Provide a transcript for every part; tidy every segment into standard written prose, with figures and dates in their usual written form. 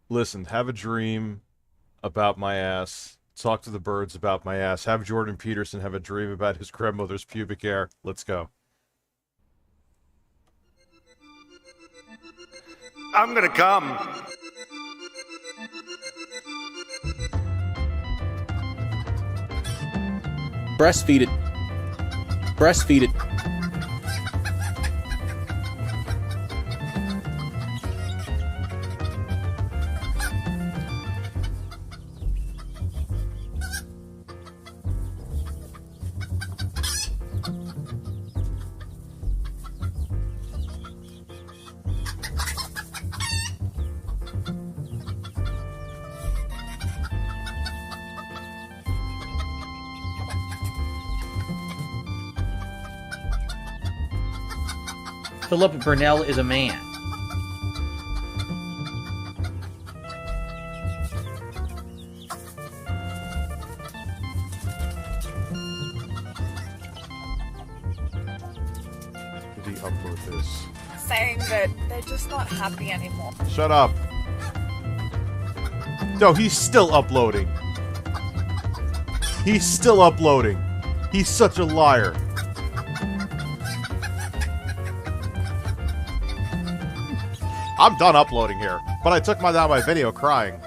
Listen, have a dream about my ass. Talk to the birds about my ass. Have Jordan Peterson have a dream about his grandmother's pubic hair. Let's go. I'm gonna come. Breastfeed it. Breastfeed it. Philip Burnell is a man. Did he upload this? Saying that they're just not happy anymore. Shut up. No, he's still uploading. He's still uploading. He's such a liar. I'm done uploading here, but I took down my video crying.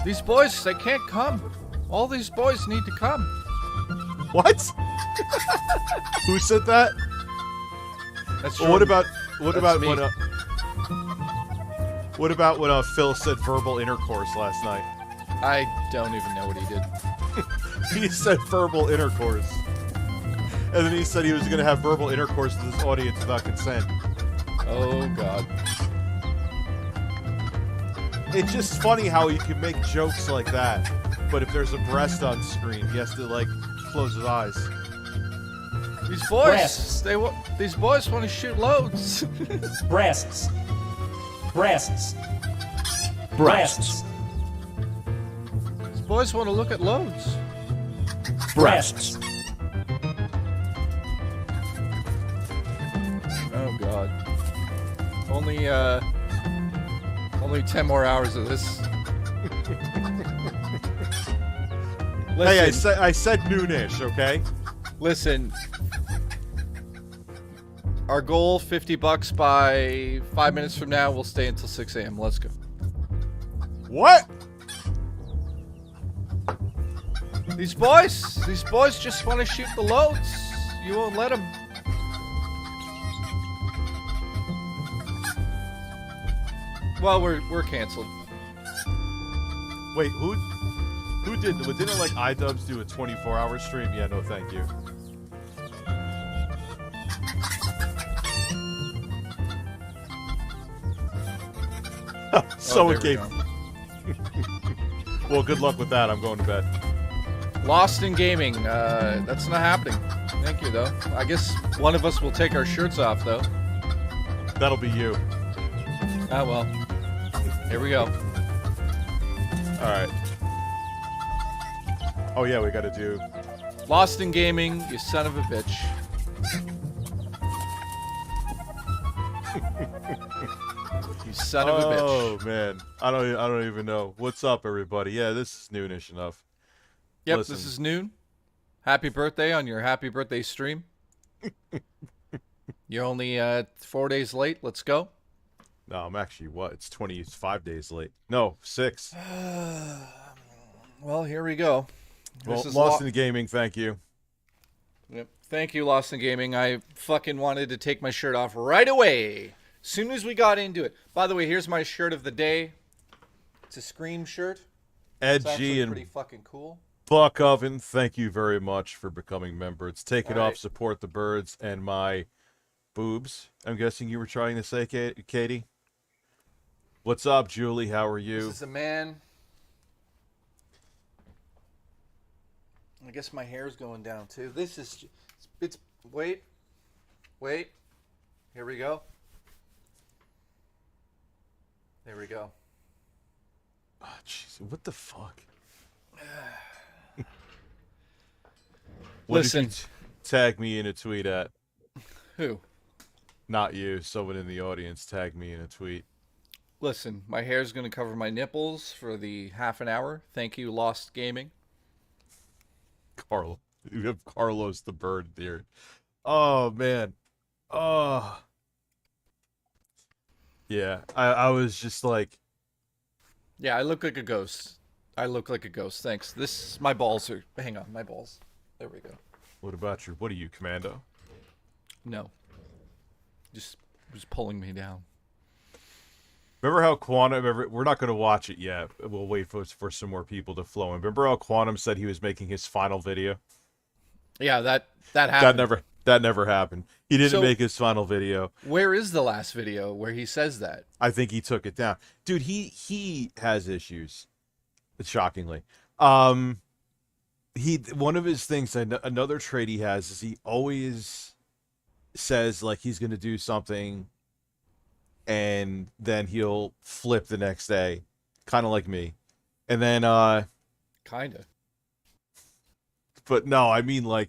These boys, they can't come. All these boys need to come. What? Who said that? That's Well, what about me. when Phil said verbal intercourse last night? I don't even know what he did. He said verbal intercourse. And then he said he was going to have verbal intercourse with his audience without consent. Oh, God. It's just funny how you can make jokes like that, but if there's a breast on screen, he has to, like, close his eyes. These boys, Breasts. these boys want to shoot loads. Breasts. Breasts. Breasts. These boys want to look at loads. Breasts. Oh, God. Only 10 more hours of this. Hey, Listen, I said noonish, okay? listen. Our goal, $50 by 5 minutes from now. We'll stay until 6 a.m. Let's go. What? These boys just want to shoot the loads. You won't let them. Well, we're canceled. Wait, who did? Didn't like iDubbbz do a 24-hour stream? Yeah, no, thank you. So Oh, it there we gave. go. Well, good luck with that. I'm going to bed. Lost in gaming. That's not happening. Thank you, though. I guess one of us will take our shirts off, though. That'll be you. Ah, well. Here we go. All right. Oh yeah, we got to do. Lost in gaming, you son of a bitch. You son of a bitch. Oh man, I don't even know. What's up, everybody? Yeah, this is noonish enough. Yep, Listen. this is noon. Happy birthday on your happy birthday stream. You're only 4 days late. Let's go. No, I'm actually what? It's 25 days late. No, 6. Well, here we go. Well, This is Lost in the Gaming. Thank you. Yep. Thank you, Lost in Gaming. I fucking wanted to take my shirt off right away. Soon as we got into it. By the way, here's my shirt of the day. It's a Scream shirt. It's Edgy actually and pretty fucking cool. Buck Oven. Thank you very much for becoming members. Take it All off. right. Support the birds and my boobs. I'm guessing you were trying to say, Katie. What's up, Julie? How are you? This is a man. I guess my hair's going down too. This is, it's, wait. Here we go. There we go. Oh, jeez, what the fuck? What Listen. did you tag me in a tweet at? Who? Not you. Someone in the audience tagged me in a tweet. Listen, my hair's going to cover my nipples for the half an hour. Thank you, Lost Gaming. Carlo. You have Carlos the bird there. Oh, man. Oh. Yeah, I was just like... Yeah, I look like a ghost. I look like a ghost. Thanks. My balls are... Hang on, my balls. There we go. What about your... What are you, Commando? No. Just pulling me down. Remember how Quantum... We're not going to watch it yet. We'll wait for some more people to flow in. Remember how Quantum said he was making his final video? Yeah, that happened. That never happened. He didn't make his final video. Where is the last video where he says that? I think he took it down. Dude, he has issues. Shockingly. One of his things, another trait he has is he always says like he's going to do something and then he'll flip the next day. Kind of like me. And then Kind of. But no, I mean like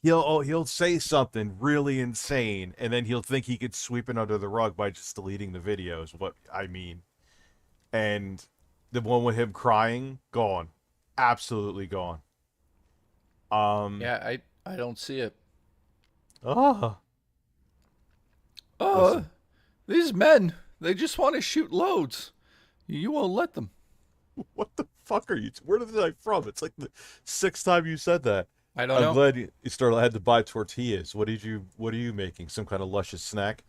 he'll say something really insane and then he'll think he could sweep it under the rug by just deleting the videos. What I mean. And the one with him crying, gone. Absolutely gone. Yeah, I don't see it. Oh. These men, they just want to shoot loads. You won't let them. What the fuck are you? Where did that from? It's like the sixth time you said that. I don't know. I'm glad you had to buy tortillas. What are you making? Some kind of luscious snack?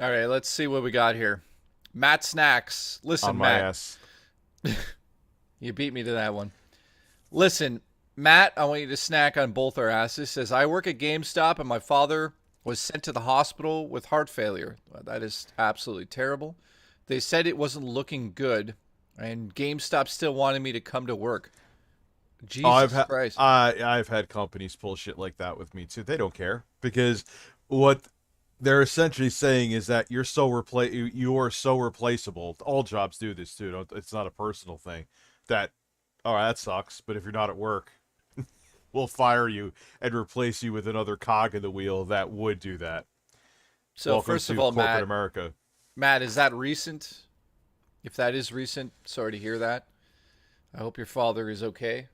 All right, let's see what we got here. Matt Snacks. Listen, On my Matt. ass. You beat me to that one. Listen, Matt, I want you to snack on both our asses. Says, I work at GameStop and my father was sent to the hospital with heart failure. That is absolutely terrible. They said it wasn't looking good, and GameStop still wanted me to come to work. Jesus Christ. I've had companies pull shit like that with me too. They don't care because what they're essentially saying is that you are so replaceable. All jobs do this too. It's not a personal thing. That, all right, that sucks. But if you're not at work, we'll fire you and replace you with another cog in the wheel that would do that. So Welcome first to of all, corporate America. Matt, is that recent? If that is recent, sorry to hear that. I hope your father is okay.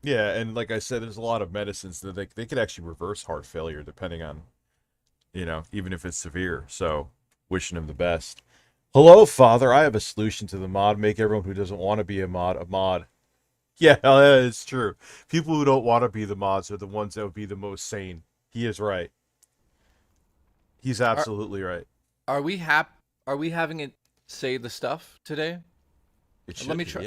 Yeah, and like I said, there's a lot of medicines that they could actually reverse heart failure depending on, even if it's severe. So, wishing him the best. Hello, Father. I have a solution to the mod. Make everyone who doesn't want to be a mod a mod. Yeah, it's true. People who don't want to be the mods are the ones that would be the most sane. He is right. He's absolutely right. Are we having it say the stuff today? It should Let me be, try.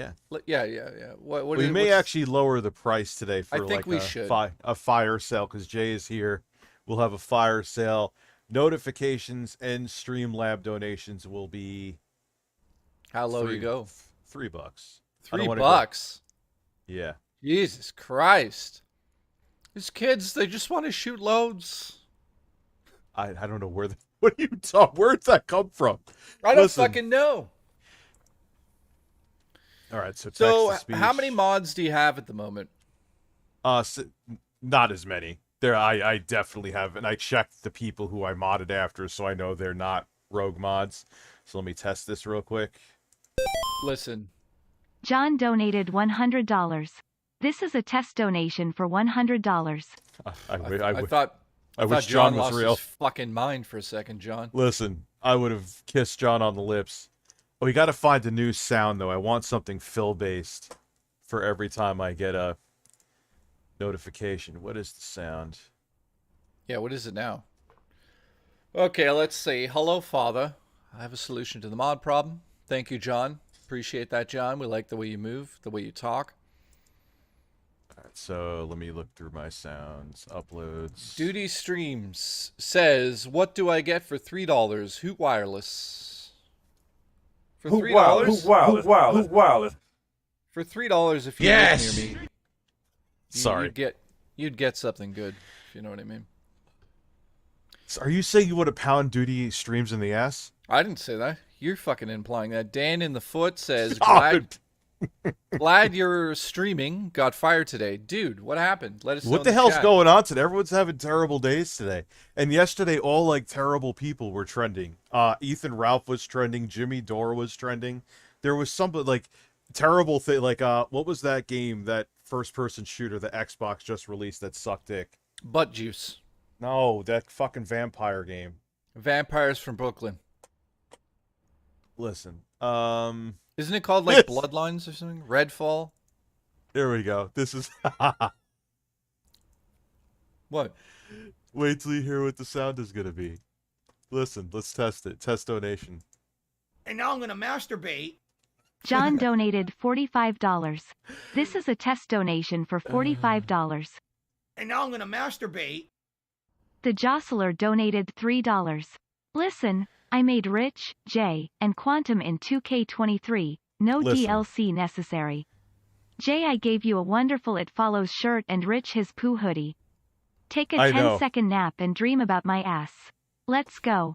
yeah. Yeah. We may actually lower the price today for I think we should. A fire sale because Jay is here. We'll have a fire sale. Notifications and StreamLab donations will be How low you go? $3. $3? Yeah. Jesus Christ. These kids, they just want to shoot loads. I don't know what are you talking? Where'd that come from? I don't fucking know. All right, so So how many mods do you have at the moment? Not as many. I definitely have, and I checked the people who I modded after, so I know they're not rogue mods. So let me test this real quick. Listen. John donated $100. This is a test donation for $100. I wish John was lost real. his fucking mind for a second, John. Listen, I would have kissed John on the lips. Oh, we got to find a new sound, though. I want something fill-based for every time I get a notification. What is the sound? Yeah, what is it now? Okay, let's see. Hello, Father. I have a solution to the mod problem. Thank you, John. Appreciate that, John. We like the way you move, the way you talk. All right, so let me look through my sounds. Uploads. Duty Streams says, what do I get for $3? Hoot Wireless. For $3? Who's wireless? For $3 if you live near me. Sorry. You'd get something good, if you know what I mean. So are you saying you want to pound Duty Streams in the ass? I didn't say that. You're fucking implying that. Dan in the Foot says, Oh, Glad you're streaming. Got fired today. Dude, what happened? Let us know What in the hell's chat. going on today? Everyone's having terrible days today. And yesterday, all like terrible people were trending. Ethan Ralph was trending. Jimmy Dore was trending. There was something like terrible thing. Like, what was that game, that first-person shooter that Xbox just released that sucked dick? Butt juice. No, that fucking vampire game. Vampires from Brooklyn. Listen, Isn't it called like Bloodlines or something? Redfall? there we go. This is. What? Wait till you hear what the sound is gonna be. Listen, let's test it. Test donation. And now I'm gonna masturbate. John donated $45. This is a test donation for $45. And now I'm gonna masturbate. The Jostler donated $3. Listen, I made Rich, Jay, and Quantum in 2K23. No Listen. DLC necessary. Jay, I gave you a wonderful It Follows shirt and Rich his poo hoodie. Take a I know. 10-second nap and dream about my ass. Let's go.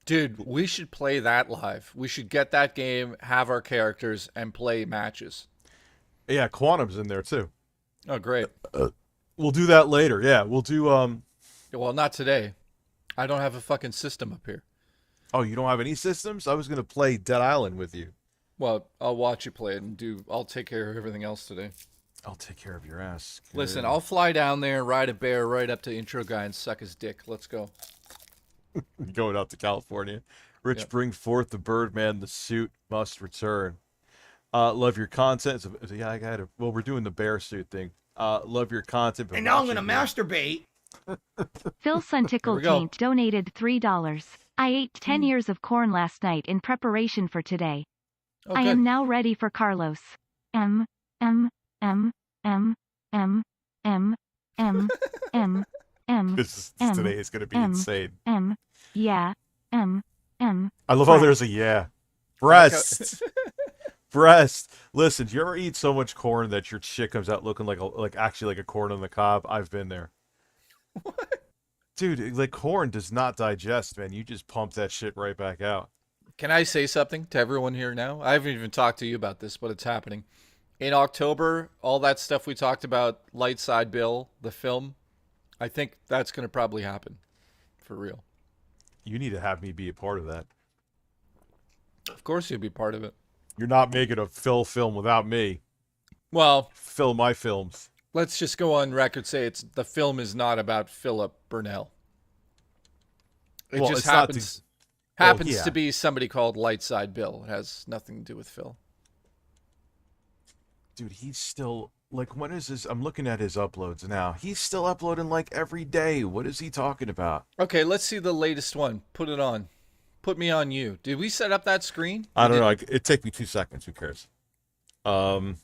Dude, we should play that live. We should get that game, have our characters, and play matches. Yeah, Quantum's in there too. Oh, great. We'll do that later. Yeah, we'll do. Well, not today. I don't have a fucking system up here. Oh, you don't have any systems? I was gonna play Dead Island with you. Well, I'll watch you play it and I'll take care of everything else today. I'll take care of your ass. Listen, Good. I'll fly down there, ride a bear right up to intro guy and suck his dick. Let's go. Going out to California. Rich, Yep. bring forth the Birdman. The suit must return. Love your content. Yeah, I got it. Well, we're doing the bear suit thing. Love your content. And now I'm gonna masturbate. Phil Here Suntickle we go. Taint donated $3. I ate 10 ears of corn last night in preparation for today. Oh, I good. am now ready for Carlos. M, M, M, M, M, M, M, M, M, Today is gonna be M, insane. M, yeah, M, M. I love how there's a yeah. Breast. Breast. Listen, do you ever eat so much corn that your shit comes out looking like actually like a corn on the cob? I've been there. What? Dude, like corn does not digest, man. You just pump that shit right back out. Can I say something to everyone here now? I haven't even talked to you about this, but it's happening. In October, all that stuff we talked about, Light Side Bill, the film, I think that's going to probably happen. For real. You need to have me be a part of that. Of course you'll be part of it. You're not making a Phil film without me. Well, Fill my films. let's just go on record say the film is not about Philip Burnell. It Well, just it's not happens yeah. to be somebody called Lightside Bill. It has nothing to do with Phil. Dude, he's still like, when is this? I'm looking at his uploads now. He's still uploading like every day. What is he talking about? Okay, let's see the latest one. Put it on. Put me on you. Did we set up that screen? I don't know. It take me 2 seconds. Who cares? We'll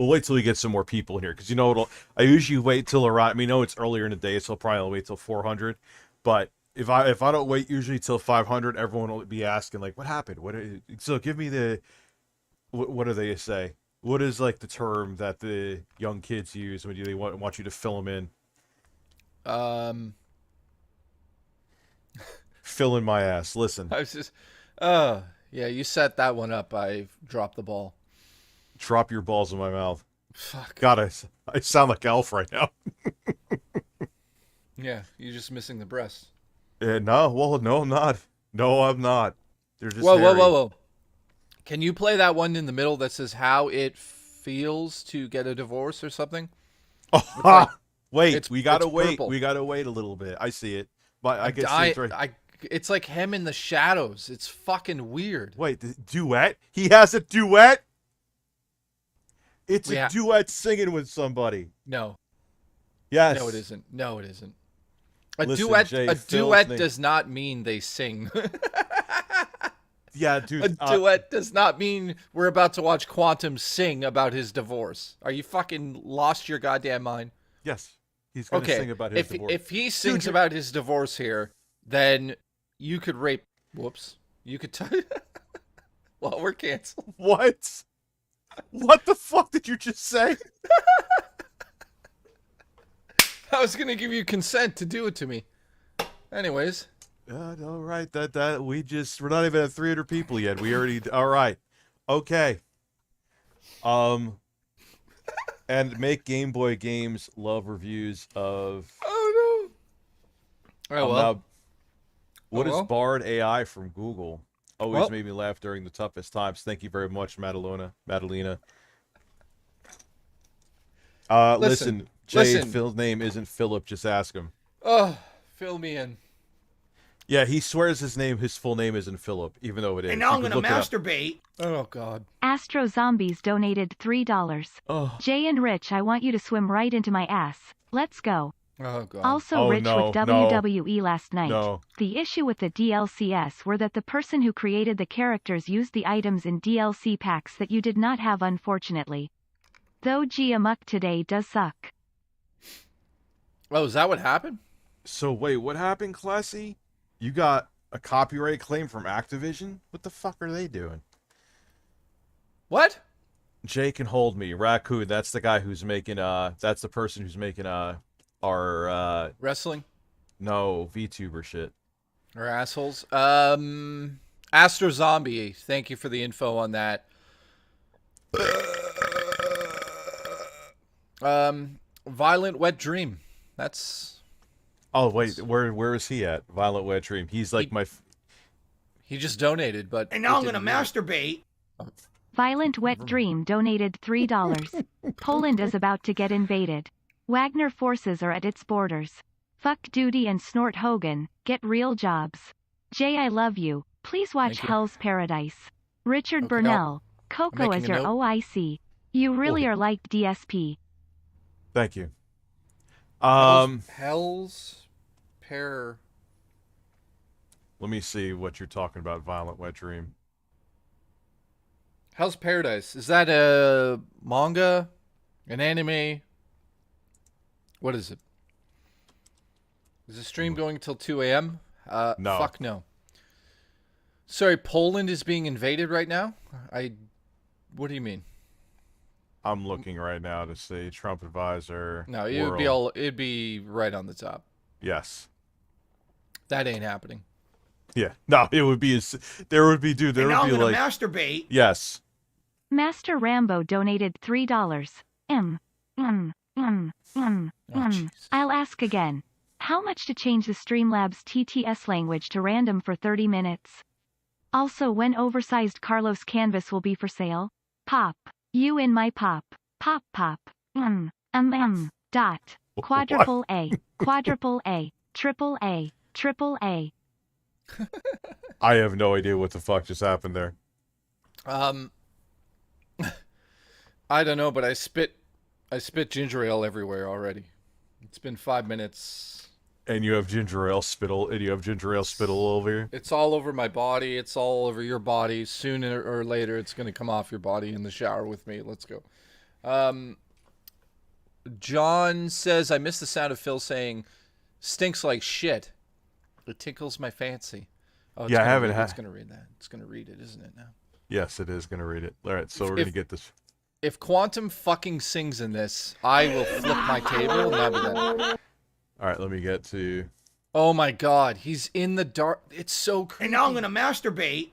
wait till we get some more people in here, because you know I usually wait till around. I mean, no, it's earlier in the day, so I'll probably wait till 400. But if I don't wait usually till 500, everyone will be asking like, "What happened? So give me the what do they say? What is like the term that the young kids use when they want you to fill them in? Fill in my ass. Listen, I was just, yeah, you set that one up. I dropped the ball. drop your balls in my mouth. Fuck. God, I sound like Elf right now. Yeah, you're just missing the breasts. No, well, no, I'm not. No, I'm not. They're just Whoa, hairy. whoa. Can you play that one in the middle that says how it feels to get a divorce or something? Oh, like- wait, we gotta it's wait. purple. We gotta wait a little bit. I see it, but I get right. It's like him in the shadows. It's fucking weird. Wait, the duet? He has a duet? It's Yeah. a duet singing with somebody. No, Yes. no, it isn't. No, it isn't. A Listen, duet. Jay, A Phil's duet name- does not mean they sing. Yeah, dude. A duet does not mean we're about to watch Quantum sing about his divorce. Are you fucking lost your goddamn mind? Yes. He's gonna Okay, sing about his divorce. if he sings you're- about his divorce here, then you could rape. Whoops. You could. Well, we're canceled. What? What the fuck did you just say? I was gonna give you consent to do it to me. Anyways, All right, we're not even at 300 people yet. We already, all right. Okay. And make Game Boy games love reviews of. Oh no. Oh well. Now, what is Bard AI from Google? Always Well. made me laugh during the toughest times. Thank you very much, Madalena. Listen, Jay, listen. Phil's name isn't Philip. Just ask him. Oh, fill me in. Yeah, he swears his full name isn't Philip, even though it is. And now You I'm can gonna look it up. masturbate. Oh God. Astro Zombies donated $3. Oh. Jay and Rich, I want you to swim right into my ass. Let's go. Oh God. Also, Oh, Rich no, with no, WWE last night. no. The issue with the DLCs were that the person who created the characters used the items in DLC packs that you did not have, unfortunately. Though G Amok today does suck. Oh, is that what happened? So wait, what happened, Classy? You got a copyright claim from Activision? What the fuck are they doing? What? Jay can hold me. Raccoon, that's the guy who's making that's the person who's making our Wrestling no, VTuber shit. or assholes? Astro Zombie. Thank you for the info on that. Violent Wet Dream. That's. Oh wait, where is he at? Violent Wet Dream. He's like He just donated, but. And now I'm it gonna didn't really- masturbate. Violent Wet Dream donated $3. Poland is about to get invaded. Wagner forces are at its borders. Fuck Duty and Snort Hogan, get real jobs. Jay, I love you. Please watch Thank you. Hell's Paradise. Richard Okay, Burnell, Coco making as a your note. OIC. You really are like DSP. Thank you. Hell's Pair. Let me see what you're talking about, Violent Wet Dream. Hell's Paradise. Is that a manga? An anime? What is it? Is the stream going till 2 a.m.? No. Fuck no. Sorry, Poland is being invaded right now? What do you mean? I'm looking right now to see Trump advisor. No, it'd be right on the top. Yes. That ain't happening. Yeah. No, it would be there would be And now I'm be gonna like masturbate. yes. Master Rambo donated $3. Jesus. I'll ask again. How much to change the StreamLabs TTS language to random for 30 minutes? Also, when oversized Carlos canvas will be for sale? Pop. You in my pop. Pop pop. Dot. Quadruple A. Quadruple A. Triple A. Triple A. I have no idea what the fuck just happened there. I don't know, but I spit ginger ale everywhere already. It's been 5 minutes. And you have ginger ale spittle over here. It's all over my body. It's all over your body. Sooner or later, it's going to come off your body in the shower with me. Let's go. John says, I miss the sound of Phil saying, stinks like shit. It tickles my fancy. Oh, it's Yeah, I gonna haven't read- had- It's going to read that. It's going to read it, isn't it now? Yes, it is gonna read it. All right, so we're gonna get this. If Quantum fucking sings in this, I will flip my table and that'll be that. All right, let me get to. Oh my god, he's in the dark. It's so creepy. And now I'm gonna masturbate.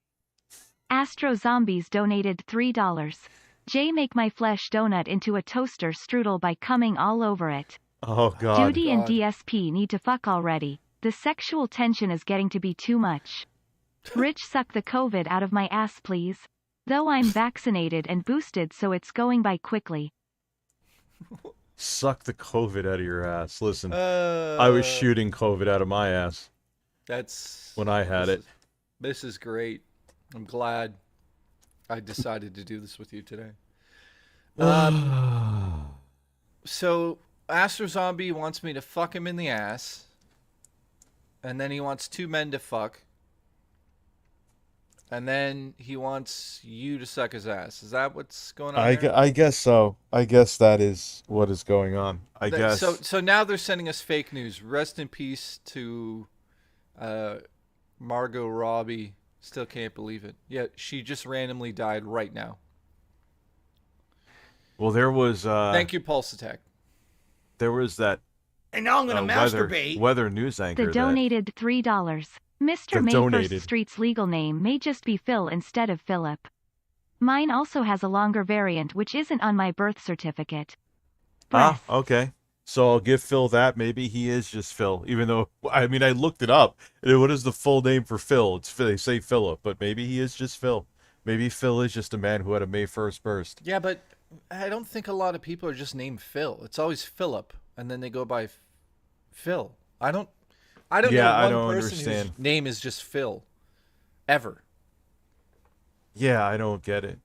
Astro Zombies donated $3. Jay, make my flesh donut into a toaster strudel by coming all over it. Oh god. Duty and God. DSP need to fuck already. The sexual tension is getting to be too much. Rich, suck the COVID out of my ass, please. Though I'm vaccinated and boosted, so it's going by quickly. Suck the COVID out of your ass. Listen, I was shooting COVID out of my ass That's when I had it. This is great. I'm glad I decided to do this with you today. So Astro Zombie wants me to fuck him in the ass, and then he wants two men to fuck, and then he wants you to suck his ass. Is that what's going on? there? I guess so. I guess that is what is going on. I guess. So now they're sending us fake news. Rest in peace to Margot Robbie. Still can't believe it. Yeah, she just randomly died right now. Well, there was. Thank you, Pulse Attack. There was that. And now I'm gonna masturbate. Weather news anchor. The donated $3. Mr. The May donated. First Street's legal name may just be Phil instead of Philip. Mine also has a longer variant which isn't on my birth certificate. Breath. Okay. So I'll give Phil that. Maybe he is just Phil, even though, I mean, I looked it up. And what is the full name for Phil? They say Philip, but maybe he is just Phil. Maybe Phil is just a man who had a May 1st burst. Yeah, but I don't think a lot of people are just named Phil. It's always Philip, and then they go by Phil. I don't know one I don't person understand. whose name is just Phil, ever. Yeah, I don't get it.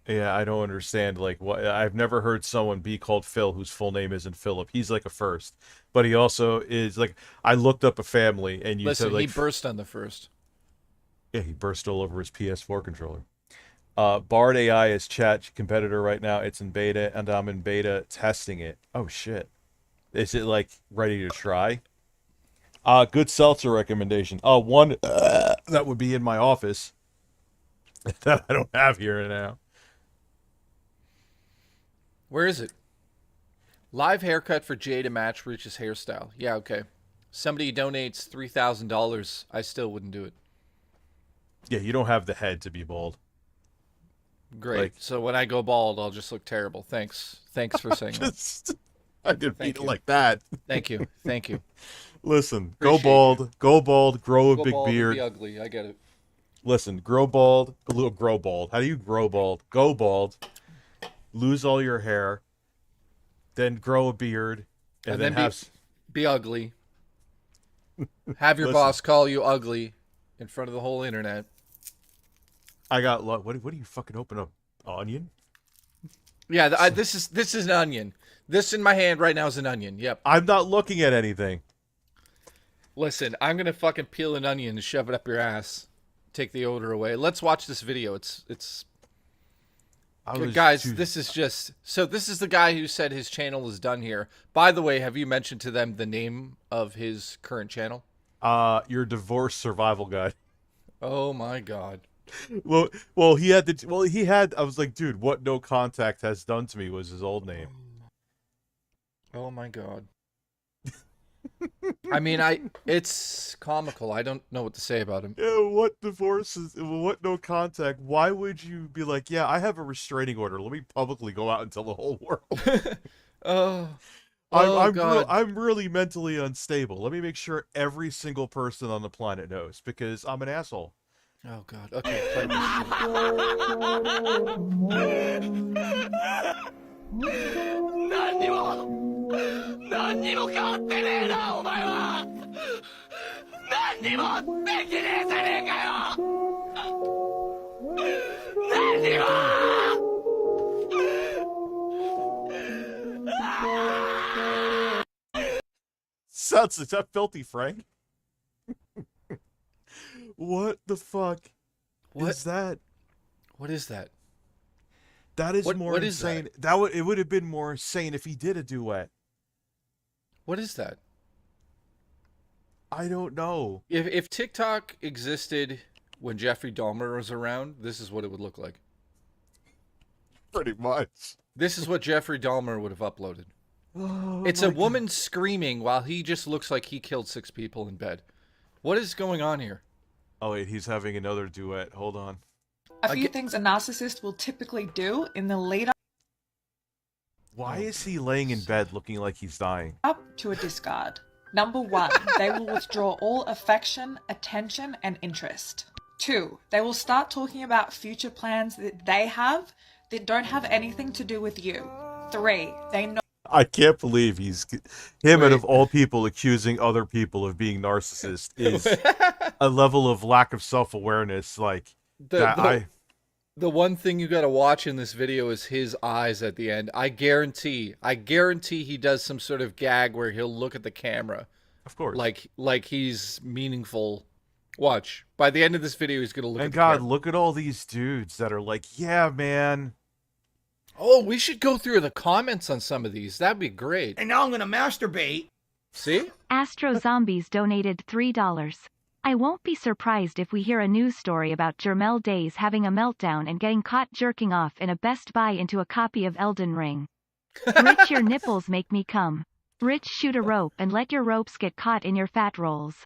Yeah, I don't understand. Like, what? I've never heard someone be called Phil whose full name isn't Philip. He's like a first, but he also is like. I looked up a family, and you Listen, said like he burst on the first. Yeah, he burst all over his PS4 controller. Bard AI is chat competitor right now. It's in beta, and I'm in beta testing it. Oh shit, is it like ready to try? Good seltzer recommendation. One that would be in my office that I don't have here now. Where is it? Live haircut for Jay to match Rich's hairstyle. Yeah, okay. Somebody donates $3,000. I still wouldn't do it. Yeah, you don't have the head to be bald. Great. Like- So when I go bald, I'll just look terrible. Thanks for saying that. I didn't mean Thank it you. like that. Thank you. Thank you. Listen, Appreciate go bald, grow a Go big bald and beard. be ugly. I get it. Listen, grow bald, a little grow bald. How do you grow bald? Go bald, lose all your hair, then grow a beard, and then be- have. Be ugly. Have your Listen. boss call you ugly in front of the whole internet. I got what? What do you fucking open up? Onion? Yeah, this is an onion. This in my hand right now is an onion. Yep. I'm not looking at anything. Listen, I'm gonna fucking peel an onion and shove it up your ass. Take the odor away. Let's watch this video. It's guys, this is just so. This is the guy who said his channel is done here. By the way, have you mentioned to them the name of his current channel? Your divorce survival guide. Oh my god. Well, he had. I was like, dude, what No Contact has done to me was his old name. Oh my god. I mean, it's comical. I don't know what to say about him. Yeah, what divorce is? What No Contact? Why would you be like, yeah, I have a restraining order. Let me publicly go out and tell the whole world. God. I'm really mentally unstable. Let me make sure every single person on the planet knows because I'm an asshole. Oh god. Okay, play this shit. Sounds is that Filthy Frank? What the fuck is that? What is that? That is What- more what is insane. It would have been more insane if he did a duet. What is that? I don't know. If TikTok existed when Jeffrey Dahmer was around, this is what it would look like. Pretty much. This is what Jeffrey Dahmer would have uploaded. Oh, It's my a God. woman screaming while he just looks like he killed 6 people in bed. What is going on here? Oh wait, he's having another duet. Hold on. A few things a narcissist will typically do in the lead Why is he laying in bed looking like he's dying? up to a discard. Number 1, they will withdraw all affection, attention, and interest. 2, they will start talking about future plans that they have that don't have anything to do with you. 3, they know I can't believe him out of Wait. all people accusing other people of being narcissist is a level of lack of self-awareness like The one thing you got to watch in this video is his eyes at the end. I guarantee he does some sort of gag where he'll look at the camera Of course. like he's meaningful. Watch. By the end of this video, he's gonna look. And at the God, camera. look at all these dudes that are like, yeah, man. Oh, we should go through the comments on some of these. That'd be great. And now I'm gonna masturbate. See? Astro Zombies donated $3. I won't be surprised if we hear a news story about Jermel Days having a meltdown and getting caught jerking off in a Best Buy into a copy of Elden Ring. Rich, your nipples make me come. Rich, shoot a rope and let your ropes get caught in your fat rolls.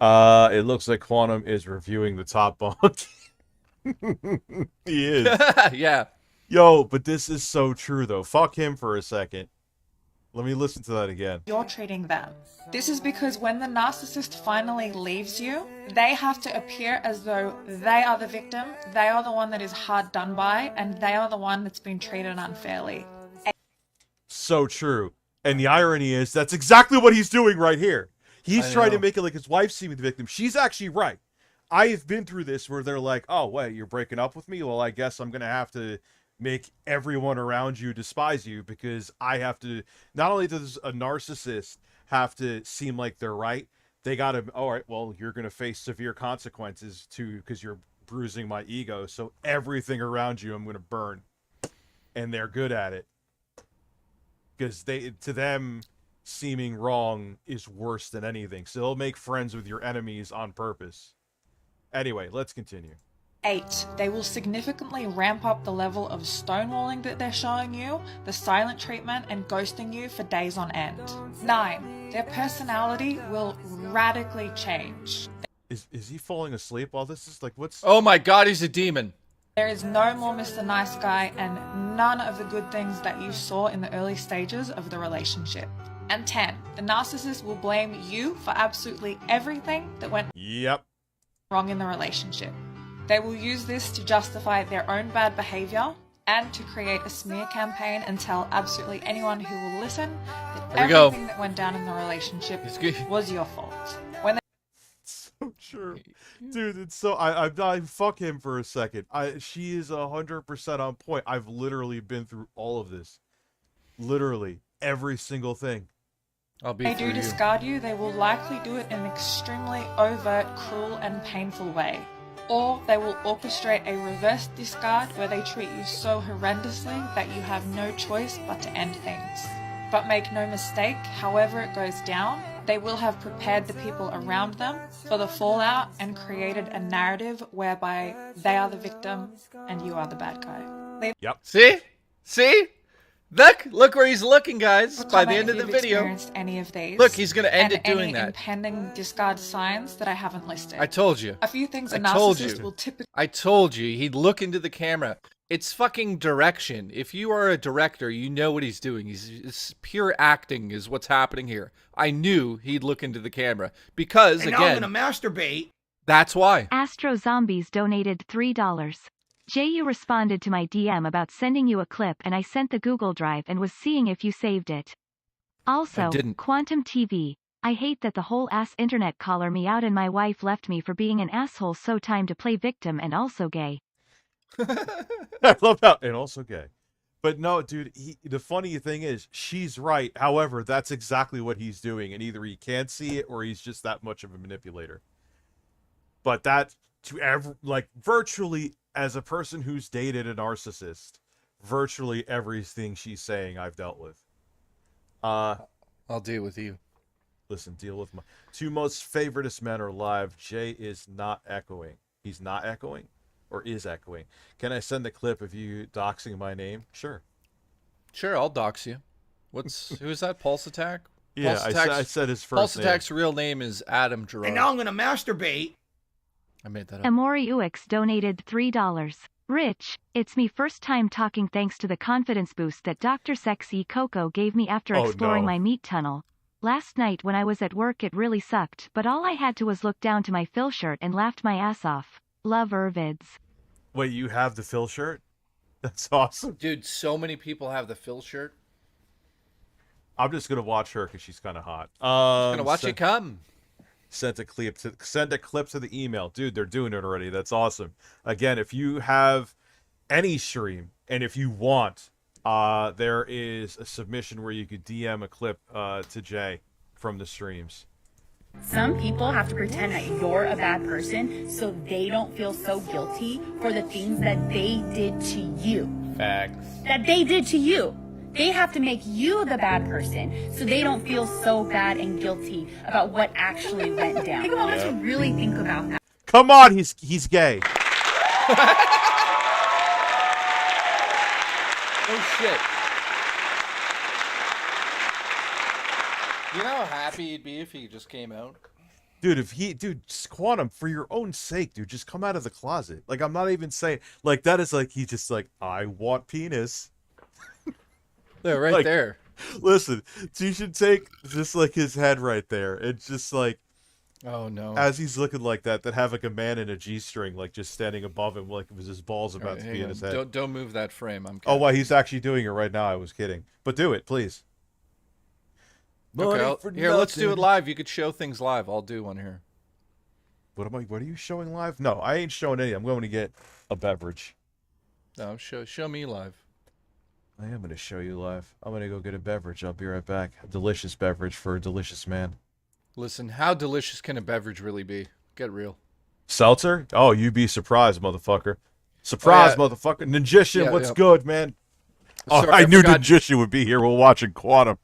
It looks like Quantum is reviewing the top bunk. He is. Yeah. Yo, but this is so true, though. Fuck him for a second. Let me listen to that again. You're treating them. This is because when the narcissist finally leaves you, they have to appear as though they are the victim, they are the one that is hard done by, and they are the one that's been treated unfairly. So true. And the irony is, that's exactly what he's doing right here. He's I trying to know. make it like his wife's seeming the victim. She's actually right. I have been through this where they're like, oh, wait, you're breaking up with me? Well, I guess I'm going to have to make everyone around you despise you because I have to. Not only does a narcissist have to seem like they're right, they got to, all right, well, you're going to face severe consequences too because you're bruising my ego. So everything around you, I'm going to burn. And they're good at it. Because to them, seeming wrong is worse than anything. So they'll make friends with your enemies on purpose. Anyway, let's continue. 8. They will significantly ramp up the level of stonewalling that they're showing you, the silent treatment, and ghosting you for days on end. 9. Their personality will radically change. Is he falling asleep while this is like, what's... Oh my god, he's a demon. There is no more Mr. Nice Guy and none of the good things that you saw in the early stages of the relationship. And 10. The narcissist will blame you for absolutely everything that went Yep. wrong in the relationship. They will use this to justify their own bad behavior and to create a smear campaign and tell absolutely anyone who will listen that Here we go. everything that went down in the relationship It's good. was your fault. When they So true. Dude, it's so... I fuck him for a second. She is 100% on point. I've literally been through all of this. Literally. Every single thing. I'll be they for do you. discard you, they will likely do it in an extremely overt, cruel, and painful way. Or they will orchestrate a reverse discard where they treat you so horrendously that you have no choice but to end things. But make no mistake, however it goes down, they will have prepared the people around them for the fallout and created a narrative whereby they are the victim and you are the bad guy. See? See? Look where he's looking, guys. By the Comment end if of the you've video. experienced any of these. Look, he's gonna end and it doing any that. impending discard signs that I haven't listed. I told you. A few things a I told narcissist you. will typically I told you. He'd look into the camera. It's fucking direction. If you are a director, you know what he's doing. It's pure acting is what's happening here. I knew he'd look into the camera. Because, And now I'm again, gonna masturbate. that's why. Astro Zombies donated $3. JU responded to my DM about sending you a clip and I sent the Google Drive and was seeing if you saved it. Also, didn't. Quantum TV. I hate that the whole ass internet caller me out and my wife left me for being an asshole, so time to play victim and also gay. I love how... And also gay. But no, dude, the funny thing is, she's right. However, that's exactly what he's doing. And either he can't see it or he's just that much of a manipulator. But that, virtually, as a person who's dated a narcissist, virtually everything she's saying I've dealt with. I'll deal with you. Listen, deal with my... Two most favoritist men are live. Jay is not echoing. He's not echoing? Or is echoing? Can I send the clip of you doxing my name? Sure. Sure, I'll dox you. Who is that? Pulse Attack? Yeah, Pulse I said his first Pulse name. Attack's real name is Adam Gerard. And now I'm gonna masturbate. I made that up. Amori UX donated $3. Rich, it's me first time talking thanks to the confidence boost that Dr. Sexy Coco gave me after Oh, exploring no. my meat tunnel. Last night when I was at work it really sucked, but all I had to was look down to my fill shirt and laughed my ass off. Love Ervids. Wait, you have the Phil shirt? That's awesome. Dude, so many people have the Phil shirt. I'm just gonna watch her because she's kind of hot. Gonna watch it come. Send a clip to the email, dude. They're doing it already. That's awesome. Again, if you have any stream and if you want, there is a submission where you could DM a clip to Jay from the streams. Some people have to pretend that you're a bad person so they don't feel so guilty for the things that they did to you. Facts. That they did to you. They have to make you the bad person so they don't feel so bad and guilty about what actually went down. Take a moment to really think about that. Come on, he's gay. Oh shit. You know how happy he'd be if he just came out? Dude, Quantum, for your own sake, dude, just come out of the closet. Like, I'm not even saying, like, that is like, he just like, I want penis. They're right Like, there. Listen, you should take just like his head right there. It's just like, oh no, as he's looking like that have like a man in a G-string, like just standing above him, like it was his balls about to be in his head. Don't move that frame. I'm kidding. Oh, wow, he's actually doing it right now. I was kidding, but do it, please. Okay, here, let's do it live. You could show things live. I'll do one here. What are you showing live? No, I ain't showing any. I'm going to get a beverage. No, show me live. I am going to show you live. I'm going to go get a beverage. I'll be right back. A delicious beverage for a delicious man. Listen, how delicious can a beverage really be? Get real. Seltzer? Oh, you'd be surprised, motherfucker. Surprise, motherfucker. Ninjishin, what's good, man? Oh, Sorry, I knew Ninjishin would be here while watching Quantum.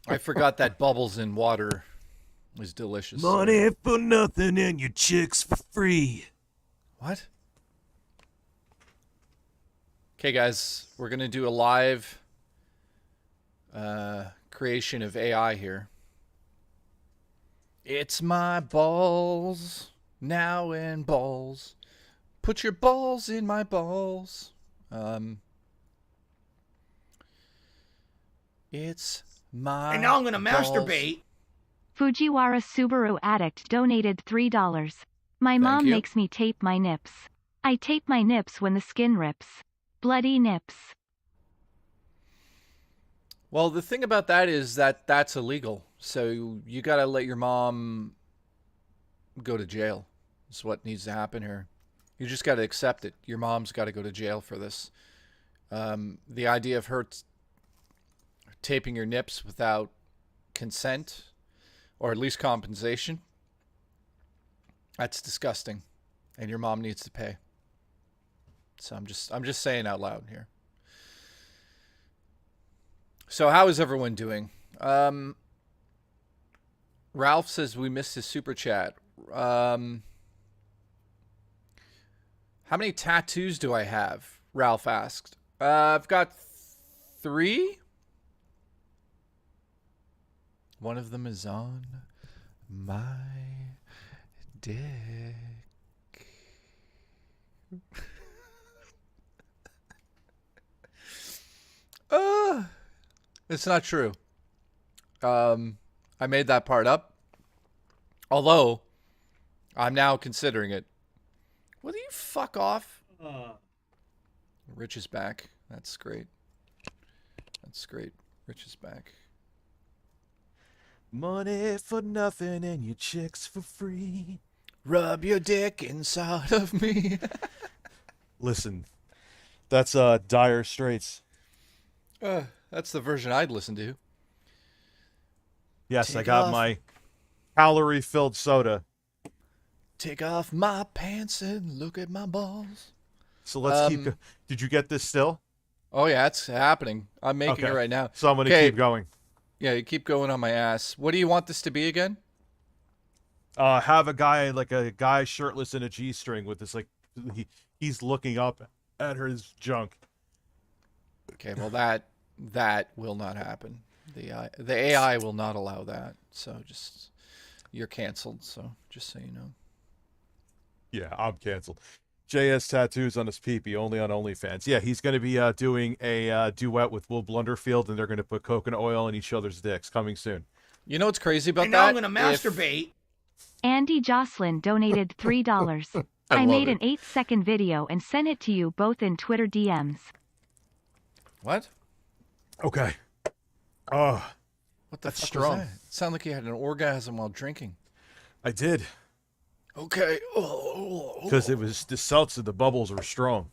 I forgot that bubbles in water is delicious. Money for nothing and your chicks for free. What? Okay, guys, we're going to do a live creation of AI here. It's my balls, now in balls. Put your balls in my balls. It's my And now I'm gonna balls. masturbate. Fujiwara Subaru Addict donated $3. My mom you. makes me tape my nips. I tape my nips when the skin rips. Bloody nips. Well, the thing about that is that that's illegal. So you got to let your mom go to jail. That's what needs to happen here. You just got to accept it. Your mom's got to go to jail for this. The idea of her taping your nips without consent, or at least compensation, that's disgusting. And your mom needs to pay. So I'm just saying out loud here. So how is everyone doing? Ralph says we missed his super chat. How many tattoos do I have? Ralph asked. I've got 3. One of them is on my dick. It's not true. I made that part up. Although, I'm now considering it. Will you fuck off? Rich is back. That's great. That's great. Rich is back. Money for nothing and your chicks for free. Rub your dick inside of me. Listen, that's Dire Straits. That's the version I'd listen to. Yes, I got my calorie-filled soda. Take off my pants and look at my balls. So let's keep. Did you get this still? Oh yeah, it's happening. I'm making it right now. So I'm gonna keep going. Yeah, you keep going on my ass. What do you want this to be again? Have a guy shirtless in a G-string with this he's looking up at his junk. Okay, well that will not happen. The AI will not allow that. So you're canceled. So just so you know. Yeah, I'm canceled. JS tattoos on his peepee, only on OnlyFans. Yeah, he's going to be doing a duet with Will Blunderfield, and they're going to put coconut oil in each other's dicks. Coming soon. You know what's crazy about And that? now I'm gonna masturbate. Andy Jocelyn donated $3. I made an 8-second video and sent it to you both in Twitter DMs. What? Okay. What the That's fuck strong. was that? It sounded like you had an orgasm while drinking. I did. Okay. Because it was the seltzer, the bubbles were strong.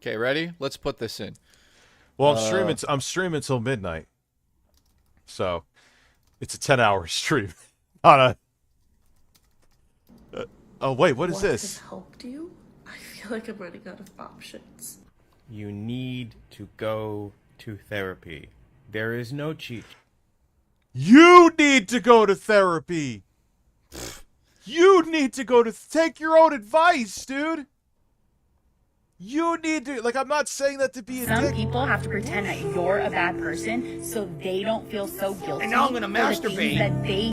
Okay, ready? Let's put this in. Well, I'm streaming till midnight. So, it's a 10-hour stream. Not a... oh, wait, what is this? Has helped you? I feel like I'm running out of options. You need to go to therapy. There is no cheat. You need to go to therapy. You need to go to... take your own advice, dude. You need to... I'm not saying that to be a Some dick. people have to pretend that you're a bad person so they don't feel so guilty. And now I'm gonna for the things masturbate. that they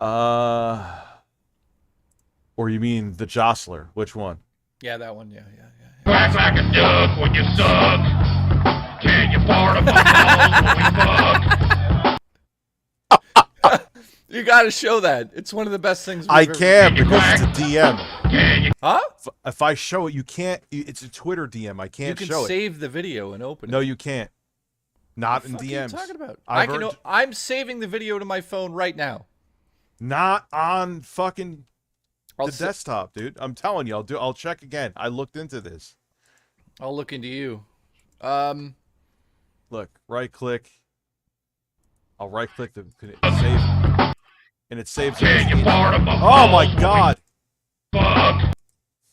Or you mean the Jostler? Which one? Yeah, that one. Yeah. Quack like a duck when you suck. Can you fart on my balls when we fuck? You gotta show that. It's one of the best things. I can't because it's a DM. Huh? If I show it, you can't. It's a Twitter DM. I can't You show can it. save the video and open it. No, you can't. Not in What the fuck DMs. are you talking about? I've I'm saving the video to my phone right now. Not on fucking I'll the desktop, dude. I'm telling you, I'll check again. I looked into this. I'll look into you. Look, right click. I'll right click the save, and it saves. Oh my god!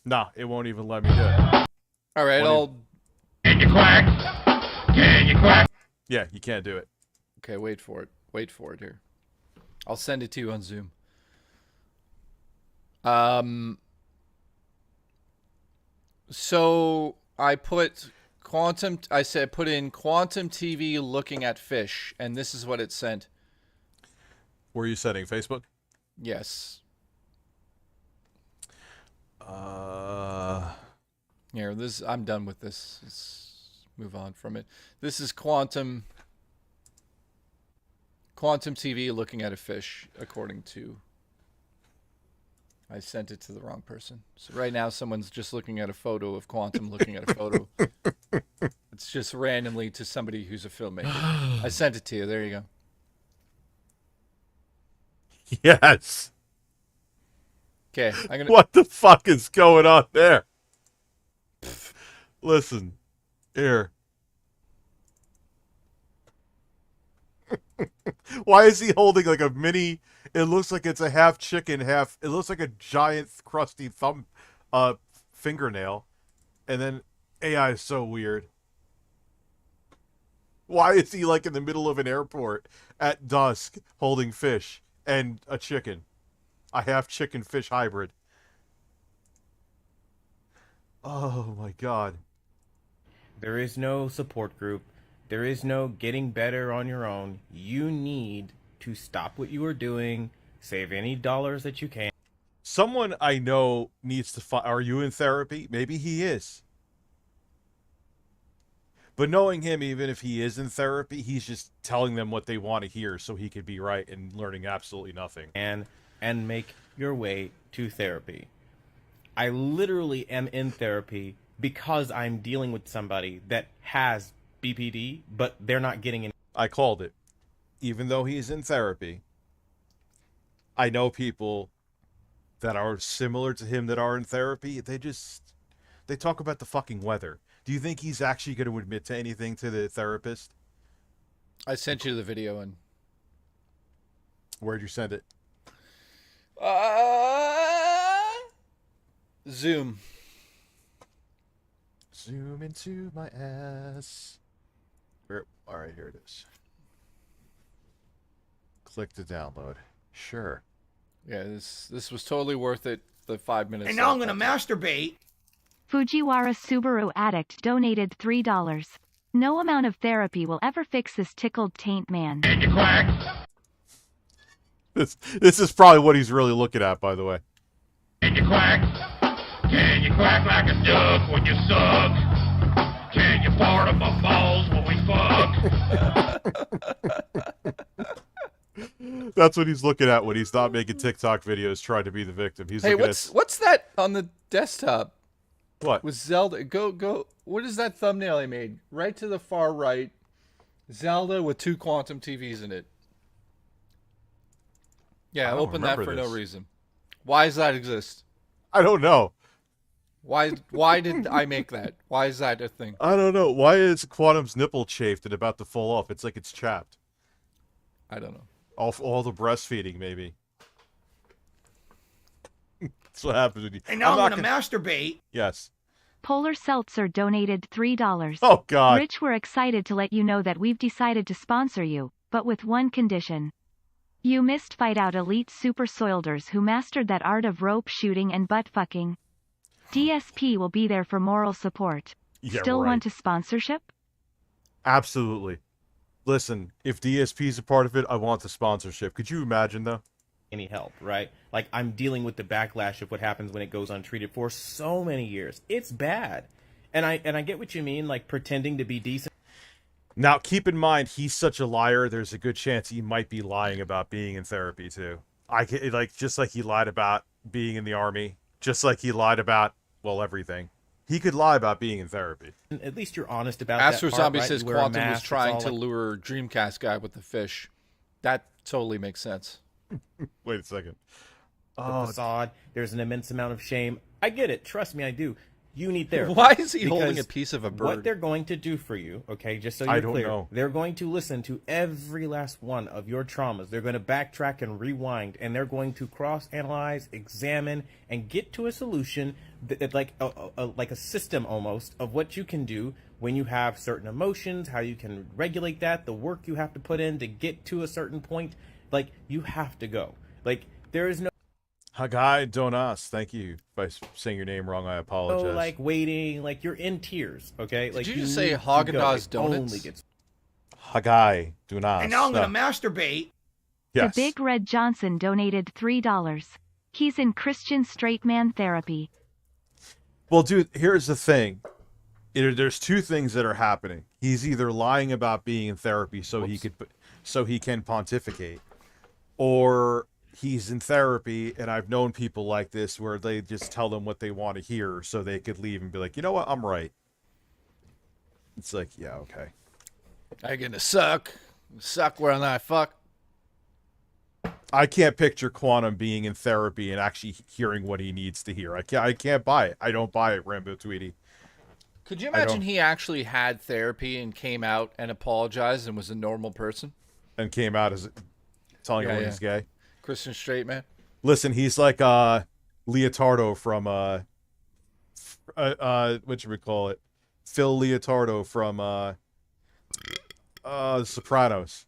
Nah, it won't even let me do it. All right, Can you quack? Can you quack? Yeah, you can't do it. Okay, wait for it. Wait for it here. I'll send it to you on Zoom. So I put quantum. I said put in quantum TV looking at fish, and this is what it sent. Were you setting Facebook? Yes. Here, this. I'm done with this. Let's move on from it. This is quantum TV looking at a fish, according to. I sent it to the wrong person. So right now, someone's just looking at a photo of quantum looking at a photo. It's just randomly to somebody who's a filmmaker. I sent it to you. There you go. Yes. Okay, I'm gonna. What the fuck is going on there? Listen, here. Why is he holding like a mini? It looks like it's a half chicken, half. It looks like a giant crusty fingernail, and then AI is so weird. Why is he like in the middle of an airport at dusk holding fish and a chicken, a half chicken fish hybrid? Oh my god. There is no support group. There is no getting better on your own. You need to stop what you are doing, save any dollars that you can. Someone I know needs to are you in therapy? Maybe he is. But knowing him, even if he is in therapy, he's just telling them what they want to hear so he could be right and learning absolutely nothing. And make your way to therapy. I literally am in therapy because I'm dealing with somebody that has BPD, but they're not getting any. I called it. Even though he's in therapy, I know people that are similar to him that are in therapy. They talk about the fucking weather. Do you think he's actually going to admit to anything to the therapist? I sent you the video and. Where'd you send it? Zoom. Zoom into my ass. All right, here it is. Click to download. Sure. Yeah, this was totally worth it. The 5 minutes. And now I'm gonna masturbate. Fujiwara Subaru Addict donated $3. No amount of therapy will ever fix this tickled taint man. Can you quack? This is probably what he's really looking at, by the way. Can you quack? Can you quack like a duck when you suck? Can you fart on my balls when we fuck? That's what he's looking at when he's not making TikTok videos trying to be the victim. He's Hey, looking what's that on the desktop? What? With Zelda, go. What is that thumbnail I made? Right to the far right, Zelda with 2 quantum TVs in it. Yeah, open that for no reason. Why does that exist? I don't know. Why did I make that? Why is that a thing? I don't know. Why is Quantum's nipple chafed and about to fall off? It's like it's chapped. I don't know. All the breastfeeding, maybe. That's what happens when you. And now I'm gonna masturbate. Yes. Polar Seltzer donated $3. Oh, God. Rich, we're excited to let you know that we've decided to sponsor you, but with one condition. You must fight out elite super soilders who mastered that art of rope shooting and butt fucking. DSP will be there for moral support. Yeah, Still right. want a sponsorship? Absolutely. Listen, if DSP is a part of it, I want the sponsorship. Could you imagine, though? any help, right? Like, I'm dealing with the backlash of what happens when it goes untreated for so many years. It's bad. And I get what you mean, like pretending to be decent. Now, keep in mind, he's such a liar. There's a good chance he might be lying about being in therapy too. Just like he lied about being in the army, just like he lied about, well, everything. He could lie about being in therapy. At least you're honest about Astro that part, Zombie right? says You wear a Quantum was mask, it's trying all to like- lure Dreamcast guy with the fish. That totally makes sense. Wait a second. the facade. There's an immense amount of shame. I get it. Trust me, I do. You need therapy. Why is he Because holding a piece of a bird? What they're going to do for you, okay, just so you're I don't clear, know. they're going to listen to every last one of your traumas. They're going to backtrack and rewind, and they're going to cross-analyze, examine, and get to a solution that like a system almost of what you can do when you have certain emotions, how you can regulate that, the work you have to put in to get to a certain point. Like, you have to go. Like, there is no Hagai Donas, thank you. If I saying your name wrong, I apologize. like waiting, like you're in tears, okay? Did Like you just say need to Haagen-Dazs go. It donuts? only gets Hagai Donas. And now I'm going No. to masturbate. Yes. The Big Red Johnson donated $3. He's in Christian straight man therapy. Well, dude, here's the thing. There's two things that are happening. He's either lying about being in therapy so he can pontificate, or he's in therapy, and I've known people like this where they just tell them what they want to hear so they could leave and be like, you know what, I'm right. It's like, yeah, okay. I'm gonna suck when I fuck. I can't picture Quantum being in therapy and actually hearing what he needs to hear. I can't buy it. I don't buy it, Rambo Tweety. Could you imagine he actually had therapy and came out and apologized and was a normal person? And came out as telling everyone he's gay. Christian straight man. Listen, he's like Leotardo from whatchamacallit? Phil Leotardo from The Sopranos.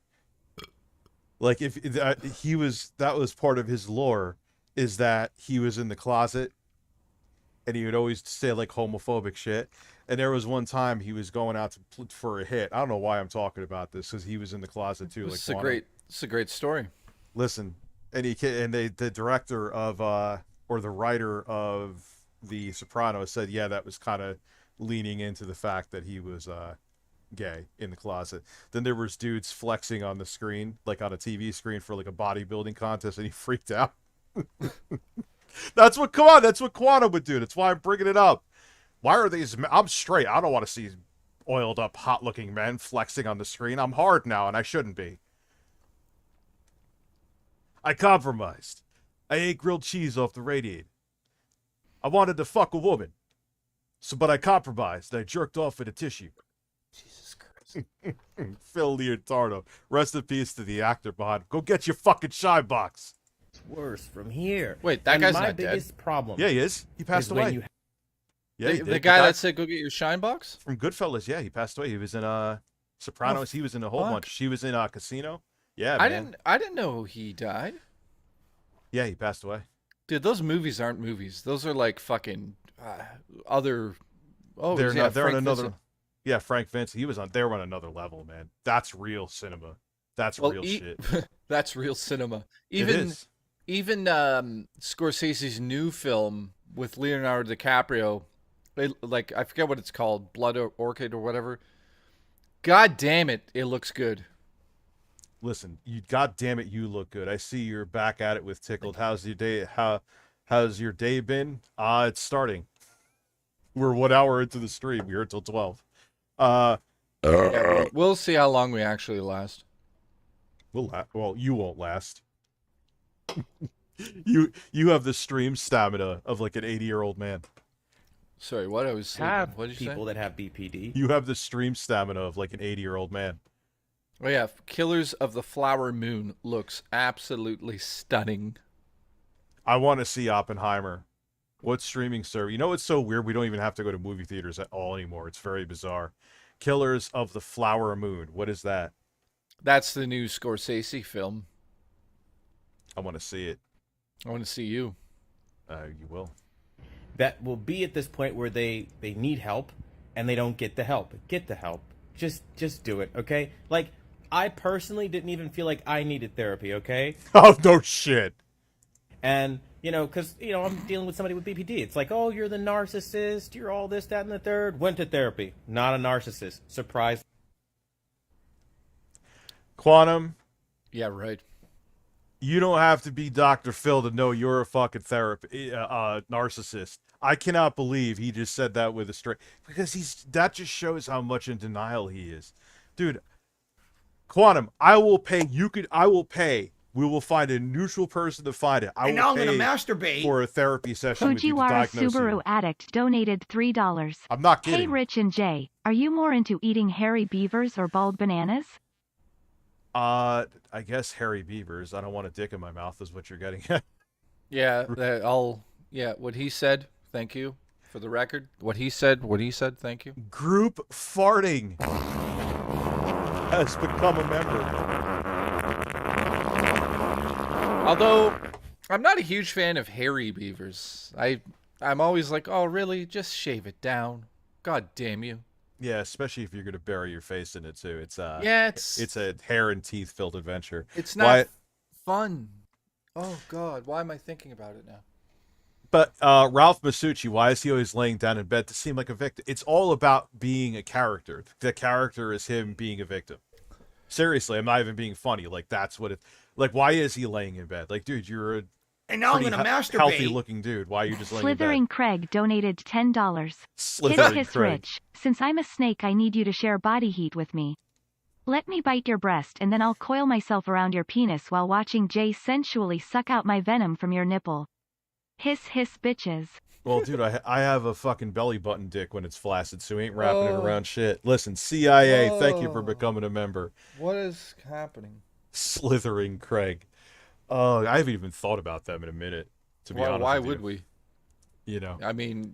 Like, if that was part of his lore, is that he was in the closet and he would always say like homophobic shit. And there was one time he was going out for a hit. I don't know why I'm talking about this, because he was in the closet too. It's a great story. Listen, and the director of or the writer of The Sopranos said, yeah, that was kind of leaning into the fact that he was gay in the closet. Then there was dudes flexing on the screen, like on a TV screen for like a bodybuilding contest, and he freaked out. That's what Quantum would do. That's why I'm bringing it up. Why are these? I'm straight. I don't want to see oiled up, hot looking men flexing on the screen. I'm hard now, and I shouldn't be. I compromised. I ate grilled cheese off the radiator. I wanted to fuck a woman. But I compromised. I jerked off in a tissue. Jesus Christ. Phil Leotardo. Rest in peace to the actor behind. Go get your fucking shine box. It's worse from here. Wait, that And guy's my not dead. biggest problem. Yeah, he is. He passed is when away. you Yeah, he The did. guy that said go get your shine box? from Goodfellas. Yeah, he passed away. He was in Sopranos. He was in a whole fuck? bunch. She was in Casino. Yeah, man. I didn't know he died. Yeah, he passed away. Dude, those movies aren't movies. Those are like fucking other. Oh, They're yeah, not. They're on Frank another. Vincent. Yeah, Frank Vince. He was on. They were on another level, man. That's real cinema. That's real shit. That's real cinema. It is. Even Scorsese's new film with Leonardo DiCaprio, like I forget what it's called, Blood Orchid or whatever. God damn it, it looks good. Listen, God damn it, you look good. I see you're back at it with Tickled. How's your day? How's your day been? It's starting. We're 1 hour into the stream. We're here till 12. Yeah, we'll see how long we actually last. Well, you won't last. you have the stream stamina of like an 80-year-old man. Sorry, what I was sleeping. have What did you people say? that have BPD. You have the stream stamina of like an 80-year-old man. Oh yeah, Killers of the Flower Moon looks absolutely stunning. I want to see Oppenheimer. What streaming service? You know, it's so weird. We don't even have to go to movie theaters at all anymore. It's very bizarre. Killers of the Flower Moon. What is that? That's the new Scorsese film. I want to see it. I want to see you. You will. That will be at this point where they need help and they don't get the help. Get the help. Just do it, okay? Like, I personally didn't even feel like I needed therapy, okay? Oh, no shit. And, because, I'm dealing with somebody with BPD. It's like, oh, you're the narcissist. You're all this, that, and the third. Went to therapy. Not a narcissist. Surprise. Quantum, Yeah, right. you don't have to be Dr. Phil to know you're a fucking narcissist. I cannot believe he just said that with a straight, because that just shows how much in denial he is. Dude, Quantum, I will pay. We will find a neutral person to find it. And now I'm going to masturbate. For a therapy session with you to Fujiwara diagnose Subaru you. Addict donated $3. I'm not kidding. Hey Rich and Jay, are you more into eating hairy beavers or bald bananas? I guess hairy beavers. I don't want a dick in my mouth is what you're getting at. Yeah, what he said, thank you. For the record, what he said, thank you. Group farting has become a member. Although, I'm not a huge fan of hairy beavers. I'm always like, oh, really? Just shave it down. God damn you. Yeah, especially if you're going to bury your face in it, too. It's a hair and teeth-filled adventure. It's not fun. Oh, God. Why am I thinking about it now? But Ralph Masucci, why is he always laying down in bed to seem like a victim? It's all about being a character. The character is him being a victim. Seriously, I'm not even being funny. Like, that's what it... Like, why is he laying in bed? Like, dude, you're a and now I'm gonna masturbate. healthy-looking dude. Why are you just laying in bed? Slithering Craig donated $10. Slithering Kiss Craig. Rich, since I'm a snake I need you to share body heat with me. Let me bite your breast and then I'll coil myself around your penis while watching Jay sensually suck out my venom from your nipple. Hiss hiss bitches. Well, dude, I have a fucking belly button dick when it's flaccid, so we ain't wrapping it around shit. Listen, CIA, thank you for becoming a member. What is happening? Slithering Craig. Oh, I haven't even thought about them in a minute, to be honest. Why with would you. we? I mean,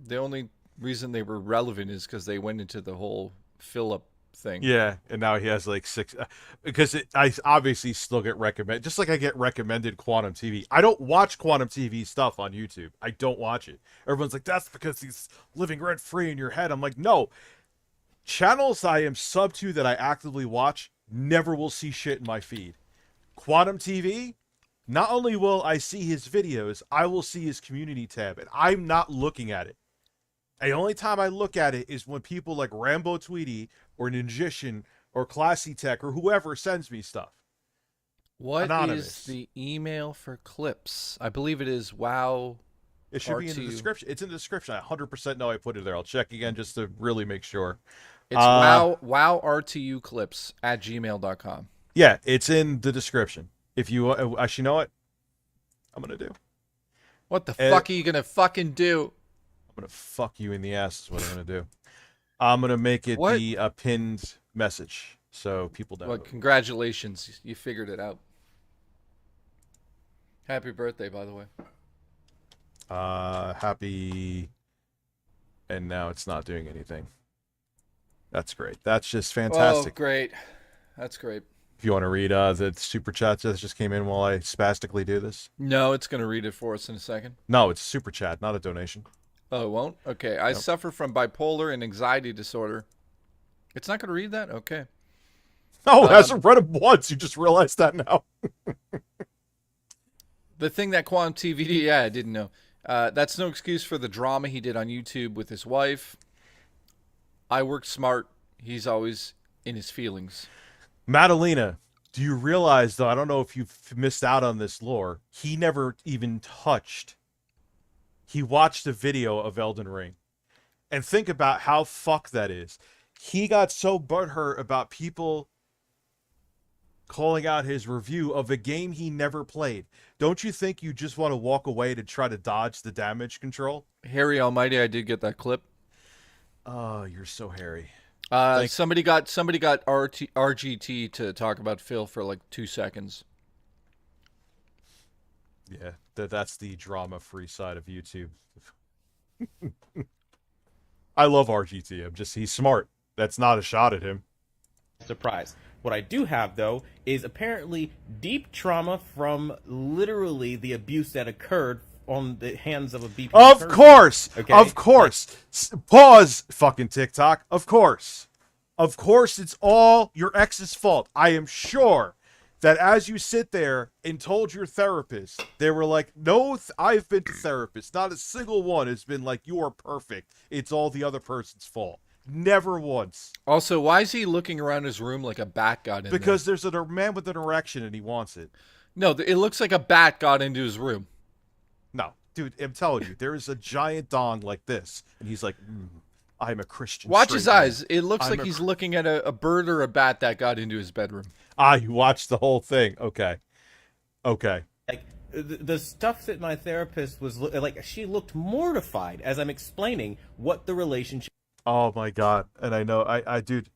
the only reason they were relevant is because they went into the whole fill-up thing. Yeah, and now he has like 6... Because I obviously still get recommended, just like I get recommended Quantum TV. I don't watch Quantum TV stuff on YouTube. I don't watch it. Everyone's like, that's because he's living rent-free in your head. I'm like, no. Channels I am sub to that I actively watch never will see shit in my feed. Quantum TV, not only will I see his videos, I will see his community tab, and I'm not looking at it. The only time I look at it is when people like Rambo Tweety or Ninjician or Classy Tech or whoever sends me stuff. What Anonymous. is the email for clips? I believe it is wow. It should be in the description. It's in the description. I 100% know I put it there. I'll check again just to really make sure. It's wowRTUClips at gmail.com. Yeah, it's in the description. If you actually know what I'm gonna do. What the fuck are you gonna fucking do? I'm gonna fuck you in the ass is what I'm gonna do. I'm gonna make it the pinned message so people know. Well, congratulations, you figured it out. Happy birthday, by the way. Happy. And now it's not doing anything. That's great. That's just fantastic. Oh, great. That's great. If you want to read the super chat that just came in while I spastically do this. No, it's going to read it for us in a second. No, it's a super chat, not a donation. Oh, it won't? Okay. I suffer from bipolar and anxiety disorder. It's not going to read that? Okay. No, it hasn't read it once. You just realized that now. The thing that Quantum TV, yeah, I didn't know. That's no excuse for the drama he did on YouTube with his wife. I work smart. He's always in his feelings. Madalena, do you realize, though, I don't know if you've missed out on this lore, he never even touched. He watched a video of Elden Ring. And think about how fucked that is. He got so butthurt about people calling out his review of a game he never played. Don't you think you just want to walk away to try to dodge the damage control? Harry Almighty, I did get that clip. Oh, you're so hairy. Somebody got RGT to talk about Phil for like 2 seconds. Yeah, that's the drama-free side of YouTube. I love RGT. He's smart. That's not a shot at him. Surprise. What I do have, though, is apparently deep trauma from literally the abuse that occurred on the hands of a BP person. Course! Okay? Of course! Pause, fucking TikTok. Of course. Of course it's all your ex's fault. I am sure that as you sit there and told your therapist, they were like, no, I've been to therapists. Not a single one has been like, you are perfect. It's all the other person's fault. Never once. Also, why is he looking around his room like a bat got in Because there? there's a man with an erection and he wants it. No, it looks like a bat got into his room. No, dude, I'm telling you, there is a giant dong like this. And he's like, I'm a Christian. Watch his straight man. eyes. It looks like he's looking at a bird or a bat that got into his bedroom. You watched the whole thing. Okay. Like the stuff that my therapist was like, she looked mortified as I'm explaining what the relationship. Oh my God. And I know, dude,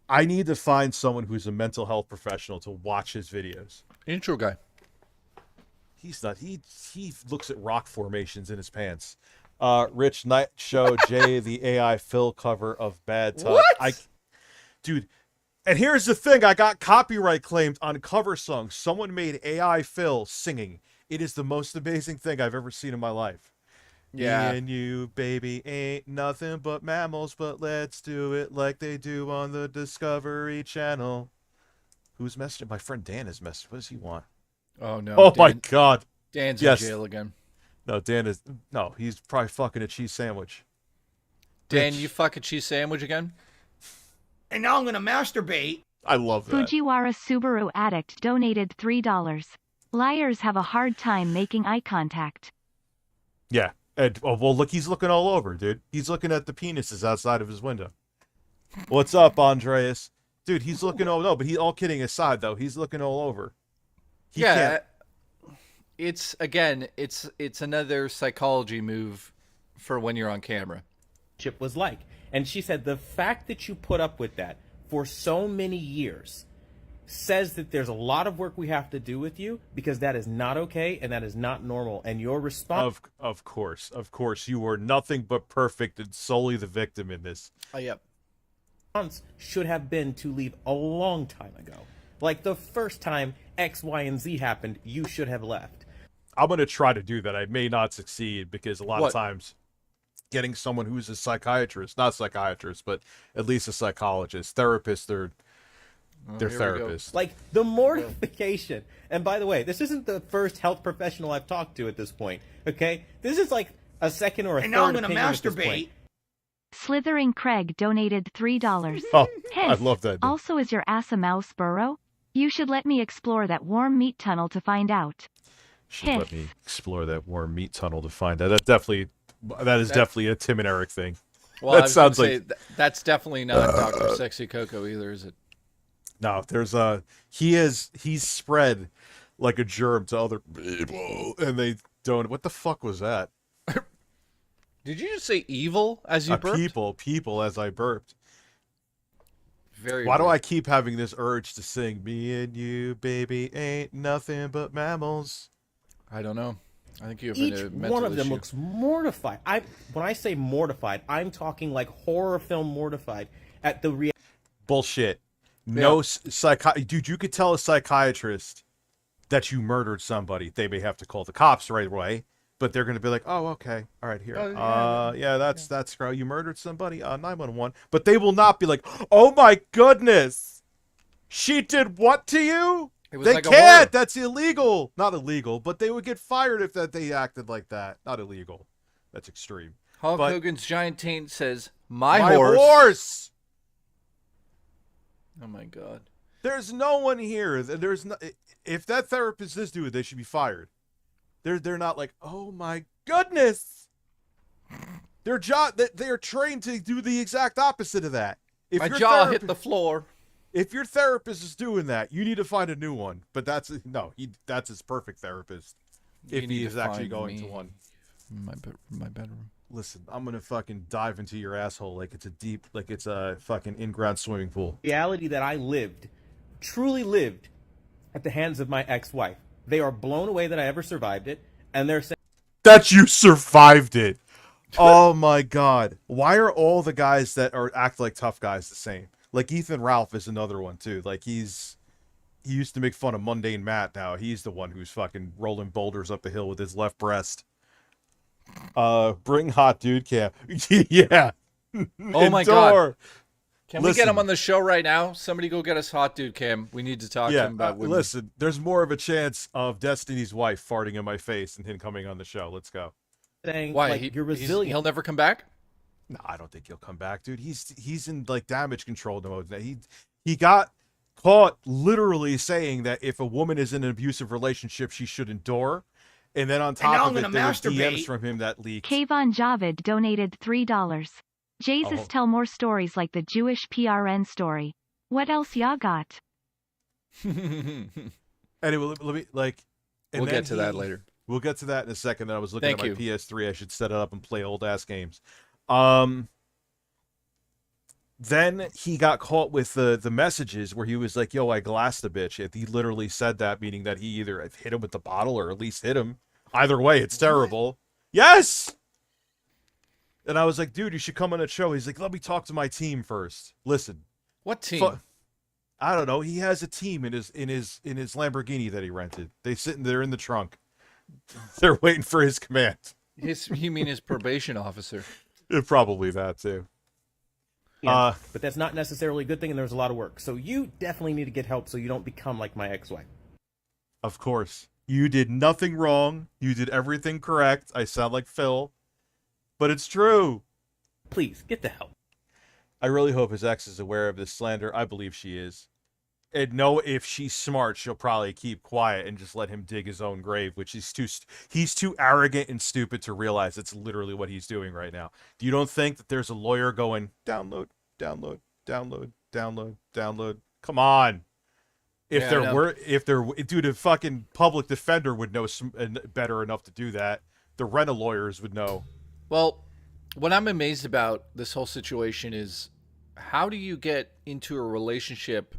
I need to find someone who's a mental health professional to watch his videos. Intro guy. He's not, he looks at rock formations in his pants. Rich Night Show, Jay, the AI Phil cover of Bad Touch. What? Dude, and here's the thing, I got copyright claimed on cover songs. Someone made AI Phil singing. It is the most amazing thing I've ever seen in my life. Yeah. Me and you, baby, ain't nothing but mammals, but let's do it like they do on the Discovery Channel. Who's messaging? My friend Dan is messaging. What does he want? Oh, no. Oh, my God. Dan's in jail again. No, Dan is... No, he's probably fucking a cheese sandwich. Dan, you fuck a cheese sandwich again? And now I'm gonna masturbate. I love that. Fujiwara Subaru Addict donated $3. Liars have a hard time making eye contact. Yeah. And, oh, well, look, he's looking all over, dude. He's looking at the penises outside of his window. What's up, Andreas? Dude, he's looking all... No, but all kidding aside, though, he's looking all over. He can't... It's, again, it's another psychology move for when you're on camera. Was like. And she said the fact that you put up with that for so many years says that there's a lot of work we have to do with you, because that is not okay and that is not normal. And your response... Of course. You are nothing but perfect and solely the victim in this. Yep. Should have been to leave a long time ago. Like the first time X, Y, and Z happened, you should have left. I'm going to try to do that. I may not succeed because a lot What? of times getting someone who's a psychiatrist, not psychiatrist, but at least a psychologist, therapist, they're therapists. Like the mortification. And by the way, this isn't the first health professional I've talked to at this point. Okay? This is like a second or a And third now I'm gonna opinion at this masturbate. point. Slithering Craig donated $3. Oh, I Hence, love that. Also, is your ass a mouse burrow? You should let me explore that warm meat tunnel to find out. Should let me explore that warm meat tunnel to find out. That is definitely a Tim and Eric thing. Well, that sounds like that's definitely not Dr. Sexy Coco either, is it? no. There's he's spread like a germ to other people, and they don't. What the fuck was that? Did you just say evil as you burped? People as I burped. Very. Why do weird. I keep having this urge to sing "Me and you, baby, ain't nothing but mammals"? I don't know. I think you have Each a mental one of them issue. looks mortified. When I say mortified, I'm talking like horror film mortified at the Bullshit. No dude. You could tell a psychiatrist that you murdered somebody. They may have to call the cops right away, but they're going to be like, "Oh, okay, all right, here. That's girl. You murdered somebody. 911." But they will not be like, "Oh my goodness, she did what to you?" It was They like a can't. horror. That's illegal. Not illegal, but they would get fired if they acted like that. Not illegal. That's extreme. Hulk But- Hogan's giant taint says, "My horse. horse." Oh my god. There's no one here. There's no. If that therapist is doing it, they should be fired. They're not like, "Oh my goodness." Their job. They are trained to do the exact opposite of that. If My your jaw therapi- hit the floor. If your therapist is doing that, you need to find a new one. But that's his perfect therapist. If he is actually going to one. My bedroom. Listen, I'm gonna fucking dive into your asshole like it's a fucking in-ground swimming pool. reality that I truly lived, at the hands of my ex-wife. They are blown away that I ever survived it, and they're saying That you survived it. Oh my god. Why are all the guys that act like tough guys the same? Like Ethan Ralph is another one too. Like he used to make fun of Mundane Matt. Now he's the one who's fucking rolling boulders up a hill with his left breast. Bring hot dude cam. Yeah. Oh my god. Can we get him on the show right now? Somebody go get us Hot Dude Cam. We need to talk to him about women. Listen, there's more of a chance of Destiny's wife farting in my face and him coming on the show. Let's go. Saying, Why? like, you're resilient. He'll never come back? No, I don't think he'll come back, dude. He's in like damage control mode. He got caught literally saying that if a woman is in an abusive relationship, she should endure. And then on top of it, there were DMs from him that leaked. Kayvon Javid donated $3. Jesus, tell more stories like the Jewish PRN story. What else y'all got? Anyway, let me We'll get to that later. We'll get to that in a second. Then I was looking Thank at my you. PS3. I should set it up and play old ass games. Then he got caught with the messages where he was like, "Yo, I glassed a bitch." He literally said that, meaning that he either hit him with the bottle or at least hit him. Either way, it's terrible. Yes. And I was like, "Dude, you should come on a show." He's like, "Let me talk to my team first." Listen. What team? I don't know. He has a team in his Lamborghini that he rented. They're in the trunk. They're waiting for his command. You mean his probation officer? Probably that too. Yeah, but that's not necessarily a good thing, and there's a lot of work. So you definitely need to get help so you don't become like my ex-wife. Of course. You did nothing wrong. You did everything correct. I sound like Phil, but it's true. Please, get the help. I really hope his ex is aware of this slander. I believe she is. And no, if she's smart, she'll probably keep quiet and just let him dig his own grave, which he's too arrogant and stupid to realize it's literally what he's doing right now. You don't think that there's a lawyer going, download, download, download, download, download? Come on. If dude, a fucking public defender would know better enough to do that. The rent-a lawyers would know. Well, what I'm amazed about this whole situation is how do you get into a relationship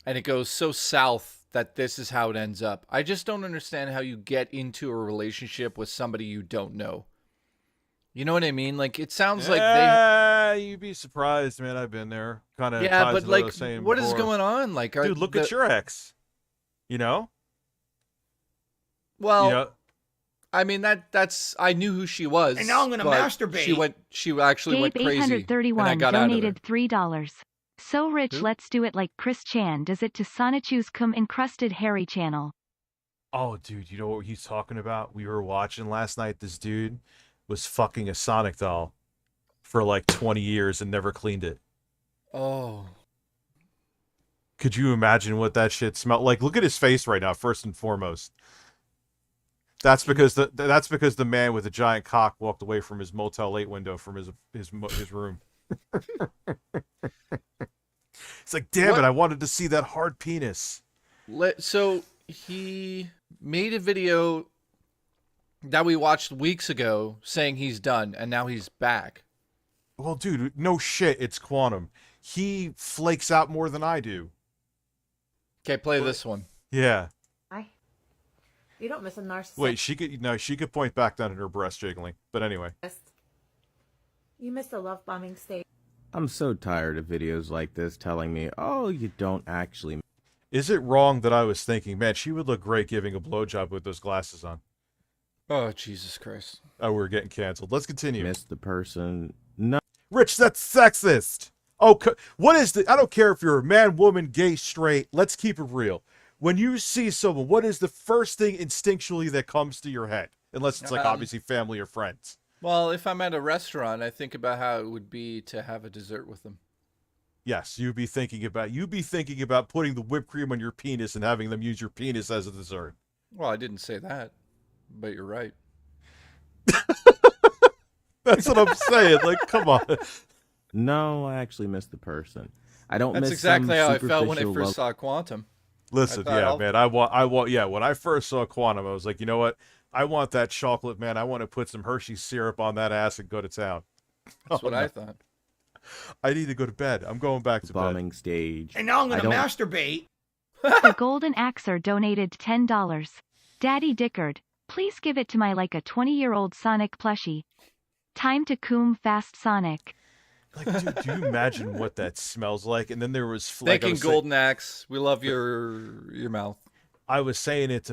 and it goes so south that this is how it ends up? I just don't understand how you get into a relationship with somebody you don't know. You know what I mean? Like, it sounds like you'd be surprised, man. I've been there. Kind of. Yeah, but like, what is going on? Like, dude, look at your ex. You know? Well, you know? I mean, that's I knew who she was. And now I'm gonna masturbate. She actually went crazy. 831 and I got out of donated $3. So rich, let's do it like Chris Chan does it to Sonichu's cum encrusted hairy channel. Oh, dude, you know what he's talking about? We were watching last night. This dude was fucking a Sonic doll for like 20 years and never cleaned it. Oh. Could you imagine what that shit smelled like? Look at his face right now, first and foremost. That's because the man with a giant cock walked away from his Motel 8 window from his room. It's like, damn it, I wanted to see that hard penis. So he made a video that we watched weeks ago saying he's done, and now he's back. Well, dude, no shit, it's Quantum. He flakes out more than I do. Okay, play this one. Yeah. You don't miss a narcissist. Wait, she could point back down at her breast jiggling. But anyway. You missed a love bombing stage. I'm so tired of videos like this telling me, oh, you don't actually. Is it wrong that I was thinking, man, she would look great giving a blowjob with those glasses on? Oh, Jesus Christ. Oh, we're getting canceled. Let's continue. Miss the person. No. Rich, that's sexist. Oh, what is the... I don't care if you're a man, woman, gay, straight. Let's keep it real. When you see someone, what is the first thing instinctually that comes to your head? Unless it's like obviously family or friends. Well, if I'm at a restaurant, I think about how it would be to have a dessert with them. Yes, you'd be thinking about putting the whipped cream on your penis and having them use your penis as a dessert. Well, I didn't say that, but you're right. That's what I'm saying. Like, come on. No, I actually miss the person. I don't That's miss exactly some how I felt when I superficial first saw Quantum. Listen, yeah, man, I want, yeah, when I first saw Quantum, I was like, you know what? I want that chocolate, man. I want to put some Hershey syrup on that ass and go to town. That's what I thought. I need to go to bed. I'm going back to bombing bed. Stage. And now I'm going to masturbate. The Golden Axer donated $10. Daddy Dickard, please give it to my like a 20-year-old Sonic plushie. Time to coom fast Sonic. Like, dude, do you imagine what that smells like? And then there was... Thanking Golden Axe. We love your mouth. I was saying it to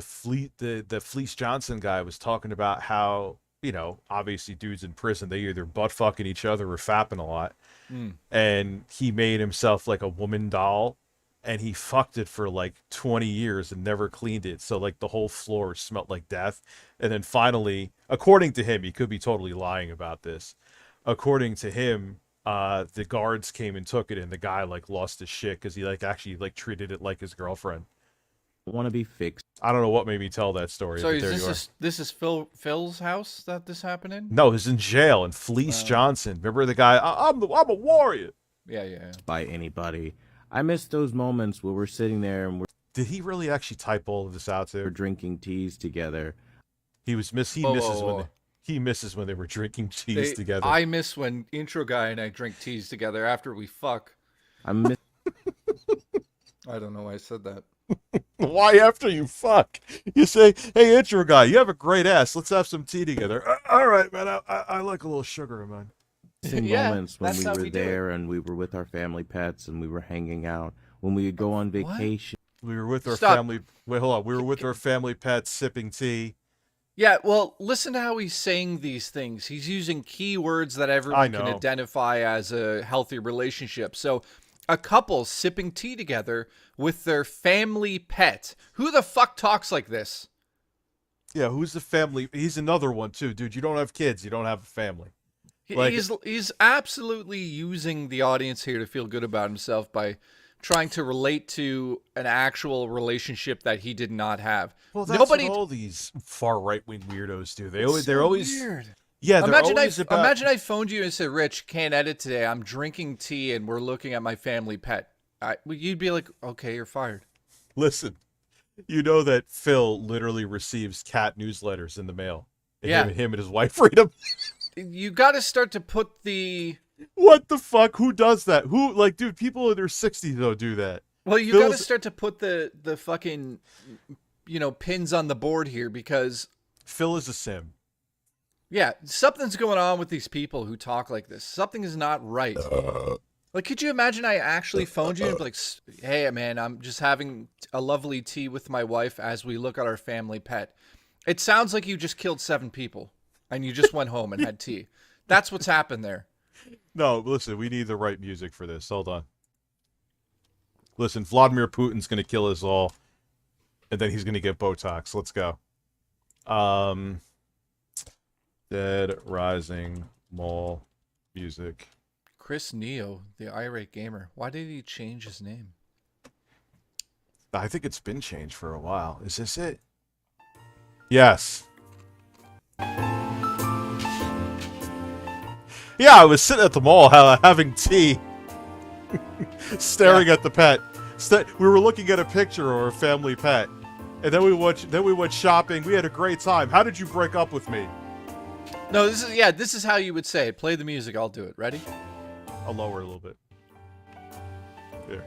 the Fleece Johnson guy was talking about how you know, obviously dudes in prison, they either butt fucking each other or fapping a lot. Mm. And he made himself like a woman doll, and he fucked it for like 20 years and never cleaned it. So like the whole floor smelled like death. And then finally, according to him, he could be totally lying about this. According to him, the guards came and took it, and the guy like lost his shit because he like actually like treated it like his girlfriend. Want to be fixed. I don't know what made me tell that story. So but there you are. this is Phil's house that this happened in? No, he's in jail. And Fleece Johnson, remember the guy? I'm a warrior. Yeah. By anybody. I miss those moments where we're sitting there and Did he really actually type all of this out we're there? drinking teas together. He misses when they were drinking teas together. I miss when intro guy and I drink teas together after we fuck. I miss. I don't know why I said that. Why after you fuck? You say, hey, intro guy, you have a great ass. Let's have some tea together. All right, man. I like a little sugar in mine. Yeah, Moments when that's we how were we do it. there and we were with our family pets and we were hanging out. When we would go on vacation. We were with our Stop. family. Wait, hold on. We were with our family pets sipping tea. Yeah, well, listen to how he's saying these things. He's using keywords that I everyone can know. identify as a healthy relationship. So, a couple sipping tea together with their family pet. Who the fuck talks like this? Yeah, who's the family? He's another one too, dude. You don't have kids. You don't have a family. Like- He's absolutely using the audience here to feel good about himself by trying to relate to an actual relationship that he did not have. Well, that's Nobody. what all these far right wing weirdos do. It's They're so always weird. Yeah, they're Imagine always about. imagine I phoned you and said, "Rich, can't edit today. I'm drinking tea and we're looking at my family pet." You'd be like, "Okay, you're fired." Listen, you know that Phil literally receives cat newsletters in the mail. And Yeah. him and his wife read them. You got to start to put the. What the fuck? Who does that? Who, like, dude, people in their 60s don't do that. Well, you got to Phil's- start to put the fucking, pins on the board here because. Phil is a sim. Yeah, something's going on with these people who talk like this. Something is not right. Like, could you imagine I actually phoned you and be like, "Hey, man, I'm just having a lovely tea with my wife as we look at our family pet." It sounds like you just killed 7 people and you just went home and had tea. That's what's happened there. No, listen, we need the right music for this. Hold on. Listen, Vladimir Putin's going to kill us all, and then he's going to get Botox. Let's go. Dead Rising Mall music. Chris Neo, the irate gamer. Why did he change his name? I think it's been changed for a while. Is this it? Yes. Yeah, I was sitting at the mall having tea, staring at the pet. We were looking at a picture of our family pet, and then we went shopping. We had a great time. How did you break up with me? No, this is how you would say it. Play the music, I'll do it. Ready? I'll lower it a little bit. There.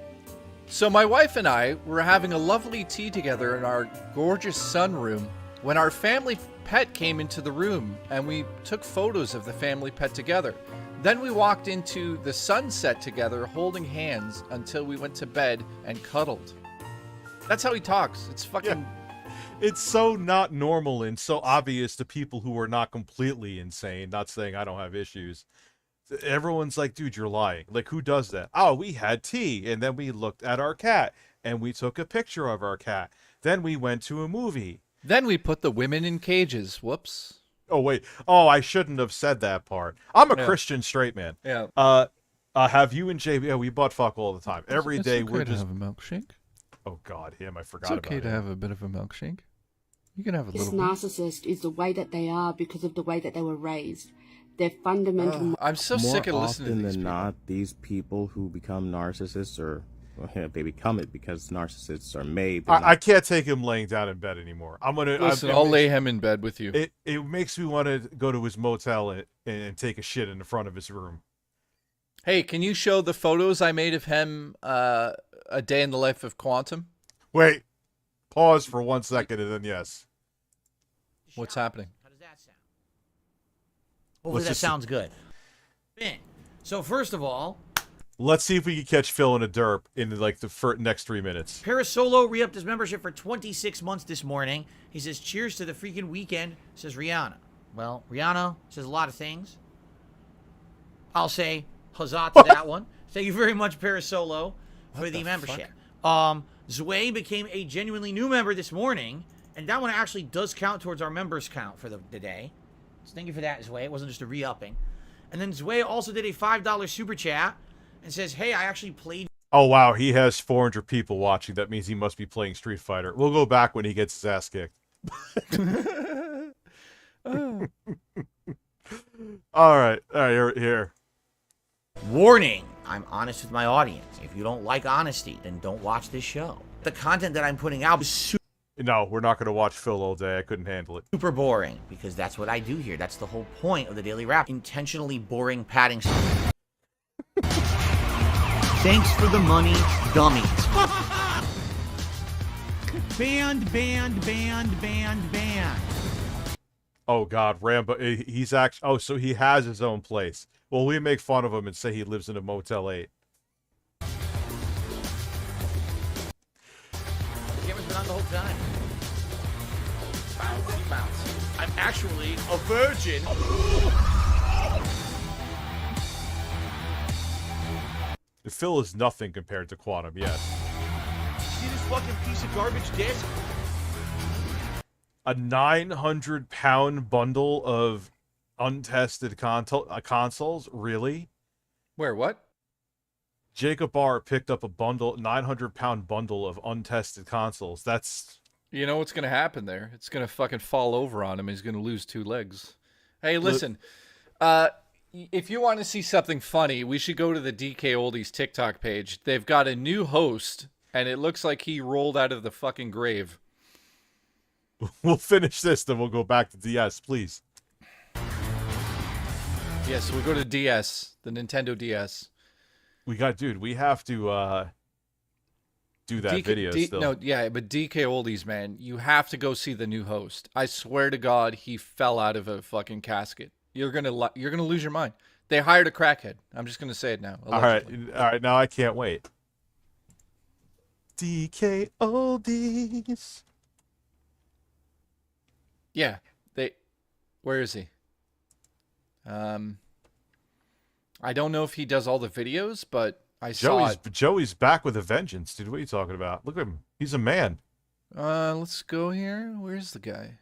So my wife and I were having a lovely tea together in our gorgeous sunroom when our family pet came into the room and we took photos of the family pet together. Then we walked into the sunset together holding hands until we went to bed and cuddled. That's how he talks. It's fucking... Yeah. It's so not normal and so obvious to people who are not completely insane. Not saying I don't have issues. Everyone's like, dude, you're lying. Like, who does that? Oh, we had tea, and then we looked at our cat, and we took a picture of our cat. Then we went to a movie. Then we put the women in cages. Whoops. Oh, wait. Oh, I shouldn't have said that part. I'm a Christian straight man. Yeah. Have you and JB? Yeah, we butt fuck all the time. Every day we're just... have a milkshake. Oh, God, him. I forgot It's about okay to him. have a bit of a milkshake. You can have a This little bit. narcissist is the way that they are because of the way that they were raised. Their fundamental. I'm so More sick of listening to often these than people. not, these people who become narcissists, or well, they become it because narcissists are made. I can't take him laying down in bed anymore. I'm gonna Listen, I'll lay him in bed with you. It makes me want to go to his motel and take a shit in the front of his room. Hey, can you show the photos I made of him a day in the life of Quantum? Wait, pause for 1 second and then yes. What's happening? How does that sound? Hopefully that sounds good. Bing. So first of all, Let's see if we can catch Phil in a derp in like the next 3 minutes. Parasolo re-upped his membership for 26 months this morning. He says, cheers to the freaking weekend, says Rihanna. Well, Rihanna says a lot of things. I'll say huzzah to that one. Thank you very much, Parasolo, for the membership. Zwei became a genuinely new member this morning, and that one actually does count towards our members count for the day. So thank you for that, Zwei. It wasn't just a re-upping. And then Zwei also did a $5 super chat and says, hey, I actually played... Oh, wow. He has 400 people watching. That means he must be playing Street Fighter. We'll go back when he gets his ass kicked. All right. Here. Warning, I'm honest with my audience. If you don't like honesty, then don't watch this show. The content that I'm putting out is No, we're not going to watch Phil all day. I couldn't handle it. super boring, because that's what I do here. That's the whole point of the Daily Wrap. Intentionally boring padding. Thanks for the money, dummies. Banned. Oh, God. Rambo. He's actually... Oh, so he has his own place. Well, we make fun of him and say he lives in a Motel 8. The camera's been on the whole time. Bounce. I'm actually a virgin. Phil is nothing compared to Quantum, yes. See this fucking piece of garbage disc? A 900-pound bundle of untested consoles? Really? Where, what? Jacob Barr picked up a 900-pound bundle of untested consoles. That's... You know what's going to happen there? It's going to fucking fall over on him. He's going to lose 2 legs. Hey, listen. If you want to see something funny, we should go to the DK Oldies TikTok page. They've got a new host, and it looks like he rolled out of the fucking grave. We'll finish this, then we'll go back to DS, please. Yes, we'll go to DS, the Nintendo DS. We have to do that video still. No, yeah, but DK Oldies, man, you have to go see the new host. I swear to God, he fell out of a fucking casket. You're gonna lose your mind. They hired a crackhead. I'm just gonna say it now. Allegedly. All right. Now I can't wait. DK Oldies. Yeah, where is he? I don't know if he does all the videos, but I saw it. Joey's back with a vengeance, dude. What are you talking about? Look at him. He's a man. Let's go here. Where's the guy?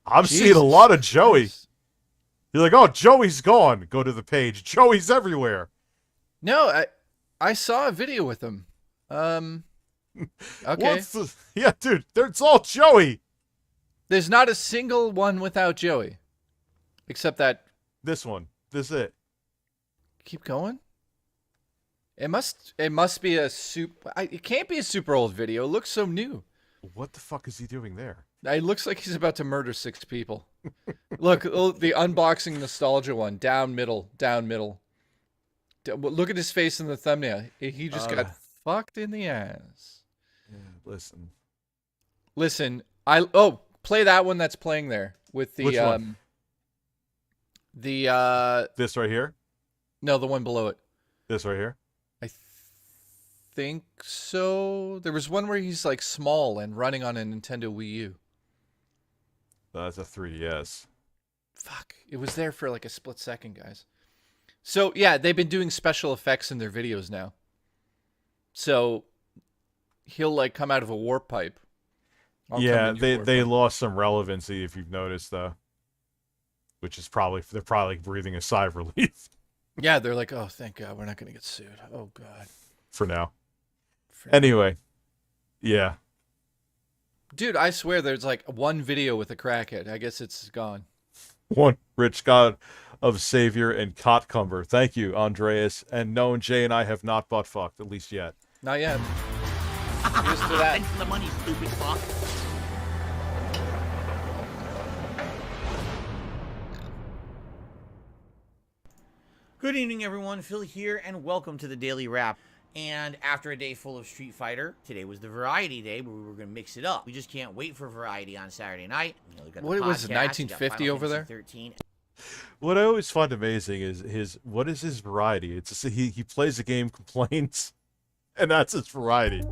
I'm seeing a lot of Joey. You're like, oh, Joey's gone. Go to the page. Joey's everywhere. No, I saw a video with him. Okay. Yeah, dude, it's all Joey. There's not a single one without Joey. Except that... This one. This is it. Keep going? It must be a it can't be a super old video. It looks so new. What the fuck is he doing there? It looks like he's about to murder 6 people. Look, the unboxing nostalgia one. Down middle. Look at his face in the thumbnail. He just got fucked in the ass. Yeah, listen. Play that one that's playing there with the Which one? This right here? No, the one below it. This right here? I think so. There was one where he's like small and running on a Nintendo Wii U. That's a 3DS. Fuck. It was there for like a split second, guys. So, yeah, they've been doing special effects in their videos now. So, he'll like come out of a warp pipe. Yeah, they lost some relevancy, if you've noticed, though. Which is they're probably breathing a sigh of relief. Yeah, they're like, oh, thank God, we're not going to get sued. Oh, God. For now. Anyway. Yeah. Dude, I swear there's like one video with a crackhead. I guess it's gone. One rich God of Savior and Cotcumber. Thank you, Andreas. And no, Jay and I have not butt fucked, at least yet. Not yet. Here's to that. Thanks for the money, stupid fuck. Good evening, everyone. Phil here, and welcome to the Daily Wrap. And after a day full of Street Fighter, today was the variety day where we were going to mix it up. We just can't wait for variety on Saturday night. You know, what was it, 1950 over there? 13. What I always find amazing is what is his variety? It's just, he plays a game, complains, and that's his variety.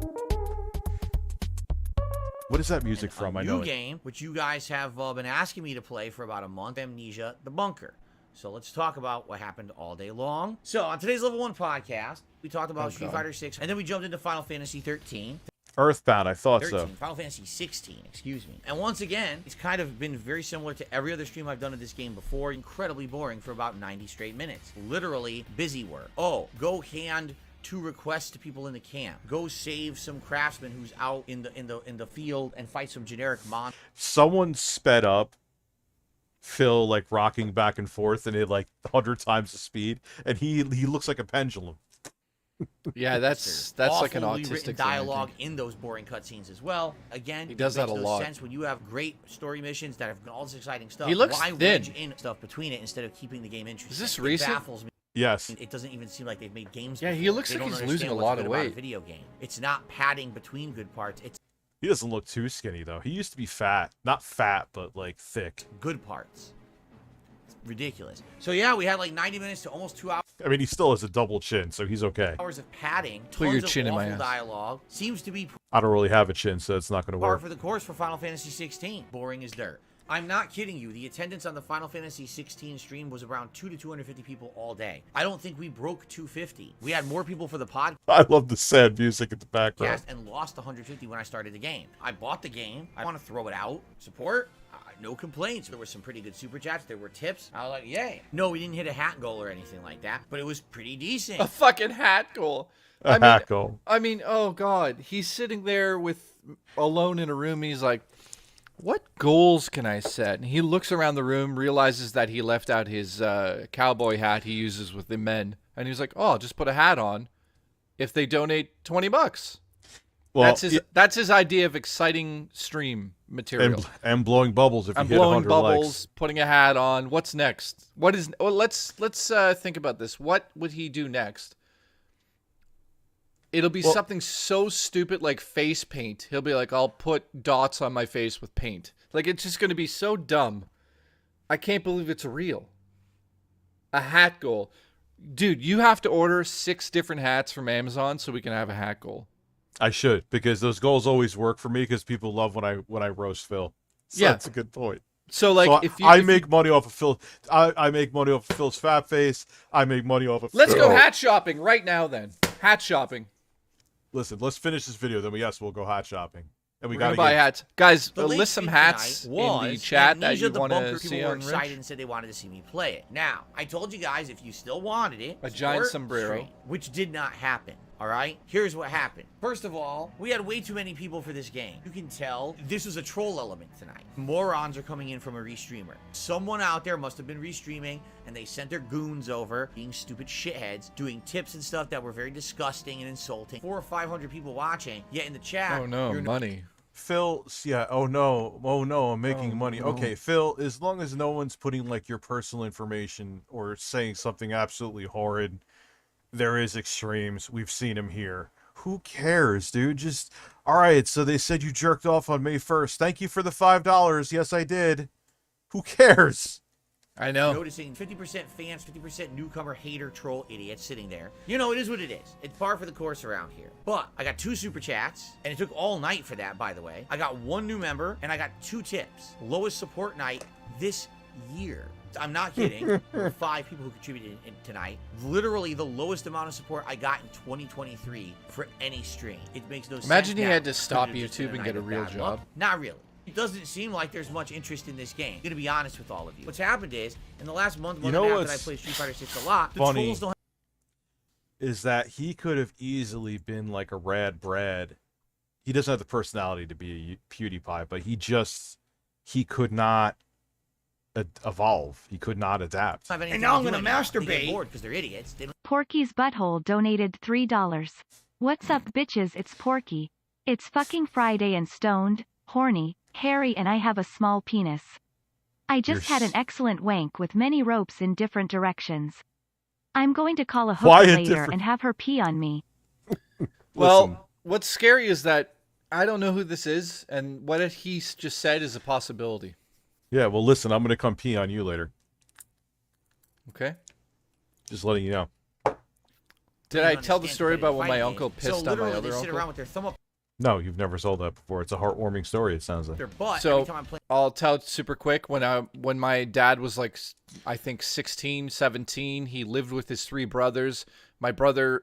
What is that music from? I know New it. game, which you guys have been asking me to play for about a month, Amnesia: The Bunker. So let's talk about what happened all day long. So on today's Level 1 podcast, we talked about Street Fighter 6, and then we jumped into Final Fantasy 13. Earthbound, I thought 13, so. Final Fantasy 16, excuse me. And once again, it's kind of been very similar to every other stream I've done of this game before. Incredibly boring for about 90 straight minutes. Literally busy work. Oh, go hand 2 requests to people in the camp. Go save some craftsman who's out in the field and fight some generic monsters. Someone sped up Phil like rocking back and forth and it like 100 times the speed, and he looks like a pendulum. Yeah, that's like an Awfully autistic written thing, I dialogue think. in those boring cutscenes as well. Again, He does it makes that a no lot. sense when you have great story missions that have all this exciting stuff. He looks Why thin. wedge in stuff between it instead of keeping the game interesting? Is this It recent? baffles me. Yes. It doesn't even seem like they've made games. Yeah, he before. looks They like don't he's understand losing a what's lot good of about weight. video game. It's not padding between good parts. It's He doesn't look too skinny though. He used to be fat. Not fat, but like thick. good parts. It's ridiculous. So yeah, we had like 90 minutes to almost 2 hours. I mean, he still has a double chin, so he's okay. Hours of padding, Put your tons chin of in my awful ass. dialogue. Seems to be I don't really have a chin, so it's not going to par work. for the course for Final Fantasy 16. Boring as dirt. I'm not kidding you. The attendance on the Final Fantasy 16 stream was around 200 to 250 people all day. I don't think we broke 250. We had more people for the podcast I love the sad music in the background. and lost 150 when I started the game. I bought the game. I want to throw it out. Support? No complaints. There were some pretty good super chats. There were tips. I was like, yay. No, we didn't hit a hat goal or anything like that, but it was pretty decent. A fucking hat goal. A hat goal. I mean, oh god, he's sitting there alone in a room. He's like, "What goals can I set?" And he looks around the room, realizes that he left out his cowboy hat he uses with the men, and he's like, "Oh, I'll just put a hat on if they donate $20." Well, that's his idea of exciting stream material. And blowing bubbles if you I'm hit blowing 100 bubbles, likes. putting a hat on. What's next? What is? Well, let's think about this. What would he do next? It'll be something so stupid like face paint. He'll be like, "I'll put dots on my face with paint." Like it's just going to be so dumb. I can't believe it's real. A hat goal, dude. You have to order 6 different hats from Amazon so we can have a hat goal. I should, because those goals always work for me because people love when I roast Phil. So Yeah. that's a good point. So like So if I you make money off of Phil, I make money off of Phil's fat face. I make money off of. let's Phil. go hat shopping right now. Then hat shopping. Listen, let's finish this video. Then we'll go hat shopping, and we We're gotta gonna buy get hats, guys. The late List some stream hats tonight in the was chat that Amnesia: you The want Bunker. to see People were on Rich. excited and said they wanted to see me play it. Now, I told you guys if you still wanted it, A giant support sombrero. stream, which did not happen. All right, here's what happened. First of all, we had way too many people for this game. You can tell this was a troll element tonight. Morons are coming in from a restreamer. Someone out there must have been restreaming, and they sent their goons over, being stupid shitheads, doing tips and stuff that were very disgusting and insulting. 400 or 500 people watching, yet in the chat, Oh no, you're money. Phil. Yeah. Oh no. I'm making Oh, money. no. Okay, Phil. As long as no one's putting like your personal information or saying something absolutely horrid, there is extremes. We've seen him here. Who cares, dude? Just all right. So they said you jerked off on May 1st. Thank you for the $5. Yes, I did. Who cares? I know. Noticing 50% fans, 50% newcomer, hater, troll, idiots sitting there. You know, it is what it is. It's par for the course around here. But I got 2 super chats, and it took all night for that, by the way. I got 1 new member, and I got 2 tips. Lowest support night this year. I'm not kidding. There were 5 people who contributed tonight. Literally the lowest amount of support I got in 2023 for any stream. It makes no sense. Imagine he Now, had to stop could it have just been YouTube and night get a of real bad job. luck? Not really. It doesn't seem like there's much interest in this game. I'm gonna be honest with all of you. What's happened is, in the last month You and a know half that I what's played Street Fighter 6 a lot, the funny? trolls don't Is that he could have easily been like a Rad Brad. He doesn't have the personality to be a PewDiePie, but he could not evolve. He could not adapt. have anything And now to I'm do gonna anymore. They masturbate. get bored because they're idiots. They don't Porky's Butthole donated $3. What's up, bitches? It's Porky. It's fucking Friday and stoned, horny, hairy, and I have a small penis. I just You're had an excellent wank with many ropes in different directions. I'm going to call a Why hooker in later different- and have her pee on me. Well, Listen. what's scary is that I don't know who this is, and what he just said is a possibility. Yeah, well, listen, I'm going to come pee on you later. Okay. Just letting you know. Did I understand tell the story competitive about when my fighting uncle games. pissed so on my literally other they sit uncle? around with their thumb up No, you've never sold that before. It's a heartwarming story, it sounds like. But So every time I'm playing, I'll tell it super quick. When my dad was like, I think 16, 17, he lived with his 3 brothers.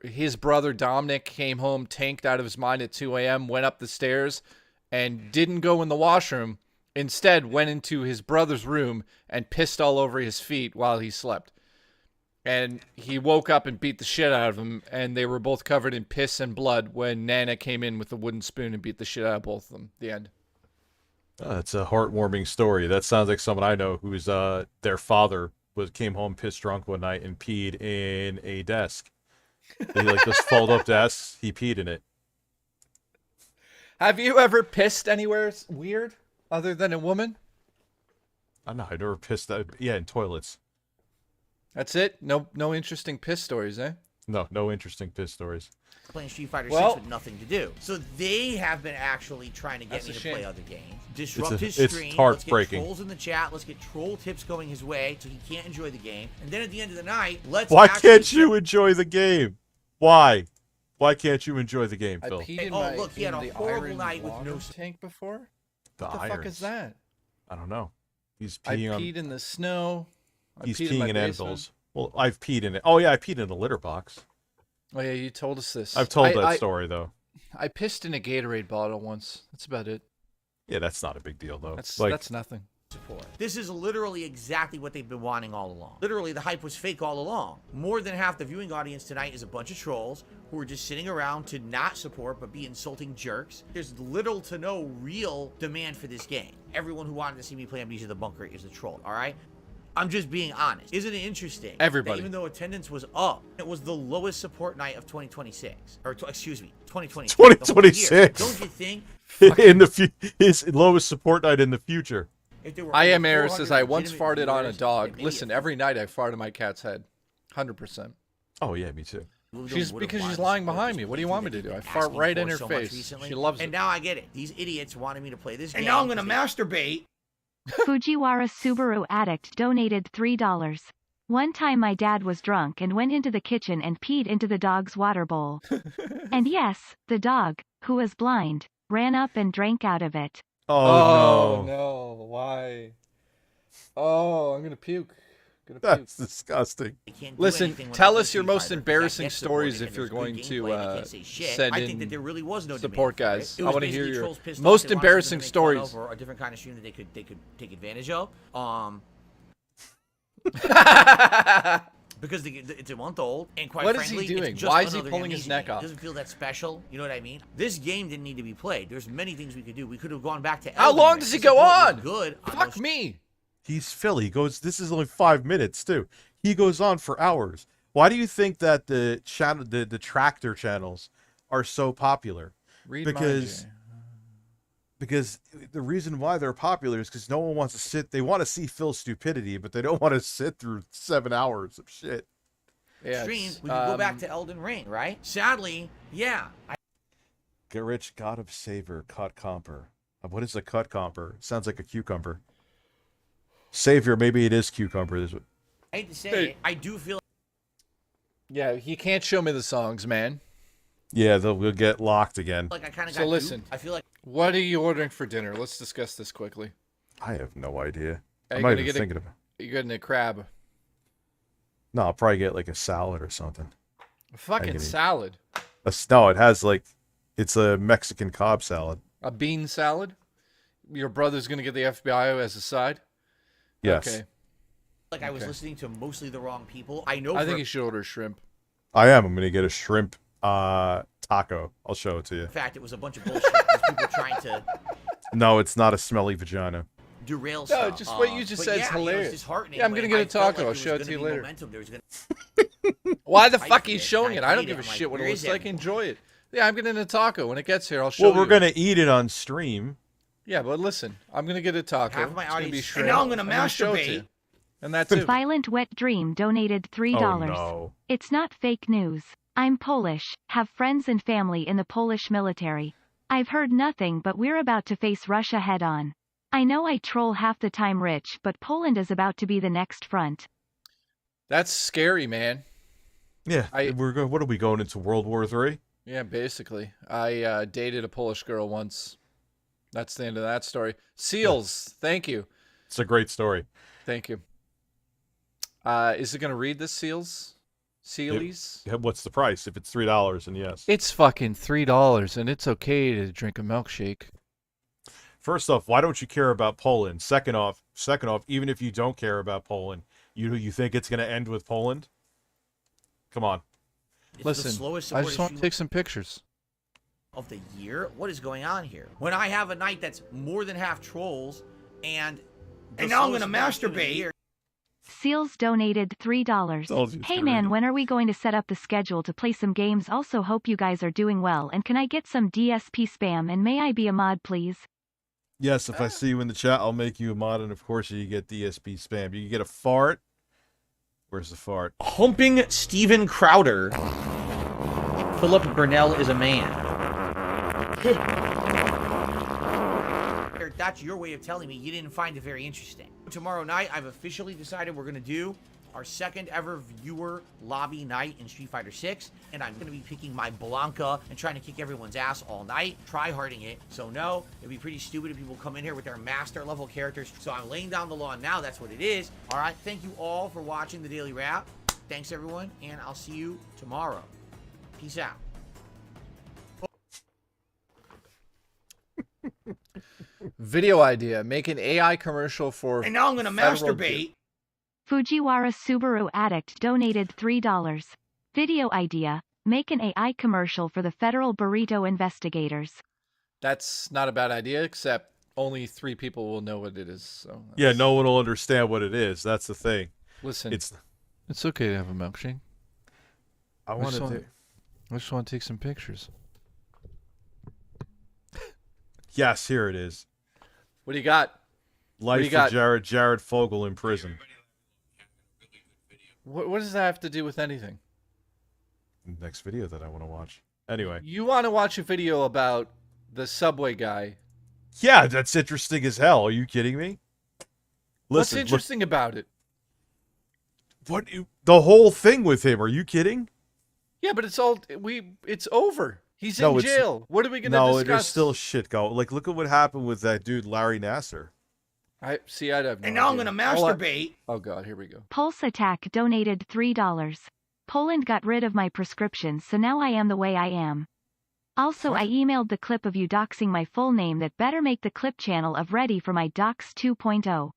His brother Dominic came home tanked out of his mind at 2 a.m., went up the stairs and didn't go in the washroom. Instead, went into his brother's room and pissed all over his feet while he slept. And he woke up and beat the shit out of him, and they were both covered in piss and blood when Nana came in with a wooden spoon and beat the shit out of both of them. The end. It's a heartwarming story. That sounds like someone I know who's their father came home pissed drunk one night and peed in a desk. They like just fold up desks. He peed in it. Have you ever pissed anywhere weird other than a woman? I know. I never pissed. Yeah, in toilets. That's it? No interesting piss stories, eh? No interesting piss stories. playing Street Fighter 6 with nothing to do. So they have been actually trying to get me to play other games. Disrupt his stream. It's heartbreaking. Let's get trolls in the chat. Let's get troll tips going his way so he can't enjoy the game. And then at the end of the night, Why can't you enjoy the game? Why? Why can't you enjoy the game, Phil? Oh, look, he had a horrible night with no tank before. What the fuck is that? I don't know. He's I peeing peed in the snow. He's peeing in anvils. Well, I've peed in it. Oh yeah, I peed in a litter box. Oh yeah, you told us this. I've told that story though. I pissed in a Gatorade bottle once. That's about it. Yeah, that's not a big deal though. That's nothing. This is literally exactly what they've been wanting all along. Literally, the hype was fake all along. More than half the viewing audience tonight is a bunch of trolls who are just sitting around to not support but be insulting jerks. There's little to no real demand for this game. Everyone who wanted to see me play Amnesia the Bunker is a troll, all right? I'm just being honest. Isn't it interesting? Everybody. That even though attendance was up, it was the lowest support night of 2026. Or, excuse me, 2026. 2026. Don't you think? In the his lowest support night in the future. I am Air says I once farted on a dog. Listen, every night I fart on my cat's head. 100%. Oh yeah, me too. Because she's lying behind me. What do you want me to do? I fart right in her face. She loves it. And now I get it. These idiots wanted me to play this game. And now I'm gonna masturbate. Fujiwara Subaru Addict donated $3. One time my dad was drunk and went into the kitchen and peed into the dog's water bowl. And yes, the dog, who was blind, ran up and drank out of it. Oh, no. Why? Oh, I'm gonna puke. That's disgusting. Listen, tell us your most embarrassing stories if you're going to send in that there really was no support, guys. I want to hear your most most embarrassing stories. Or a different kind of stream that they could take advantage of. Because it's a month old, and quite what is frankly, he doing? it's just Why is he another pulling his neck game. off? It doesn't feel that special. You know what I mean? This game didn't need to be played. There's many things we could do. We could have gone back to. How long does he go on? Good. Fuck me. He's Phil. He goes. This is only 5 minutes too. He goes on for hours. Why do you think that the channel, the tractor channels, are so popular? Because the reason why they're popular is because no one wants to sit. They want to see Phil's stupidity, but they don't want to sit through 7 hours of shit. Yeah, streams. We could go back to Elden Ring, right? Sadly, yeah. Get rich, God of Savior, cut comper. What is a cut comper? Sounds like a cucumber. Savior, maybe it is cucumber. I hate to say it, I do feel. Yeah, he can't show me the songs, man. Yeah, they'll get locked again. Like I kind of so listen. I feel like. What are you ordering for dinner? Let's discuss this quickly. I have no idea. Are I'm you not gonna even get thinking of it. Are you getting a crab? No, I'll probably get like a salad or something. A fucking salad. No, it has like, it's a Mexican Cobb salad. A bean salad? Your brother's gonna get the FBI as a side? Yes. Okay. Like I was listening to mostly the wrong people. I know. I think you should order shrimp. I am. I'm gonna get a shrimp taco. I'll show it to you. In fact, it was a bunch of bullshit. There's people trying to. No, it's not a smelly vagina. Derail no, stuff. just what you just said is hilarious. Yeah, I'm gonna get a taco. I'll show it to you later. Why the fuck are you showing it? I don't give a shit what it looks like. Enjoy it. Yeah, I'm getting a taco. When it gets here, I'll show you. Well, we're gonna eat it on stream. Yeah, but listen, I'm gonna get a taco. Half my it's gonna be audience. shrimp. And now I'm gonna show it to masturbate. you. And that's it. Violent Wet Dream donated $3. Oh, no. It's not fake news. I'm Polish, have friends and family in the Polish military. I've heard nothing but we're about to face Russia head on. I know I troll half the time, Rich, but Poland is about to be the next front. That's scary, man. Yeah, we're going. What are we going into World War III? Yeah, basically. I dated a Polish girl once. That's the end of that story. Seals, thank you. It's a great story. Thank you. Is it going to read this, Seals? Sealies? What's the price? If it's $3, and yes. It's fucking $3, and it's okay to drink a milkshake. First off, why don't you care about Poland? Second off, even if you don't care about Poland, you think it's going to end with Poland? Come on. It's Listen, the slowest I just want to supported take some pictures. of the year. What is going on here? When I have a night that's more than half trolls, and now I'm gonna masturbate. Seals donated $3. Hey man, when are we going to set up the schedule to play some games? Also hope you guys are doing well, and can I get some DSP spam, and may I be a mod please? Yes, if I see you in the chat, I'll make you a mod, and of course you get DSP spam. You can get a fart. Where's the fart? Humping Steven Crowder. Philip Burnell is a man. That's your way of telling me you didn't find it very interesting. Tomorrow night, I've officially decided we're going to do our second ever viewer lobby night in Street Fighter 6, and I'm going to be picking my Blanca and trying to kick everyone's ass all night, try-harding it. So no, it'd be pretty stupid if people come in here with their master level characters. So I'm laying down the law now. That's what it is. All right, thank you all for watching the Daily Wrap. Thanks everyone, and I'll see you tomorrow. Peace out. Video idea. Make an AI commercial for... And now I'm gonna masturbate. Fujiwara Subaru Addict donated $3. Video idea. Make an AI commercial for the federal burrito investigators. That's not a bad idea, except only 3 people will know what it is. So Yeah, no one will understand what it is. That's the thing. Listen, it's okay to have a milkshake. I just want to take some pictures. Yes, here it is. What do you got? Life for Jared Fogle in prison. What does that have to do with anything? Next video that I want to watch. Anyway. You want to watch a video about the subway guy? Yeah, that's interesting as hell. Are you kidding me? What's interesting about it? The whole thing with him. Are you kidding? Yeah, but it's over. He's in jail. What are we going to discuss? No, there's still shit going. Like, look at what happened with that dude, Larry Nasser. I'd have no And now I'm idea. gonna masturbate. Oh god, here we go. Pulse Attack donated $3. Poland got rid of my prescriptions, so now I am the way I am. Also, I emailed the clip of you doxing my full name. That better make the clip channel of ready for my dox 2.0. All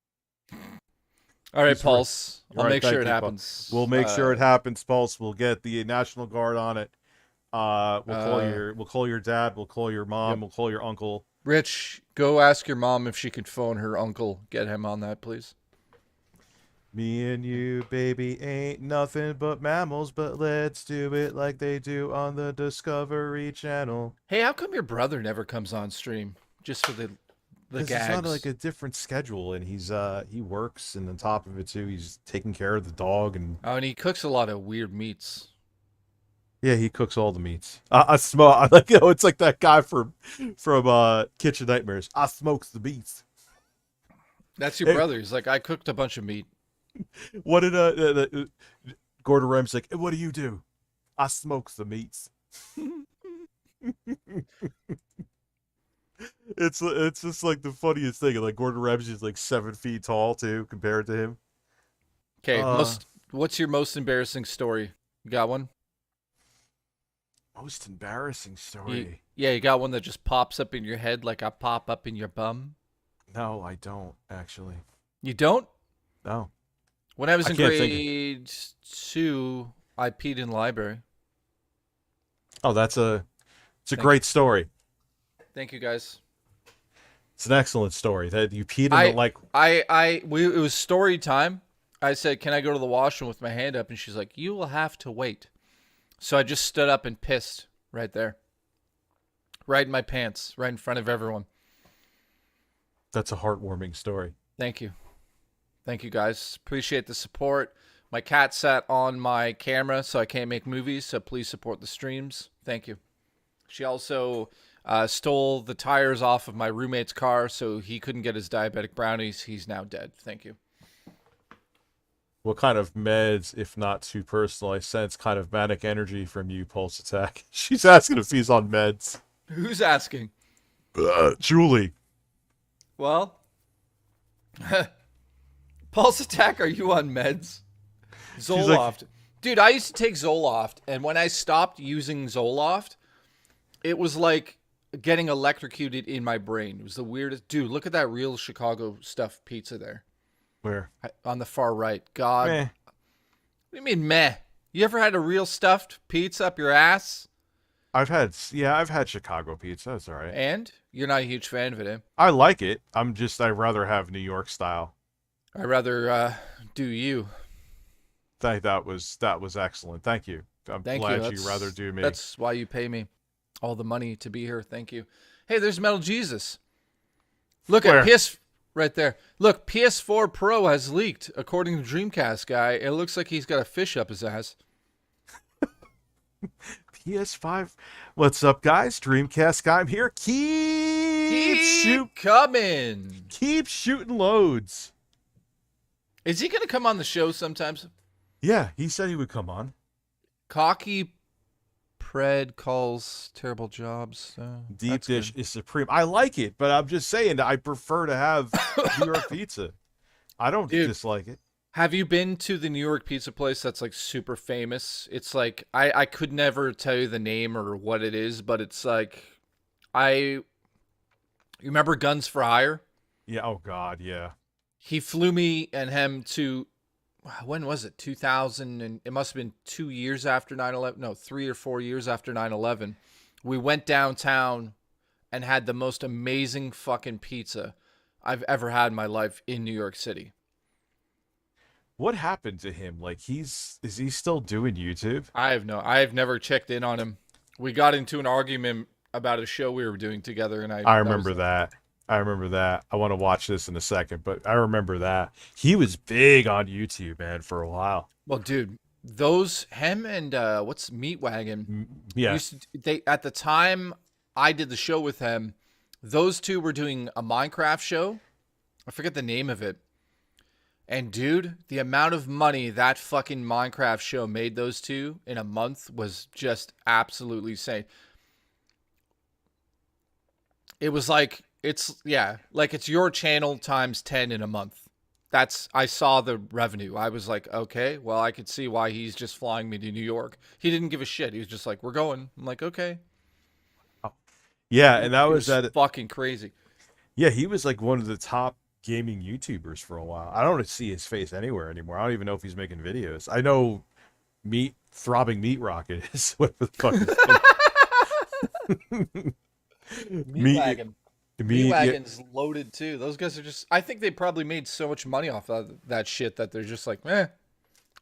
right, Pulse. I'll make sure it happens. We'll make sure it happens, Pulse. We'll get the National Guard on it. We'll call your dad. We'll call your mom. Yep. We'll call your uncle. Rich, go ask your mom if she could phone her uncle. Get him on that, please. Me and you, baby, ain't nothing but mammals, but let's do it like they do on the Discovery Channel. Hey, how come your brother never comes on stream? Just for the gags? It's on like a different schedule, and he works, and on top of it too, he's taking care of the dog, and and he cooks a lot of weird meats. Yeah, he cooks all the meats. I smoke. Like, it's like that guy from Kitchen Nightmares. I smokes the beats. That's your brother. He's like, I cooked a bunch of meat. What did Gordon Ramsay's like? What do you do? I smokes the meats. It's just like the funniest thing. Like Gordon Ramsay's like 7 feet tall too, compared to him. Okay, what's your most embarrassing story? You got one? Most embarrassing story. You got one that just pops up in your head like I pop up in your bum? No, I don't, actually. You don't? No. When I was in grade 2, I peed in the library. Oh, it's a great story. Thank you, guys. It's an excellent story. That you peed in it was story time. I said, "Can I go to the washroom with my hand up?" And she's like, "You will have to wait." So I just stood up and pissed right there. Right in my pants, right in front of everyone. That's a heartwarming story. Thank you. Thank you, guys. Appreciate the support. My cat sat on my camera, so I can't make movies, so please support the streams. Thank you. She also stole the tires off of my roommate's car, so he couldn't get his diabetic brownies. He's now dead. Thank you. What kind of meds, if not too personal? I sense kind of manic energy from you, Pulse Attack. She's asking if he's on meds. Who's asking? Julie. Well, Pulse Attack, are you on meds? Zoloft. Dude, I used to take Zoloft, and when I stopped using Zoloft, it was like getting electrocuted in my brain. It was the weirdest. Dude, look at that real Chicago stuffed pizza there. Where? On the far right. God. Meh. What do you mean, meh? You ever had a real stuffed pizza up your ass? I've had Chicago pizza. It's all right. And? You're not a huge fan of it, eh? I like it. I'd rather have New York style. I'd rather do you. That was excellent. Thank you. I'm glad you rather do me. That's why you pay me all the money to be here. Thank you. Hey, there's Metal Jesus. Look Where? at PS right there. Look, PS4 Pro has leaked. According to Dreamcast guy, it looks like he's got a fish up his ass. PS5. What's up, guys? Dreamcast guy. I'm here. Keep coming. Keep shooting loads. Is he gonna come on the show sometimes? Yeah, he said he would come on. Cocky Pred calls terrible jobs. Deep dish is supreme. I like it, but I'm just saying I prefer to have New York pizza. I don't dislike it. Have you been to the New York pizza place that's like super famous? It's like I could never tell you the name or what it is, but it's like you remember Guns for Hire? Yeah, oh god, yeah. He flew me and him to, when was it? 2000, and it must have been 2 years after 9/11. No, 3 or 4 years after 9/11. We went downtown and had the most amazing fucking pizza I've ever had in my life in New York City. What happened to him? Like is he still doing YouTube? I've never checked in on him. We got into an argument about a show we were doing together, and I remember that. I remember that. I want to watch this in a second, but I remember that. He was big on YouTube, man, for a while. Well, dude, him and what's Meat Wagon? Yeah. They at the time I did the show with him, those two were doing a Minecraft show. I forget the name of it. And dude, the amount of money that fucking Minecraft show made those two in a month was just absolutely insane. It was like it's your channel times 10 in a month. I saw the revenue. I was like, okay, well, I could see why he's just flying me to New York. He didn't give a shit. He was just like, we're going. I'm like, okay. Yeah, and that was fucking crazy. Yeah, he was like one of the top gaming YouTubers for a while. I don't see his face anywhere anymore. I don't even know if he's making videos. I know Throbbing Meat Rocket is what the fuck is Meat Wagon. Meat Wagon's loaded too. Those guys are just, I think they probably made so much money off of that shit that they're just like,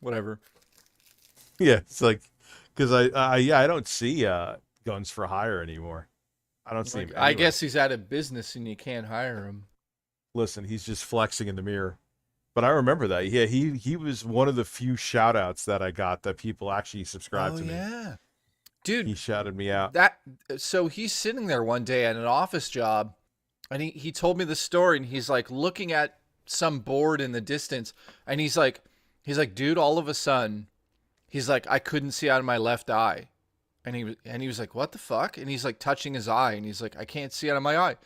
whatever. Yeah, it's like, because I don't see Guns for Hire anymore. I don't see him anywhere. I guess he's out of business and you can't hire him. Listen, he's just flexing in the mirror. But I remember that. Yeah, he was one of the few shout outs that I got that people actually subscribed to me. Yeah. Dude, he shouted me out. So he's sitting there one day at an office job, and he told me the story, and he's like looking at some board in the distance, and he's like, dude, all of a sudden, he's like, I couldn't see out of my left eye, and he was like, what the fuck? And he's like touching his eye, and he's like, I can't see out of my eye,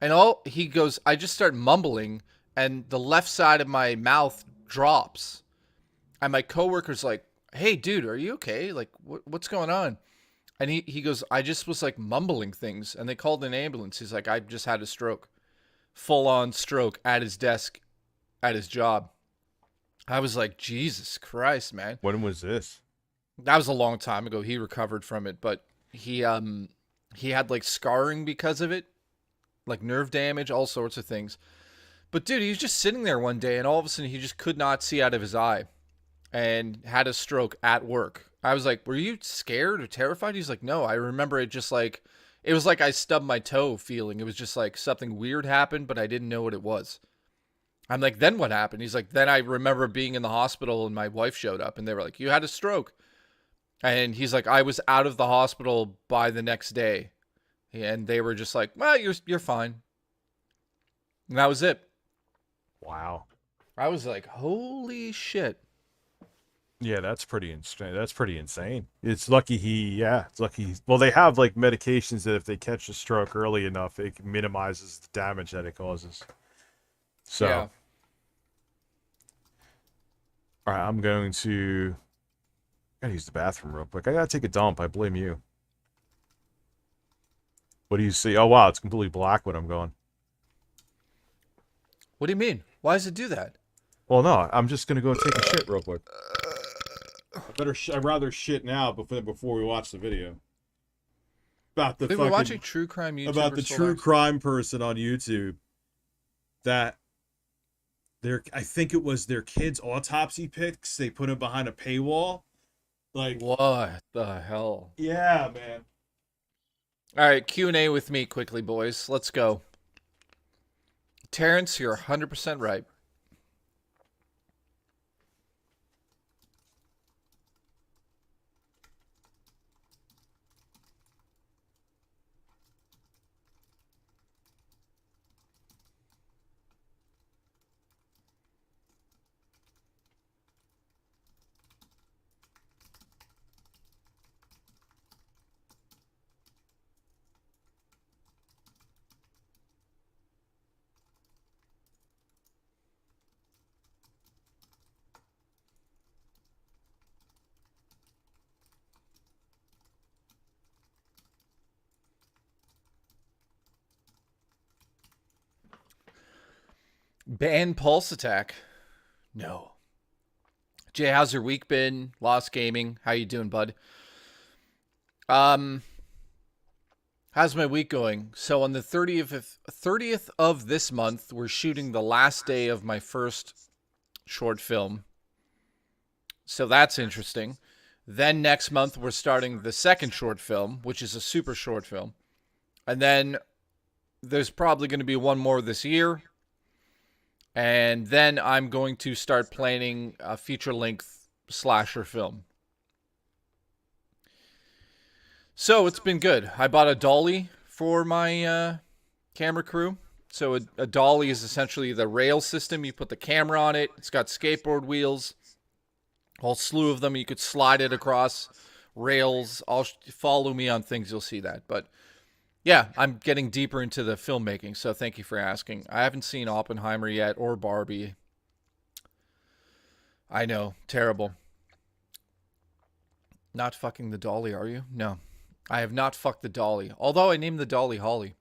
and he goes, I just start mumbling, and the left side of my mouth drops, and my coworker's like, hey, dude, are you okay? Like, what's going on? And he goes, I just was like mumbling things, and they called an ambulance. He's like, I just had a stroke, full on stroke at his desk, at his job. I was like, Jesus Christ, man. When was this? That was a long time ago. He recovered from it, but he had like scarring because of it, like nerve damage, all sorts of things. But dude, he was just sitting there one day, and all of a sudden he just could not see out of his eye, and had a stroke at work. I was like, were you scared or terrified? He's like, no, I remember it just like, it was like I stubbed my toe feeling. It was just like something weird happened, but I didn't know what it was. I'm like, then what happened? He's like, then I remember being in the hospital and my wife showed up and they were like, you had a stroke. And he's like, I was out of the hospital by the next day. And they were just like, well, you're fine. And that was it. Wow. I was like, holy shit. Yeah, that's pretty insane. That's pretty insane. It's lucky it's lucky. Well, they have like medications that if they catch a stroke early enough, it minimizes the damage that it causes. So, Yeah. all right, I'm going to. Gotta use the bathroom real quick. I gotta take a dump. I blame you. What do you see? Oh wow, it's completely black when I'm going. What do you mean? Why does it do that? Well, no, I'm just gonna go take a shit real quick. I'd rather shit now before we watch the video. About the They were watching true crime YouTubers. about the true crime person on YouTube. That I think it was their kids' autopsy pics. They put it behind a paywall. Like what the hell? Yeah, man. All right, Q&A with me quickly, boys. Let's go. Terrence, you're 100% right. Ban Pulse Attack. No. Jay, how's your week been? Lost Gaming. How you doing, bud? How's my week going? So on the 30th of this month, we're shooting the last day of my first short film. So that's interesting. Then next month, we're starting the second short film, which is a super short film. And then there's probably going to be one more this year. And then I'm going to start planning a feature-length slasher film. So it's been good. I bought a dolly for my camera crew. So a dolly is essentially the rail system. You put the camera on it. It's got skateboard wheels. A whole slew of them. You could slide it across rails. Follow me on things. You'll see that. But yeah, I'm getting deeper into the filmmaking, so thank you for asking. I haven't seen Oppenheimer yet or Barbie. I know, terrible. Not fucking the dolly, are you? No, I have not fucked the dolly. Although I named the dolly Holly.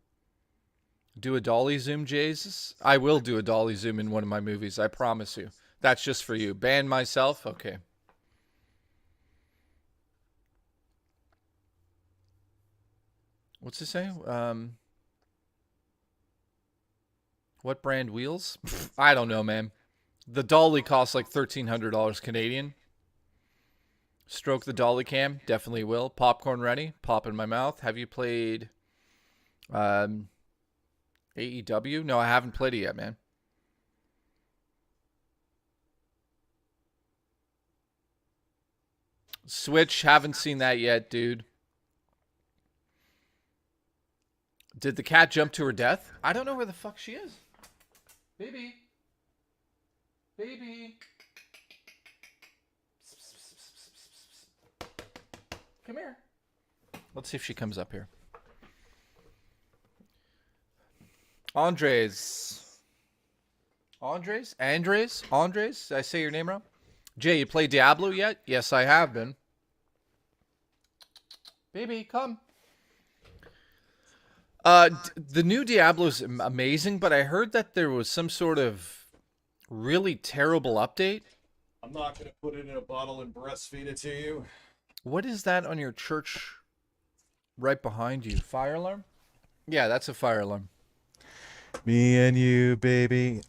Do a dolly zoom, Jesus? I will do a dolly zoom in one of my movies, I promise you. That's just for you. Ban myself? Okay. What's it say? What brand wheels? I don't know, man. The dolly costs like $1,300 Canadian. Stroke the dolly cam? Definitely will. Popcorn ready? Pop in my mouth. Have you played AEW? No, I haven't played it yet, man. Switch? Haven't seen that yet, dude. Did the cat jump to her death? I don't know where the fuck she is. Baby. Baby. Come here. Let's see if she comes up here. Andres. Did I say your name wrong? Jay, you play Diablo yet? Yes, I have been. Baby, come. The new Diablo is amazing, but I heard that there was some sort of really terrible update. I'm not going to put it in a bottle and breastfeed it to you. What is that on your church right behind you? Fire alarm? Yeah, that's a fire alarm. Me and you, baby.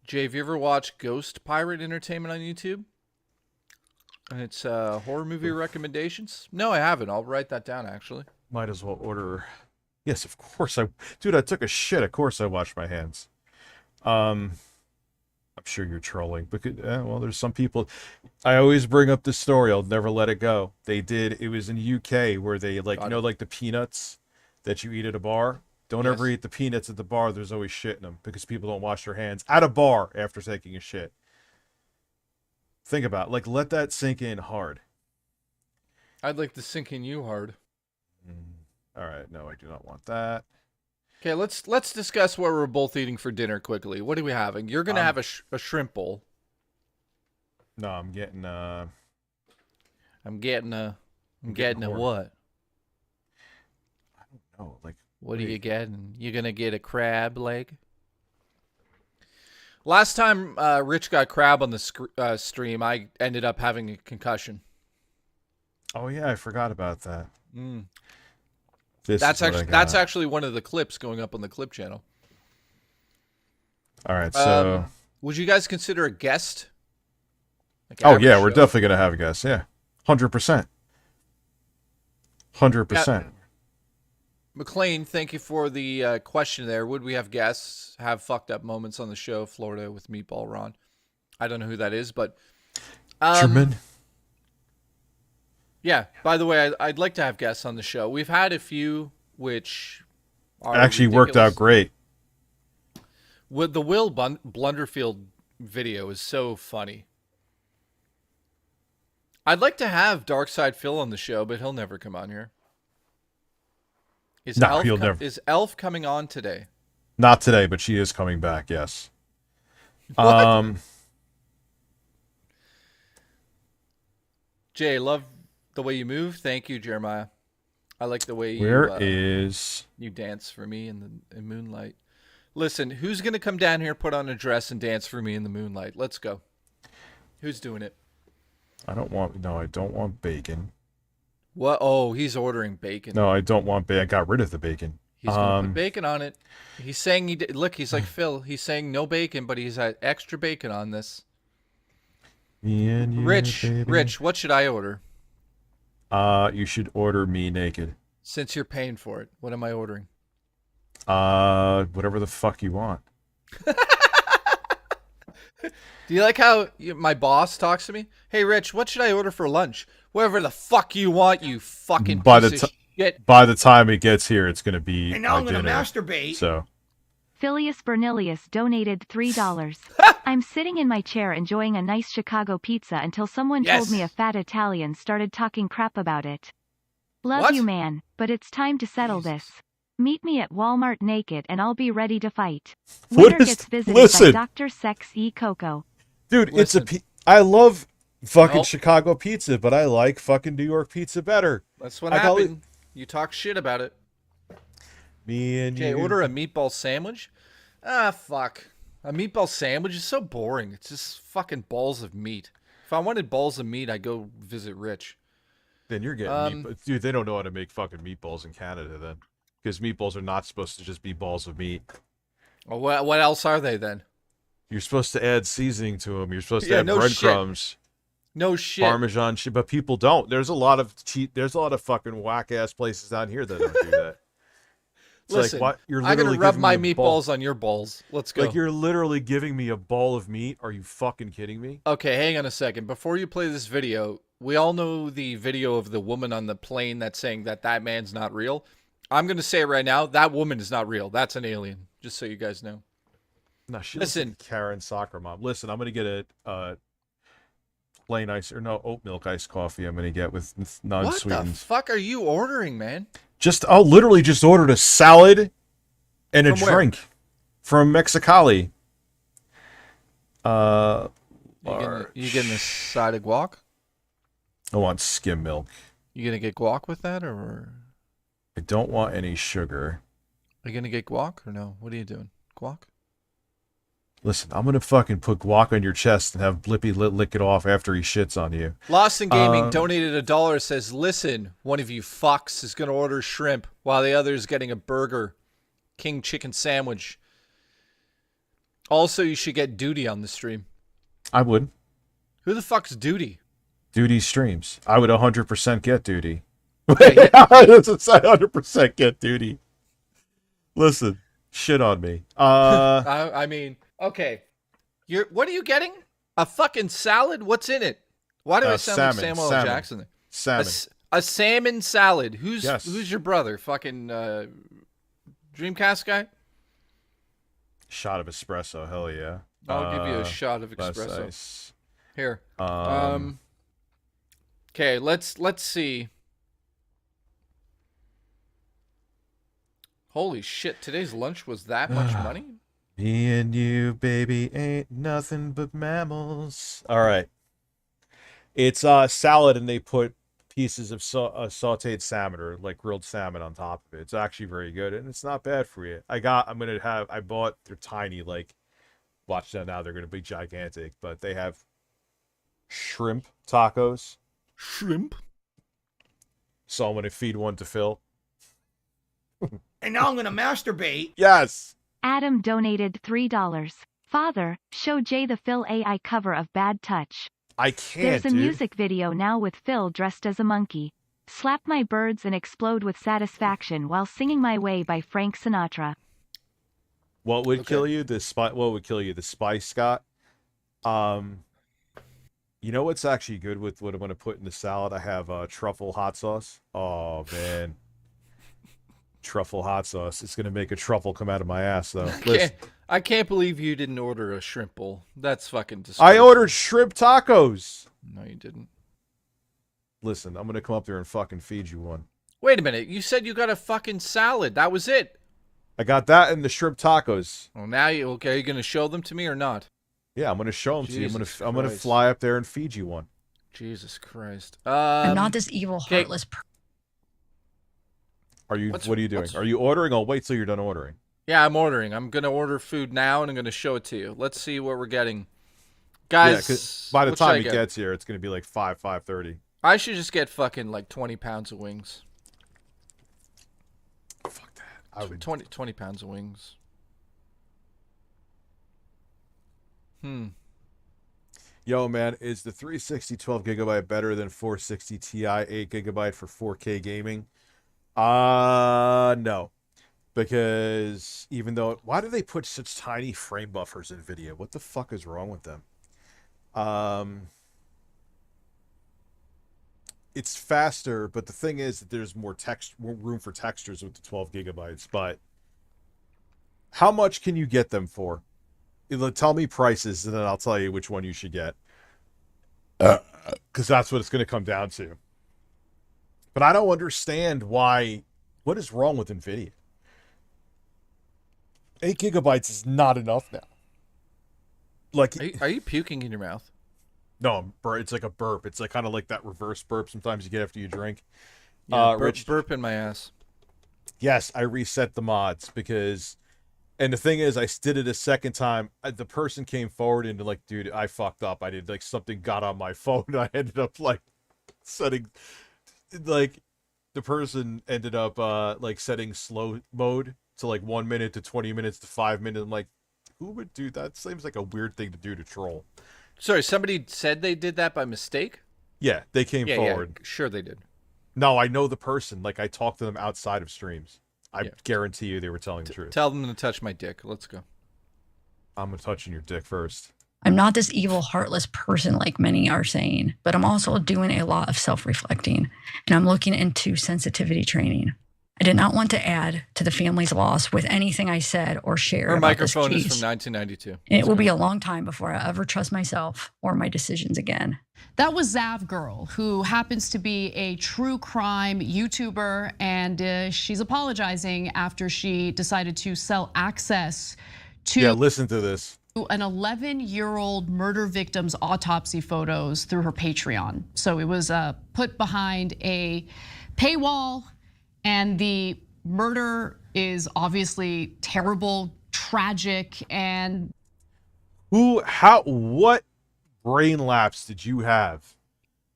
Jay, have you ever watched Ghost Pirate Entertainment on YouTube? And it's horror movie recommendations? No, I haven't. I'll write that down, actually. Might as well order. Yes, of course Dude, I took a shit. Of course I washed my hands. I'm sure you're trolling. But well, there's some people. I always bring up this story. I'll never let it go. It was in UK where they like the peanuts that you eat at a bar. Don't ever eat the peanuts at the bar. There's always shit in them because people don't wash their hands at a bar after taking a shit. Think about it. Like, let that sink in hard. I'd like to sink in you hard. All right. No, I do not want that. Okay, let's discuss what we're both eating for dinner quickly. What are we having? You're gonna have a shrimp bowl. No, I'm getting I'm getting a corn. what? I don't know. Like, What are you getting? You're gonna get a crab leg. Last time Rich got crab on the stream, I ended up having a concussion. Oh yeah, I forgot about that. Mm. That's actually one of the clips going up on the clip channel. All right, so would you guys consider a guest? Like oh yeah, average we're show? definitely gonna have a guest. Yeah, 100%. 100%. McLean, thank you for the question there. Would we have guests have fucked up moments on the show, Florida with Meatball Ron? I don't know who that is, but German. Yeah, by the way, I'd like to have guests on the show. We've had a few which are actually worked out great. With the Will Blunderfield video is so funny. I'd like to have Darkside Phil on the show, but he'll never come on here. Is Elf coming on today? Not today, but she is coming back, yes. What? Jay, love the way you move. Thank you, Jeremiah. I like the way you dance for me in moonlight. Listen, who's going to come down here, put on a dress, and dance for me in the moonlight? Let's go. Who's doing it? I don't want bacon. What? Oh, he's ordering bacon. No, I don't want bacon. I got rid of the bacon. He's going to put bacon on it. He's saying look, he's like Phil. He's saying no bacon, but he's had extra bacon on this. Rich, what should I order? You should order me naked. Since you're paying for it, what am I ordering? Whatever the fuck you want. Do you like how my boss talks to me? Hey, Rich, what should I order for lunch? Whatever the fuck you want, you fucking piece of shit. By the time it gets here, it's gonna be. And now I'm gonna dinner, masturbate. So. Phileas Bernilius donated $3. I'm sitting in my chair enjoying a nice Chicago pizza until someone told me a fat Italian started talking crap about it. Love you, man, but it's time to settle this. Meet me at Walmart naked and I'll be ready to fight. Winner gets visited by Dr. Sex E. Coco. Dude, I love fucking Chicago pizza, but I like fucking New York pizza better. That's what happened. You talk shit about it. Me and you. Okay, order a meatball sandwich? Ah, fuck. A meatball sandwich is so boring. It's just fucking balls of meat. If I wanted balls of meat, I'd go visit Rich. Then you're getting meat. Dude, they don't know how to make fucking meatballs in Canada then. Because meatballs are not supposed to just be balls of meat. Well, what else are they then? You're supposed to add seasoning to them. You're supposed to add breadcrumbs. No shit. Parmesan shit, but people don't. There's a lot of fucking whack ass places down here that don't do that. Listen, like, you're I'm gonna rub my meatballs on your balls. Let's go. Like, you're literally giving me a ball of meat. Are you fucking kidding me? Okay, hang on a second. Before you play this video, we all know the video of the woman on the plane that's saying that man's not real. I'm gonna say it right now. That woman is not real. That's an alien. Just so you guys know. No, listen, Karen Soccer Mom. Listen, I'm gonna get a plain oat milk iced coffee. I'm gonna get with non-sweetened. What the fuck are you ordering, man? I'll literally just ordered a salad and a drink from Mexicali. You getting a side of guac? I want skim milk. You gonna get guac with that, or? I don't want any sugar. Are you gonna get guac or no? What are you doing? Guac? Listen, I'm gonna fucking put guac on your chest and have Blippy lick it off after he shits on you. Lost in Gaming donated $1. Says, listen, one of you fucks is gonna order shrimp while the other is getting a burger, king chicken sandwich. Also, you should get Duty on the stream. I would. Who the fuck's Duty? Duty streams. I would 100% get Duty. Okay, That's 100% get Duty. Listen, shit on me. I mean, okay. What are you getting? A fucking salad? What's in it? Why do I sound like Samuel L. Jackson there? Salmon. A salmon salad. Who's your brother? Fucking Dreamcast guy? Shot of espresso, hell yeah. I'll give you a shot of That's espresso. nice. Here. Okay, let's see. Holy shit, today's lunch was that much money? Me and you, baby, ain't nothing but mammals. All right. It's salad, and they put pieces of sauteed salmon or like grilled salmon on top of it. It's actually very good, and it's not bad for you. I bought, they're tiny, like, watch them now, they're going to be gigantic, but they have shrimp tacos. Shrimp? So I'm going to feed one to Phil. And now I'm gonna masturbate. Yes. Adam donated $3. Father, show Jay the Phil AI cover of Bad Touch. I can't, There's a dude. music video now with Phil dressed as a monkey. Slap my birds and explode with satisfaction while singing My Way by Frank Sinatra. What would kill you? What would kill you? The spice, Scott? You know what's actually good with what I'm going to put in the salad? I have truffle hot sauce. Oh, man. Truffle hot sauce. It's going to make a truffle come out of my ass, though. I can't believe you didn't order a shrimp bowl. That's fucking disgusting. I ordered shrimp tacos. No, you didn't. Listen, I'm going to come up there and fucking feed you one. Wait a minute. You said you got a fucking salad. That was it. I got that and the shrimp tacos. Well, now are you going to show them to me or not? Yeah, I'm going to show them to you. I'm going to Christ. fly up there and feed you one. Jesus Christ. I'm not this evil, heartless person. What are you doing? Are you ordering? I'll wait till you're done ordering. Yeah, I'm ordering. I'm going to order food now, and I'm going to show it to you. Let's see what we're getting. Guys, yeah, 'cause by the time he gets here, it's going to be like 5:30. I should just get fucking like 20 pounds of wings. Fuck that. I would 20 pounds of wings. Yo, man, is the 360 12GB better than 460 Ti 8GB for 4K gaming? No. Because even though, why do they put such tiny frame buffers in video? What the fuck is wrong with them? It's faster, but the thing is that there's more room for textures with the 12GB. But how much can you get them for? Tell me prices, and then I'll tell you which one you should get. Because that's what it's going to come down to. But I don't understand why. What is wrong with NVIDIA? 8GB is not enough now. Like, are you puking in your mouth? No, it's like a burp. It's like kind of like that reverse burp sometimes you get after you drink. Yeah, Rich, burp in my ass. Yes, I reset the mods because, and the thing is, I did it a second time. The person came forward and like, dude, I fucked up. I did like something got on my phone. I ended up like setting, like, the person ended up like setting slow mode to like 1 minute to 20 minutes to 5 minutes. I'm like, who would do that? Seems like a weird thing to do to troll. Sorry, somebody said they did that by mistake? Yeah, they came forward. Yeah, sure they did. No, I know the person. Like, I talked to them outside of streams. I guarantee you they were telling the truth. Tell them to touch my dick. Let's go. I'm touching your dick first. I'm not this evil, heartless person like many are saying, but I'm also doing a lot of self-reflecting, and I'm looking into sensitivity training. I did not want to add to the family's loss with anything I said or shared. Her about microphone this is case. from 1992. And it will be a long time before I ever trust myself or my decisions again. That was Zav Girl, who happens to be a true crime YouTuber, and she's apologizing after she decided to sell access to listen to this. an 11-year-old murder victim's autopsy photos through her Patreon. So it was put behind a paywall, and the murder is obviously terrible, tragic, and what brain lapse did you have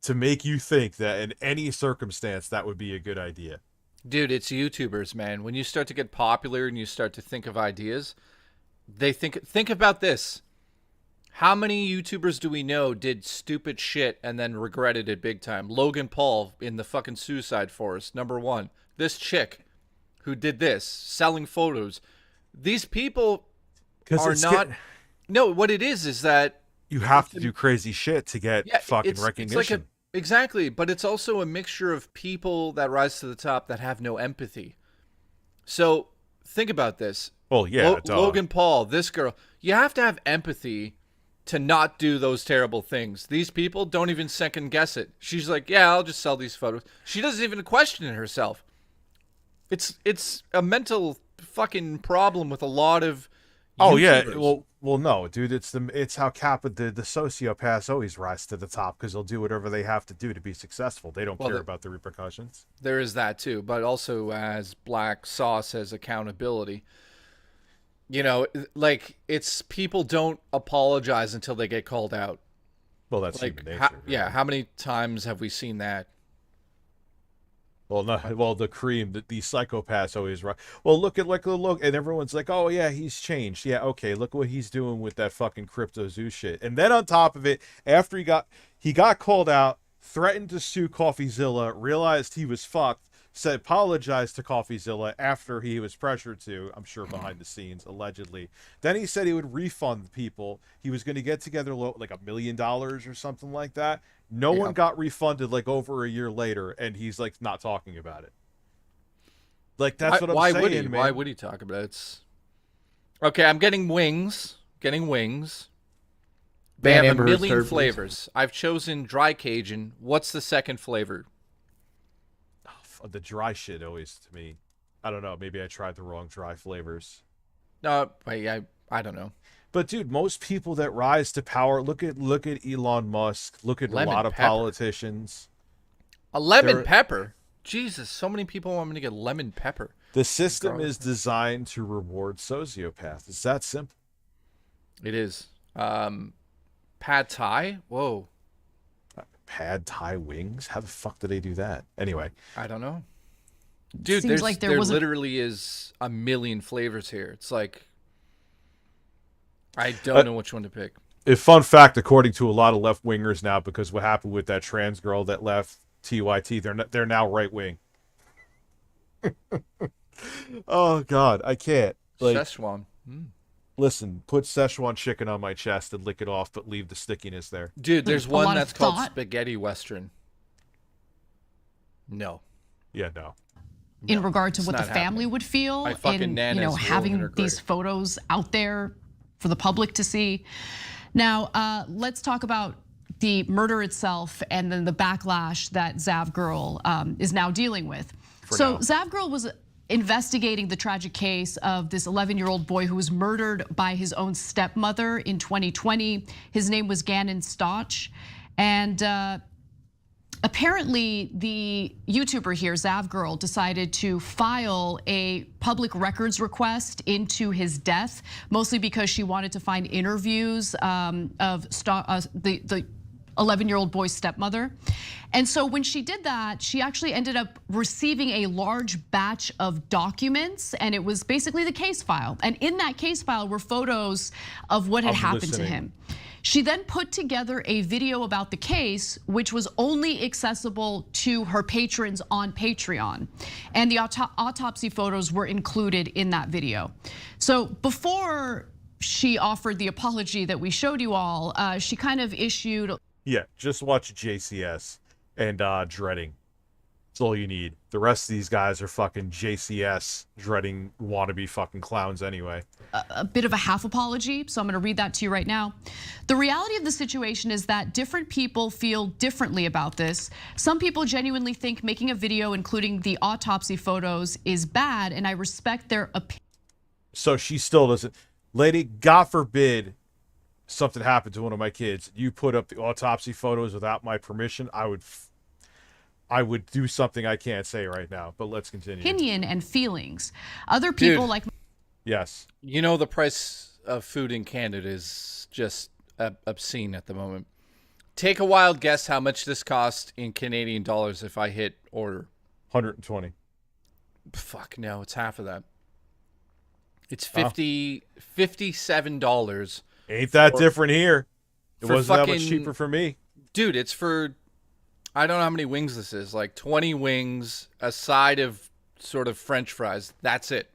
to make you think that in any circumstance that would be a good idea? Dude, it's YouTubers, man. When you start to get popular and you start to think of ideas, they think about this. How many YouTubers do we know did stupid shit and then regretted it big time? Logan Paul in the fucking Suicide Forest, #1. This chick who did this, selling photos. These people are not... No, what it is that... You have to do crazy shit to get fucking recognition. It's like exactly, but it's also a mixture of people that rise to the top that have no empathy. So think about this. Well, yeah, Logan Paul, this girl. You have to have empathy to not do those terrible things. These people don't even second guess it. She's like, yeah, I'll just sell these photos. She doesn't even question it herself. It's a mental fucking problem with a lot of Oh yeah, YouTubers. well, no, dude. It's how the sociopaths always rise to the top because they'll do whatever they have to do to be successful. They don't care about the repercussions. There is that too, but also as Black Sauce has accountability. You know, like it's people don't apologize until they get called out. Well, that's like human nature. yeah. How many times have we seen that? Well, the cream, the psychopaths always right. Well, look, and everyone's like, oh yeah, he's changed. Yeah, okay, look what he's doing with that fucking crypto zoo shit. And then on top of it, after he got called out, threatened to sue CoffeeZilla, realized he was fucked, said apologized to CoffeeZilla after he was pressured to, I'm sure behind the scenes, allegedly. Then he said he would refund people. He was going to get together like $1 million or something like that. No one got refunded like over a year later, and he's like not talking about it. Like that's what I'm saying, would he? man. Why would he talk about it? It's okay. I'm getting wings. Getting wings. They have Amber a million third, flavors. I've chosen dry Cajun. What's the second flavor? The dry shit always to me. I don't know. Maybe I tried the wrong dry flavors. No, I don't know. But dude, most people that rise to power, look at Elon Musk, look at Lemon a lot of pepper. politicians. A lemon pepper. Jesus, so many people want me to get lemon pepper. The system is designed to reward sociopaths. It's that simple. It is. Pad Thai? Whoa. Pad Thai wings? How the fuck do they do that? Anyway. I don't know. Dude, Seems like there literally is a million flavors here. It's like, I don't know which one to pick. A fun fact, according to a lot of left-wingers now, because what happened with that trans girl that left TYT, they're now right-wing. Oh, God, I can't. Like, Szechuan. Listen, put Szechuan chicken on my chest and lick it off, but leave the stickiness there. Dude, there's A one lot of that's called thought. Spaghetti Western. No. Yeah, no. in regard to it's what the not family happening. would feel My fucking in, Nana's rolling in having her these grave. photos out there for the public to see. Now, let's talk about the murder itself and then the backlash that Zav Girl is now dealing with. So Zav Girl was investigating the tragic case of this 11-year-old boy who was murdered by his own stepmother in 2020. His name was Gannon Stotch. And apparently the YouTuber here, Zav Girl, decided to file a public records request into his death, mostly because she wanted to find interviews of the 11-year-old boy's stepmother. And so when she did that, she actually ended up receiving a large batch of documents, and it was basically the case file. And in that case file were photos of what had happened to him. She then put together a video about the case, which was only accessible to her patrons on Patreon. And the autopsy photos were included in that video. So before she offered the apology that we showed you all, she kind of issued... Yeah, just watch JCS and Dreading. That's all you need. The rest of these guys are fucking JCS dreading wannabe fucking clowns anyway. A bit of a half apology, so I'm gonna read that to you right now. The reality of the situation is that different people feel differently about this. Some people genuinely think making a video including the autopsy photos is bad, and I respect their opinion. So she still doesn't. Lady, God forbid something happened to one of my kids. You put up the autopsy photos without my permission, I would do something I can't say right now, but let's continue. Opinion and feelings. Other people Dude. like... Yes. You know the price of food in Canada is just obscene at the moment. Take a wild guess how much this cost in Canadian dollars if I hit order. 120. Fuck no, it's half of that. It's $57. Ain't that for- different here? It for wasn't that much fucking- cheaper for me. Dude, it's for, I don't know how many wings this is, like 20 wings, a side of sort of French fries. That's it.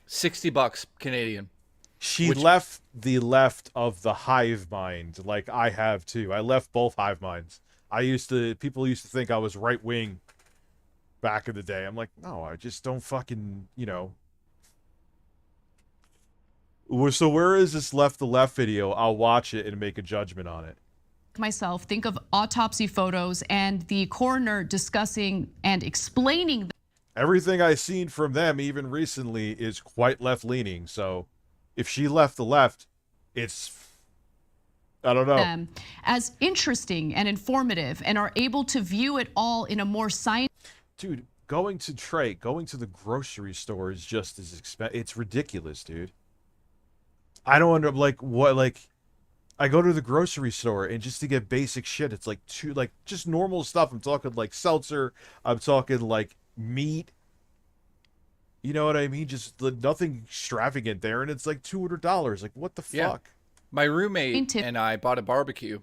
$60 Canadian. She left the left of the hive mind like I have too. I left both hive minds. People used to think I was right wing back in the day. I'm like, no, I just don't fucking, So where is this left the left video? I'll watch it and make a judgment on it. Myself, think of autopsy photos and the coroner discussing and explaining. Everything I've seen from them, even recently, is quite left-leaning. So if she left the left, it's... I don't know. Them as interesting and informative and are able to view it all in a more science. Dude, going to the grocery store is just as expensive. It's ridiculous, dude. I don't end up I go to the grocery store and just to get basic shit, it's like just normal stuff. I'm talking like seltzer. I'm talking like meat. You know what I mean? Just nothing extravagant there, and it's like $200. Like, what the fuck? My roommate and I bought a barbecue,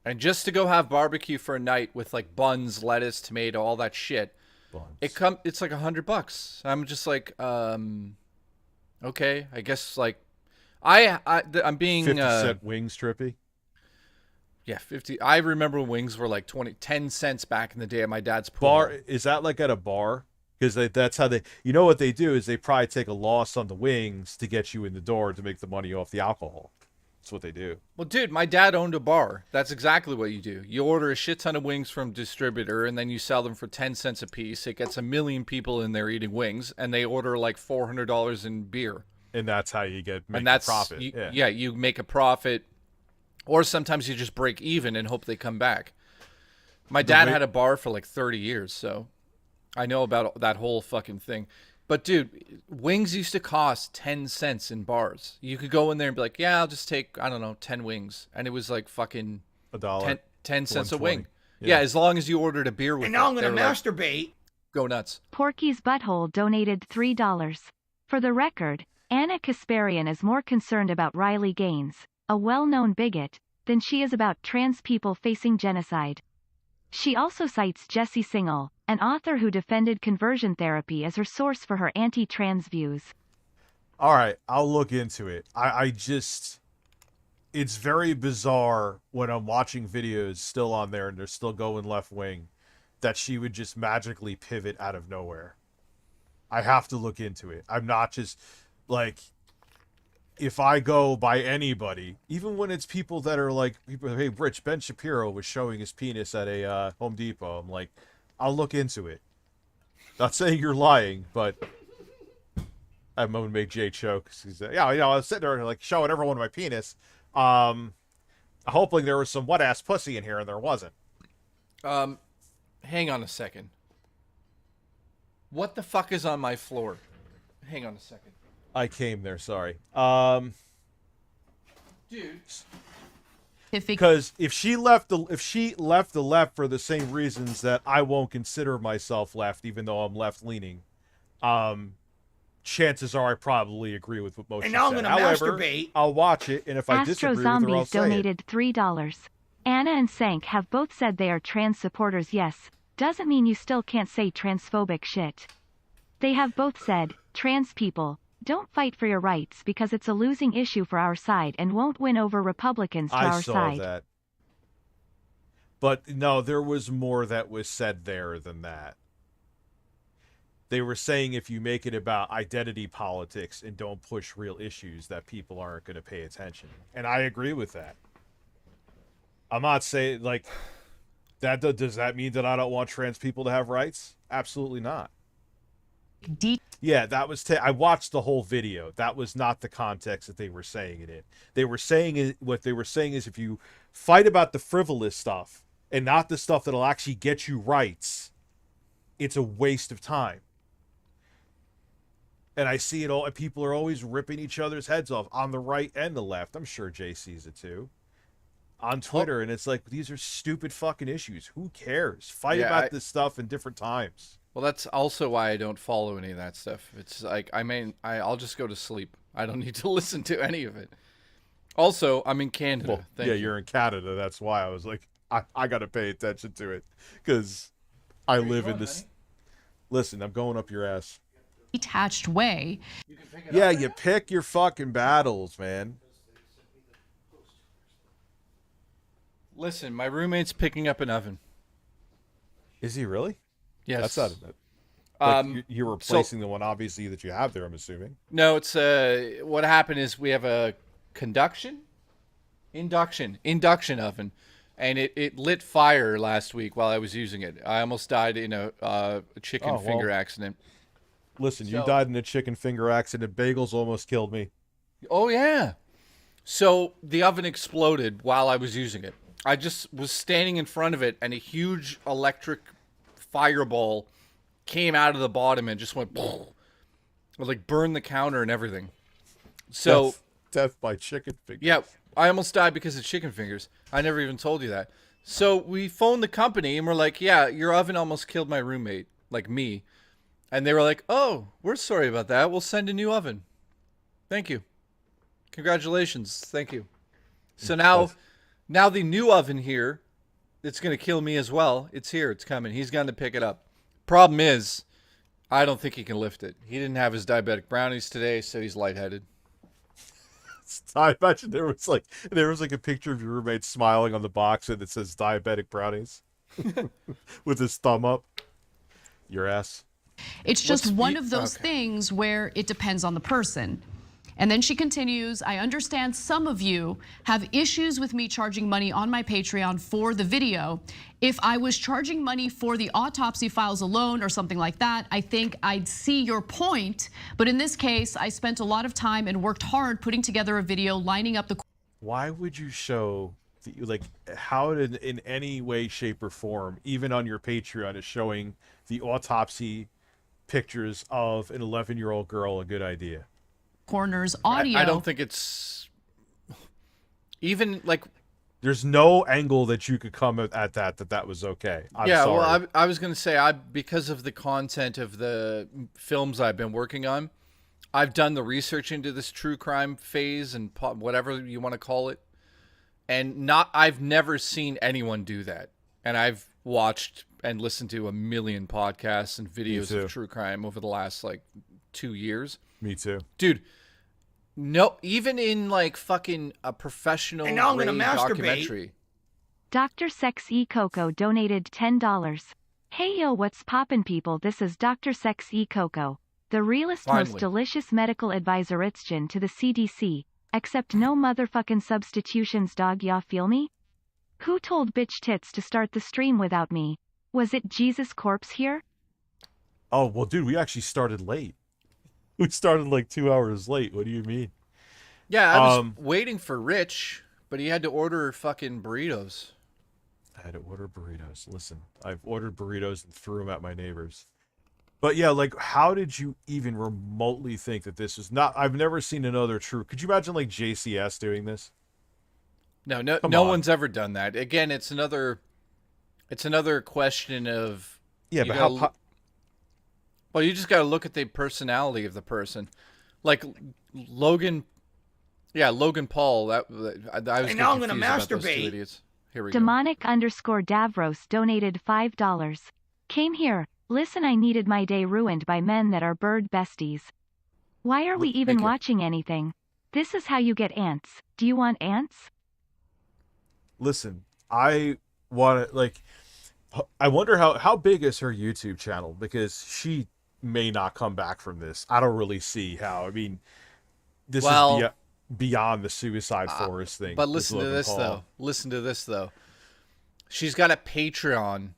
and just to go have barbecue for a night with like buns, lettuce, tomato, all that shit, it's like $100. I'm just like, okay, I guess like, I'm being 50-cent wings, Trippy. Yeah, 50. I remember when wings were like 10 cents back in the day at my dad's pool. Is that like at a bar? Because that's how they. You know what they do is they probably take a loss on the wings to get you in the door to make the money off the alcohol. That's what they do. Well, dude, my dad owned a bar. That's exactly what you do. You order a shit ton of wings from distributor, and then you sell them for 10 cents a piece. It gets 1 million people in there eating wings, and they order like $400 in beer. And that's how you make a profit. You make a profit, or sometimes you just break even and hope they come back. My dad had a bar for like 30 years, so I know about that whole fucking thing. But dude, wings used to cost 10 cents in bars. You could go in there and be like, yeah, I'll just take, I don't know, 10 wings. And it was like fucking $1. 10 cents a wing. Yeah, as long as you ordered a beer with it. And now I'm going to masturbate. Like, go nuts. Porky's Butthole donated $3. For the record, Anna Kasparian is more concerned about Riley Gaines, a well-known bigot, than she is about trans people facing genocide. She also cites Jesse Singal, an author who defended conversion therapy as her source for her anti-trans views. All right, I'll look into it. It's very bizarre when I'm watching videos still on there and they're still going left wing, that she would just magically pivot out of nowhere. I have to look into it. I'm not just like, if I go by anybody, even when it's people that are like, hey, Rich, Ben Shapiro was showing his penis at a Home Depot. I'm like, I'll look into it. Not saying you're lying, but I'm going to make Jay choke. He's like, yeah, I was sitting there like showing everyone my penis, hoping there was some wet ass pussy in here, and there wasn't. Hang on a second. What the fuck is on my floor? Hang on a second. I came there, sorry. Dude. Because if she left the left for the same reasons that I won't consider myself left, even though I'm left leaning, chances are I probably agree with what most. And now I'm going to masturbate. I'll watch it, and if I disagree with her, I'll Zombies say it. donated $3. Anna and Sank have both said they are trans supporters. Yes, doesn't mean you still can't say transphobic shit. They have both said, trans people, don't fight for your rights because it's a losing issue for our side and won't win over Republicans to our side. I saw that. But no, there was more that was said there than that. They were saying if you make it about identity politics and don't push real issues, that people aren't going to pay attention. And I agree with that. I'm not saying, like, does that mean that I don't want trans people to have rights? Absolutely not. Yeah, that was. I watched the whole video. That was not the context that they were saying it in. They were saying what they were saying is if you fight about the frivolous stuff and not the stuff that'll actually get you rights, it's a waste of time. And I see it all. And people are always ripping each other's heads off on the right and the left. I'm sure Jay sees it too. On Twitter, and it's like, these are stupid fucking issues. Who cares? Fight about this stuff in different times. Well, that's also why I don't follow any of that stuff. It's like, I'll just go to sleep. I don't need to listen to any of it. Also, I'm in Canada. Well, you're in Canada. That's why I was like, I got to pay attention to it because I live in this. Listen, I'm going up your ass. Detached way. Yeah, you pick your fucking battles, man. Listen, my roommate's picking up an oven. Is he really? Yes. That's not You're replacing the one, obviously, that you have there, I'm assuming. No, it's what happened is we have a induction oven, and it lit fire last week while I was using it. I almost died in a chicken finger accident. Listen, you died in a chicken finger accident. Bagels almost killed me. Oh, yeah. So the oven exploded while I was using it. I just was standing in front of it, and a huge electric fireball came out of the bottom and just went, like burned the counter and everything. So death by chicken fingers. Yeah, I almost died because of chicken fingers. I never even told you that. So we phoned the company, and we're like, yeah, your oven almost killed my roommate, like me. And they were like, oh, we're sorry about that. We'll send a new oven. Thank you. Congratulations. Thank you. So now the new oven here, it's going to kill me as well. It's here. It's coming. He's going to pick it up. Problem is, I don't think he can lift it. He didn't have his diabetic brownies today, so he's lightheaded. I imagine there was like a picture of your roommate smiling on the box and it says diabetic brownies with his thumb up. Your ass. It's just one of those things where it depends on the person. And then she continues, I understand some of you have issues with me charging money on my Patreon for the video. If I was charging money for the autopsy files alone or something like that, I think I'd see your point. But in this case, I spent a lot of time and worked hard putting together a video lining up the... Why would you show, how in any way, shape, or form, even on your Patreon, is showing the autopsy pictures of an 11-year-old girl a good idea? Coroner's audio. I don't think it's even like there's no angle that you could come at that was okay. I'm sorry. Well, I was going to say because of the content of the films I've been working on, I've done the research into this true crime phase and whatever you want to call it, and I've never seen anyone do that. And I've watched and listened to a million podcasts and videos of true crime over the last 2 years. Me too, dude. No, even in fucking a professional and now I'm gonna documentary. Dr. Sex E Coco donated $10. Hey yo, what's poppin' people? This is Dr. Sex E Coco, the realest, most delicious medical advisor itchin to the CDC, except no motherfucking substitutions, dog. Y'all feel me? Who told bitch tits to start the stream without me? Was it Jesus Corpse here? Oh well, dude, we actually started late. We started 2 hours late. What do you mean? Yeah, I was waiting for Rich, but he had to order fucking burritos. I had to order burritos. Listen, I've ordered burritos and threw them at my neighbors. But yeah, how did you even remotely think that this is not... I've never seen another true... Could you imagine JCS doing this? No one's ever done that. Again, it's another question of... Yeah, but how... Well, you just got to look at the personality of the person. Logan Paul. I was now I'm going to masturbate. Here we go. Demonic_Davros donated $5. Came here. Listen, I needed my day ruined by men that are bird besties. Why are we even watching anything? This is how you get ants. Do you want ants? Listen, I want to, I wonder how big is her YouTube channel, because she may not come back from this. I don't really see how. I mean, this is beyond the suicide forest thing. But listen to this though. Listen to this though. She's got a Patreon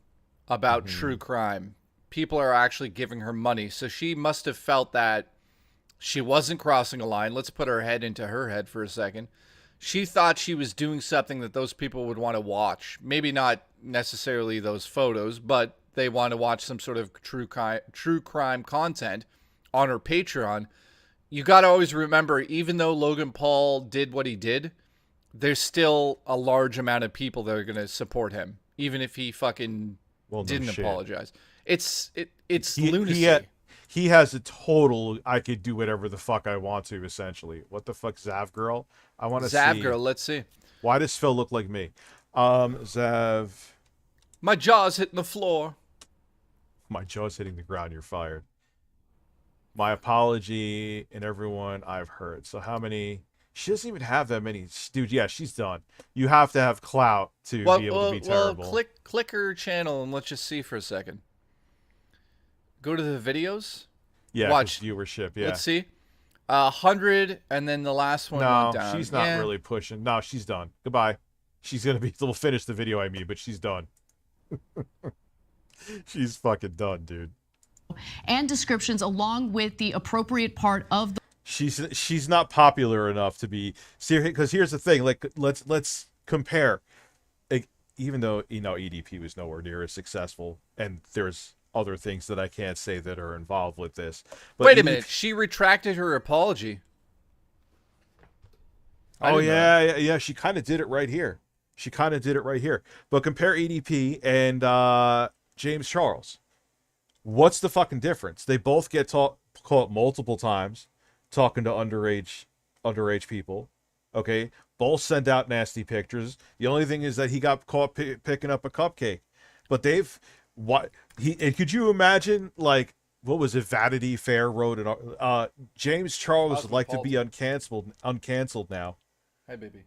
about true crime. People are actually giving her money, so she must have felt that she wasn't crossing a line. Let's put her head into her head for a second. She thought she was doing something that those people would want to watch. Maybe not necessarily those photos, but they want to watch some sort of true crime content on her Patreon. You got to always remember, even though Logan Paul did what he did, there's still a large amount of people that are going to support him, even if he fucking didn't apologize. It's lunacy. He has a total, I could do whatever the fuck I want to, essentially. What the fuck, Zav Girl? I want to see. Zav Girl, let's see. Why does Phil look like me? Zav. My jaw's hitting the floor. My jaw's hitting the ground, you're fired. My apology, and everyone I've heard. So how many? She doesn't even have that many. Dude, yeah, she's done. You have to have clout to be able to be terrible. Click her channel and let's just see for a second. Go to the videos. Yeah, watch viewership. Yeah. Let's see. 100, and then the last one went down. She's not really pushing. No, she's done. Goodbye. She's gonna be. We'll finish the video. I mean, but she's done. She's fucking done, dude. And descriptions along with the appropriate part of the. She's not popular enough to be serious. Because here's the thing. Like, let's compare. Like, even though EDP was nowhere near as successful, and there's other things that I can't say that are involved with this. But wait a minute. She retracted her apology. Oh yeah. She kind of did it right here. But compare EDP and James Charles. What's the fucking difference? They both get caught multiple times talking to underage people. Okay, both send out nasty pictures. The only thing is that he got caught picking up a cupcake. But and could you imagine, like, what was it? Vanity Fair wrote it. James Charles would like to be uncanceled now. Hi, baby.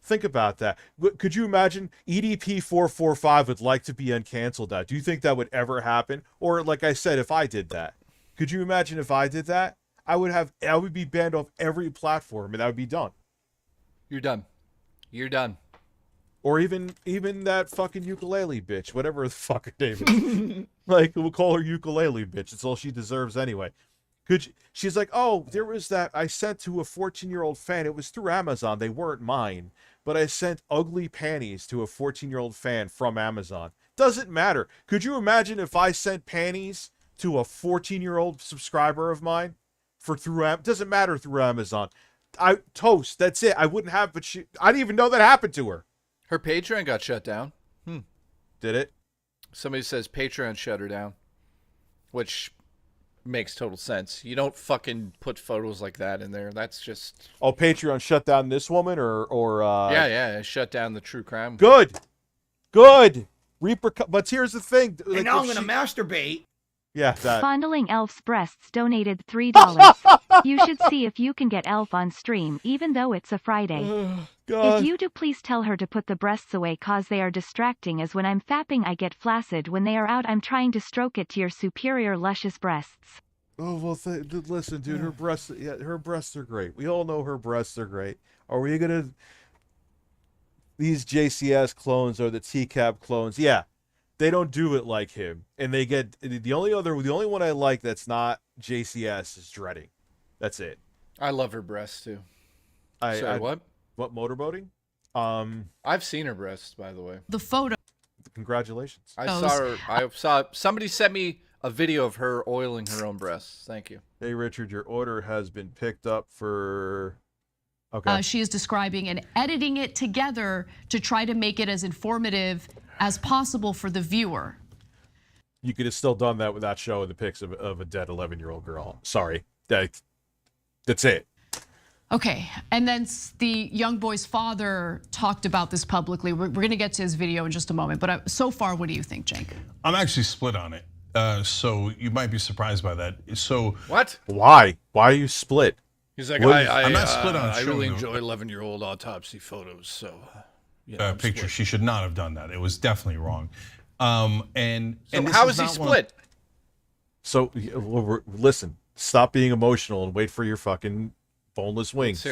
Think about that. Could you imagine EDP 445 would like to be uncanceled now? Do you think that would ever happen? Or, like I said, if I did that, could you imagine if I did that? I would be banned off every platform, and that would be done. You're done. Or even that fucking ukulele bitch, whatever the fuck her name is. Like, we'll call her ukulele bitch. It's all she deserves anyway. She's like, oh, there was that I sent to a 14-year-old fan. It was through Amazon. They weren't mine. But I sent ugly panties to a 14-year-old fan from Amazon. Doesn't matter. Could you imagine if I sent panties to a 14-year-old subscriber of mine doesn't matter, through Amazon. Toast, that's it. I wouldn't have, but I didn't even know that happened to her. Her Patreon got shut down. Did it? Somebody says Patreon shut her down, which makes total sense. You don't fucking put photos like that in there. That's just... Oh, Patreon shut down this woman or Yeah, shut down the true crime. Good. But here's the thing. And now I'm going to masturbate. Yeah, that. Fondling Elf's breasts donated $3. You should see if you can get Elf on stream, even though it's a Friday. God. If you do, please tell her to put the breasts away, cause they are distracting, as when I'm fapping I get flaccid. When they are out I'm trying to stroke it to your superior luscious breasts. Oh, well, listen, dude, her breasts are great. We all know her breasts are great. Are we going to... These JCS clones or the TCAP clones, yeah. They don't do it like him, and they get the only one I like that's not JCS is Dreading. That's it. I love her breasts too. What motorboating? I've seen her breasts, by the way. The photo. Congratulations. I saw her. I saw somebody sent me a video of her oiling her own breasts. Thank you. Hey Richard, your order has been picked up for. Okay. She is describing and editing it together to try to make it as informative as possible for the viewer. You could have still done that without showing the pics of a dead 11-year-old girl. Sorry. That's it. Okay, and then the young boy's father talked about this publicly. We're going to get to his video in just a moment, but so far, what do you think, Jake? I'm actually split on it, so you might be surprised by that. So what? Why? Why are you split? He's like, I'm not split on. I really enjoy 11-year-old autopsy photos, so. Picture. She should not have done that. It was definitely wrong. And how is he split? So listen, stop being emotional and wait for your fucking boneless wings.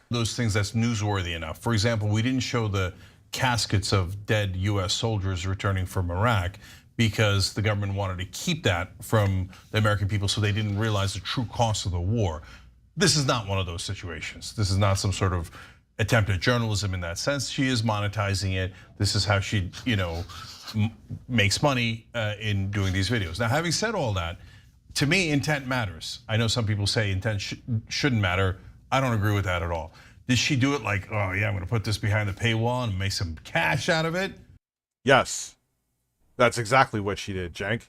Those things that's newsworthy enough. For example, we didn't show the caskets of dead U.S. soldiers returning from Iraq because the government wanted to keep that from the American people so they didn't realize the true cost of the war. This is not one of those situations. This is not some sort of attempt at journalism in that sense. She is monetizing it. This is how she, makes money in doing these videos. Now, having said all that, to me, intent matters. I know some people say intent shouldn't matter. I don't agree with that at all. Did she do it like, oh yeah, I'm gonna put this behind the paywall and make some cash out of it? Yes, that's exactly what she did, Jank.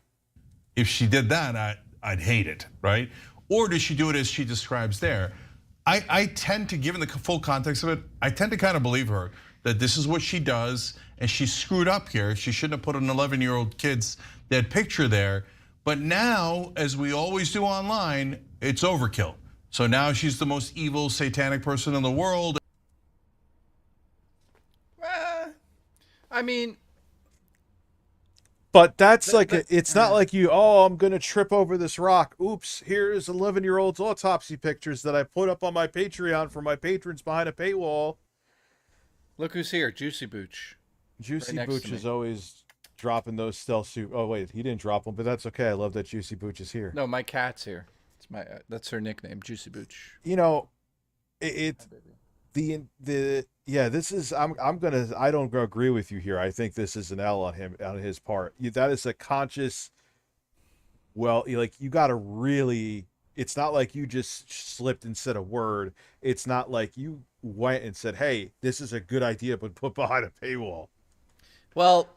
If she did that, I'd hate it, right? Or did she do it as she describes there? I tend to, given the full context of it, I tend to kind of believe her that this is what she does, and she screwed up here. She shouldn't have put an 11-year-old kid's dead picture there. But now, as we always do online, it's overkill. So now she's the most evil, satanic person in the world. I mean, But that's it's not like I'm going to trip over this rock. Oops, here's 11-year-old's autopsy pictures that I put up on my Patreon for my patrons behind a paywall. Look who's here, Juicy Booch. Juicy right Booch is always dropping those stealth suit. Oh, wait, he didn't drop them, but that's okay. I love that Juicy Booch is here. No, my cat's here. It's that's her nickname, Juicy Booch. You know, this is I don't agree with you here. I think this is an L on his part. That is a conscious. Well, you got to really. It's not like you just slipped and said a word. It's not like you went and said, "Hey, this is a good idea, but put behind a paywall." Well,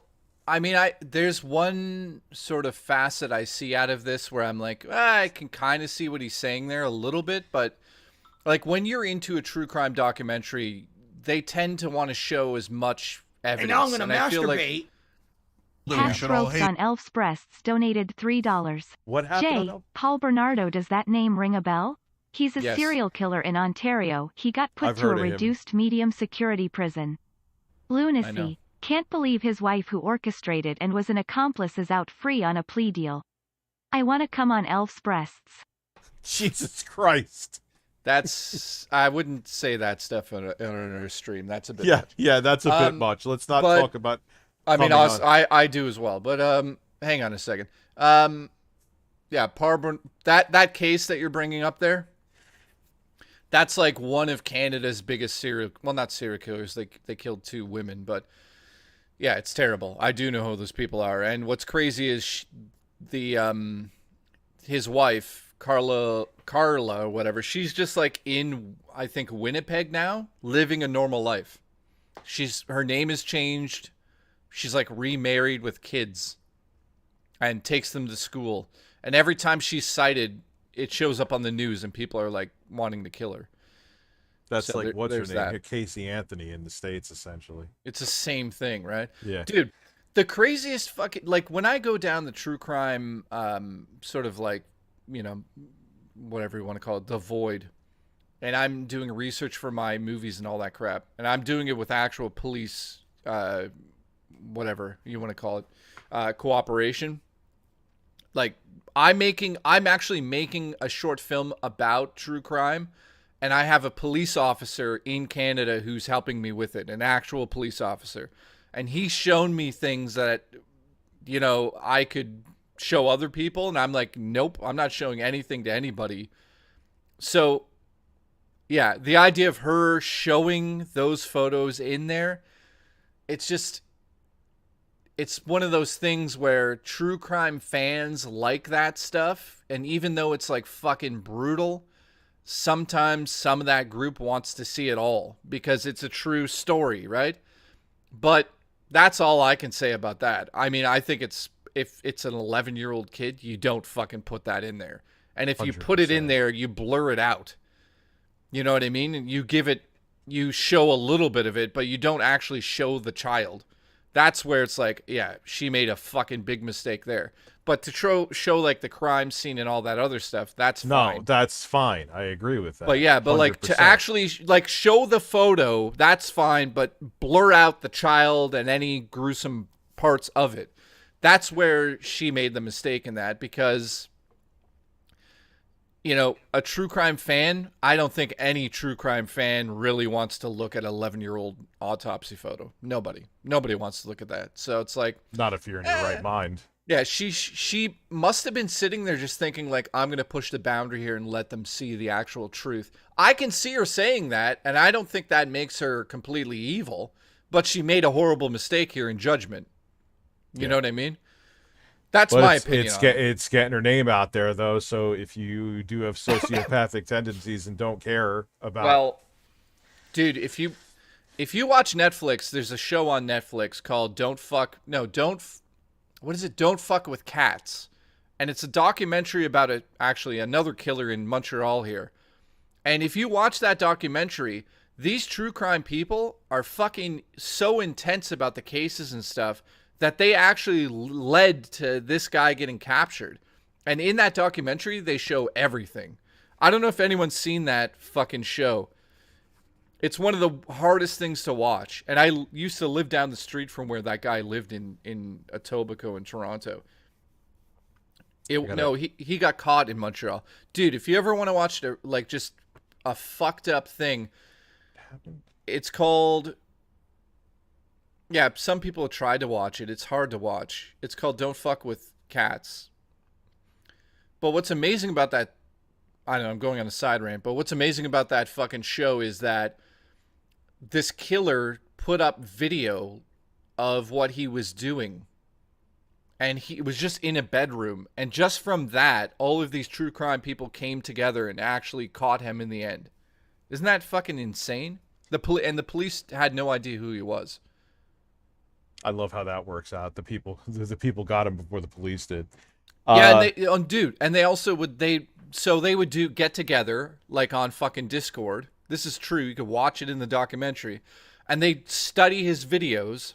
I mean, there's one sort of facet I see out of this where I'm like, I can kind of see what he's saying there a little bit, but like when you're into a true crime documentary, they tend to want to show as much evidence. And now I'm going to masturbate. Cash ropes on Elf's breasts donated $3. What happened? Jay, Paul Bernardo, does that name ring a bell? He's a serial killer in Ontario. He got put to a reduced medium security prison. Lunacy. Can't believe his wife who orchestrated and was an accomplice is out free on a plea deal. I want to come on Elf's breasts. Jesus Christ. I wouldn't say that stuff on our stream. That's a bit much. Yeah, that's a bit much. Let's not talk about. I mean, I do as well, but hang on a second. Yeah, that case that you're bringing up there, that's like one of Canada's biggest not serial killers. They killed 2 women, but yeah, it's terrible. I do know who those people are, and what's crazy is his wife, Carla or whatever. She's just like in, I think, Winnipeg now, living a normal life. Her name is changed. She's like remarried with kids and takes them to school. And every time she's cited, it shows up on the news and people are like wanting to kill her. That's so like, what's her name? That. Casey Anthony in the States, essentially. It's the same thing, right? Yeah. Dude, the craziest fucking, like when I go down the true crime, sort of like, whatever you want to call it, the void, and I'm doing research for my movies and all that crap, and I'm doing it with actual police, whatever you want to call it, cooperation. Like I'm actually making a short film about true crime, and I have a police officer in Canada who's helping me with it, an actual police officer, and he's shown me things that, I could show other people, and I'm like, nope, I'm not showing anything to anybody. So yeah, the idea of her showing those photos in there, it's one of those things where true crime fans like that stuff, and even though it's like fucking brutal, sometimes some of that group wants to see it all because it's a true story, right? But that's all I can say about that. I mean, I think if it's an 11-year-old kid, you don't fucking put that in there. And if you 100%. Put it in there, you blur it out. You know what I mean? And you show a little bit of it, but you don't actually show the child. That's where it's like, yeah, she made a fucking big mistake there. But to show like the crime scene and all that other stuff, that's fine. No, that's fine. I agree with that. But yeah, but 100%. Like to actually like show the photo, that's fine. But blur out the child and any gruesome parts of it. That's where she made the mistake in that, because, a true crime fan, I don't think any true crime fan really wants to look at an 11-year-old autopsy photo. Nobody wants to look at that. So it's like, not if you're in your right mind. Yeah, she must have been sitting there just thinking like, I'm going to push the boundary here and let them see the actual truth. I can see her saying that, and I don't think that makes her completely evil, but she made a horrible mistake here in judgment. You know what I mean? That's my opinion. It's getting her name out there, though. So if you do have sociopathic tendencies and don't care about, well, dude, if you watch Netflix, there's a show on Netflix called Don't Fuck with Cats, and it's a documentary about another killer in Montreal here. And if you watch that documentary, these true crime people are fucking so intense about the cases and stuff that they actually led to this guy getting captured. And in that documentary, they show everything. I don't know if anyone's seen that fucking show. It's one of the hardest things to watch. And I used to live down the street from where that guy lived in Etobicoke in Toronto. He got caught in Montreal. Dude, if you ever want to watch like just a fucked up thing, it's called... Yeah, some people have tried to watch it. It's hard to watch. It's called Don't Fuck With Cats. But what's amazing about that... I don't know, I'm going on a side rant. But what's amazing about that fucking show is that this killer put up video of what he was doing. And he was just in a bedroom. And just from that, all of these true crime people came together and actually caught him in the end. Isn't that fucking insane? The police had no idea who he was. I love how that works out. The people got him before the police did. Yeah, and they also would get together like on fucking Discord. This is true. You could watch it in the documentary, and they study his videos,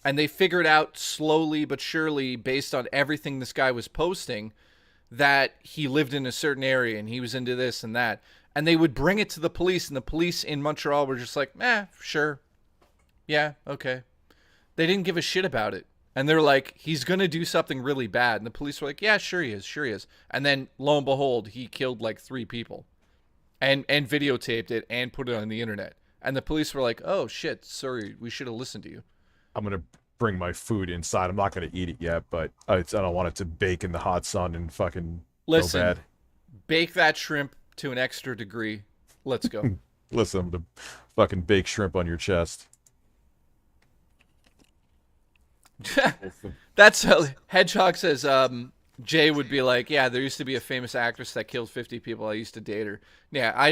and they figured out slowly but surely, based on everything this guy was posting, that he lived in a certain area and he was into this and that. And they would bring it to the police, and the police in Montreal were just like, sure, yeah, okay. They didn't give a shit about it. And they're like, he's going to do something really bad. And the police were like, yeah, sure he is. And then, lo and behold, he killed like 3 people. And videotaped it and put it on the internet. And the police were like, oh, shit, sorry, we should have listened to you. I'm going to bring my food inside. I'm not going to eat it yet, but I don't want it to bake in the hot sun and fucking go bad. Bake that shrimp to an extra degree. Let's go. Listen, I'm going to fucking bake shrimp on your chest. That's Hedgehog says Jay would be like, yeah, there used to be a famous actress that killed 50 people. I used to date her. Yeah, I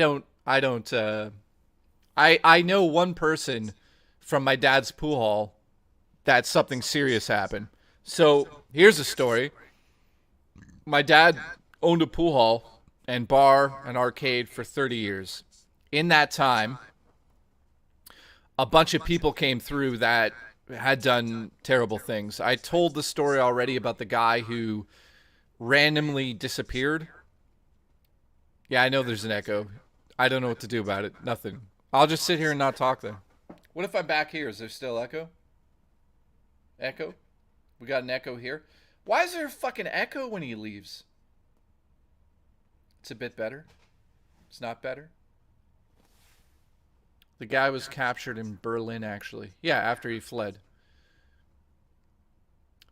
know one person from my dad's pool hall that something serious happened. So here's a story. My dad owned a pool hall and bar and arcade for 30 years. In that time, a bunch of people came through that had done terrible things. I told the story already about the guy who randomly disappeared. Yeah, I know there's an echo. I don't know what to do about it. Nothing. I'll just sit here and not talk then. What if I'm back here? Is there still echo? Echo? We got an echo here. Why is there a fucking echo when he leaves? It's a bit better. It's not better. The guy was captured in Berlin, actually. Yeah, after he fled.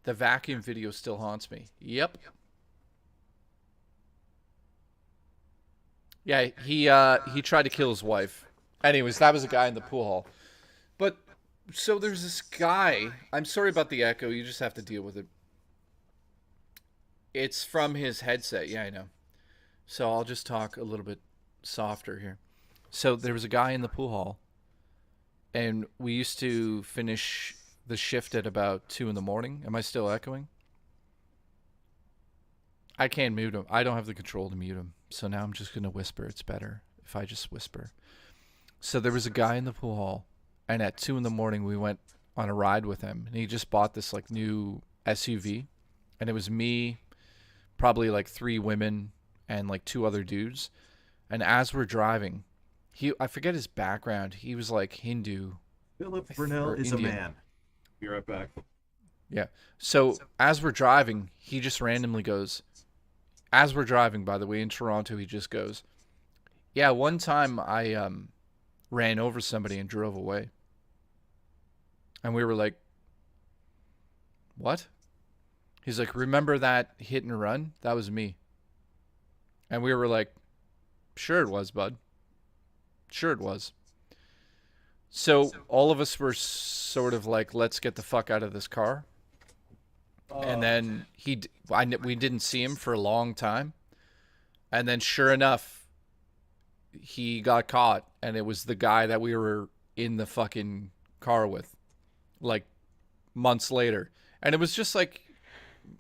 The vacuum video still haunts me. Yep. Yeah, he tried to kill his wife. Anyways, that was a guy in the pool hall. But, so there's this guy. I'm sorry about the echo. You just have to deal with it. It's from his headset. Yeah, I know. So I'll just talk a little bit softer here. So there was a guy in the pool hall, and we used to finish the shift at about 2 in the morning. Am I still echoing? I can't mute him. I don't have the control to mute him. So now I'm just going to whisper. It's better if I just whisper. So there was a guy in the pool hall, and at 2 in the morning we went on a ride with him, and he just bought this like new SUV, and it was me, probably like 3 women, and like 2 other dudes. And as we're driving, I forget his background. He was like Hindu. Philip Brunel is Indian. A man. Be right back. Yeah. So as we're driving, he just randomly goes, as we're driving, by the way, in Toronto, he just goes, yeah, one time I ran over somebody and drove away. And we were like, what? He's like, remember that hit and run? That was me. And we were like, sure it was, bud. Sure it was. So all of us were sort of like, let's get the fuck out of this car. And then we didn't see him for a long time. And then sure enough, he got caught. And it was the guy that we were in the fucking car with, like months later. And it was just like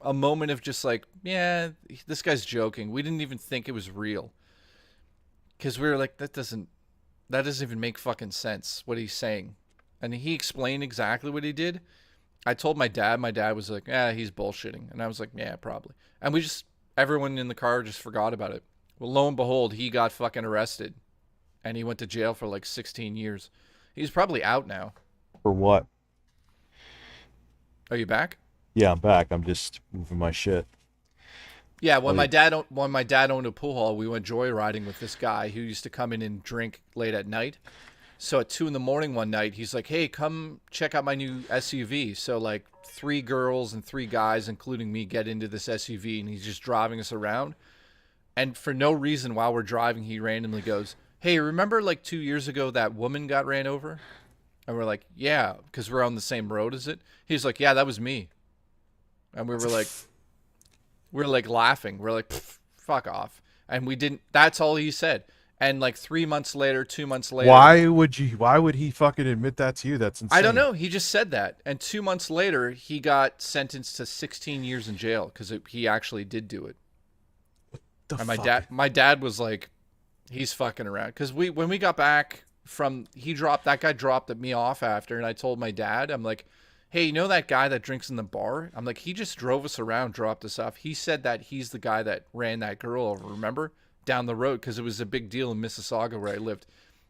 a moment of just like, yeah, this guy's joking. We didn't even think it was real. Because we were like, that doesn't even make fucking sense, what he's saying. And he explained exactly what he did. I told my dad. My dad was like, he's bullshitting. And I was like, yeah, probably. And everyone in the car just forgot about it. Well, lo and behold, he got fucking arrested. and he went to jail for like 16 years. He's probably out now. For what? Are you back? Yeah, I'm back. I'm just moving my shit. Yeah, when my dad owned a pool hall, we went joyriding with this guy who used to come in and drink late at night. So at 2 a.m. one night, he's like, "Hey, come check out my new SUV." So like 3 girls and 3 guys, including me, get into this SUV, and he's just driving us around. And for no reason, while we're driving, he randomly goes, "Hey, remember like 2 years ago that woman got ran over?" And we're like, "Yeah," because we're on the same road as it. He's like, "Yeah, that was me." And we were like laughing. We're like, "Fuck off." And we didn't. That's all he said. And like 3 months later, 2 months later. Why would he fucking admit that to you? That's insane. I don't know. He just said that. And 2 months later, he got sentenced to 16 years in jail because he actually did do it. And my dad was like, he's fucking around. Because when we got back from, that guy dropped me off after, and I told my dad, I'm like, "Hey, you know that guy that drinks in the bar?" I'm like, "He just drove us around, dropped us off. He said that he's the guy that ran that girl over, remember? Down the road, because it was a big deal in Mississauga where I lived."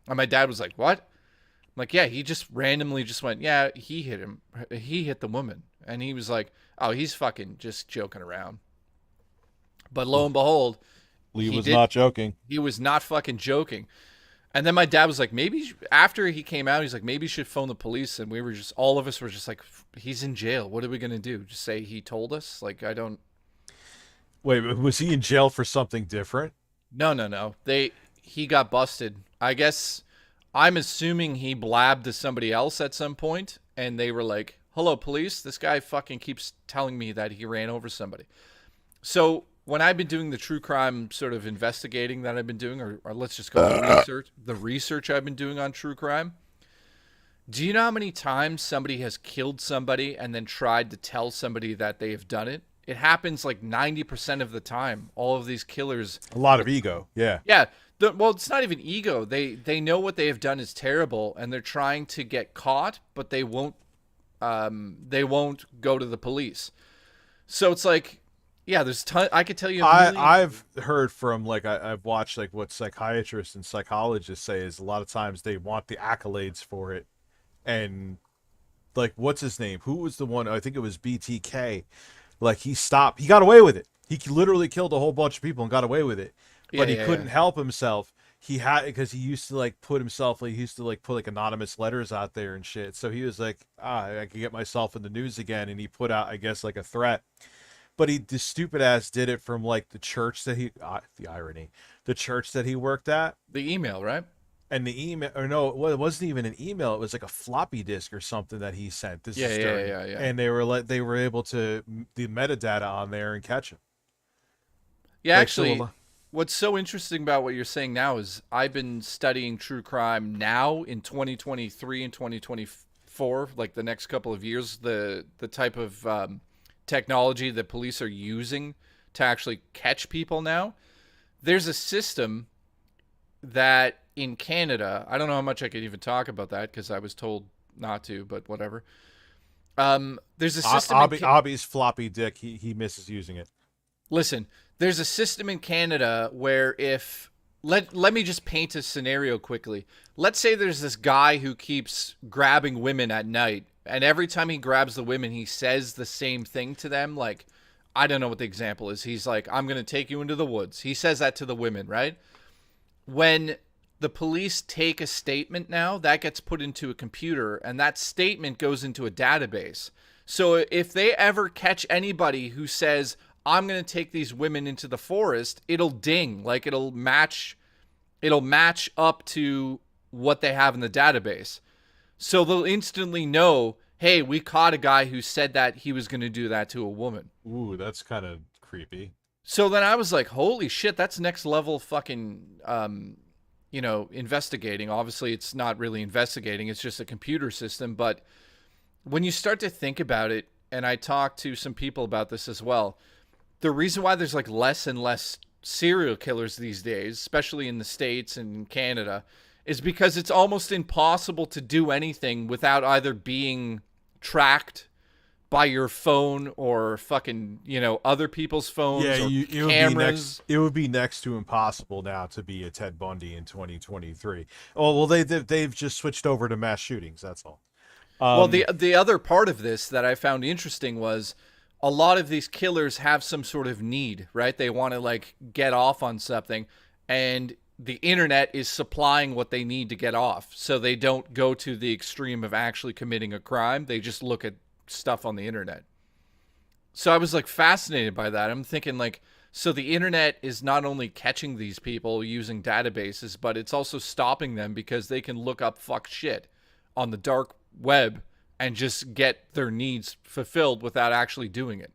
And my dad was like, "What?" I'm like, "Yeah, he just randomly just went, yeah, he hit him. He hit the woman." And he was like, "Oh, he's fucking just joking around." But lo and behold, Lee was not joking. He was not fucking joking. And then my dad was like, maybe after he came out, he's like, maybe you should phone the police. And we were just, all of us were just like, he's in jail. What are we going to do? Just say he told us? Like, I don't. Wait, was he in jail for something different? No. He got busted. I guess I'm assuming he blabbed to somebody else at some point, and they were like, "Hello, police. This guy fucking keeps telling me that he ran over somebody." So when I've been doing the true crime sort of investigating that I've been doing, or let's just call it the research I've been doing on true crime, do you know how many times somebody has killed somebody and then tried to tell somebody that they have done it? It happens like 90% of the time. All of these killers. A lot of ego. Yeah. Yeah. Well, it's not even ego. They know what they have done is terrible, and they're trying to get caught, but they won't go to the police. So it's like, yeah, there's I could tell you. I've heard from I've watched like what psychiatrists and psychologists say is a lot of times they want the accolades for it, and like what's his name? Who was the one? I think it was BTK. Like he got away with it. He literally killed a whole bunch of people and got away with it, but he couldn't help himself. He had, because he used to like put himself, like he used to like put like anonymous letters out there and shit. So he was like, I can get myself in the news again, and he put out, I guess, like a threat. But the stupid ass did it from like the church that the irony, the church that he worked at. The email, right? And the email, or no, it wasn't even an email. It was like a floppy disk or something that he sent. Yeah. And they were able to the metadata on there and catch him. Yeah, actually, what's so interesting about what you're saying now is I've been studying true crime now in 2023 and 2024, like the next couple of years, the type of technology that police are using to actually catch people now. There's a system that in Canada, I don't know how much I could even talk about that because I was told not to, but whatever. There's a system. Abby's floppy dick, he misses using it. Listen, there's a system in Canada where if let me just paint a scenario quickly. Let's say there's this guy who keeps grabbing women at night, and every time he grabs the women, he says the same thing to them. Like, I don't know what the example is. He's like, "I'm going to take you into the woods." He says that to the women, right? When the police take a statement now, that gets put into a computer, and that statement goes into a database. So if they ever catch anybody who says, "I'm going to take these women into the forest," it'll ding, like it'll match up to what they have in the database. So they'll instantly know, hey, we caught a guy who said that he was going to do that to a woman. Ooh, that's kind of creepy. So then I was like, holy shit, that's next level fucking, investigating. Obviously, it's not really investigating. It's just a computer system. But when you start to think about it, and I talked to some people about this as well, the reason why there's like less and less serial killers these days, especially in the States and in Canada, is because it's almost impossible to do anything without either being tracked by your phone or fucking, you know, other people's phones Yeah, or cameras. it would be next to impossible now to be a Ted Bundy in 2023. Oh well, they've just switched over to mass shootings. That's all. Well, the other part of this that I found interesting was a lot of these killers have some sort of need, right? They want to like get off on something, and the internet is supplying what they need to get off. So they don't go to the extreme of actually committing a crime. They just look at stuff on the internet. So I was like fascinated by that. I'm thinking like, so the internet is not only catching these people using databases, but it's also stopping them because they can look up fuck shit on the dark web and just get their needs fulfilled without actually doing it.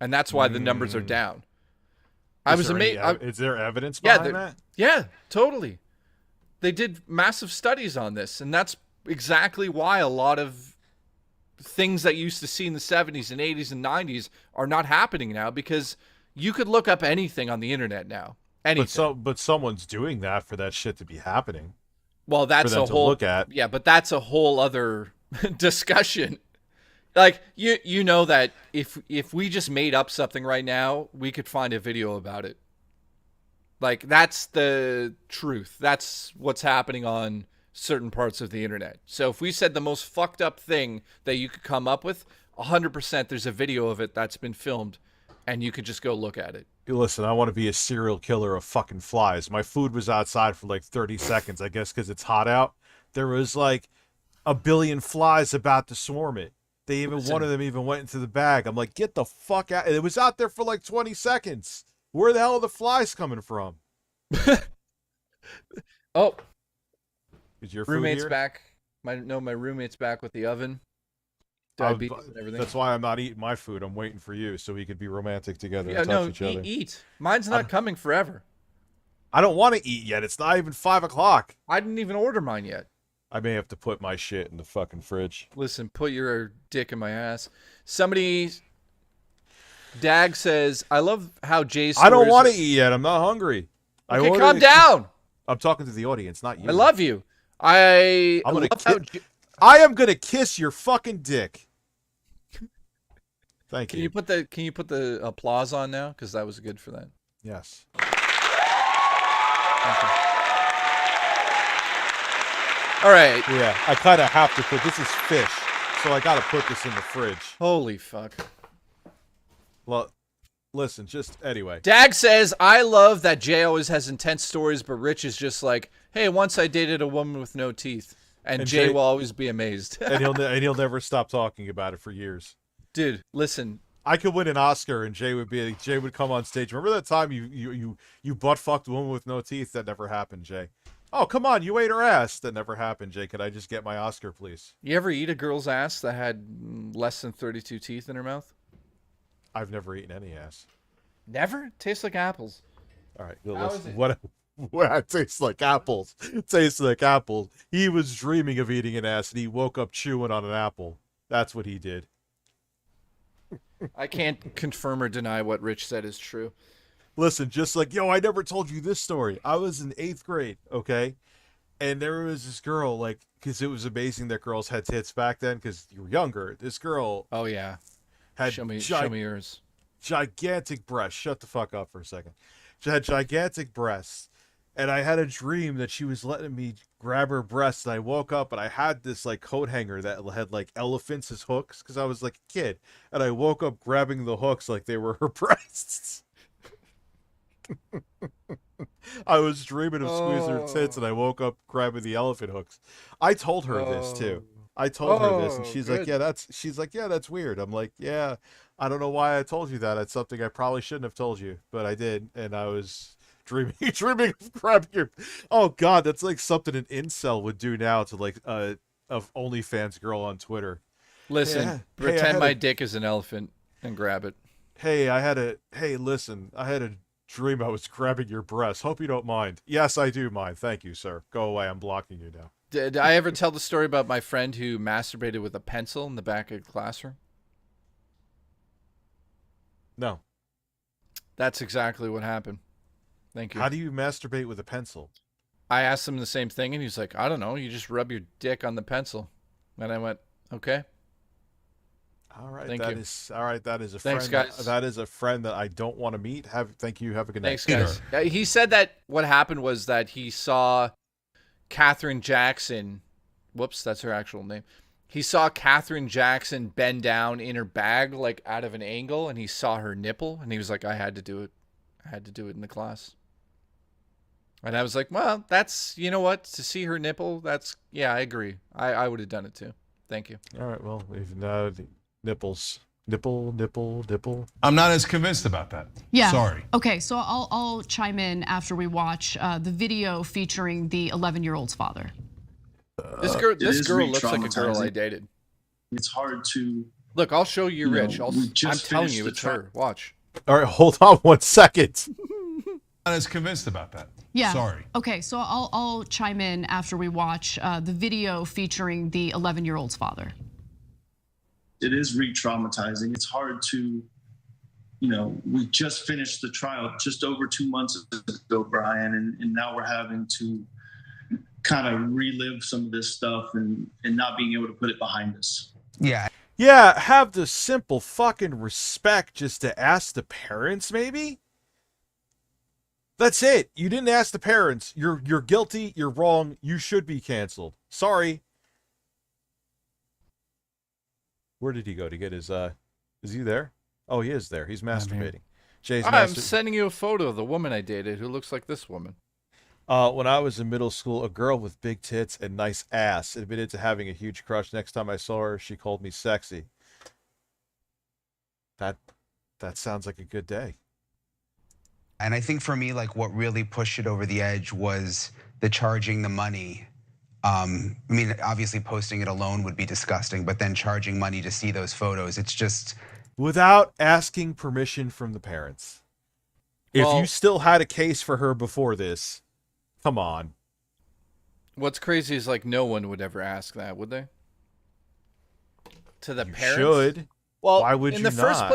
And that's why the numbers are down. I was amazed. Is there evidence behind that? Yeah, totally. They did massive studies on this, and that's exactly why a lot of things that you used to see in the 70s and 80s and 90s are not happening now, because you could look up anything on the internet now. Anything. But someone's doing that for that shit to be happening. Well, that's a whole look at. Yeah, but that's a whole other discussion. Like you know that if we just made up something right now, we could find a video about it. Like, that's the truth. That's what's happening on certain parts of the internet. So if we said the most fucked up thing that you could come up with, 100% there's a video of it that's been filmed, and you could just go look at it. Listen, I want to be a serial killer of fucking flies. My food was outside for like 30 seconds, I guess because it's hot out. There was like a billion flies about to swarm it. One of them even went into the bag. I'm like, get the fuck out. It was out there for like 20 seconds. Where the hell are the flies coming from? Oh. Is your food roommate's here? back. My roommate's back with the oven. Diabetes and everything. That's why I'm not eating my food. I'm waiting for you so we could be romantic together and touch each other. Eat. Mine's not coming forever. I don't want to eat yet. It's not even 5 o'clock. I didn't even order mine yet. I may have to put my shit in the fucking fridge. Listen, put your dick in my ass. Dag says, I love how Jay's... I don't want to eat yet. I'm not hungry. Okay, calm down. I'm talking to the audience, not you. I love you. I am gonna kiss your fucking dick. Thank you. Can you put the applause on now? Because that was good for that. Yes. Thank you. All right. Yeah, I kind of have to put this is fish, so I got to put this in the fridge. Holy fuck. Well, listen, just anyway. Dag says, I love that Jay always has intense stories, but Rich is just like, hey, once I dated a woman with no teeth. And Jay will always be amazed. and he'll never stop talking about it for years. Dude, listen. I could win an Oscar and Jay would come on stage. Remember that time you butt fucked a woman with no teeth? That never happened, Jay. Oh, come on, you ate her ass. That never happened, Jay. Could I just get my Oscar, please? You ever eat a girl's ass that had less than 32 teeth in her mouth? I've never eaten any ass. Never? Tastes like apples. All right, listen, what it tastes like apples. It tastes like apples. He was dreaming of eating an ass, and he woke up chewing on an apple. That's what he did. I can't confirm or deny what Rich said is true. Listen, just like, I never told you this story. I was in 8th grade, okay? And there was this girl, like, because it was amazing that girls had tits back then, because you were younger. This girl... Oh, yeah. Had show me yours. Gigantic breasts. Shut the fuck up for a second. She had gigantic breasts. And I had a dream that she was letting me grab her breasts. And I woke up and I had this like coat hanger that had like elephants as hooks because I was like a kid. And I woke up grabbing the hooks like they were her breasts. I was dreaming of squeezing her tits and I woke up grabbing the elephant hooks. I told her this too. I told her this and she's like, yeah, that's weird. I'm like, yeah, I don't know why I told you that. It's something I probably shouldn't have told you, but I did. And I was dreaming of grabbing your... Oh God, that's like something an incel would do now to like of OnlyFans girl on Twitter. Listen, pretend my dick is an elephant and grab it. Listen, I had a dream I was grabbing your breast. Hope you don't mind. Yes, I do mind. Thank you, sir. Go away. I'm blocking you now. Did I ever tell the story about my friend who masturbated with a pencil in the back of the classroom? No. That's exactly what happened. Thank you. How do you masturbate with a pencil? I asked him the same thing, and he's like, I don't know. You just rub your dick on the pencil. And I went, okay. All right, Thank that you. is all right. That is a Thanks, friend. guys. That is a friend that I don't want to meet. Thank you. Have a good night. Thanks, guys. He said that what happened was that he saw Katherine Jackson. Whoops, that's her actual name. He saw Katherine Jackson bend down in her bag, like out of an angle, and he saw her nipple, and he was like, I had to do it. I had to do it in the class. And I was like, well, that's, you know what? To see her nipple, that's, yeah, I agree. I would have done it too. Thank you. All right, well, nipples. Nipple. I'm not as convinced about that. Yeah. Sorry. Okay, so I'll chime in after we watch the video featuring the 11-year-old's father. This girl looks like a girl I dated. It's hard to look. I'll show you, Rich. I'm telling you, the it's her. Watch. All right, hold on 1 second. Not as convinced about that. Yeah. Sorry. Okay, so I'll chime in after we watch the video featuring the 11-year-old's father. It is re-traumatizing. It's hard to, we just finished the trial just over 2 months ago, Brian, and now we're having to kind of relive some of this stuff and not being able to put it behind us. Yeah, have the simple fucking respect just to ask the parents, maybe? That's it. You didn't ask the parents. You're guilty. You're wrong. You should be canceled. Sorry. Where did he go to get his, is he there? Oh, he is there. He's masturbating. Jay's I'm sending you a photo of the woman I dated who looks like this woman. When I was in middle school, a girl with big tits and nice ass admitted to having a huge crush. Next time I saw her, she called me sexy. That sounds like a good day. And I think for me, like what really pushed it over the edge was the charging the money. I mean, obviously posting it alone would be disgusting, but then charging money to see those photos, it's just... Without asking permission from the parents. If you still had a case for her before this, come on. What's crazy is like no one would ever ask that, would they? To the parents? Should. Well, why would in you the not?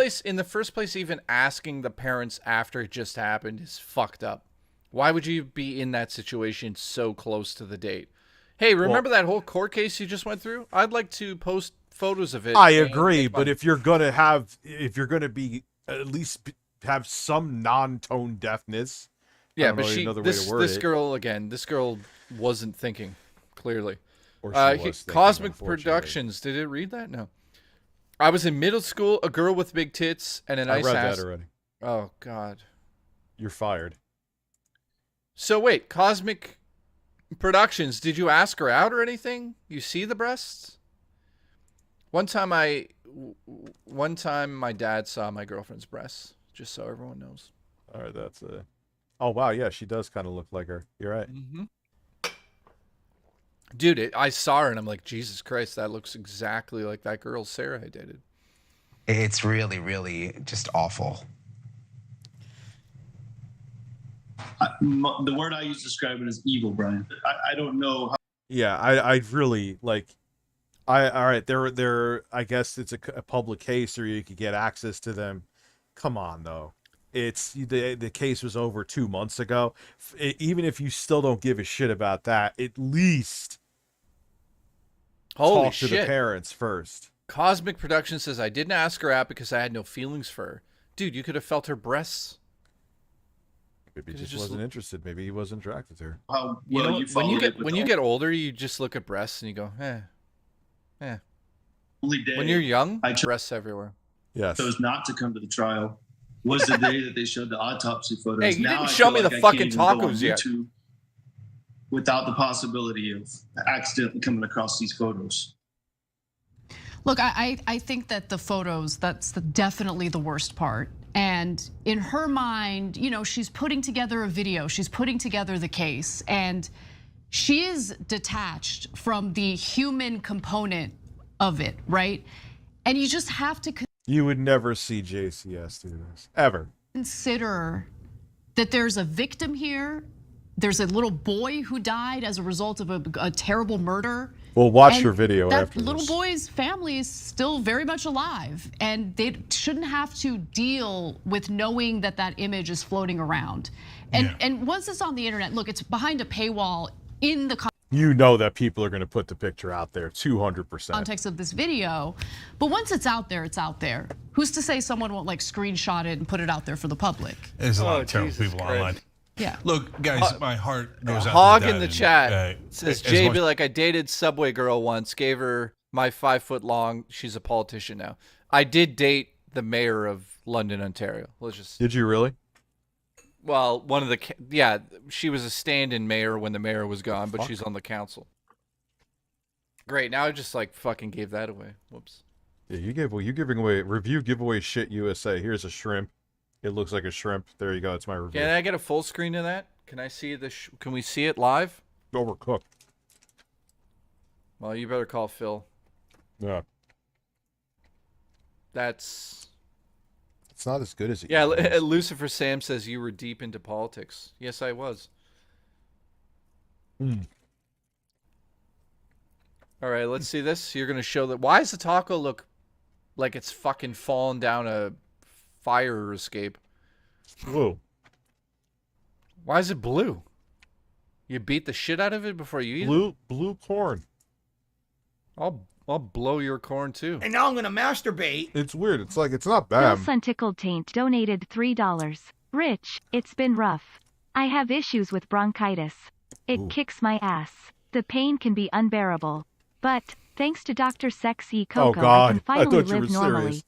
first place, even asking the parents after it just happened is fucked up. Why would you be in that situation so close to the date? Hey, remember that whole court case you just went through? I'd like to post photos of it. I agree, but if you're gonna be at least have some non-tone deafness. Yeah, but this girl wasn't thinking clearly. Or she was thinking, Cosmic Productions, did it read that? No. I was in middle school, a girl with big tits and a nice ass. I read that already. Oh, God. You're fired. So wait, Cosmic Productions, did you ask her out or anything? You see the breasts? One time my dad saw my girlfriend's breasts, just so everyone knows. All right, that's a... Oh, wow, yeah, she does kind of look like her. You're right. Mm-hmm. Dude, I saw her and I'm like, Jesus Christ, that looks exactly like that girl Sarah I dated. It's really, really just awful. The word I use to describe it is evil, Brian. I don't know how... Yeah, I really, like... all right, I guess it's a public case or you could get access to them. Come on, though. It's the case was over 2 months ago. Even if you still don't give a shit about that, at least talk to the parents first. Cosmic Production says, I didn't ask her out because I had no feelings for her. Dude, you could have felt her breasts. Maybe he just wasn't interested. Maybe he wasn't attracted to her. When you get older, you just look at breasts and you go, eh. Only day when you're young, breasts everywhere. Yes. Chose not to come to the trial was the day that they showed the autopsy photos. Hey, you now didn't show me the fucking tacos yet. Without the possibility of accidentally coming across these photos. Look, I think that the photos, that's definitely the worst part. And in her mind, she's putting together a video, she's putting together the case, and she is detached from the human component of it, right? And you just have to You would never see JCS do this, ever. Consider that there's a victim here. There's a little boy who died as a result of a terrible murder. Well, watch your video after this. That little boy's family is still very much alive, and they shouldn't have to deal with knowing that that image is floating around. And once it's on the internet, look, it's behind a paywall in the... You know that people are going to put the picture out there 200%. Context of this video, but once it's out there, it's out there. Who's to say someone won't like screenshot it and put it out there for the public? There's a lot of terrible people online. Yeah. Look, guys, my heart goes out Hog to in the chat says, JB, like, I dated Subway girl once, gave her my 5 foot long. She's a politician now. I did date the mayor of London, Ontario. Let's just. Did you really? Well, one of the yeah, she was a stand-in mayor when the mayor was gone, but she's on the council. Great. Now I just like fucking gave that away. Whoops. Yeah, you're giving away review giveaway shit USA. Here's a shrimp. It looks like a shrimp. There you go. It's my review. Can I get a full screen of that? Can I see the? Can we see it live? Overcooked. Well, you better call Phil. Yeah. That's. It's not as good as it. Yeah, Lucifer Sam says you were deep into politics. Yes, I was. Mm. All right, let's see this. You're gonna show that. Why does the taco look like it's fucking fallen down a fire escape? Blue. Why is it blue? You beat the shit out of it before you eat it? Blue corn. I'll blow your corn too. And now I'm gonna masturbate. It's weird. It's like, it's not Bill bad. Suntickled Taint donated $3. Rich, it's been rough. I have issues with bronchitis. It kicks my ass. The pain can be unbearable. But, thanks to Dr. Sexy Coco, I can finally live normally.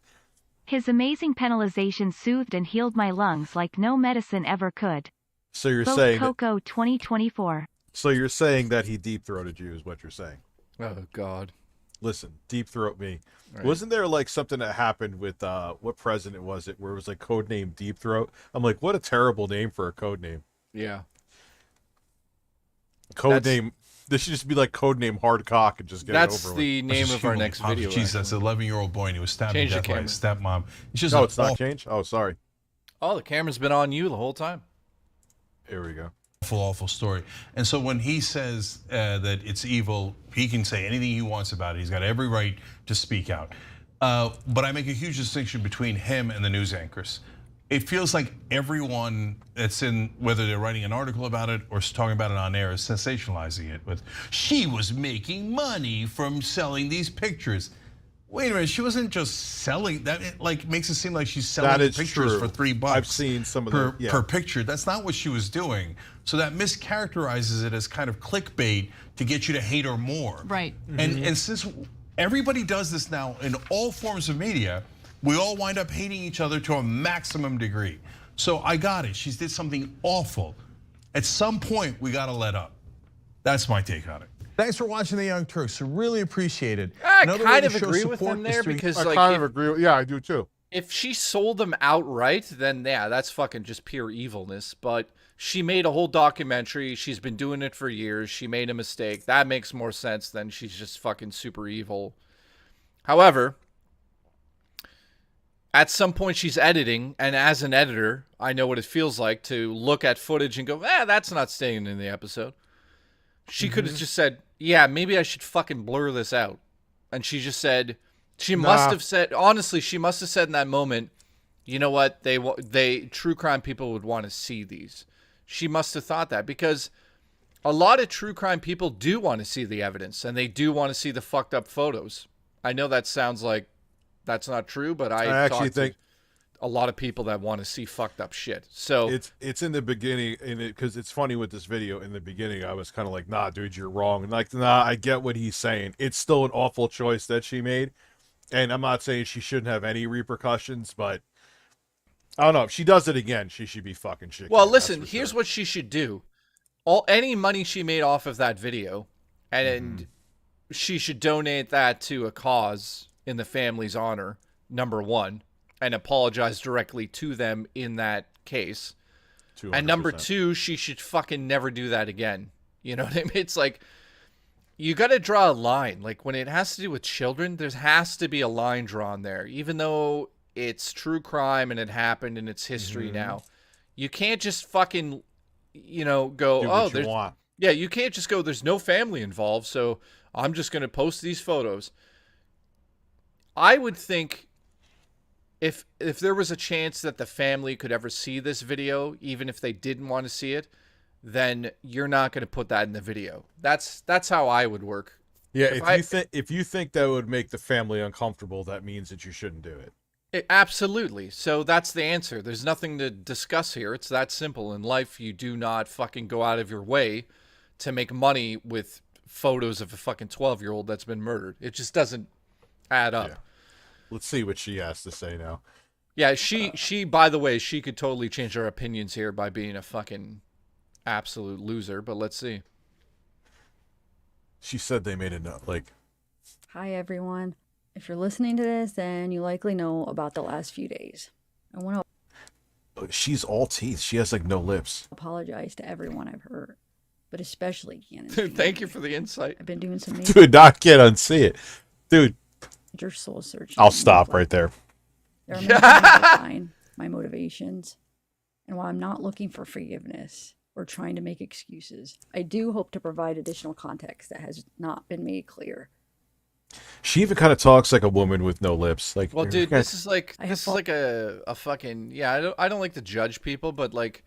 His amazing penalization soothed and healed my lungs like no medicine ever could. So you're Vote saying Coco 2024. So you're saying that he deep throated you is what you're saying. Oh God. Listen, deep throat me. Right. Wasn't there like something that happened with what president was it where it was like codename Deep Throat? I'm like, what a terrible name for a code name. Yeah. Codename. This should just be like codename Hard Cock and just get it over with. That's the name of our next video. Jesus, that's an 11-year-old boy and he was stabbed to death by his stepmom. It's just it's not changed? Oh, sorry. Oh, the camera's been on you the whole time. Here we go. Awful story. And so when he says that it's evil, he can say anything he wants about it. He's got every right to speak out. But I make a huge distinction between him and the news anchors. It feels like everyone that's in, whether they're writing an article about it or talking about it on air, is sensationalizing it with, she was making money from selling these pictures. Wait a minute, she wasn't just selling that. It like makes it seem like she's selling the pictures for $3. I've seen some of per picture. That's not what she was doing. So that mischaracterizes it as kind of clickbait to get you to hate her more. Right. And since everybody does this now in all forms of media, we all wind up hating each other to a maximum degree. So I got it. She did something awful. At some point, we got to let up. That's my take on it. Thanks for watching The Young Turks. Really appreciate it. I kind of agree with him there because I like, kind of agree. Yeah, I do too. If she sold them outright, then yeah, that's fucking just pure evilness. But she made a whole documentary. She's been doing it for years. She made a mistake. That makes more sense than she's just fucking super evil. However, at some point she's editing, and as an editor, I know what it feels like to look at footage and go, that's not staying in the episode. She could have just said, yeah, maybe I should fucking blur this out. And she just said, she must have said, honestly, she must have said in that moment, you know what, they true crime people would want to see these. She must have thought that because a lot of true crime people do want to see the evidence and they do want to see the fucked up photos. I know that sounds like that's not true, but I actually think a lot of people that want to see fucked up shit. So it's in the beginning, because it's funny with this video. In the beginning, I was kind of like, nah, dude, you're wrong. And like, nah, I get what he's saying. It's still an awful choice that she made. And I'm not saying she shouldn't have any repercussions, but I don't know. If she does it again, she should be fucking shit. Well, listen, here's what she should do. Any money she made off of that video, and she should donate that to a cause in the family's honor, number one, and apologize directly to them in that case. 200%. And number two, she should fucking never do that again. You know what I mean? It's like, you got to draw a line. Like, when it has to do with children, there has to be a line drawn there. Even though it's true crime and it happened and it's history now. You can't just fucking, go, there's... Yeah, you can't just go, there's no family involved, so I'm just going to post these photos. I would think if there was a chance that the family could ever see this video, even if they didn't want to see it, then you're not going to put that in the video. That's how I would work. Yeah, if you think that would make the family uncomfortable, that means that you shouldn't do it. Absolutely. So that's the answer. There's nothing to discuss here. It's that simple. In life, you do not fucking go out of your way to make money with photos of a fucking 12-year-old that's been murdered. It just doesn't add up. Yeah. Let's see what she has to say now. Yeah, she by the way, she could totally change her opinions here by being a fucking absolute loser, but let's see. She said they made a note, like... Hi, everyone. If you're listening to this, then you likely know about the last few days. I want to... She's all teeth. She has, like, no lips. Apologize to everyone I've hurt, but especially Cannon. Dude, thank you for the insight. I've been doing some... Dude, I can't unsee it. Dude. Your soul searching. I'll stop right there. There are many things that define my motivations, and while I'm not looking for forgiveness or trying to make excuses, I do hope to provide additional context that has not been made clear. She even kind of talks like a woman with no lips. Like, well, dude, this is like a fucking I don't like to judge people, but like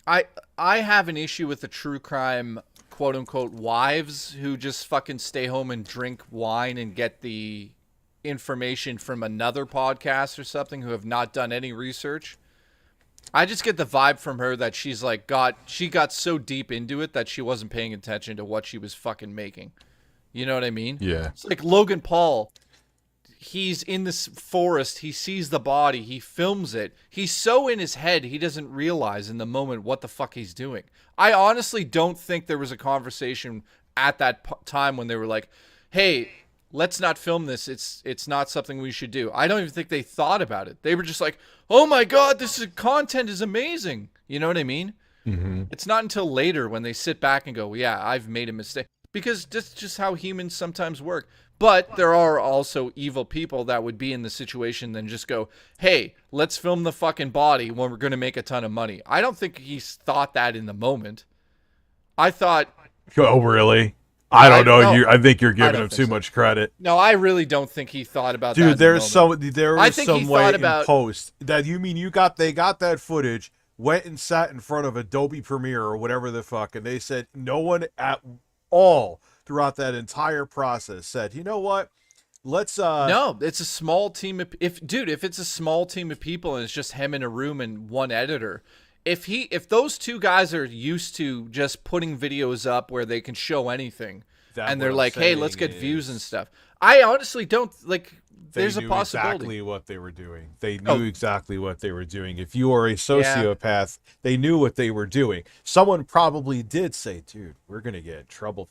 I have an issue with the true crime quote unquote wives who just fucking stay home and drink wine and get the information from another podcast or something, who have not done any research. I just get the vibe from her that she's like she got so deep into it that she wasn't paying attention to what she was fucking making. You know what I mean? Yeah. It's like Logan Paul. He's in this forest. He sees the body. He films it. He's so in his head, he doesn't realize in the moment what the fuck he's doing. I honestly don't think there was a conversation at that time when they were like, hey, let's not film this. It's not something we should do. I don't even think they thought about it. They were just like, oh my God, content is amazing. You know what I mean? Mm-hmm. It's not until later when they sit back and go, yeah, I've made a mistake. Because that's just how humans sometimes work. But there are also evil people that would be in the situation and just go, hey, let's film the fucking body when we're going to make a ton of money. I don't think he's thought that in the moment. I thought... Oh, really? I don't know. I think you're giving him too much credit. No, I really don't think he thought about that. Dude, there was some way in about... post that you mean they got that footage, went and sat in front of Adobe Premiere or whatever the fuck, and they said no one at all throughout that entire process said, you know what? Let's No, it's a small team of if it's a small team of people and it's just him in a room and one editor. If those two guys are used to just putting videos up where they can show anything and they're like, hey, let's get views and stuff. I honestly don't like there's a possibility. Exactly what they were doing. They knew exactly what they were doing. If you are a sociopath, they knew what they were doing. Someone probably did say, dude, we're going to get in trouble.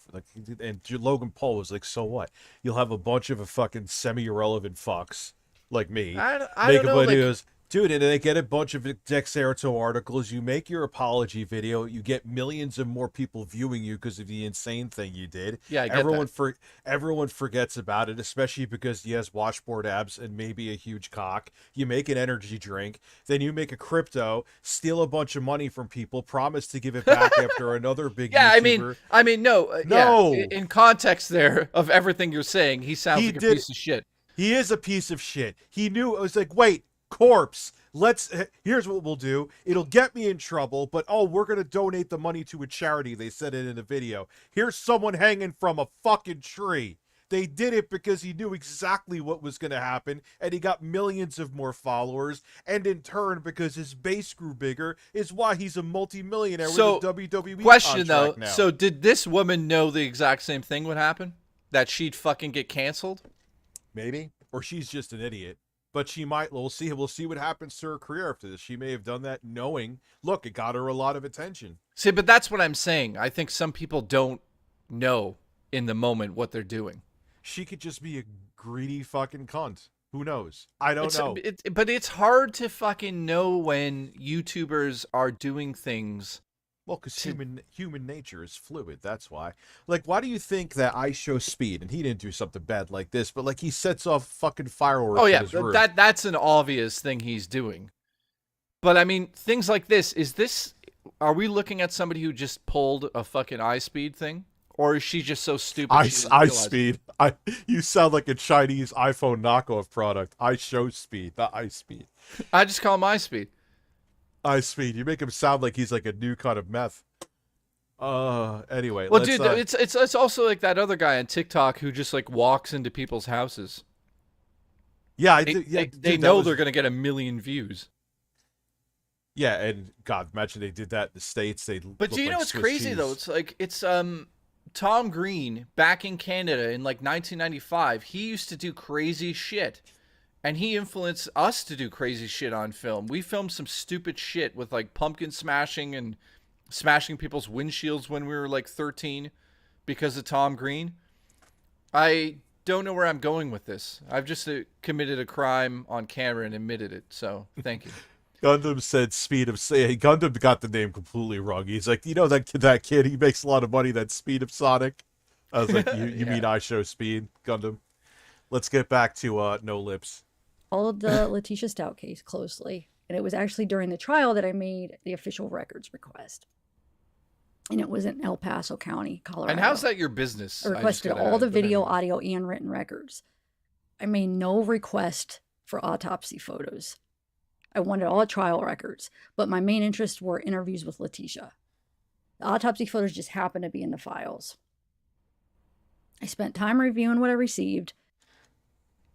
And Logan Paul was like, so what? You'll have a bunch of fucking semi-irrelevant fucks like me I make don't know, videos. Dude, and they get a bunch of Dexerto articles. You make your apology video. You get millions of more people viewing you because of the insane thing you did. Yeah, I get that. Everyone forgets about it, especially because he has washboard abs and maybe a huge cock. You make an energy drink. Then you make a crypto, steal a bunch of money from people, promise to give it back after another big YouTuber. I mean, no. No. Yeah, in context there of everything you're saying, he sounds like a piece of shit. He is a piece of shit. He knew. It was like, wait. Corpse, here's what we'll do. It'll get me in trouble, but we're gonna donate the money to a charity. They said it in the video. Here's someone hanging from a fucking tree. They did it because he knew exactly what was gonna happen, and he got millions of more followers, and in turn, because his base grew bigger, is why he's a multi-millionaire with a WWE question though, contract now. so did this woman know the exact same thing would happen? That she'd fucking get canceled? Maybe. Or she's just an idiot. But she might, we'll see what happens to her career after this. She may have done that knowing, look, it got her a lot of attention. See, but that's what I'm saying. I think some people don't know in the moment what they're doing. She could just be a greedy fucking cunt. Who knows? I don't know. But it's hard to fucking know when YouTubers are doing things. Well, because human nature is fluid. That's why. Like, why do you think that I show Speed, and he didn't do something bad like this, but like he sets off fucking fireworks? Oh yeah, in his roof. that's an obvious thing he's doing. But I mean, things like this. Are we looking at somebody who just pulled a fucking iSpeed thing, or is she just so stupid? iSpeed. You sound like a Chinese iPhone knockoff product. I show Speed, not iSpeed. I just call him iSpeed. Speed. You make him sound like he's like a new kind of meth. Anyway. Well, dude, it's also like that other guy on TikTok who just like walks into people's houses. Yeah, they know they're gonna get 1 million views. Yeah, and God, imagine they did that in the States. But do you know what's crazy though? It's like Tom Green back in Canada in like 1995. He used to do crazy shit. And he influenced us to do crazy shit on film. We filmed some stupid shit with like pumpkin smashing and smashing people's windshields when we were like 13 because of Tom Green. I don't know where I'm going with this. I've just committed a crime on camera and admitted it. So thank you. Gundam said Speed of Sonic. Gundam got the name completely wrong. He's like, you know that kid, he makes a lot of money, that Speed of Sonic. I was like, you mean I Show Speed, Gundam? Let's get back to No Lips. Followed the Letitia Stout case closely, and it was actually during the trial that I made the official records request. And it was in El Paso County, Colorado. And how's that your business? I requested all the video, audio, and written records. I made no request for autopsy photos. I wanted all trial records, but my main interests were interviews with Letitia. The autopsy photos just happened to be in the files. I spent time reviewing what I received.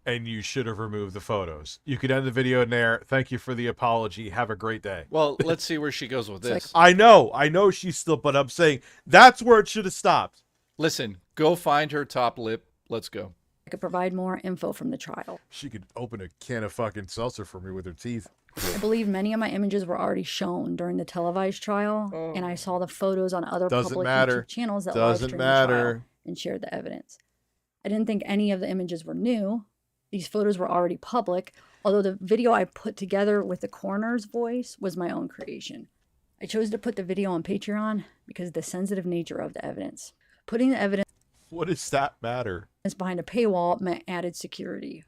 And you should have removed the photos. You could end the video in there. Thank you for the apology. Have a great day. Well, let's see where she goes with this. I know she's still, but I'm saying that's where it should have stopped. Listen, go find her top lip. Let's go. I could provide more info from the trial. She could open a can of fucking seltzer for me with her teeth. I believe many of my images were already shown during the televised trial, and I saw the photos on other public YouTube channels that live streamed the trial and shared the evidence. I didn't think any of the images were new. These photos were already public, although the video I put together with the coroner's voice was my own creation. I chose to put the video on Patreon because of the sensitive nature of the evidence. Putting the evidence What does that matter? behind a paywall meant added security.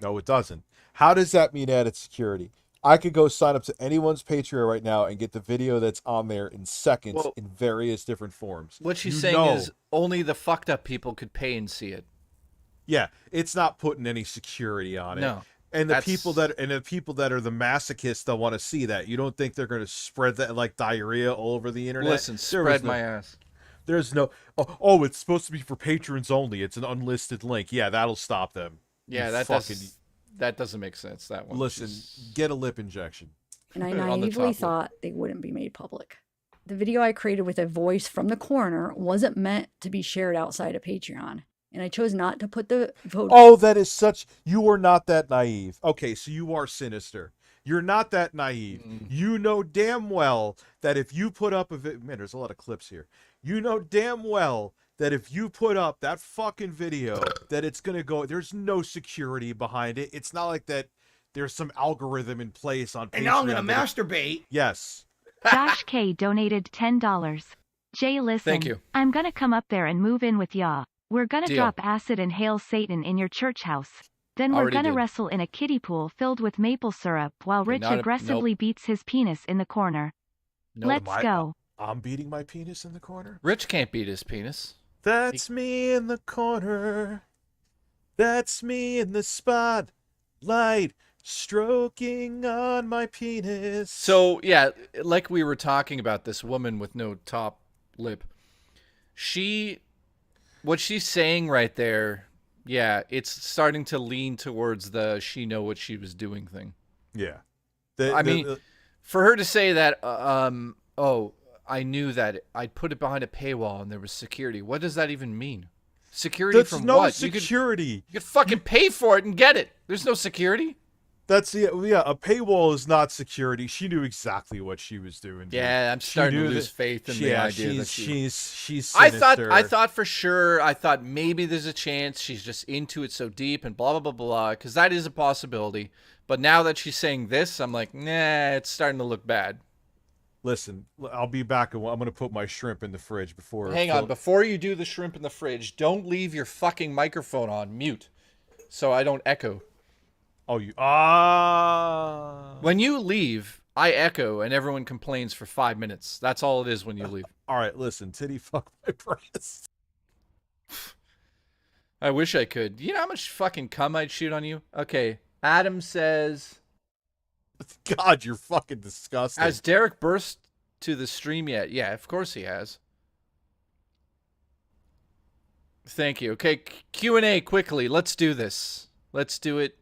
No, it doesn't. How does that mean added security? I could go sign up to anyone's Patreon right now and get the video that's on there in seconds in various different forms. What she's saying is only the fucked up people could pay and see it. Yeah, it's not putting any security on it. No. And the people that are the masochists that want to see that, you don't think they're going to spread that like diarrhea all over the internet? Listen, spread my ass. There's no oh, it's supposed to be for patrons only. It's an unlisted link. Yeah, that'll stop them. Yeah, that doesn't make sense. That one. Listen, get a lip injection. And I naively thought they wouldn't be made public. The video I created with a voice from the coroner wasn't meant to be shared outside of Patreon. And I chose not to put the vote. Oh, that is such... You are not that naive. Okay, so you are sinister. You're not that naive. You know damn well that if you put up a... Man, there's a lot of clips here. You know damn well that if you put up that fucking video, that it's going to go... There's no security behind it. It's not like that there's some algorithm in place on Patreon. And now I'm going to masturbate. Yes. Josh K donated $10. Jay, listen. Thank you. I'm gonna come up there and move in with ya. We're gonna Deal. drop acid and hail Satan in your church house. Then we're Already gonna did. wrestle in a kiddie pool filled with maple syrup while Rich aggressively beats his penis in the corner. Let's go. I'm beating my penis in the corner? Rich can't beat his penis. That's me in the corner. That's me in the spotlight, stroking on my penis. So, yeah, like we were talking about this woman with no top lip. What she's saying right there, yeah, it's starting to lean towards the she know what she was doing thing. Yeah. For her to say that, I knew that I'd put it behind a paywall and there was security. What does that even mean? Security That's from no what? security. You could fucking pay for it and get it. There's no security. That's a paywall is not security. She knew exactly what she was doing. Dude. Yeah, I'm starting to lose faith in the idea that she's sinister. I thought for sure. I thought maybe there's a chance she's just into it so deep and blah blah blah blah. Because that is a possibility. But now that she's saying this, I'm like, nah, it's starting to look bad. Listen, I'll be back. I'm going to put my shrimp in the fridge before. Hang on, before you do the shrimp in the fridge, don't leave your fucking microphone on mute, so I don't echo. Oh, When you leave, I echo and everyone complains for 5 minutes. That's all it is when you leave. All right, listen, titty fuck my breast. I wish I could. You know how much fucking cum I'd shoot on you? Okay, Adam says... God, you're fucking disgusting. Has Derek burst to the stream yet? Yeah, of course he has. Thank you. Okay, Q&A quickly. Let's do this. Let's do it.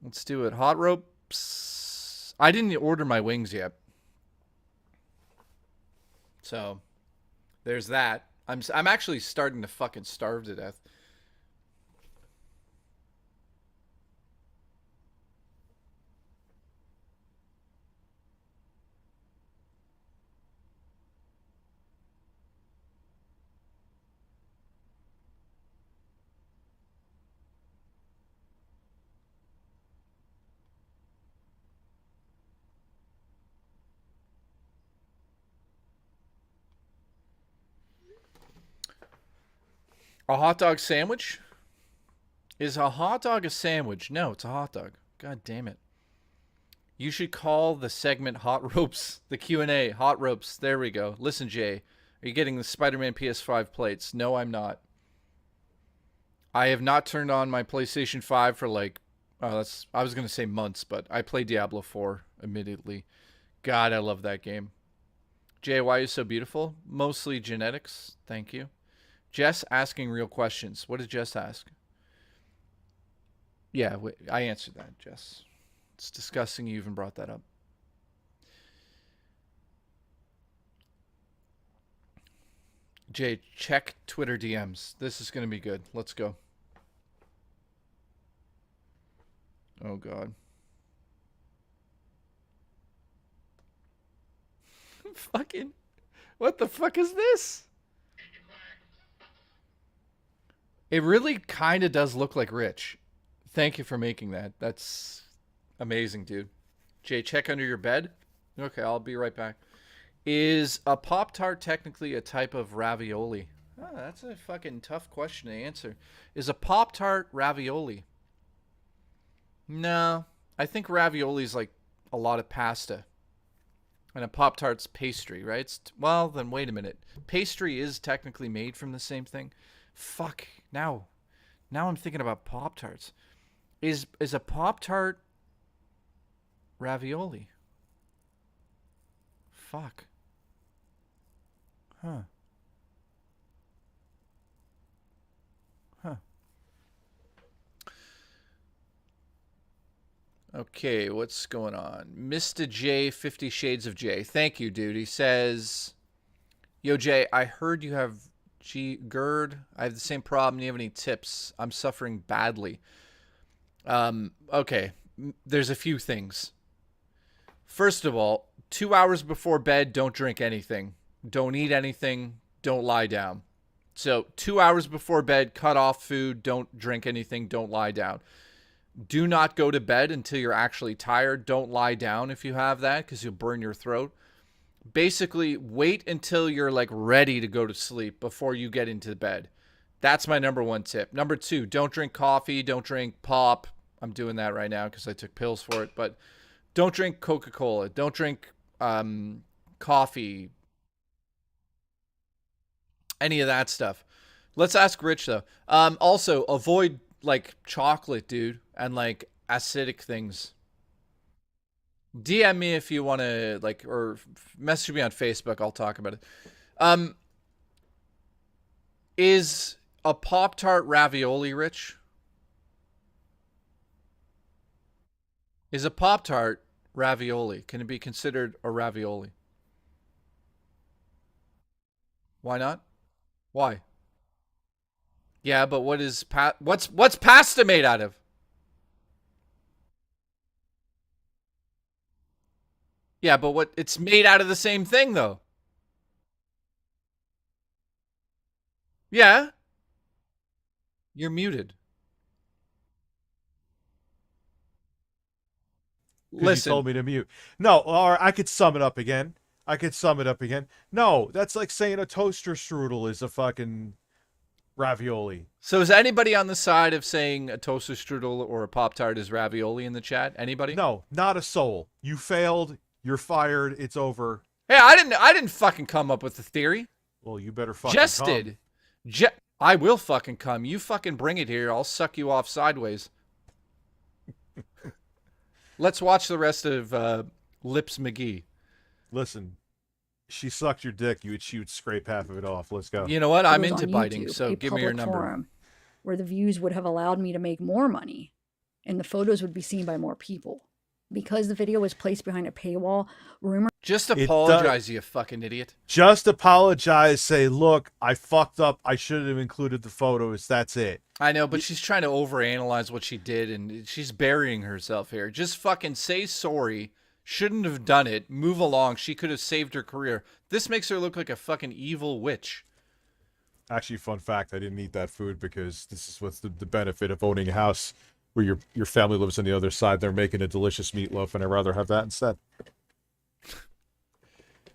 Let's do it. Hot ropes. I didn't order my wings yet. So, there's that. I'm actually starting to fucking starve to death. A hot dog sandwich? Is a hot dog a sandwich? No, it's a hot dog. God damn it. You should call the segment Hot Ropes. The Q&A, Hot Ropes. There we go. Listen, Jay. Are you getting the Spider-Man PS5 plates? No, I'm not. I have not turned on my PlayStation 5 for like... I was going to say months, but I played Diablo 4 immediately. God, I love that game. Jay, why are you so beautiful? Mostly genetics. Thank you. Jess asking real questions. What did Jess ask? Yeah, I answered that, Jess. It's disgusting you even brought that up. Jay, check Twitter DMs. This is going to be good. Let's go. Oh, God. Fucking... What the fuck is this? It really kind of does look like Rich. Thank you for making that. That's amazing, dude. Jay, check under your bed. Okay, I'll be right back. Is a Pop-Tart technically a type of ravioli? Oh, that's a fucking tough question to answer. Is a Pop-Tart ravioli? No. I think ravioli is like a lot of pasta. And a Pop-Tart's pastry, right? Well, then wait a minute. Pastry is technically made from the same thing. Fuck. Now I'm thinking about Pop-Tarts. Is a Pop-Tart ravioli? Fuck. Huh. Okay, what's going on? Mr. J, 50 Shades of J. Thank you, dude. He says, yo, Jay, I heard you have GERD. I have the same problem. Do you have any tips? I'm suffering badly. Okay, there's a few things. First of all, 2 hours before bed, don't drink anything. Don't eat anything. Don't lie down. So 2 hours before bed, cut off food. Don't drink anything. Don't lie down. Do not go to bed until you're actually tired. Don't lie down if you have that because you'll burn your throat. Basically, wait until you're like ready to go to sleep before you get into bed. That's my number one tip. Number two, don't drink coffee. Don't drink pop. I'm doing that right now because I took pills for it. But don't drink Coca-Cola. Don't drink coffee. Any of that stuff. Let's ask Rich, though. Also, avoid like chocolate, dude, and like acidic things. DM me if you want to, like, or message me on Facebook. I'll talk about it. Is a Pop-Tart ravioli, Rich? Is a Pop-Tart ravioli? Can it be considered a ravioli? Why not? Why? Yeah, but what is what's pasta made out of? Yeah, but it's made out of the same thing though. Yeah. You're muted. Listen. You told me to mute. No, or I could sum it up again. No, that's like saying a toaster strudel is a fucking ravioli. So is anybody on the side of saying a toaster strudel or a Pop-Tart is ravioli in the chat? Anybody? No, not a soul. You failed. You're fired. It's over. Hey, I didn't fucking come up with the theory. Well, you better fucking Jess come. did. I will fucking come. You fucking bring it here. I'll suck you off sideways. Let's watch the rest of Lips McGee. Listen, she sucked your dick. She would scrape half of it off. Let's go. You know what? I'm Photos into on biting, YouTube, so a give me your public number. forum where the views would have allowed me to make more money and the photos would be seen by more people. Because the video was placed behind a paywall, rumor. Just apologize, you fucking idiot. Just apologize. Say, look, I fucked up. I should have included the photos. That's it. I know, but she's trying to overanalyze what she did, and she's burying herself here. Just fucking say sorry. Shouldn't have done it. Move along. She could have saved her career. This makes her look like a fucking evil witch. Actually, fun fact, I didn't eat that food because this is what's the benefit of owning a house where your family lives on the other side. They're making a delicious meatloaf, and I'd rather have that instead.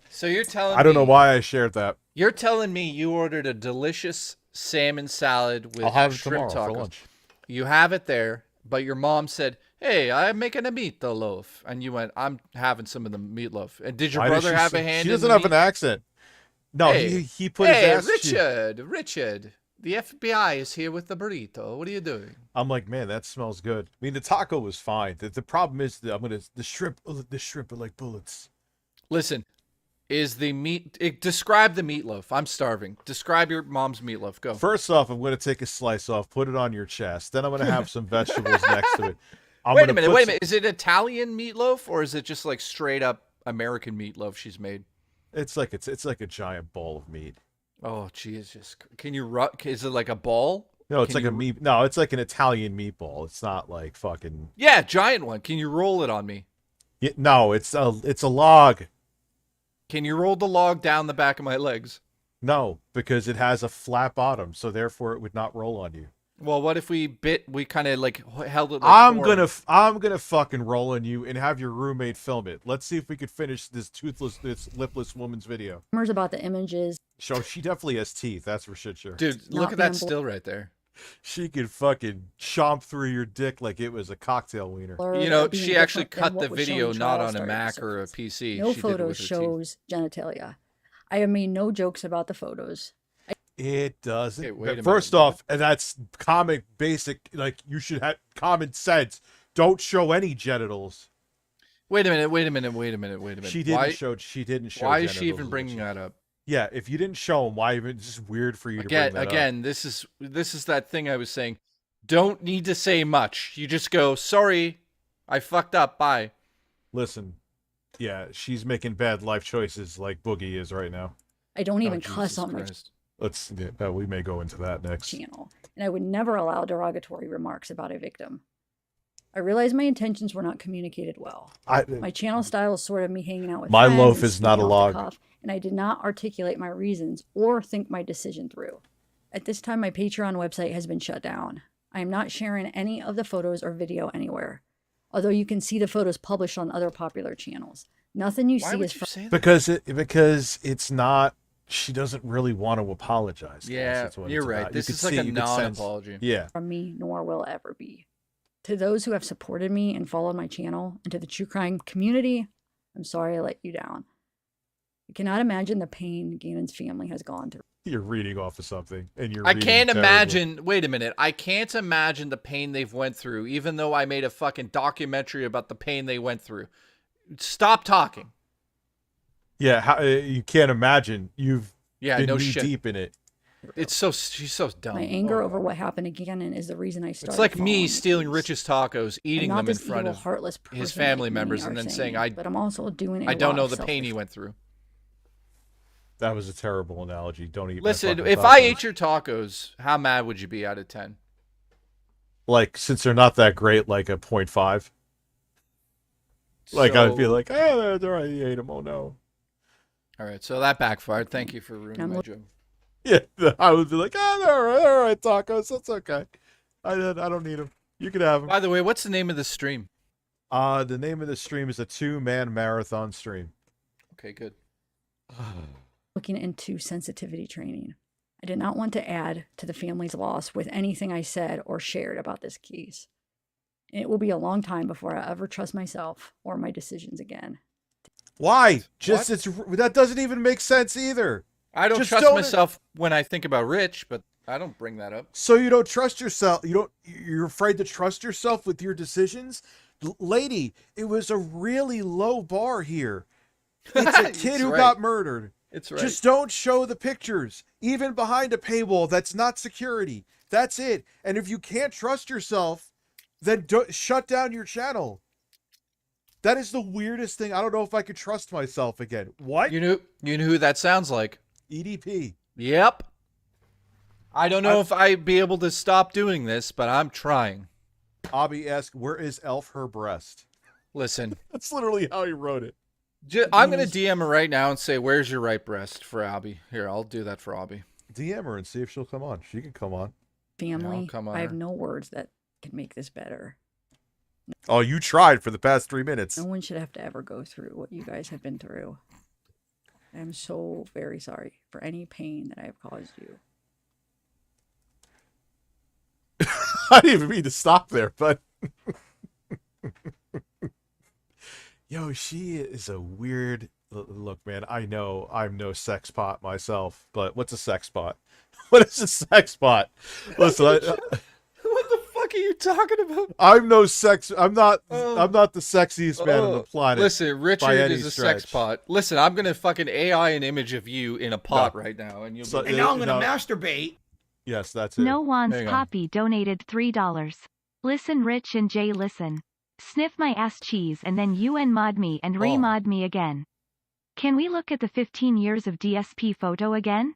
So you're telling I don't know why I shared that. You're telling me you ordered a delicious salmon salad with I'll have it shrimp tomorrow tacos. for lunch. You have it there, but your mom said, "Hey, I'm making a meatloaf," and you went, "I'm having some of the meatloaf." And did your Why does brother she have say- a hand? She in doesn't the have meat? an accent. No, Hey, he put hey, his ass. Richard, the FBI is here with the burrito. What are you doing? I'm like, man, that smells good. I mean, the taco was fine. The problem is that the shrimp are like bullets. Listen, is the meat? Describe the meatloaf. I'm starving. Describe your mom's meatloaf. Go. First off, I'm going to take a slice off, put it on your chest. Then I'm going to have some vegetables next to it. Wait a minute. Is it Italian meatloaf or is it just like straight up American meatloaf she's made? It's like a giant ball of meat. Oh, Jesus. Can you is it like a ball? No, it's Can like a meat. No, it's like an Italian meatball. It's not like fucking. Yeah, giant one. Can you roll it on me? Yeah, no, it's a log. Can you roll the log down the back of my legs? No, because it has a flat bottom, so therefore it would not roll on you. Well, what if we kind of like held it? Like I'm gonna fucking roll on you and have your roommate film it. Let's see if we could finish this lipless woman's video. Rumors about the images. So she definitely has teeth. That's for shit sure. Dude, look at that still right there. She could fucking chomp through your dick like it was a cocktail wiener. You know, she actually cut the video not on a Mac or a PC. No She did it photo with her teeth. shows genitalia. I have made no jokes about the photos. It doesn't. Okay, wait a First off, and that's comic basic. Like you should have common sense. Don't show any genitals. Wait a minute. She didn't show. She didn't show. Why is she genitals, even bringing that up? Yeah, if you didn't show them, why even? It's just weird for you to bring that up. Again, this is that thing I was saying. Don't need to say much. You just go, sorry, I fucked up. Bye. Listen, yeah, she's making bad life choices like Boogie is right now. I don't even Jesus cuss on my Christ. We may go into that next. channel, and I would never allow derogatory remarks about a victim. I realize my intentions were not communicated well. My channel style is sort of me hanging out with My friends loaf and is not speaking a off the log. cuff, and I did not articulate my reasons or think my decision through. At this time, my Patreon website has been shut down. I am not sharing any of the photos or video anywhere, although you can see the photos published on other popular channels. Nothing you see is from because it's not. She doesn't really want to apologize. guys. Yeah, That's what you're it's right. about. This You is could like see- a you could sense- non-apology. Yeah. from me, nor will ever be. To those who have supported me and followed my channel, and to the true crime community, I'm sorry I let you down. I cannot imagine the pain Gannon's family has gone through. You're reading off of something, and you're. I reading can't terribly. imagine. Wait a minute. I can't imagine the pain they've went through, even though I made a fucking documentary about the pain they went through. Stop talking. Yeah, you can't imagine. You've been no knee shit. deep in it. She's so dumb. My anger over what happened to Gannon is the reason I started. It's like me following stealing Rich's tacos, eating I'm not them in this front evil, of heartless his person family like members, many and are then saying, saying, but I'm also doing I a don't lot know of the pain he went through. That was a terrible analogy. Don't eat. my Listen, fucking if I tacos. ate your tacos, how mad would you be out of 10? Like, since they're not that great, like a 0.5. Like I'd be like, oh, they're right. You ate them. Oh no. All right, so that backfired. Thank you for ruining my joke. Yeah, I would be like, oh, they're all right, tacos. That's okay. I don't need them. You can have them. By the way, what's the name of the stream? The name of the stream is a 2-man marathon stream. Okay, good. looking into sensitivity training. I did not want to add to the family's loss with anything I said or shared about this case. And it will be a long time before I ever trust myself or my decisions again. Why? That doesn't even make sense either. I don't Just trust myself when I think about Rich, but I don't bring that up. So you don't trust yourself. You're afraid to trust yourself with your decisions lady, it was a really low bar here. It's a kid who right. got murdered. It's right. Just don't show the pictures, even behind a paywall. That's not security. That's it. And if you can't trust yourself, then shut down your channel. That is the weirdest thing. I don't know if I could trust myself again. What? You know who that sounds like? EDP. Yep. I don't know if I'd be able to stop doing this, but I'm trying. Abby asked, where is Elf her breast? Listen. That's literally how he wrote it. I'm going to DM her right now and say, where's your right breast for Abby? Here, I'll do that for Abby. DM her and see if she'll come on. She can come on. Family, come on I have her. no words that can make this better. Oh, you tried for the past 3 minutes. No one should have to ever go through what you guys have been through. I am so very sorry for any pain that I have caused you. I didn't even mean to stop there, but... Yo, she is a weird... Look, man, I know I'm no sex pot myself, but what's a sex pot? What is a sex pot? Listen, What the fuck are you talking about? I'm no sex... I'm not the sexiest man on the planet. Listen, by Richard any is a stretch. sex pot. Listen, I'm going to fucking AI an image of you in a pot right now. And, you'll And now I'm going to masturbate. Yes, that's it. No Wan's Hang on. Poppy donated $3. Listen, Rich and Jay, listen. Sniff my ass cheese and then you mod me and remod me again. Can we look at the 15 years of DSP photo again?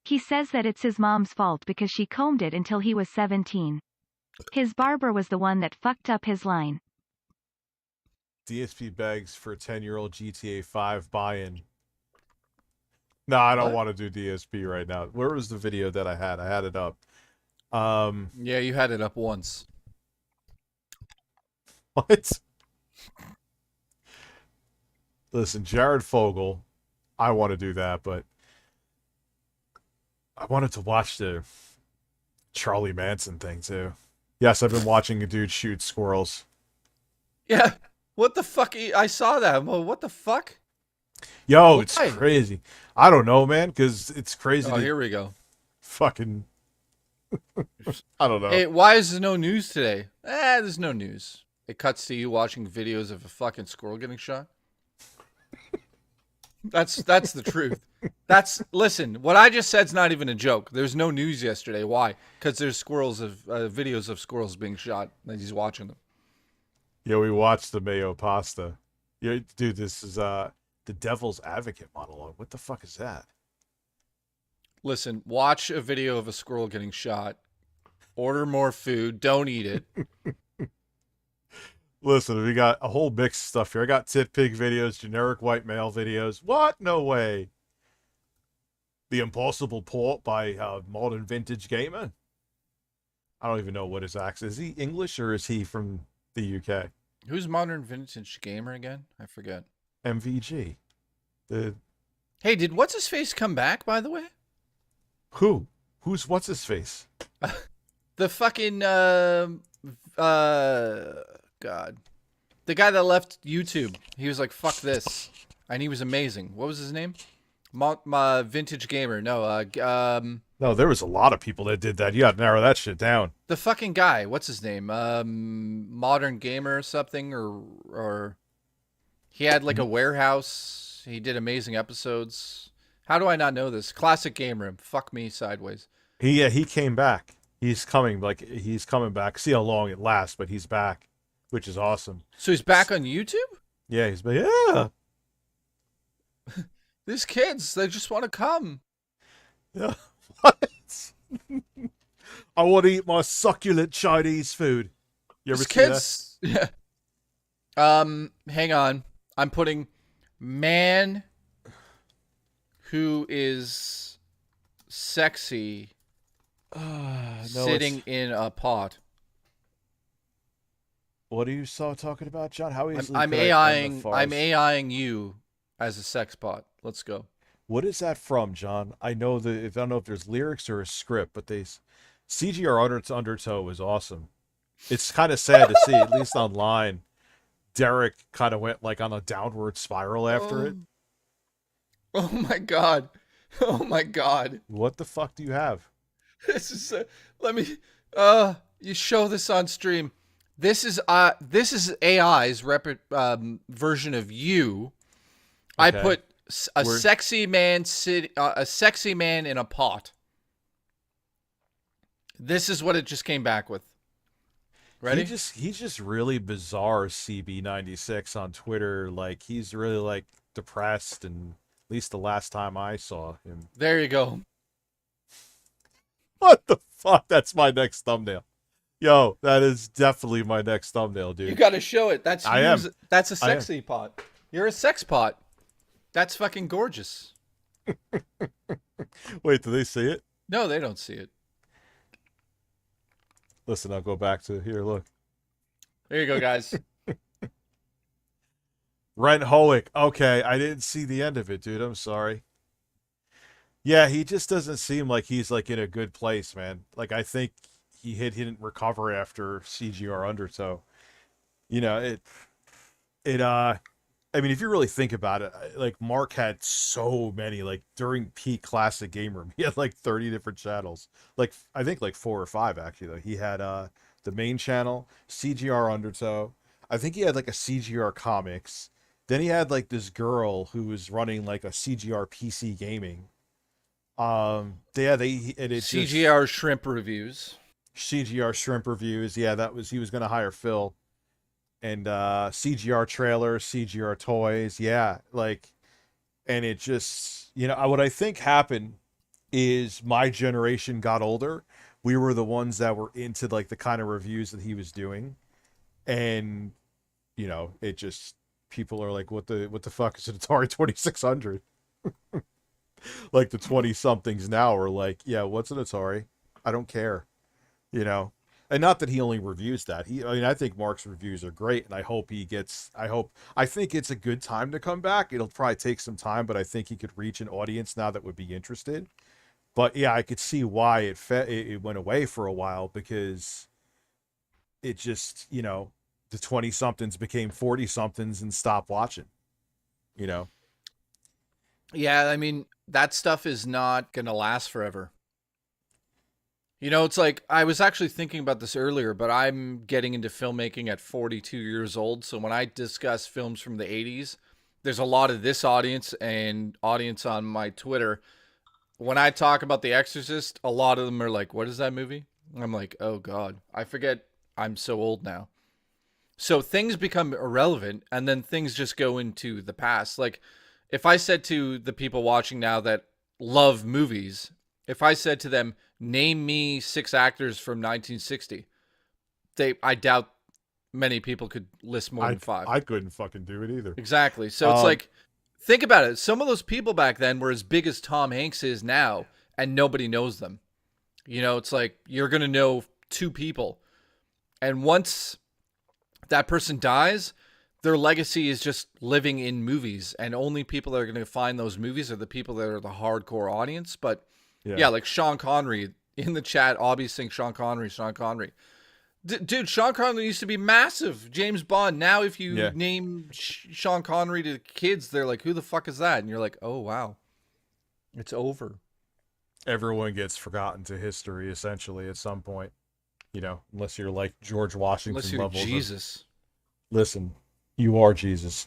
He says that it's his mom's fault because she combed it until he was 17. His barber was the one that fucked up his line. DSP begs for a 10-year-old GTA 5 buy-in. No, I don't want to do DSP right now. Where was the video that I had? I had it up. Yeah, you had it up once. What? Listen, Jared Fogle, I want to do that, but I wanted to watch the Charlie Manson thing too. Yes, I've been watching a dude shoot squirrels. Yeah. What the fuck? I saw that. Well, what the fuck? Yo, it's Why? crazy. I don't know, man, because it's crazy. Oh, here we go. Fucking. I don't know. Hey, why is there no news today? There's no news. It cuts to you watching videos of a fucking squirrel getting shot. That's the truth. Listen, what I just said's not even a joke. There's no news yesterday. Why? Because there's videos of squirrels being shot and he's watching them. Yeah, we watched the Mayo Pasta. Yeah, dude, this is the Devil's Advocate monologue. What the fuck is that? Listen, watch a video of a squirrel getting shot. Order more food. Don't eat it. Listen, we got a whole mix of stuff here. I got tit pig videos, generic white male videos. What? No way. The Impossible Port by Modern Vintage Gamer. I don't even know what his accent is. He English or is he from the UK? Who's Modern Vintage Gamer again? I forget. MVG. Hey, did what's his face come back? By the way, who? Who's what's his face? The fucking God, the guy that left YouTube. He was like, "Fuck this," and he was amazing. What was his name? Vintage Gamer. No, No, there was a lot of people that did that. You got to narrow that shit down. the fucking guy. What's his name? Modern Gamer or something, or he had like a warehouse. He did amazing episodes. How do I not know this? Classic Gamer. Fuck me sideways. He came back. He's coming back. See how long it lasts, but he's back, which is awesome. So he's back on YouTube? Yeah, he's back. Yeah. These kids, they just want to come. Yeah. What? I want to eat my succulent Chinese food. You ever These see kids, yeah. Hang on. I'm putting man who is sexy sitting in a pot. What are you talking about, John? How easily I'm could I end the AIing. farce? I'm AIing you as a sex pot. Let's go. What is that from, John? I don't know if there's lyrics or a script, but CGR Undertow is awesome. It's kind of sad to see, at least online. Derek kind of went like on a downward spiral after it. Oh my god. Oh my god. What the fuck do you have? This is let me you show this on stream. This is AI's version of you. I Okay. put a We're- sexy man in a pot. This is what it just came back with. Ready? He's just really bizarre, CB96 on Twitter. Like, he's really like depressed, and at least the last time I saw him. There you go. What the fuck? That's my next thumbnail. Yo, that is definitely my next thumbnail, dude. You got to show it. That's I am. That's a I am. sexy pot. You're a sex pot. That's fucking gorgeous. Wait, do they see it? No, they don't see it. Listen, I'll go back to here. Look. There you go, guys. Rent Hoick. Okay, I didn't see the end of it, dude. I'm sorry. Yeah, he just doesn't seem like he's like in a good place, man. Like, I think he didn't recover after CGR Undertow. You know, I mean, if you really think about it, like, Mark had so many, like, during peak Classic Game Room, he had like 30 different channels. Like, I think like 4 or 5 actually, though. He had the main channel, CGR Undertow. I think he had like a CGR Comics. Then he had like this girl who was running like a CGR PC Gaming. CGR Shrimp Reviews. CGR Shrimp Reviews. Yeah, he was going to hire Phil. And CGR Trailers, CGR Toys. Yeah, like, and it just, you know, what I think happened is my generation got older. We were the ones that were into like the kind of reviews that he was doing. And, you know, it just, people are like, what the fuck is an Atari 2600? Like, the 20 somethings now are like, yeah, what's an Atari? I don't care, you know. And not that he only reviews that. I think Mark's reviews are great, and I think it's a good time to come back. It'll probably take some time, but I think he could reach an audience now that would be interested. But yeah, I could see why it went away for a while, because it just, you know, the 20 somethings became 40 somethings and stopped watching, you know. Yeah, I mean, that stuff is not going to last forever. You know, it's like, I was actually thinking about this earlier, but I'm getting into filmmaking at 42 years old. So when I discuss films from the 80s, there's a lot of this audience and audience on my Twitter. When I talk about The Exorcist, a lot of them are like, what is that movie? I'm like, oh God, I forget. I'm so old now. So things become irrelevant, and then things just go into the past. Like, if I said to the people watching now that love movies, if I said to them, name me 6 actors from 1960, I doubt many people could list more than 5. I couldn't fucking do it either. Exactly. So it's like, think about it. Some of those people back then were as big as Tom Hanks is now, and nobody knows them. You know, it's like, you're going to know 2 people. And once that person dies, their legacy is just living in movies, and only people that are going to find those movies are the people that are the hardcore audience. But yeah, like Sean Connery in the chat, Obby saying Sean Connery. Dude, Sean Connery used to be massive. James Bond. Now, if you name Sean Connery to kids, they're like, who the fuck is that? And you're like, oh, wow. It's over. Everyone gets forgotten to history, essentially, at some point. You know, unless you're like George Washington. Unless you're levels Jesus. Listen, you are Jesus.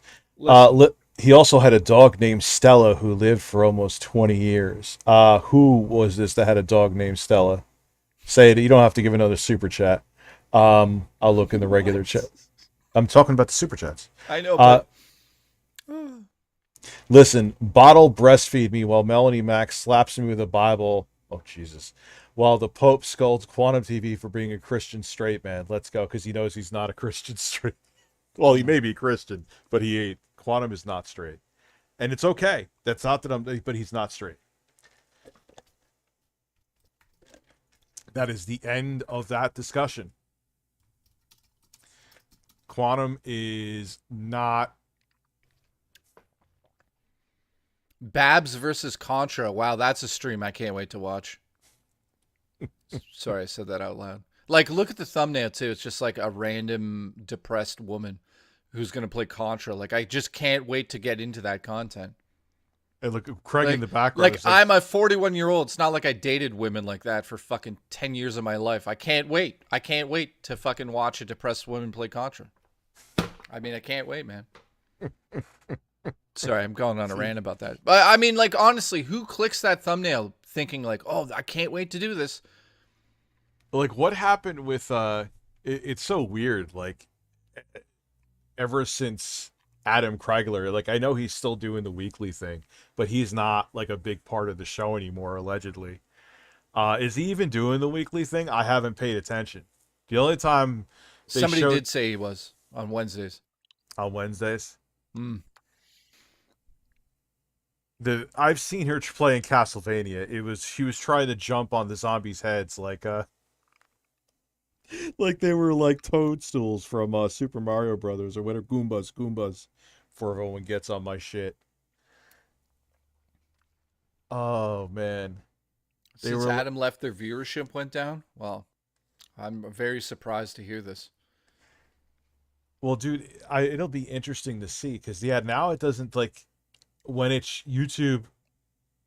He also had a dog named Stella who lived for almost 20 years. Who was this that had a dog named Stella? Say it. You don't have to give another super chat. I'll look in the regular chat. I'm talking about the super chats. I know, but... Listen, bottle breastfeed me while Melanie Mac slaps me with a Bible. Oh, Jesus. While the Pope scolds Quantum TV for being a Christian straight man. Let's go, because he knows he's not a Christian straight. Well, he may be Christian, but he ain't. Quantum is not straight. And it's okay. That's not that but he's not straight. That is the end of that discussion. Quantum is not. Babs versus Contra. Wow, that's a stream I can't wait to watch. Sorry, I said that out loud. Like, look at the thumbnail, too. It's just like a random depressed woman who's going to play Contra. Like, I just can't wait to get into that content. And look, Craig like, in the background. Like, is I'm a 41-year-old. It's not like I dated women like that for fucking 10 years of my life. I can't wait. I can't wait to fucking watch a depressed woman play Contra. I mean, I can't wait, man. Sorry, I'm going on a rant about that. But I mean, like, honestly, who clicks that thumbnail thinking like, oh, I can't wait to do this? Like, what happened with it's so weird, like, ever since Adam Kreigler, like, I know he's still doing the weekly thing, but he's not like a big part of the show anymore, allegedly. Is he even doing the weekly thing? I haven't paid attention. The only time Somebody did say he was on Wednesdays. On Wednesdays? Mm. I've seen her playing Castlevania. She was trying to jump on the zombies' heads like they were like toadstools from Super Mario Brothers or whatever. Goombas, before everyone gets on my shit. Oh man. Since Adam left, their viewership went down. Well, I'm very surprised to hear this. Well, dude, it'll be interesting to see because now it doesn't like when it's YouTube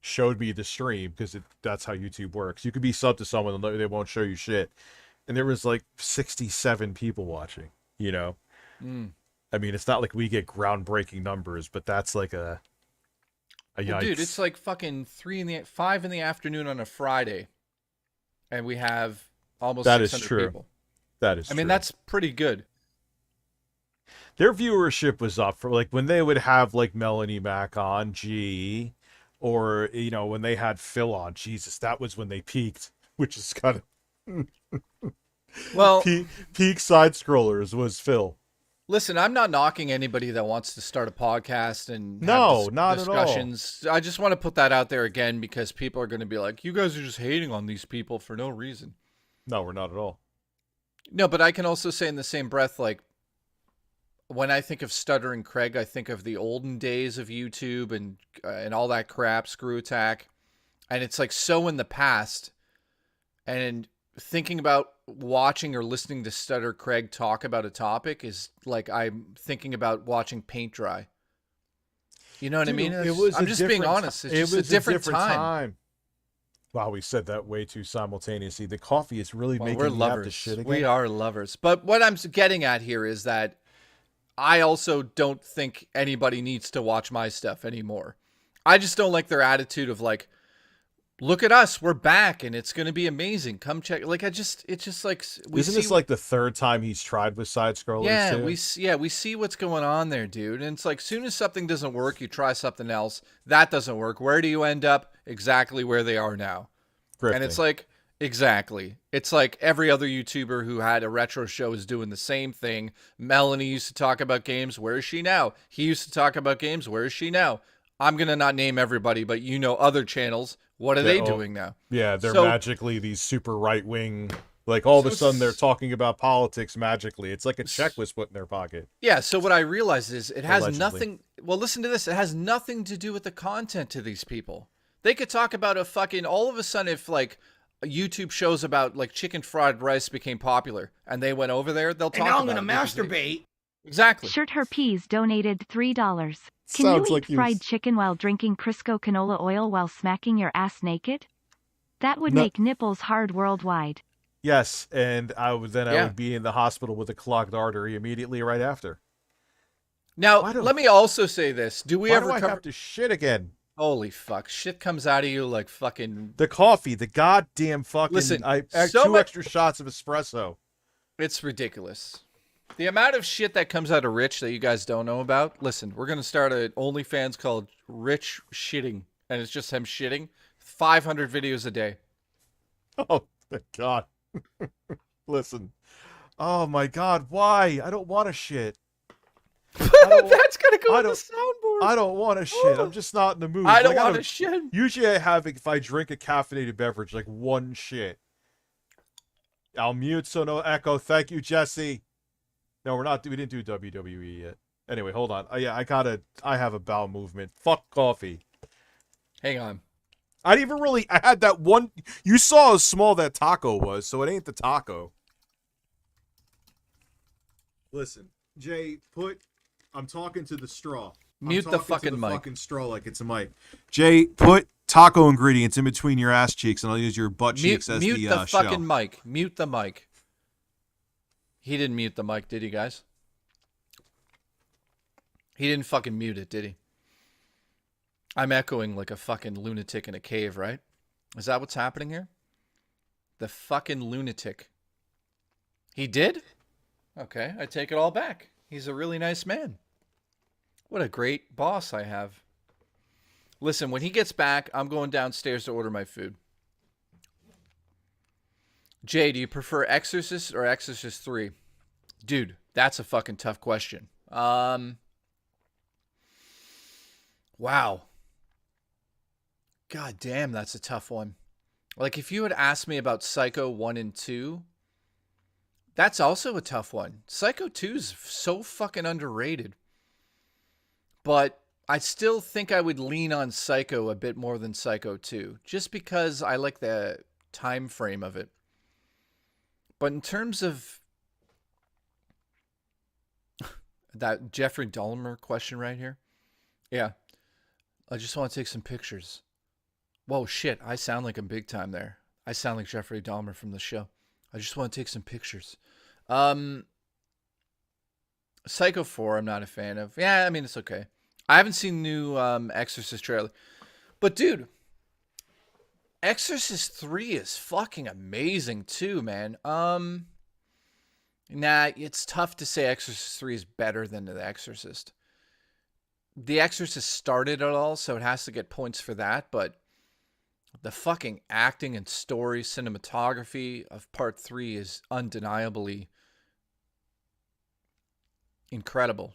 showed me the stream because that's how YouTube works. You could be subbed to someone and they won't show you shit. And there was like 67 people watching, you know? Mm. I mean, it's not like we get groundbreaking numbers, but that's like a yikes. Well, dude, it's like fucking 5 in the afternoon on a Friday. And we have almost 600 people. That is true. I mean, that's pretty good. Their viewership was up for like when they would have like Melanie Mac on, or, you know, when they had Phil on, Jesus, that was when they peaked, which is kind of... Well, peak side scrollers was Phil. Listen, I'm not knocking anybody that wants to start a podcast and not discussions. At all. I just want to put that out there again because people are going to be like, you guys are just hating on these people for no reason. No, we're not at all. No, but I can also say in the same breath, like, when I think of Stuttering Craig, I think of the olden days of YouTube and all that crap, Screw Attack. And it's like so in the past. And thinking about watching or listening to Stutter Craig talk about a topic is like I'm thinking about watching paint dry. You know what I mean? I'm just being honest. It's just a different time. Wow, we said that way too simultaneously. The coffee is really making we're me lovers. have to shit again. We are lovers. But what I'm getting at here is that I also don't think anybody needs to watch my stuff anymore. I just don't like their attitude of like, look at us, we're back, and it's going to be amazing. Come check. Like, it's just like... Isn't this like the third time he's tried with side-scrollers, Yeah, we see what's going on there, dude. And it's like, soon as something doesn't work, you try something else. That doesn't work. Where do you end up? Exactly where they are now. Grifting. And it's like, exactly. It's like every other YouTuber who had a retro show is doing the same thing. Melanie used to talk about games. Where is she now? He used to talk about games. Where is she now? I'm going to not name everybody, but you know other channels. What are they doing now? Yeah, they're magically these super right-wing... Like, all of a sudden, they're talking about politics magically. It's like a check was put in their pocket. Yeah, so what I realized is it has Allegedly. nothing... Well, listen to this. It has nothing to do with the content to these people. They could talk about a fucking... All of a sudden, if, like, YouTube shows about, like, chicken fried rice became popular, and they went over there, they'll talk about it. And now I'm going to masturbate. Exactly. Shirt Herpes donated $3. Can Sounds you like eat fried chicken while drinking Crisco canola oil while smacking your ass naked? That would No. make nipples hard worldwide. Yes, and I would be in the hospital with a clogged artery immediately right after. Now, let me also say this. Do we Why ever do I cover... have to shit again? Holy fuck. Shit comes out of you like fucking... The coffee, the goddamn fucking... Listen, I so two much- extra shots of espresso. It's ridiculous. The amount of shit that comes out of Rich that you guys don't know about. Listen, we're going to start an OnlyFans called Rich Shitting. And it's just him shitting. 500 videos a day. Oh, thank God. Listen. Oh, my God. Why? I don't want to shit. That's going to go on the soundboard. I don't want to shit. I'm just not in the mood. I don't want to shit. Usually I have, if I drink a caffeinated beverage, like one shit. I'll mute so no echo. Thank you, Jesse. No, we didn't do WWE yet. Anyway, hold on. I have a bowel movement. Fuck coffee. Hang on. I had that one. You saw how small that taco was, so it ain't the taco. Listen, Jay, I'm talking to the straw. Mute the fucking mic. Fucking straw like it's a mic. Jay, put taco ingredients in between your ass cheeks, and I'll use your butt cheeks as mute the shell. fucking mic. Mute the mic. He didn't mute the mic, did he, guys? He didn't fucking mute it, did he? I'm echoing like a fucking lunatic in a cave, right? Is that what's happening here? The fucking lunatic. He did? Okay, I take it all back. He's a really nice man. What a great boss I have. Listen, when he gets back, I'm going downstairs to order my food. Jay, do you prefer Exorcist or Exorcist 3? Dude, that's a fucking tough question. Wow. God damn, that's a tough one. Like, if you had asked me about Psycho 1 and 2, that's also a tough one. Psycho 2 is so fucking underrated. But I still think I would lean on Psycho a bit more than Psycho 2, just because I like the time frame of it. But in terms of that Jeffrey Dahmer question right here, yeah, I just want to take some pictures. Whoa, shit, I sound like I'm big time there. I sound like Jeffrey Dahmer from the show. I just want to take some pictures. Psycho 4, I'm not a fan of. Yeah, I mean, it's okay. I haven't seen the new Exorcist trailer. But, dude, Exorcist 3 is fucking amazing, too, man. Nah, it's tough to say Exorcist 3 is better than The Exorcist. The Exorcist started it all, so it has to get points for that, but the fucking acting and story, cinematography of Part 3 is undeniably incredible.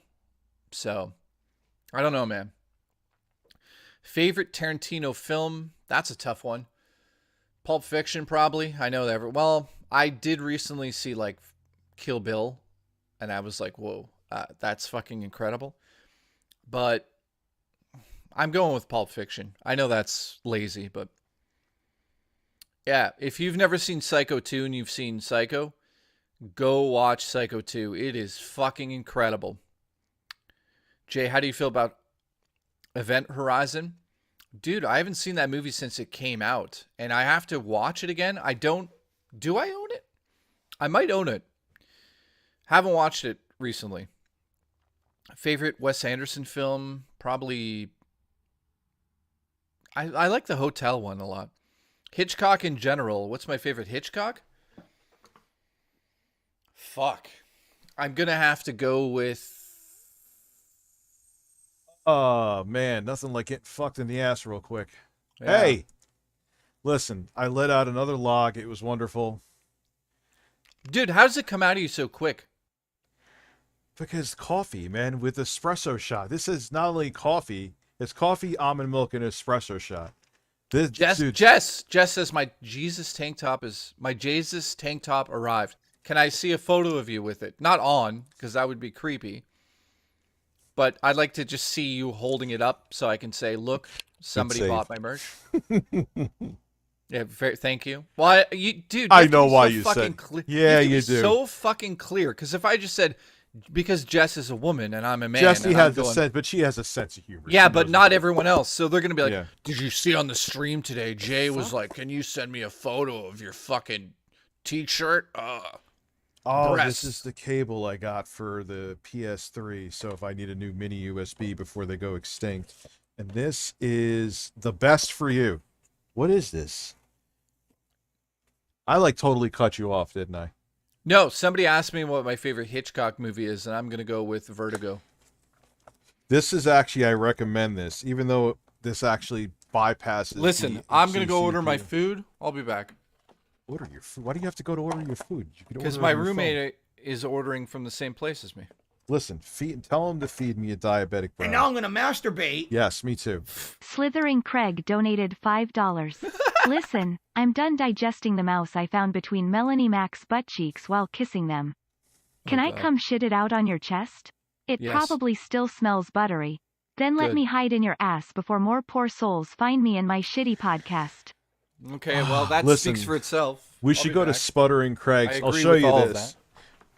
So, I don't know, man. Favorite Tarantino film? That's a tough one. Pulp Fiction, probably. I know that. Well, I did recently see, like, Kill Bill, and I was like, whoa, that's fucking incredible. But I'm going with Pulp Fiction. I know that's lazy, but yeah, if you've never seen Psycho 2 and you've seen Psycho, go watch Psycho 2. It is fucking incredible. Jay, how do you feel about Event Horizon? Dude, I haven't seen that movie since it came out, and I have to watch it again. Do I own it? I might own it. Haven't watched it recently. Favorite Wes Anderson film? Probably, I like the hotel one a lot. Hitchcock in general. What's my favorite Hitchcock? Fuck. I'm going to have to go with... Oh, man. Nothing like getting fucked in the ass real quick. Yeah. Hey! Listen, I let out another log. It was wonderful. Dude, how does it come out of you so quick? Because coffee, man, with espresso shot. This is not only coffee, it's coffee, almond milk, and espresso shot. This, Jess says my Jesus tank top arrived. Can I see a photo of you with it? Not on, because that would be creepy. But I'd like to just see you holding it up so I can say, look, somebody bought my merch. Yeah, thank you. Well, dude, I know why you said. Yeah, you do. So fucking clear. Because if I just said, because Jess is a woman and I'm a man. Jessie has a sense, but she has a sense of humor. Yeah, but not everyone else. So they're gonna be like, "Did you see on the stream today? Jay was like, can you send me a photo of your fucking t-shirt?" This is the cable I got for the PS3. So if I need a new mini USB before they go extinct, and this is the best for you. What is this? I totally cut you off, didn't I? No, somebody asked me what my favorite Hitchcock movie is, and I'm going to go with Vertigo. This is actually, I recommend this, even though this actually bypasses. Listen, I'm going to go order my food. I'll be back. Order your food? Why do you have to go to order your food? Because my roommate is ordering from the same place as me. Listen, tell him to feed me a diabetic bro. And now I'm going to masturbate. Yes, me too. Slithering Craig donated $5. Listen, I'm done digesting the mouse I found between Melanie Mac's butt cheeks while kissing them. Can I come shit it out on your chest? It probably still smells buttery. Then let me hide in your ass before more poor souls find me in my shitty podcast. Okay, well, that speaks for itself. We should go to Sputtering Craig's. I'll show you this.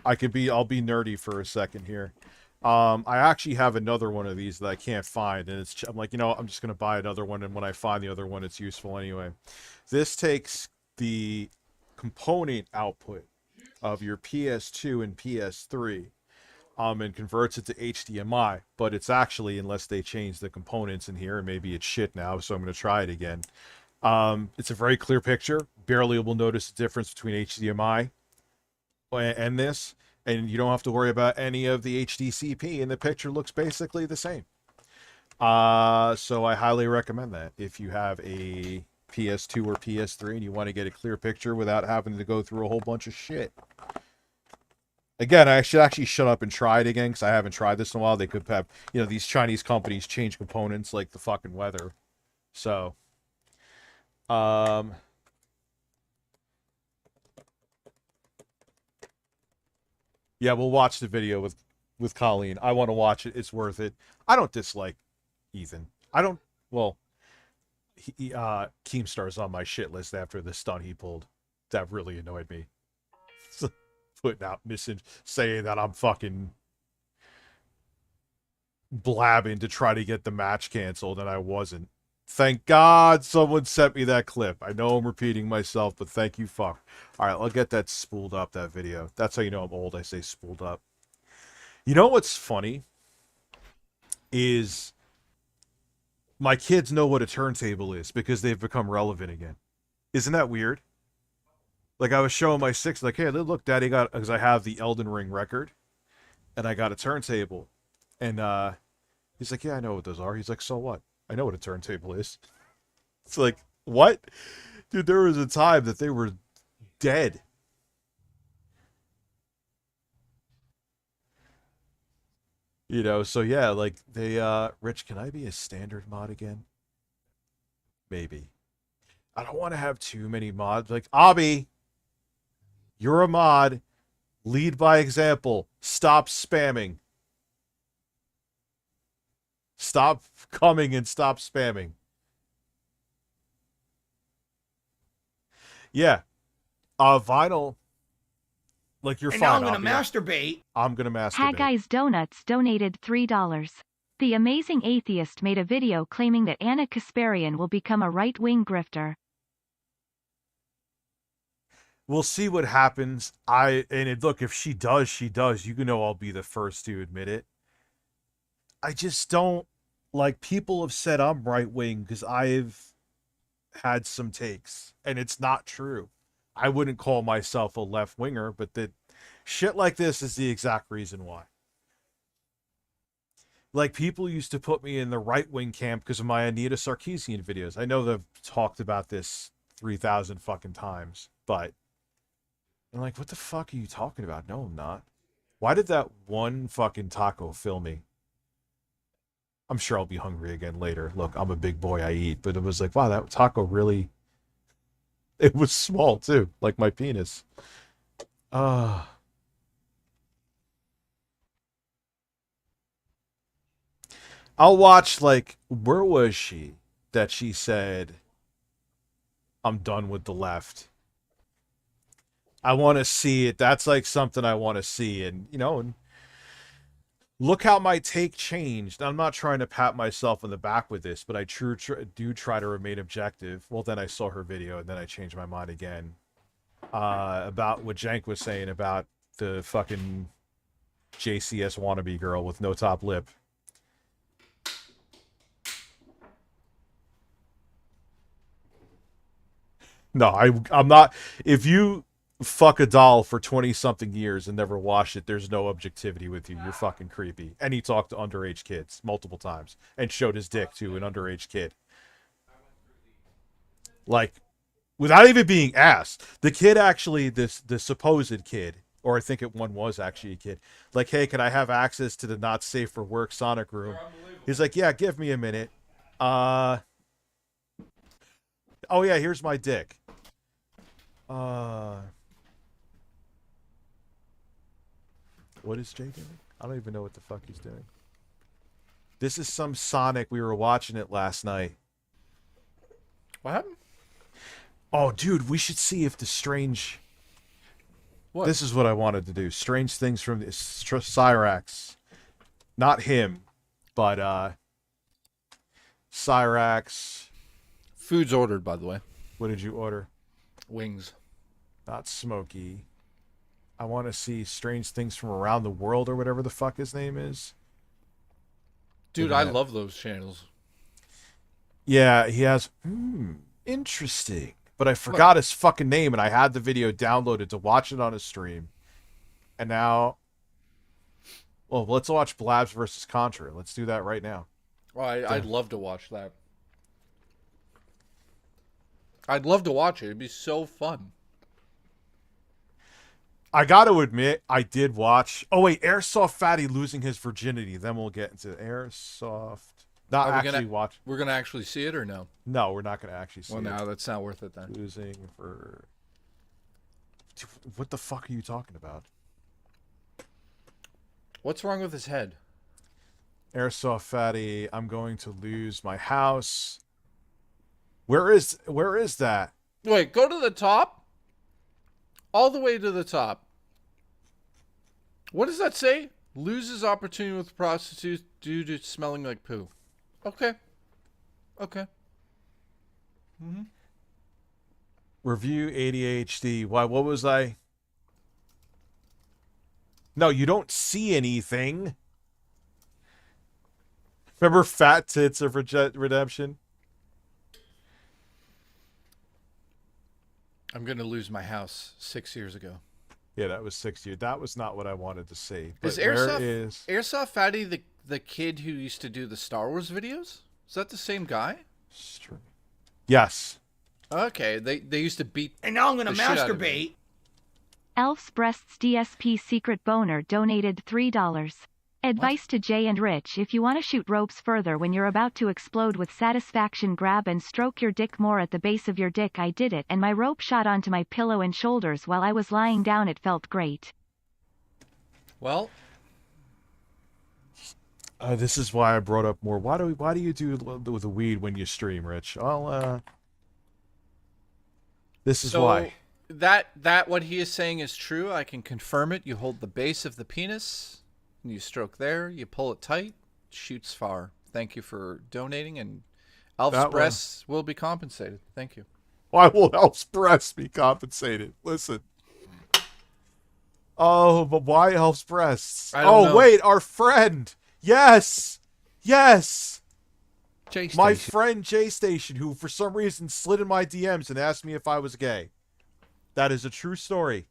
I'll be nerdy for a second here. I actually have another one of these that I can't find, and I'm like, I'm just gonna buy another one, and when I find the other one, it's useful anyway. This takes the component output of your PS2 and PS3, and converts it to HDMI, but it's actually, unless they change the components in here, and maybe it's shit now, so I'm gonna try it again. It's a very clear picture. Barely will notice the difference between HDMI and this. And you don't have to worry about any of the HDCP, and the picture looks basically the same. So I highly recommend that. If you have a PS2 or PS3 and you want to get a clear picture without having to go through a whole bunch of shit. Again, I should actually shut up and try it again, because I haven't tried this in a while. They could have, these Chinese companies change components like the fucking weather. So, yeah, we'll watch the video with Colleen. I want to watch it. It's worth it. I don't dislike Ethan. Keemstar's on my shit list after the stunt he pulled. That really annoyed me. Putting out saying that I'm fucking blabbing to try to get the match canceled, and I wasn't. Thank God someone sent me that clip. I know I'm repeating myself, but thank you, fuck. All right, I'll get that spooled up, that video. That's how you know I'm old. I say spooled up. You know what's funny? Is my kids know what a turntable is because they've become relevant again. Isn't that weird? Like, I was showing my six, like, hey, look, Daddy got, because I have the Elden Ring record, and I got a turntable. And he's like, yeah, I know what those are. He's like, so what? I know what a turntable is. It's like, what? Dude, there was a time that they were dead. So yeah, like, they, Rich, can I be a standard mod again? Maybe. I don't want to have too many mods. Like, Abby, you're a mod. Lead by example. Stop spamming. Stop coming and stop spamming. Yeah. Vinyl. Like, you're and fine. now I'm gonna masturbate. I'm gonna masturbate. Haggai's Donuts donated $3. The Amazing Atheist made a video claiming that Anna Kasparian will become a right-wing grifter. We'll see what happens. Look, if she does, she does. You know I'll be the first to admit it. I just don't, like, people have said I'm right-wing because I've had some takes, and it's not true. I wouldn't call myself a left-winger, but that shit like this is the exact reason why. Like, people used to put me in the right-wing camp because of my Anita Sarkeesian videos. I know they've talked about this 3,000 fucking times, but I'm like, what the fuck are you talking about? No, I'm not. Why did that one fucking taco fill me? I'm sure I'll be hungry again later. Look, I'm a big boy, I eat. But it was like, wow, that taco really... It was small, too. Like my penis. I'll watch, like, where was she? That she said, I'm done with the left. I want to see it. That's, like, something I want to see. And, and look how my take changed. I'm not trying to pat myself on the back with this, but I do try to remain objective. Well, then I saw her video, and then I changed my mind again. About what Jank was saying about the fucking JCS wannabe girl with no top lip. No, I'm not. If you fuck a doll for 20-something years and never wash it, there's no objectivity with you. You're fucking creepy. And he talked to underage kids multiple times and showed his dick to an underage kid. Like, without even being asked. The kid actually, the supposed kid, or I think one was actually a kid, like, hey, can I have access to the not safe for work Sonic room? He's like, yeah, give me a minute. Oh yeah, here's my dick. What is Jay doing? I don't even know what the fuck he's doing. This is some Sonic. We were watching it last night. What happened? Oh, dude, we should see if the strange... What? This is what I wanted to do. Strange things from Cyraxx. not him, but Cyraxx. Food's ordered, by the way. What did you order? Wings. Not Smokey. I want to see Strange Things from Around the World or whatever the fuck his name is. Dude, I love those channels. Yeah, he has. Interesting. But I forgot his fucking name, and I had the video downloaded to watch it on a stream. And now, well, let's watch Blabs versus Contra. Let's do that right now. Well, I'd love to watch that. I'd love to watch it. It'd be so fun. I got to admit, I did watch. Oh wait, Airsoft Fatty losing his virginity. Then we'll get into Airsoft. Not actually watch. We're gonna actually see it or no? No, we're not gonna actually see it. Well, no, that's not worth it then. Losing for. Dude, what the fuck are you talking about? What's wrong with his head? Airsoft Fatty, I'm going to lose my house. Where is that? Wait, go to the top. All the way to the top. What does that say? Loses opportunity with prostitutes due to smelling like poo. Okay. Okay. Mm-hmm. Review ADHD. Why? What was I? No, you don't see anything. Remember Fat Tits of Redemption? I'm going to lose my house 6 years ago. Yeah, that was 6 years. That was not what I wanted to see. But Is Airsoft Fatty the kid who used to do the Star Wars videos? Is that the same guy? Yes. Okay, they used to beat. And now I'm gonna the shit out of masturbate. him. Elf's Breasts DSP Secret Boner donated $3. Advice to Jay and Rich: if you want to shoot ropes further when you're about to explode with satisfaction, grab and stroke your dick more at the base of your dick. I did it, and my rope shot onto my pillow and shoulders while I was lying down. It felt great. Well, this is why I brought up more. Why do you do with the weed when you stream, Rich? Well, this is why. That what he is saying is true. I can confirm it. You hold the base of the penis, and you stroke there. You pull it tight. Shoots far. Thank you for donating, and Elf's breasts will be compensated. Thank you. Why will Elf's breasts be compensated? Listen. Oh, but why Elf's breasts? I don't know. Wait, our friend. Yes. Yes. My J-Station. friend J Station, who for some reason slid in my DMs and asked me if I was gay. That is a true story.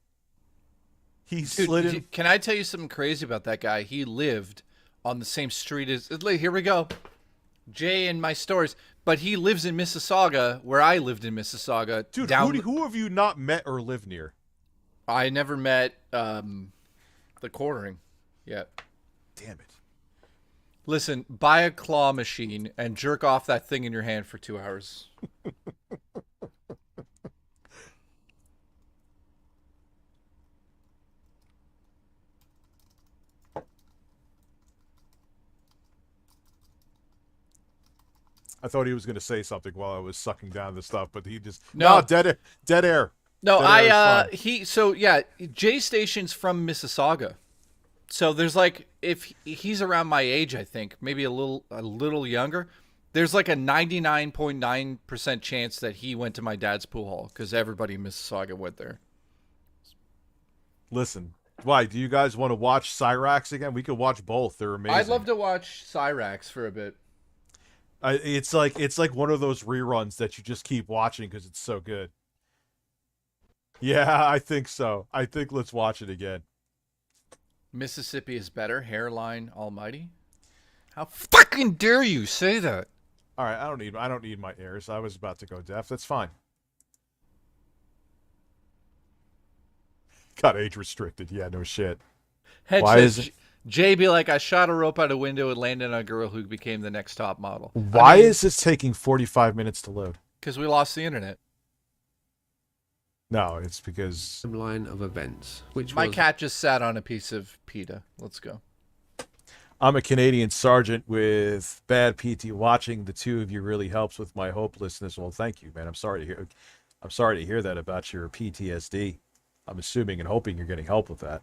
He slid in. Can I tell you something crazy about that guy? He lived on the same street as. Here we go. Jay and my stories. But he lives in Mississauga, where I lived in Mississauga. Dude, who have you not met or lived near? I never met the quartering yet. Damn it. Listen, buy a claw machine and jerk off that thing in your hand for 2 hours. I thought he was going to say something while I was sucking down the stuff, but he just No. dead air. No, Dead air is fine. J Station's from Mississauga. So there's like, if he's around my age, I think, maybe a little younger, there's like a 99.9% chance that he went to my dad's pool hall because everybody in Mississauga went there. Listen, why do you guys want to watch Cyraxx again? We could watch both. They're amazing. I'd love to watch Cyraxx for a bit. It's like one of those reruns that you just keep watching because it's so good. Yeah, I think so. I think let's watch it again. Mississippi is better. Hairline almighty. How fucking dare you say that? All right, I don't need my ears. I was about to go deaf. That's fine. Got age restricted. Yeah, no shit. Head Why says, is it? Jay be like, I shot a rope out a window and landed on a girl who became the next top model. Why is this taking 45 minutes to load? Because we lost the internet. No, it's because line of events. Which my cat just sat on a piece of pita. Let's go. I'm a Canadian sergeant with bad PT. Watching the two of you really helps with my hopelessness. Well, thank you, man. I'm sorry to hear that about your PTSD. I'm assuming and hoping you're getting help with that.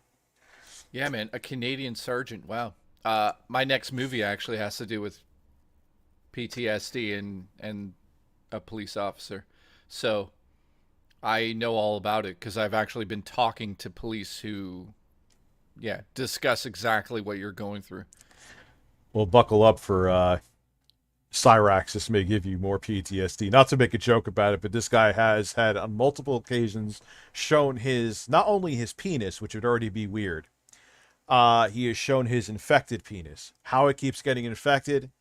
Yeah, man, a Canadian sergeant. Wow. My next movie actually has to do with PTSD and a police officer. So I know all about it because I've actually been talking to police who, discuss exactly what you're going through. Well, buckle up for Cyraxx. This may give you more PTSD. Not to make a joke about it, but this guy has had on multiple occasions shown not only his penis, which would already be weird. He has shown his infected penis. How it keeps getting infected,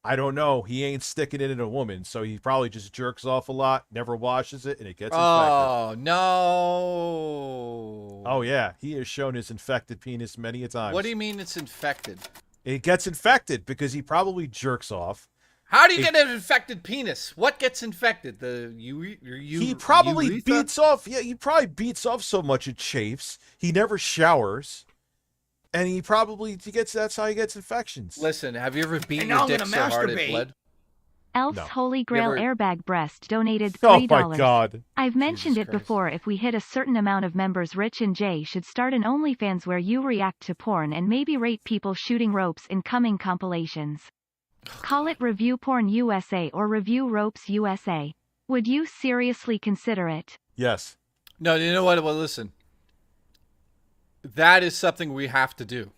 I don't know. He ain't sticking it in a woman, so he probably just jerks off a lot, never washes it, and it gets infected. Oh, no. Oh, yeah. He has shown his infected penis many a time. What do you mean it's infected? It gets infected because he probably jerks off. How do you get an infected penis? What gets infected? He probably urethra? beats off. Yeah, he probably beats off so much it chafes. He never showers. And he probably that's how he gets infections. Listen, have you ever beaten your dick so hard it bled? Elf's No. Holy Grail airbag breast donated Oh $3. my God. I've mentioned Jesus it before. If we hit a certain amount of members, Rich and Jay should start an OnlyFans where you react to porn and maybe rate people shooting ropes in coming compilations. Call it Review Porn USA or Review Ropes USA. Would you seriously consider it? Yes. No, you know what? Well, listen. That is something we have to do.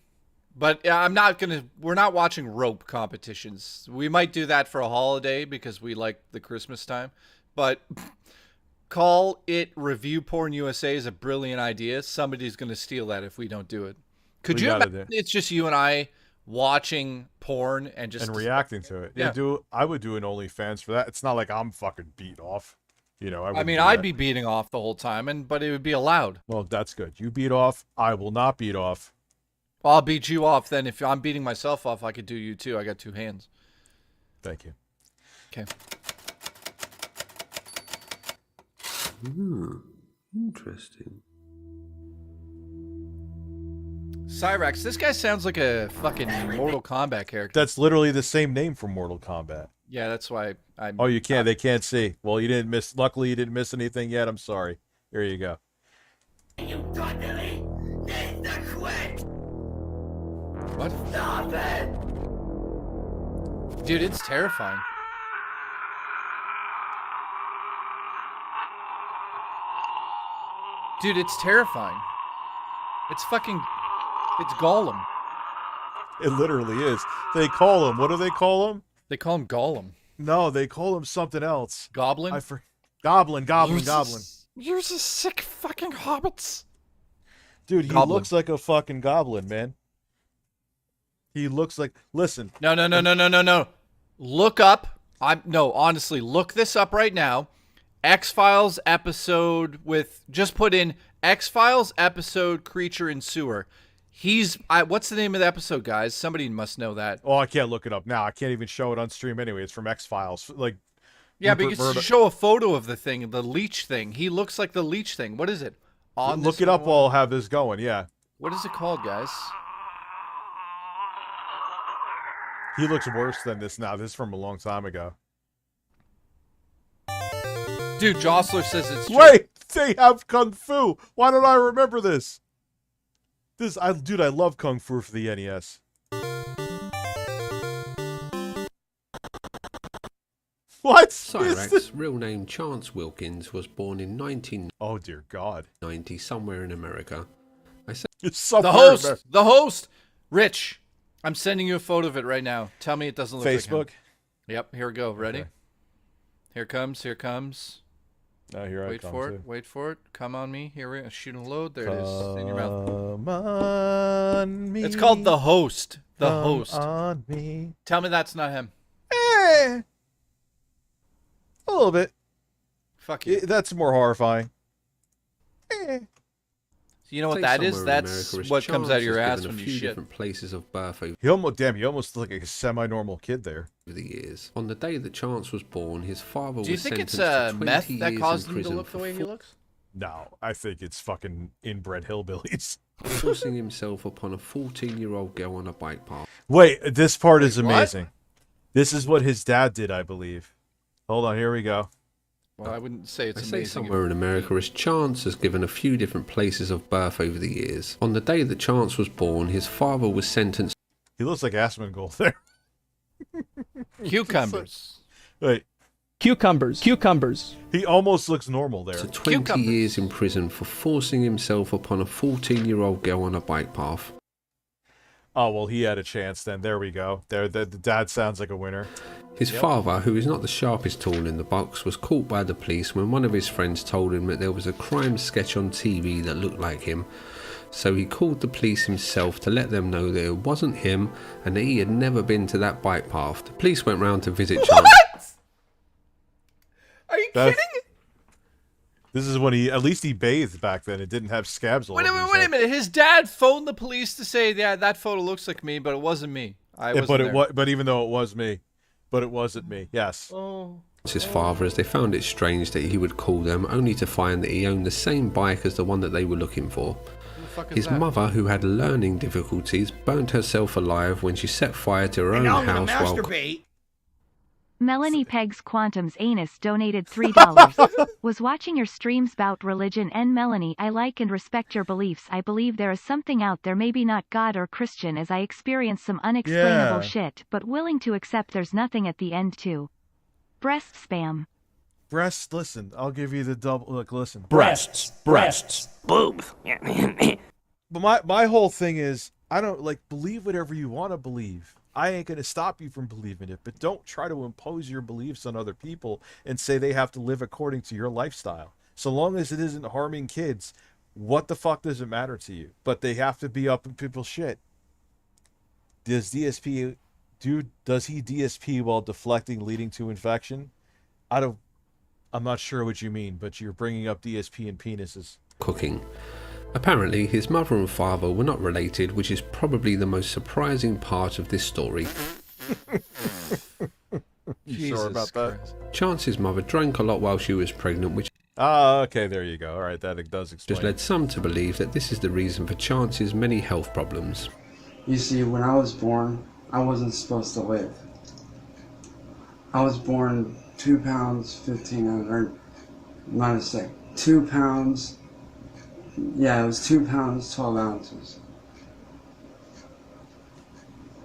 But we're not watching rope competitions. We might do that for a holiday because we like the Christmas time. But call it Review Porn USA is a brilliant idea. Somebody's going to steal that if we don't do it. Could you imagine it's just you and I watching porn and reacting to it? Yeah. I would do an OnlyFans for that. It's not like I'm fucking beat off. You know, I'd be beating off the whole time, but it would be allowed. Well, that's good. You beat off. I will not beat off. Well, I'll beat you off then. If I'm beating myself off, I could do you too. I got 2 hands. Thank you. Okay. Interesting. Cyraxx, this guy sounds like a fucking Mortal Kombat character. That's literally the same name from Mortal Kombat. Yeah, that's why I'm... Oh, you can't. They can't see. Well, you didn't miss... Luckily, you didn't miss anything yet. I'm sorry. Here you go. You totally need to quit. What? Stop it. Dude, it's terrifying. Dude, it's terrifying. It's fucking... It's Gollum. It literally is. They call him... What do they call him? They call him Gollum. No, they call him something else. Goblin? Goblin. You're just sick fucking hobbits. Dude, he looks like a fucking goblin, man. He looks like... Listen. No. Look up... honestly, look this up right now. X-Files episode with... Just put in X-Files episode Creature in Sewer. What's the name of the episode, guys? Somebody must know that. Oh, I can't look it up now. I can't even show it on stream anyway. It's from X-Files. Like... Yeah, but you can show a photo of the thing, the leech thing. He looks like the leech thing. What is it? Look it up while I'll have this going, yeah. What is it called, guys? He looks worse than this now. This is from a long time ago. Dude, Jostler says it's true. Wait! They have Kung Fu! Why don't I remember this? Dude, I love Kung Fu for the NES. What? Cyraxx, real name Chance Wilkins, was born in 1990 Oh dear God. somewhere in America. The host! Rich, I'm sending you a photo of it right now. Tell me it doesn't look Facebook? like him. Yep, here we go. Ready? Okay. Here comes. Oh, here I come. Wait for it. Come on me. Here we go. Shoot and load. There it is. In your mouth. Come on me. It's called The Host. The Host. On me. Tell me that's not him. A little bit. Fuck you. That's more horrifying. You know what that is? That's what comes out of your ass when you shit. Different places of birth over He almost looked like a semi-normal kid there. the years. On the day that Chance was born, his father was sentenced Do you think to it's 20 meth that years caused in him to prison look the for way he looks? No, I think it's fucking inbred hillbillies. forcing himself upon a 14-year-old girl on a bike path. Wait, this part is Wait, amazing. This is what his dad did, I believe. Hold on, here we go. Well, I wouldn't say it's I amazing. say somewhere in America, as Chance has given a few different places of birth over the years. On the day that Chance was born, his father was sentenced He looks like Asmongold there. Cucumbers. Wait. Cucumbers. He almost looks normal there. To 20 years in prison for forcing himself upon a 14-year-old girl on a bike path. Oh, well, he had a chance then. There we go. There, the dad sounds like a winner. His father, who is not the sharpest tool in the box, was caught by the police when one of his friends told him that there was a crime sketch on TV that looked like him. So he called the police himself to let them know that it wasn't him and that he had never been to that bike path. The police went round to visit Chance. Are you kidding? This is when at least he bathed back then. It didn't have scabs all over his Wait a head. minute. His dad phoned the police to say, yeah, that photo looks like me, but it wasn't me. But even though it was me, but it wasn't me. Yes. Oh. His father, as they found it strange that he would call them, only to find that he owned the same bike as the one that they were looking for. His mother, who had learning difficulties, burnt herself alive when she set fire to her own now I'm gonna house while masturbate. Melanie Pegs Quantum's Anus donated $3. Was watching your streams about religion, and Melanie, I like and respect your beliefs. I believe there is something out there, maybe not God or Christian, as I experience some unexplainable shit, but willing to accept there's nothing at the end too. Breast spam. Breasts, listen, I'll give you the double, look, listen. Breasts, boobs. But my whole thing is, I don't, believe whatever you want to believe. I ain't going to stop you from believing it, but don't try to impose your beliefs on other people and say they have to live according to your lifestyle. So long as it isn't harming kids, what the fuck does it matter to you? But they have to be up in people's shit. Does he DSP while deflecting, leading to infection? I'm not sure what you mean, but you're bringing up DSP and penises. cooking. Apparently, his mother and father were not related, which is probably the most surprising part of this story. You sure about that? Chance's mother drank a lot while she was pregnant, which okay, there you go. All right, that does explain. has led some to believe that this is the reason for Chance's many health problems. You see, when I was born, I wasn't supposed to live. I was born 2 pounds 15 ounces, or not a sec, 2 pounds. Yeah, it was 2 pounds 12 ounces.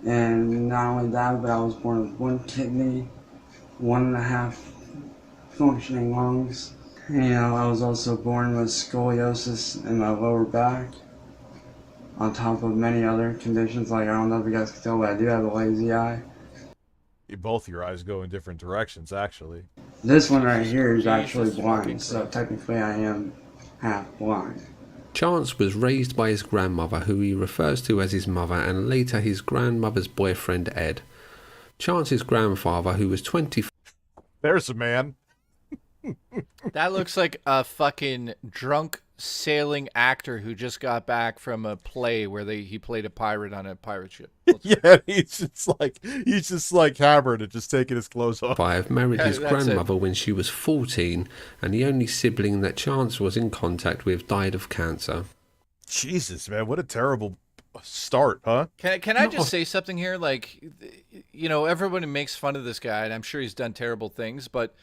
And not only that, but I was born with 1 kidney, 1.5 functioning lungs. And I was also born with scoliosis in my lower back, on top of many other conditions. Like, I don't know if you guys can tell, but I do have a lazy eye. Both your eyes go in different directions, actually. This one right here is actually blind, so technically I am half blind. Chance was raised by his grandmother, who he refers to as his mother, and later his grandmother's boyfriend, Ed. Chance's grandfather, who was 24... There's a man. That looks like a fucking drunk sailing actor who just got back from a play where he played a pirate on a pirate ship. Yeah, he's just like Hammond and just taking his clothes off. Married his that's grandmother when she was 14, and the only sibling that Chance was in contact with died of cancer. Jesus, man, what a terrible start, huh? Can I just say something here? Like, you know, everybody makes fun of this guy, and I'm sure he's done terrible things, but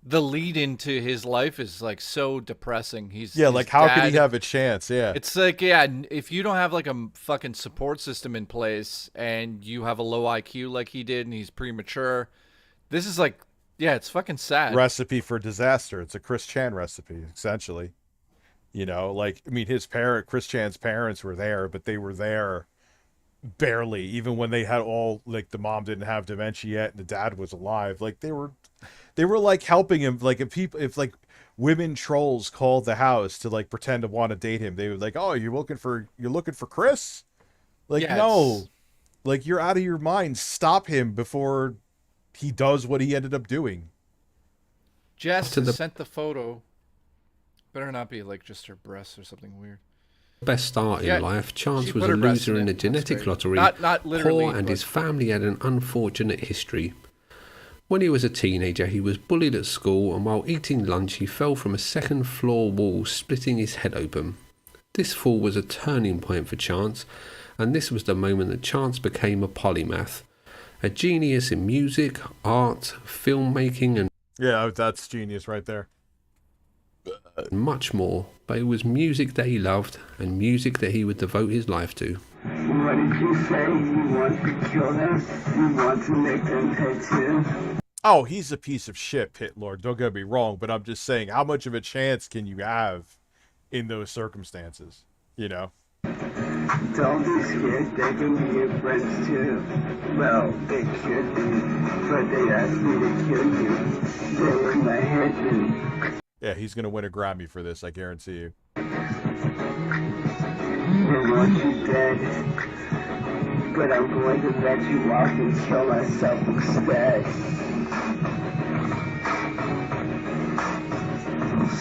the lead into his life is like so depressing. Like how could he have a chance? Yeah, it's like, yeah, if you don't have like a fucking support system in place and you have a low IQ like he did and he's premature, this is like, yeah, it's fucking sad. Recipe for disaster. It's a Chris Chan recipe, essentially. You know, like, I mean, Chris Chan's parents were there, but they were there barely, even when they had all, like, the mom didn't have dementia yet and the dad was alive. Like, they were like helping him. Like, if like women trolls called the house to like pretend to want to date him, they would like, oh, you're looking for Chris? Like, yeah, no, like, you're out of your mind. Stop him before he does what he ended up doing. Jess sent the photo. Better not be like just her breasts or something weird. Best start in life, Chance was a loser in a genetic lottery, not literally, poor, and his family had an unfortunate history. When he was a teenager, he was bullied at school, and while eating lunch, he fell from a second-floor wall, splitting his head open. This fall was a turning point for Chance, and this was the moment that Chance became a polymath, a genius in music, art, filmmaking, and that's genius right there. Much more, but it was music that he loved and music that he would devote his life to. What did you say? You want to kill them? You want to make them pay too? Oh, he's a piece of shit, Pit Lord. Don't get me wrong, but I'm just saying, how much of a chance can you have in those circumstances? You know? Don't be scared. They can be your friends too. Well, they could be, but they asked me to kill you. They were my head. Yeah, he's gonna win a Grammy for this, I guarantee you. They want you dead. But I'm going to let you off and kill myself instead.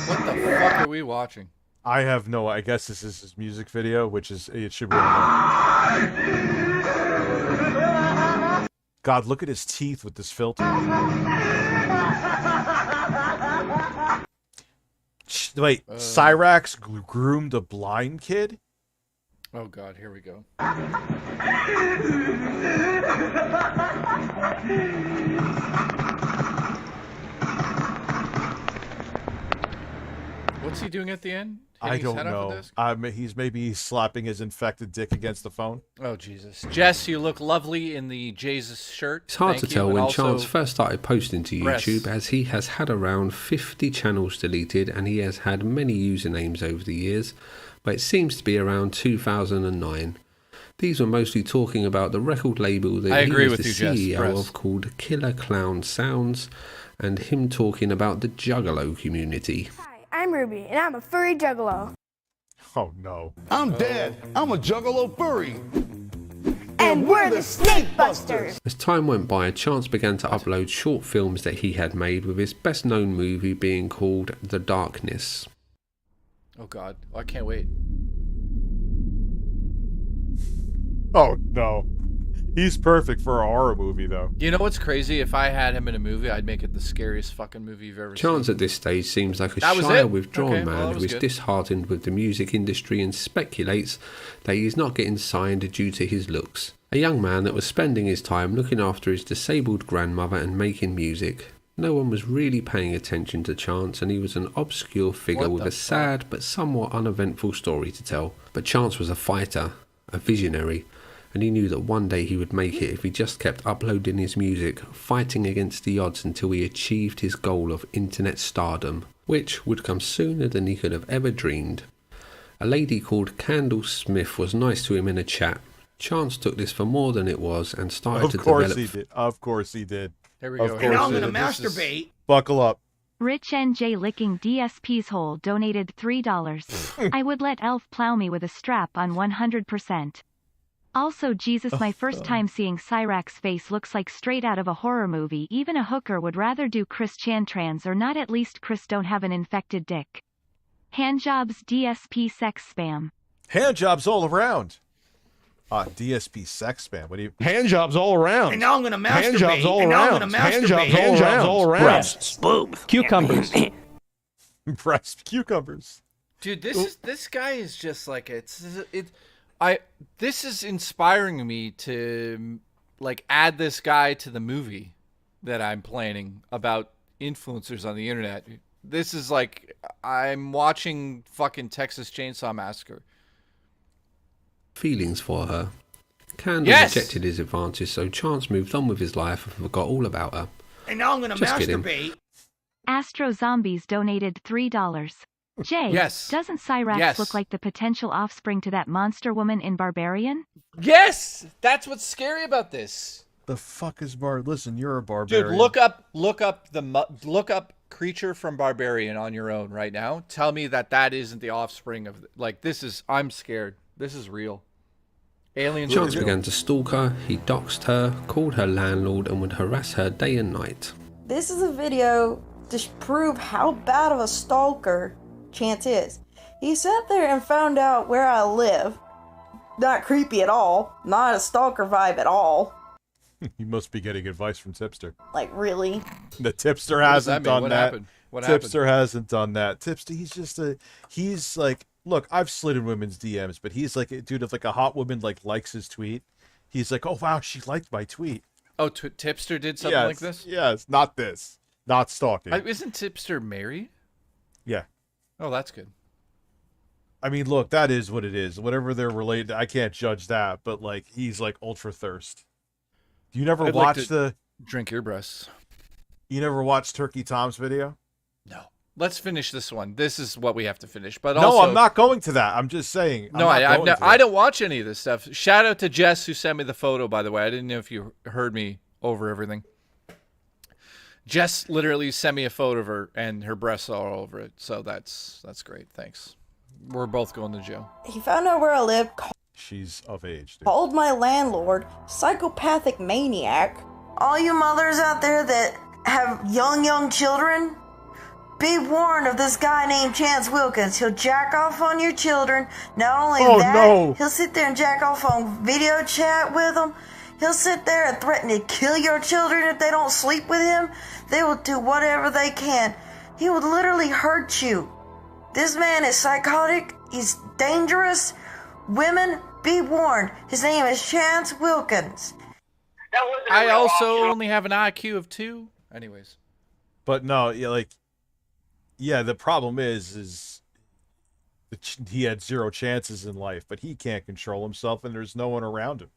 What the fuck are we watching? I have no. I guess this is his music video, which is it should be. God, look at his teeth with this filter. Wait, Cyraxx groomed a blind kid? Oh God, here we go. What's he doing at the end? I Hitting his don't head off the know. desk? He's maybe slapping his infected dick against the phone. Oh Jesus, Jess, you look lovely in the Jesus shirt. It's hard Thank to tell you. when And also, Chance first started posting to breasts. YouTube, as he has had around 50 channels deleted and he has had many usernames over the years, but it seems to be around 2009. These were mostly talking about the record label that I he agree was with the you, Jess. CEO Breasts. of, called Killer Clown Sounds, and him talking about the Juggalo community. I'm Ruby, and I'm a furry juggalo. Oh no. I'm dead. I'm a juggalo furry. And we're the Snake Busters. As time went by, Chance began to upload short films that he had made, with his best known movie being called The Darkness. Oh God, I can't wait. Oh no. He's perfect for a horror movie, though. You know what's crazy? If I had him in a movie, I'd make it the scariest fucking movie you've ever Chance seen. at this stage seems like a That was shy, it? withdrawn Okay, well, man that who was is good. disheartened with the music industry and speculates that he is not getting signed due to his looks. A young man that was spending his time looking after his disabled grandmother and making music. No one was really paying attention to Chance, and he was an obscure figure What with the a sad but somewhat uneventful story to tell. But Chance was a fighter, a visionary, and he knew that one day he would make it if he just kept uploading his music, fighting against the odds until he achieved his goal of internet stardom, which would come sooner than he could have ever dreamed. A lady called Candle Smith was nice to him in a chat. Chance took this for more than it was and started to develop... Of course he did. Of course he did. There we Of go. course And now I'm he gonna did. masturbate. Buckle up. Rich NJ licking DSP's hole donated $3. I would let Elf plow me with a strap on 100%. Also, Jesus, my first time seeing Cyraxx face looks like straight out of a horror movie. Even a hooker would rather do Chris Chantrans or not. At least Chris don't have an infected dick. Handjobs DSP sex spam. Hand jobs all around. DSP sex spam. What do you... Hand jobs all around. And now I'm gonna masturbate. Hand jobs all and now I'm around. gonna Hand masturbate. jobs all around. All around. Breasts, boobs, cucumbers. Breast cucumbers. Dude, this guy is just like this is inspiring me to like add this guy to the movie that I'm planning about influencers on the internet. This is like I'm watching fucking Texas Chainsaw Massacre. feelings for her. Candle Yes! rejected his advances, so Chance moved on with his life and forgot all about her. And now I'm gonna Just kidding. masturbate. Astro Zombies donated $3. Jay, Yes. doesn't Cyraxx Yes. look like the potential offspring to that monster woman in Barbarian? Yes, that's what's scary about this. The fuck is Listen, you're a barbarian. Dude, look up creature from Barbarian on your own right now. Tell me that isn't the offspring of like this is. I'm scared. This is real. Aliens. Chance are real. began to stalk her, he doxed her, called her landlord, and would harass her day and night. This is a video to prove how bad of a stalker Chance is. He sat there and found out where I live. Not creepy at all. Not a stalker vibe at all. You must be getting advice from Tipster. Like, really? The Tipster What does hasn't that mean? done What that. happened? What Tipster hasn't done that. Tipster, he's like, look, I've slid in women's DMs, but he's like, dude, if like a hot woman like likes his tweet, he's like, oh wow, she liked my tweet. Oh, Tipster did something like this? Yes, not this. Not stalking. Isn't Tipster married? Yeah. Oh, that's good. I mean, look, that is what it is. Whatever they're related to, I can't judge that, but like he's like ultra thirst. You never I'd watch like to the drink your breasts. You never watched Turkey Tom's video? No. Let's finish this one. This is what we have to finish. But no, also, I'm not going to that. I'm just saying. No, I don't watch any of this stuff. Shout out to Jess who sent me the photo, by the way. I didn't know if you heard me over everything. Jess literally sent me a photo of her, and her breasts are all over it. So that's great. Thanks. We're both going to jail. He found out where I lived, She's of age, dude. called my landlord psychopathic maniac. All you mothers out there that have young children, be warned of this guy named Chance Wilkins. He'll jack off on your children. Not only that, he'll sit there and jack off on video chat with them. He'll sit there and threaten to kill your children if they don't sleep with him. They will do whatever they can. He would literally hurt you. This man is psychotic. He's dangerous. Women, be warned. His name is Chance Wilkins. I also only have an IQ of 2. Anyways. But no, the problem is he had 0 chances in life, but he can't control himself, and there's no one around him.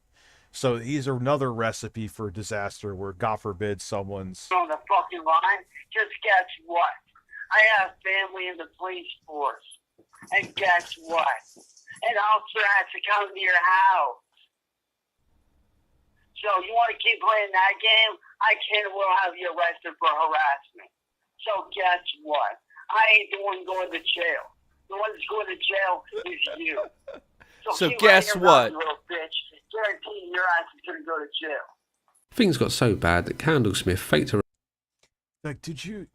So he's another recipe for disaster where, God forbid, someone's... On the fucking line, just guess what? I have family in the police force. And guess what? An officer has to come to your house. So you want to keep playing that game? I can and will have you arrested for harassment. So guess what? I ain't the one going to jail. The one that's going to jail is you. So keep guess running around, what? you little bitch. Guaranteeing your ass is going to go to jail. Things got so bad that Candlesmith faked a... did you,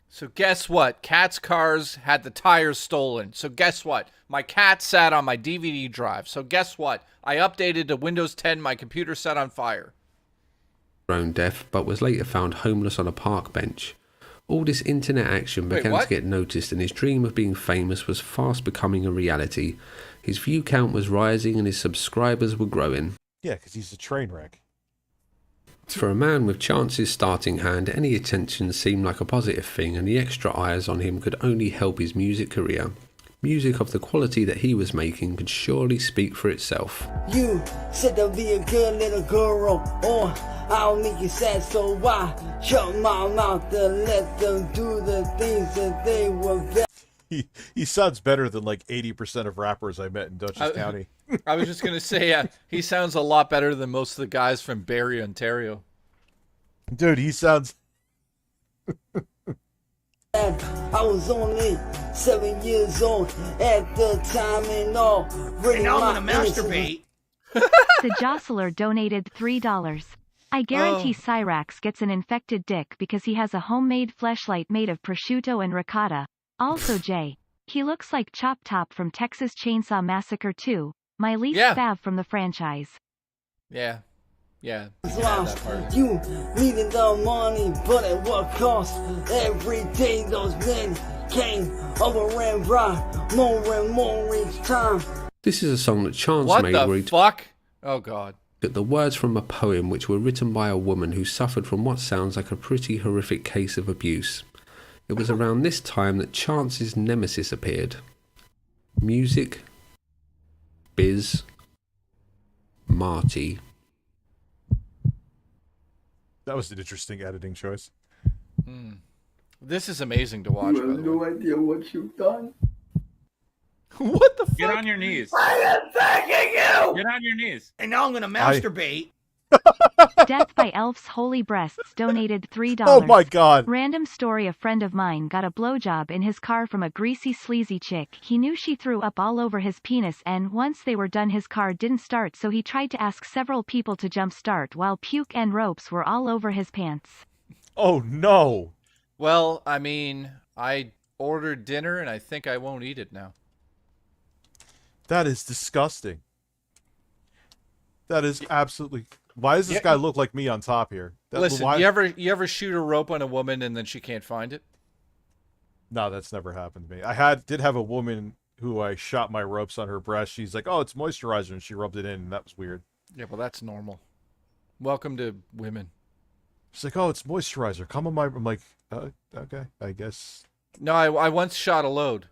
So guess what? Cat's cars had the tires stolen. So guess what? My cat sat on my DVD drive. So guess what? I updated to Windows 10. My computer set on fire. own death, but was later found homeless on a park bench. All this internet action began to get noticed, and his dream of being famous was fast becoming a reality. His view count was rising and his subscribers were growing. Yeah, because he's a train wreck. For a man with Chance's starting hand, any attention seemed like a positive thing, and the extra eyes on him could only help his music career. Music of the quality that he was making could surely speak for itself. You said to be a good little girl, or I'll make you sad, so why shut my mouth and let them do the things that they were He sounds better than 80% of rappers I met in Dutchess County. I was just going to say, yeah, he sounds a lot better than most of the guys from Barrie, Ontario. Dude, he sounds... I was only 7 years old at the time, and all And now I'm gonna masturbate. The Jostler donated $3. I guarantee Cyraxx gets an infected dick because he has a homemade fleshlight made of prosciutto and ricotta. Also Jay. He looks like Chop Top from Texas Chainsaw Massacre 2, my least fav from the franchise. Yeah. Yeah. lost. You needed the money, but at what cost? Every day those men came over and brought more and more each time. This is a song that Chance What made the where he fuck? Oh, God. took the words from a poem which were written by a woman who suffered from what sounds like a pretty horrific case of abuse. It was around this time that Chance's nemesis appeared. Music, Biz, Marty. That was an interesting editing choice. This is amazing to watch. You have no idea what you've done. What the fuck? Get on your knees. I am thanking you. Get on your knees. And now I'm gonna masturbate. Death by Elf's Holy Breasts donated $3. Oh my God. Random story: a friend of mine got a blowjob in his car from a greasy sleazy chick. He knew she threw up all over his penis, and once they were done his car didn't start, so he tried to ask several people to jump start while puke and ropes were all over his pants. Oh no. Well, I mean, I ordered dinner and I think I won't eat it now. That is disgusting. That is absolutely... Why does this guy look like me on top here? Listen, why... you ever shoot a rope on a woman and then she can't find it? No, that's never happened to me. I did have a woman who I shot my ropes on her breast. She's like, "Oh, it's moisturizer," and she rubbed it in, and that was weird. Yeah, well, that's normal. Welcome to women. She's like, "Oh, it's moisturizer. Come on my..." I'm like, okay, I guess. No, I once shot a load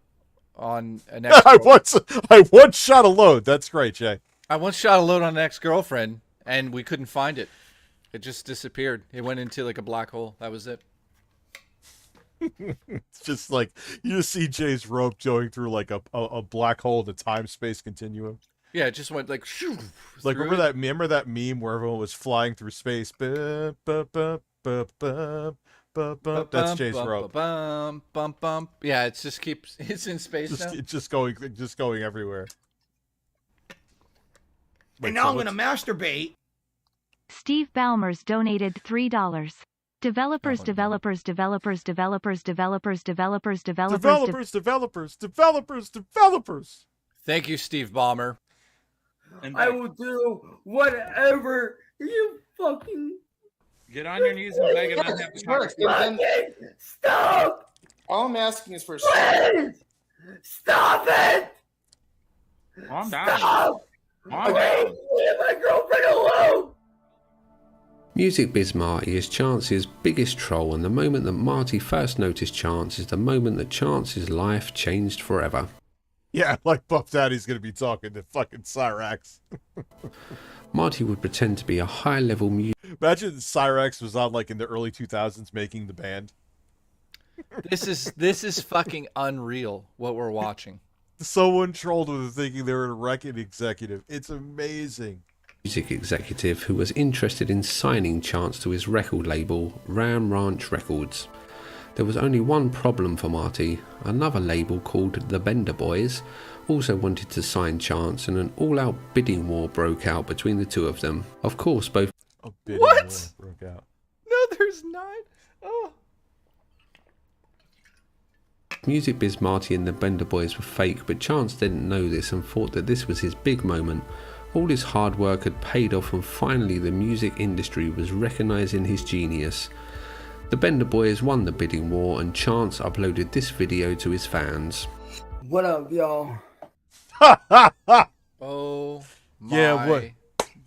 on an I ex-girlfriend. I once shot a load. That's great, Jay. I once shot a load on an ex-girlfriend, and we couldn't find it. It just disappeared. It went into like a black hole. That was it. It's just like you just see Jay's rope going through like a black hole in the time-space continuum. Yeah, it just went like shoo. Like remember that meme where everyone was flying through space? That's Jay's rope. Yeah, it just keeps. It's in space now. It's just going everywhere. And now I'm gonna masturbate. Steve Ballmers donated $3. Developers. Thank you, Steve Ballmer. I will do whatever you fucking Get on your knees and beg and not have to talk. stop. All I'm asking is for Please stop it. Calm down. Stop. Calm Okay, down. leave my girlfriend alone. Music Biz Marty is Chance's biggest troll, and the moment that Marty first noticed Chance is the moment that Chance's life changed forever. Yeah, like Buff Daddy's gonna be talking to fucking Cyraxx. Marty would pretend to be a high-level music. Imagine Cyraxx was on like in the early 2000s making the band. This is fucking unreal what we're watching. Someone trolled with thinking they were a record executive. It's amazing. Music executive who was interested in signing Chance to his record label, Ram Ranch Records. There was only one problem for Marty. Another label called The Bender Boys also wanted to sign Chance, and an all-out bidding war broke out between the two of them. Of course, both... A bidding war broke out. No, there's not. Oh. Music Biz Marty and the Bender Boys were fake, but Chance didn't know this and thought that this was his big moment. All his hard work had paid off, and finally the music industry was recognising his genius. The Bender Boys won the bidding war, and Chance uploaded this video to his fans. What up, y'all? Oh my Yeah, what?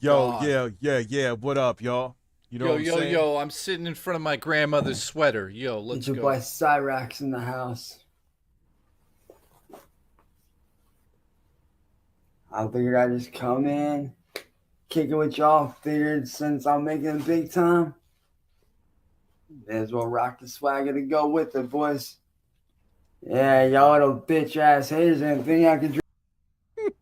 Yo, God. yeah. What up, y'all? You know what I'm saying? Yo, I'm sitting in front of my grandmother's sweater. Yo, let's It's your go. boy Cyraxx in the house. I figured I'd just come in, kick it with y'all. Figured since I'm making it big time, may as well rock the swagger to go with it, boys. Yeah, y'all little bitch ass haters and think I could.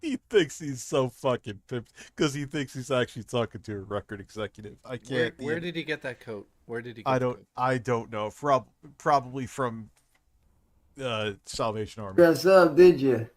He thinks he's so fucking pimped because he thinks he's actually talking to a record executive. I can't. Where did he get that coat? Where did he get I don't know. Probably from Salvation Army. Dress up, did you?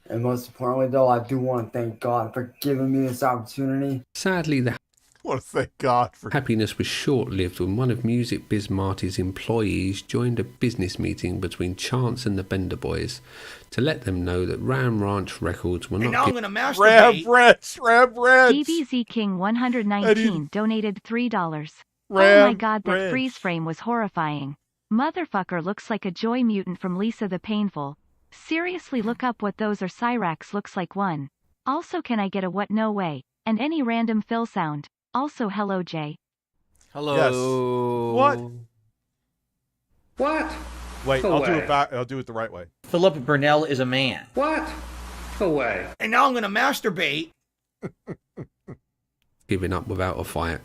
And most importantly, though, I do want to thank God for giving me this opportunity. Sadly, the want to thank God for happiness was short-lived when one of Music Biz Marty's employees joined a business meeting between Chance and the Bender Boys to let them know that Ram Ranch Records were And not. now I'm gonna masturbate. Ram Ranch. DBZ King 119 donated $3. Oh my god, that freeze frame was horrifying. Motherfucker looks like a joy mutant from Lisa the Painful. Seriously, look up what those are. Cyraxx looks like one. Also, can I get a what? No way. And any random fill sound. Also, hello, Jay. Hello. Yes. What? Wait, Go I'll do away. it back. I'll do it the right way. Philip Burnell is a man. What? Go away. And now I'm gonna masturbate. Giving up without a fight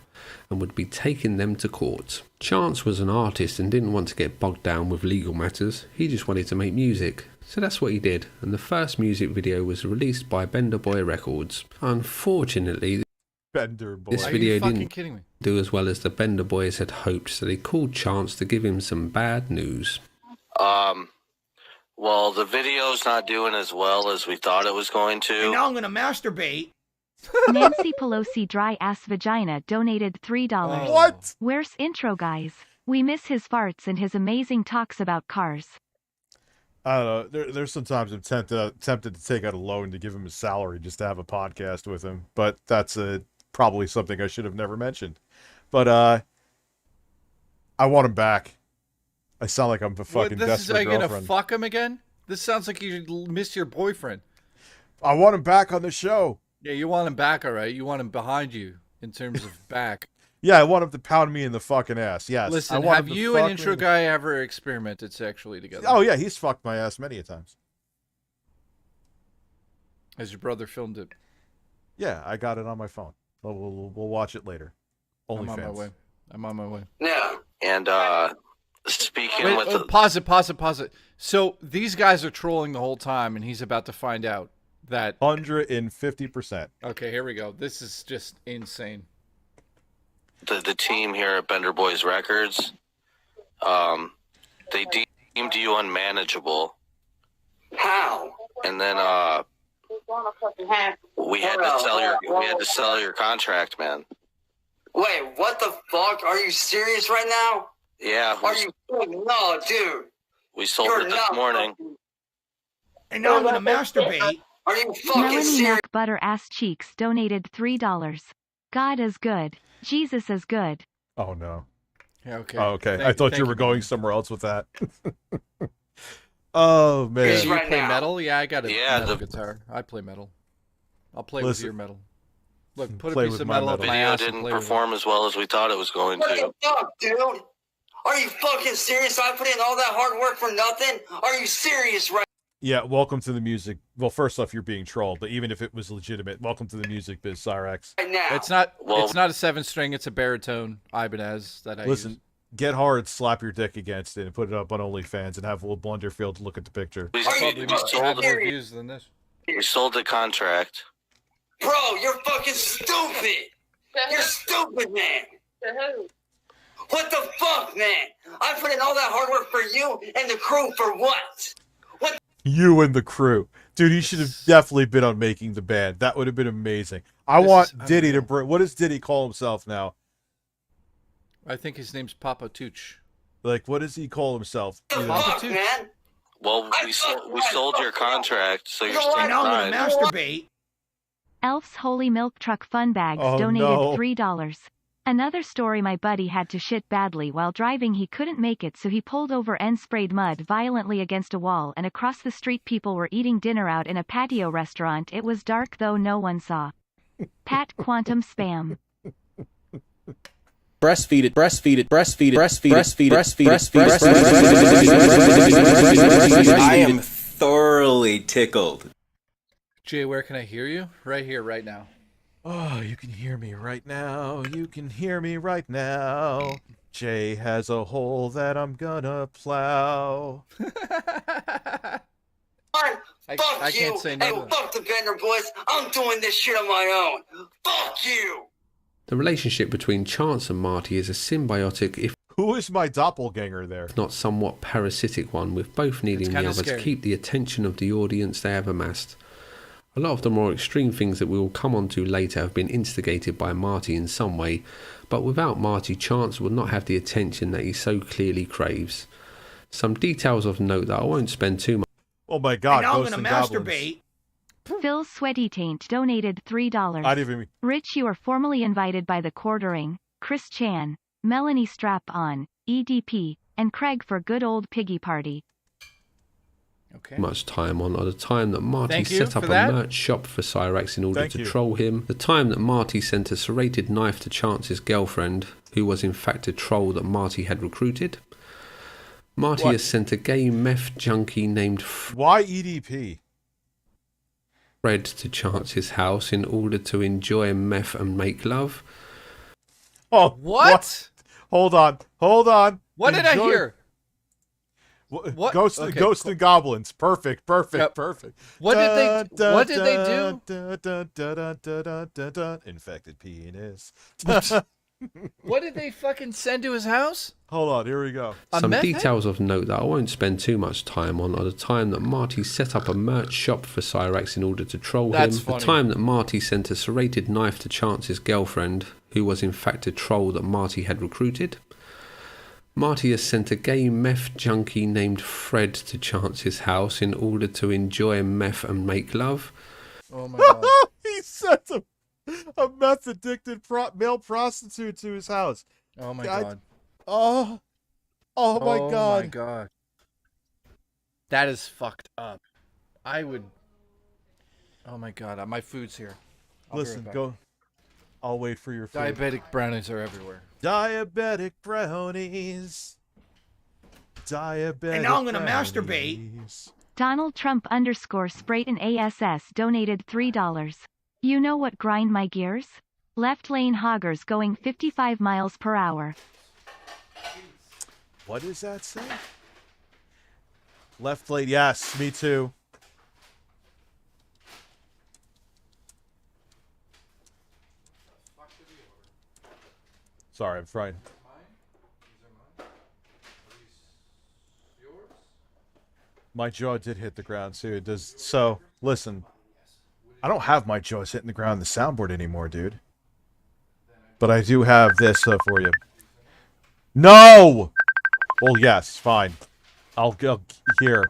and would be taking them to court. Chance was an artist and didn't want to get bogged down with legal matters. He just wanted to make music. So that's what he did, and the first music video was released by Bender Boy Records. Unfortunately, Bender Boy. this Are video you fucking didn't kidding me? do as well as the Bender Boys had hoped, so they called Chance to give him some bad news. Well, the video's not doing as well as we thought it was going And to. now I'm gonna masturbate. Nancy Pelosi dry ass vagina donated $3. What? Where's intro, guys? We miss his farts and his amazing talks about cars. I don't know. There's sometimes I'm tempted to take out a loan to give him a salary just to have a podcast with him, but that's probably something I should have never mentioned. But I want him back. I sound like I'm a fucking This is desperate are you gonna girlfriend. fuck him again? This sounds like you miss your boyfriend. I want him back on the show. Yeah, you want him back, all right. You want him behind you in terms of back. Yeah, I want him to pound me in the fucking ass. Yes. I Listen, want have him to you fuck and me intro in the- guy ever experimented sexually together? Oh yeah, he's fucked my ass many a times. Has your brother filmed it? Yeah, I got it on my phone. We'll watch it later. I'm on my OnlyFans. way. I'm on my way. Yeah. And speaking Wait, with pause it. So these guys are trolling the whole time, and he's about to find out that 150%. Okay, here we go. This is just insane. the team here at Bender Boys Records, they deemed you unmanageable. How? And then we had to sell your contract, man. Wait, what the fuck? Are you serious right now? Yeah. Are you? No, dude. We sold You're it this not morning. And now I'm gonna masturbate. Are you fucking Melanie serious? Milk Butter Ass Cheeks donated $3. God is good. Jesus is good. Oh no. Yeah, okay. Oh, okay. Thank- I thought thank you were you, going man. somewhere else with that. Oh man. Do you play metal? Yeah, I got a Yeah, metal the- guitar. I play metal. I'll play Listen. with your metal. Look, put Play a piece with of my metal up metal. my Video ass and didn't play with it. perform as well as we thought it was going What to. the fuck, dude? Are you fucking serious? I put in all that hard work for nothing? Are you serious right Yeah, welcome to the music. Well, first off, you're being trolled, but even if it was legitimate, welcome to the music biz, Cyraxx. now? It's not. Well- it's not a 7-string. It's a baritone Ibanez that I Listen, use. get hard, slap your dick against it, and put it up on OnlyFans, and have Will Blunderfield look at the picture. We, Probably we have sold more it. views than this. We sold the contract. Bro, you're fucking stupid. You're stupid, man. What the fuck, man? I put in all that hard work for you and the crew for what? What? You and the crew. Dude, you should have definitely been on Making the Band. That would have been amazing. I This want is Diddy to bring... What does Diddy call himself now? I think his name's Papa Tooch. Like, what does he call himself? You know? Papa Fuck, Tooch. man. Well, we sold your contract, so you're You know what? still And now I'm fine. gonna masturbate. Elf's Holy Milk Truck Fun Bags Oh, donated no. $3. Another story: my buddy had to shit badly while driving. He couldn't make it, so he pulled over and sprayed mud violently against a wall, and across the street people were eating dinner out in a patio restaurant. It was dark though, no one saw. Pat Quantum Spam. Breastfeed it. I am thoroughly tickled. Jay, where can I hear you? Right here, right now. Oh, you can hear me right now. You can hear me right now. Jay has a hole that I'm gonna plow. Fuck I you can't say no to and that. fuck the Bender Boys. I'm doing this shit on my own. Fuck you. The relationship between Chance and Marty is a symbiotic, if Who is my doppelganger there? not somewhat parasitic one, with both needing the kinda other scary. to keep the attention of the audience they have amassed. A lot of the more extreme things that we will come on to later have been instigated by Marty in some way, but without Marty, Chance would not have the attention that he so clearly craves. Some details of note that I won't spend too much. Oh my god, And now I'm Ghosts gonna and Goblins. masturbate. Phil Sweaty Taint donated $3. I'd even... Rich, you are formally invited by the Quartering, Chris Chan, Melanie Strap On, EDP, and Craig for good old piggy party. Okay. Much time on, or the time that Marty Thank you set up for a that. merch shop for Cyraxx in order Thank to you. troll him, the time that Marty sent a serrated knife to Chance's girlfriend, who was in fact a troll that Marty had recruited. Marty What? has sent a gay meth junkie named Why EDP? Fred to Chance's house in order to enjoy meth and make love. Oh, What? Hold on. What did I Enjoy- hear? What? Okay, Ghost and Goblins. Perfect. Yep. Perfect. What did they do? Infected penis. What did they fucking send to his house? Hold on, here we go. Some meth head? details of note that I won't spend too much time on are the time that Marty set up a merch shop for Cyraxx in order to troll That's him, funny. the time that Marty sent a serrated knife to Chance's girlfriend, who was in fact a troll that Marty had recruited. Marty has sent a gay meth junkie named Fred to Chance's house in order to enjoy meth and make love. Oh my god. He sent a meth-addicted male prostitute to his house. Oh my God. god. Oh my god. Oh my god. That is fucked up. I would. Oh my god. My food's here. I'll be Listen, right back. go. I'll wait for your food. Diabetic brownies are everywhere. Diabetic brownies. Diabetic. And now I'm gonna brownies. masturbate. Donald Trump _ Sprayton ASS donated $3. You know what grind my gears? Left lane hoggers going 55 miles per hour. What does that say? Left lane, yes, me too. Sorry, I'm frightened. My jaw did hit the ground too. It does. So listen, I don't have my jaws hitting the ground on the soundboard anymore, dude. But I do have this for you. No. Well, yes, fine. I'll go here.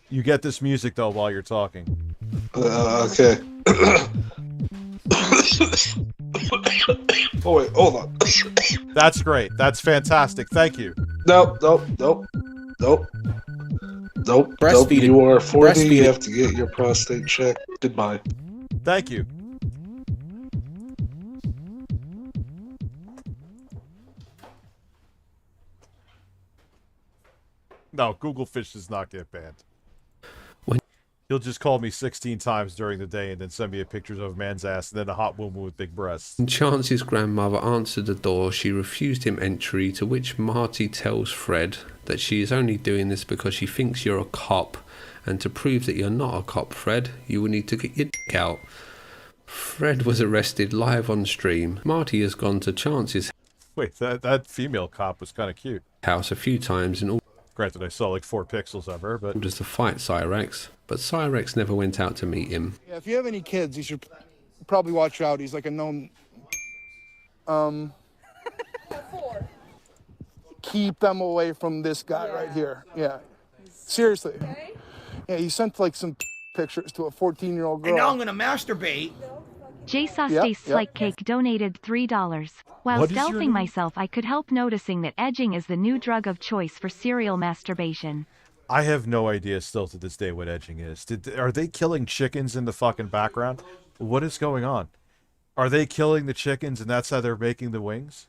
You get this music though while you're talking. Okay. Oh wait, hold on. That's great. That's fantastic. Thank you. Nope. Breastfeeding. You are 40. You Breastfeeding. have to get your prostate checked. Goodbye. Thank you. No, Google Fish does not get banned. He'll just call me 16 times during the day and then send me a pictures of a man's ass and then a hot woman with big breasts. When Chance's grandmother answered the door, she refused him entry, to which Marty tells Fred that she is only doing this because she thinks you're a cop, and to prove that you're not a cop, Fred, you will need to get your dick out. Fred was arrested live on stream. Marty has gone to Chance's Wait, that female cop was kind of cute. house a few times and all. Granted, I saw like 4 pixels of her, but... orders to fight Cyraxx, but Cyraxx never went out to meet him. Yeah, if you have any kids, you should probably watch out. He's like a known. Keep them away from this guy right here. Yeah, seriously. Yeah, he sent like some pictures to a 14-year-old girl. And now I'm gonna masturbate. J Sauce Yep, Tastes yep. Like Cake donated $3. While What is your stealthing name? myself, I could help noticing that edging is the new drug of choice for serial masturbation. I have no idea still to this day what edging is. Are they killing chickens in the fucking background? What is going on? Are they killing the chickens and that's how they're making the wings?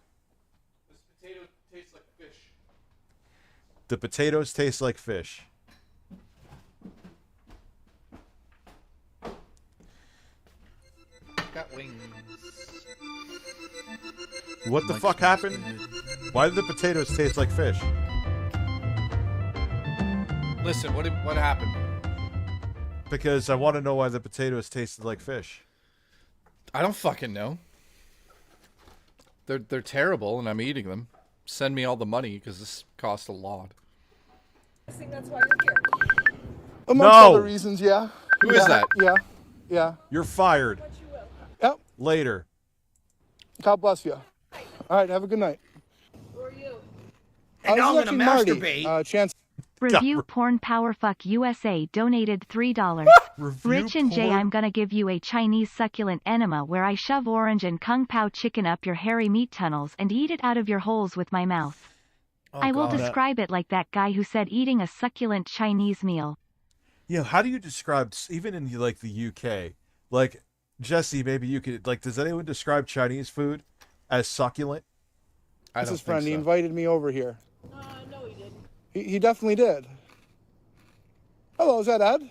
The potatoes taste like fish. Got wings. What the fuck happened? Why did the potatoes taste like fish? Listen, what happened? Because I want to know why the potatoes tasted like fish. I don't fucking know. They're terrible, and I'm eating them. Send me all the money because this costs a lot. I think that's why you're here. Amongst No! other reasons, yeah. Who is that? Yeah. You're fired. Yep. Later. God bless you. All right, have a good night. Who are you? And now I'm gonna Marty. masturbate. Chance. Review Porn Powerfuck USA donated $3. Rich and Jay, I'm gonna give you a Chinese succulent enema where I shove orange and kung pao chicken up your hairy meat tunnels and eat it out of your holes with my mouth. I will God. describe it like that guy who said eating a succulent Chinese meal. Yeah, how do you describe, even in like the UK, like Jesse, maybe you could, like, does anyone describe Chinese food as succulent? That's his friend. He invited me over here. No, he didn't. He definitely did. Hello, is that Ed?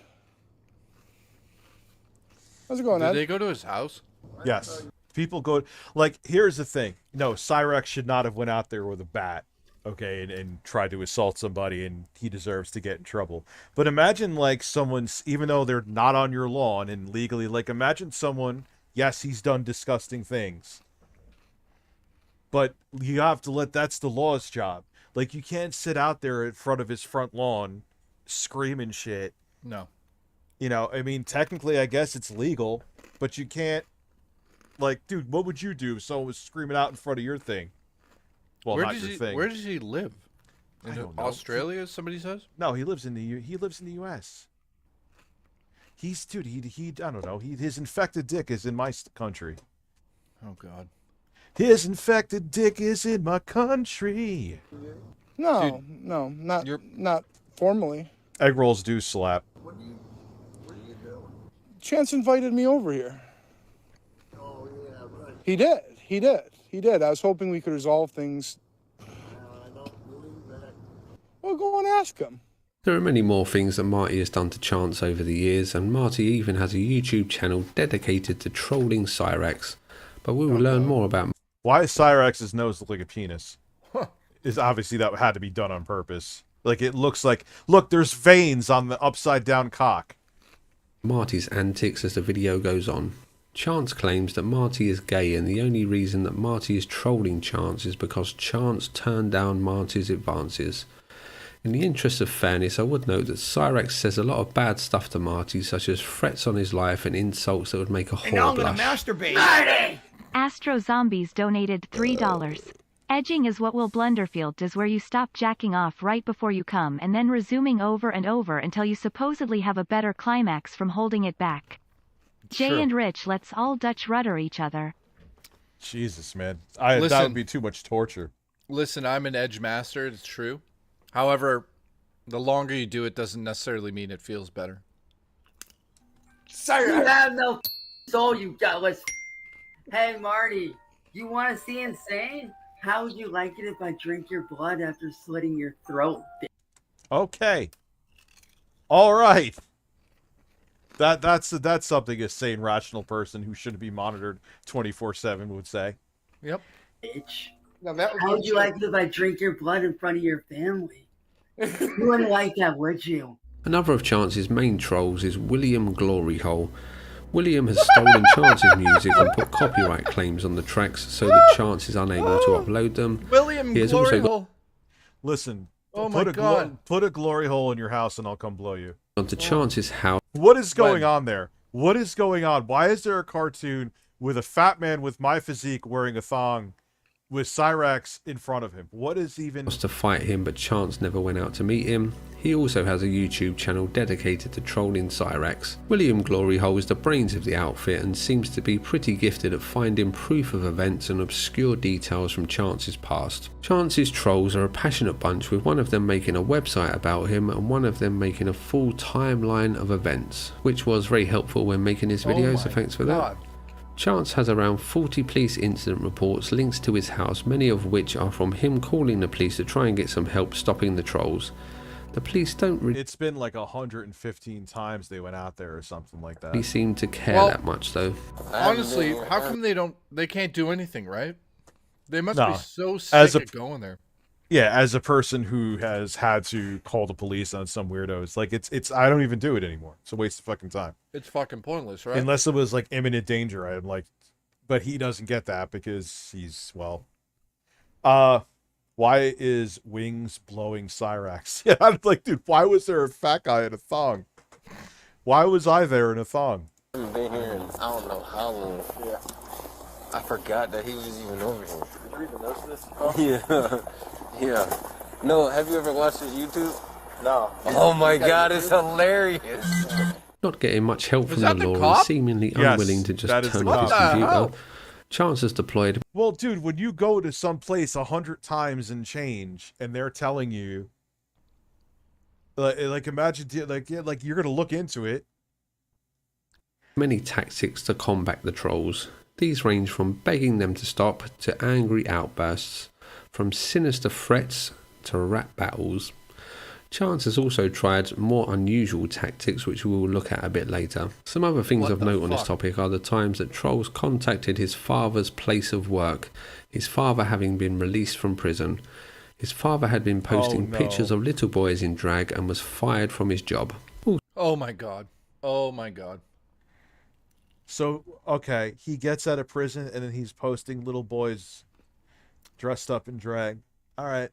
How's it going, Did Ed? they go to his house? Yes. People go, like, here's the thing. No, Cyraxx should not have went out there with a bat, okay, and tried to assault somebody, and he deserves to get in trouble. But imagine, like, someone's, even though they're not on your lawn and legally, like, imagine someone, yes, he's done disgusting things. But you have to that's the law's job. Like, you can't sit out there in front of his front lawn screaming shit. No. You know, I mean, technically, I guess it's legal, but you can't, like, dude, what would you do if someone was screaming out in front of your thing? Well, where not does your he, thing. Where does he live? I In don't know. Australia, somebody says? No, he lives in the U.S. He's, dude, he I don't know. His infected dick is in my country. Oh, God. His infected dick is in my country. No, no, not formally. Egg rolls do slap. Chance invited me over here. Oh, yeah, right. He did. I was hoping we could resolve things. I don't believe that. Well, go and ask him. There are many more things that Marty has done to Chance over the years, and Marty even has a YouTube channel dedicated to trolling Cyraxx. But we will learn more about... Why is Cyraxx's nose look like a penis? Is obviously that had to be done on purpose. Like, it looks like... Look, there's veins on the upside-down cock. Marty's antics as the video goes on. Chance claims that Marty is gay, and the only reason that Marty is trolling Chance is because Chance turned down Marty's advances. In the interest of fairness, I would note that Cyraxx says a lot of bad stuff to Marty, such as threats on his life and insults that would make a whore And now I'm blush. gonna masturbate. Astro Zombies donated $3. Edging is what Will Blunderfield does, where you stop jacking off right before you come and then resuming over and over until you supposedly have a better climax from holding it back. Jay Sure. and Rich lets all Dutch rudder each other. Jesus, man. That Listen. would be too much torture. Listen, I'm an edge master. It's true. However, the longer you do it doesn't necessarily mean it feels better. You have no soul, you gutless. Hey, Marty, you want to see insane? How would you like it if I drink your blood after slitting your throat? Okay. All right. That's something a sane, rational person who shouldn't be monitored 24/7 would say. Yep. Bitch. Now that How would you like it if I drink your blood in front of your family? You wouldn't like that, would you? Another of Chance's main trolls is William Gloryhole. William has stolen Chance's music and put copyright claims on the tracks so that Chance is unable to upload them. William He has also Gloryhole. Listen. Oh my God. Put a glory hole in your house and I'll come blow you. gone to Chance's house. What is going on there? What is going on? Why is there a cartoon with a fat man with my physique wearing a thong with Cyraxx in front of him? What is even... To fight him, but Chance never went out to meet him. He also has a YouTube channel dedicated to trolling Cyraxx. William Gloryhole is the brains of the outfit and seems to be pretty gifted at finding proof of events and obscure details from Chance's past. Chance's trolls are a passionate bunch, with one of them making a website about him and one of them making a full timeline of events, which was very helpful when making his videos, so thanks for that. Chance has around 40 police incident reports, links to his house, many of which are from him calling the police to try and get some help stopping the trolls. The police don't really It's been like 115 times they went out there or something like that. seem to care Well, that much though. Honestly, how come they can't do anything, right? They must No. be so As sick a- of going there. Yeah, as a person who has had to call the police on some weirdos, like it's I don't even do it anymore. It's a waste of fucking time. It's fucking pointless, right? Unless it was like imminent danger, I'm like, but he doesn't get that because he's, well, why is Wings blowing Cyraxx? Yeah, I'm like, dude, why was there a fat guy in a thong? Why was I there in a thong? I've been here in I don't know how long. Yeah. I forgot that he was even over here. Did you even notice this? Yeah. Yeah. No, have you ever watched his YouTube? No. Oh my God, it's hilarious. Not getting much help from the that the law and cop? seemingly Yes, unwilling to just that is turn the off his cop. computer. Chance has deployed Well, dude, when you go to some place 100 times and change, and they're telling you, like imagine, like you're gonna look into it. many tactics to combat the trolls. These range from begging them to stop to angry outbursts, from sinister threats to rap battles. Chance has also tried more unusual tactics, which we will look at a bit later. Some other things What of the note on this fuck? topic are the times that trolls contacted his father's place of work, his father having been released from prison. His father had been posting no. pictures of little boys in drag and was fired from his job. Oh my God. Oh my God. So, okay, he gets out of prison and then he's posting little boys dressed up in drag. All right.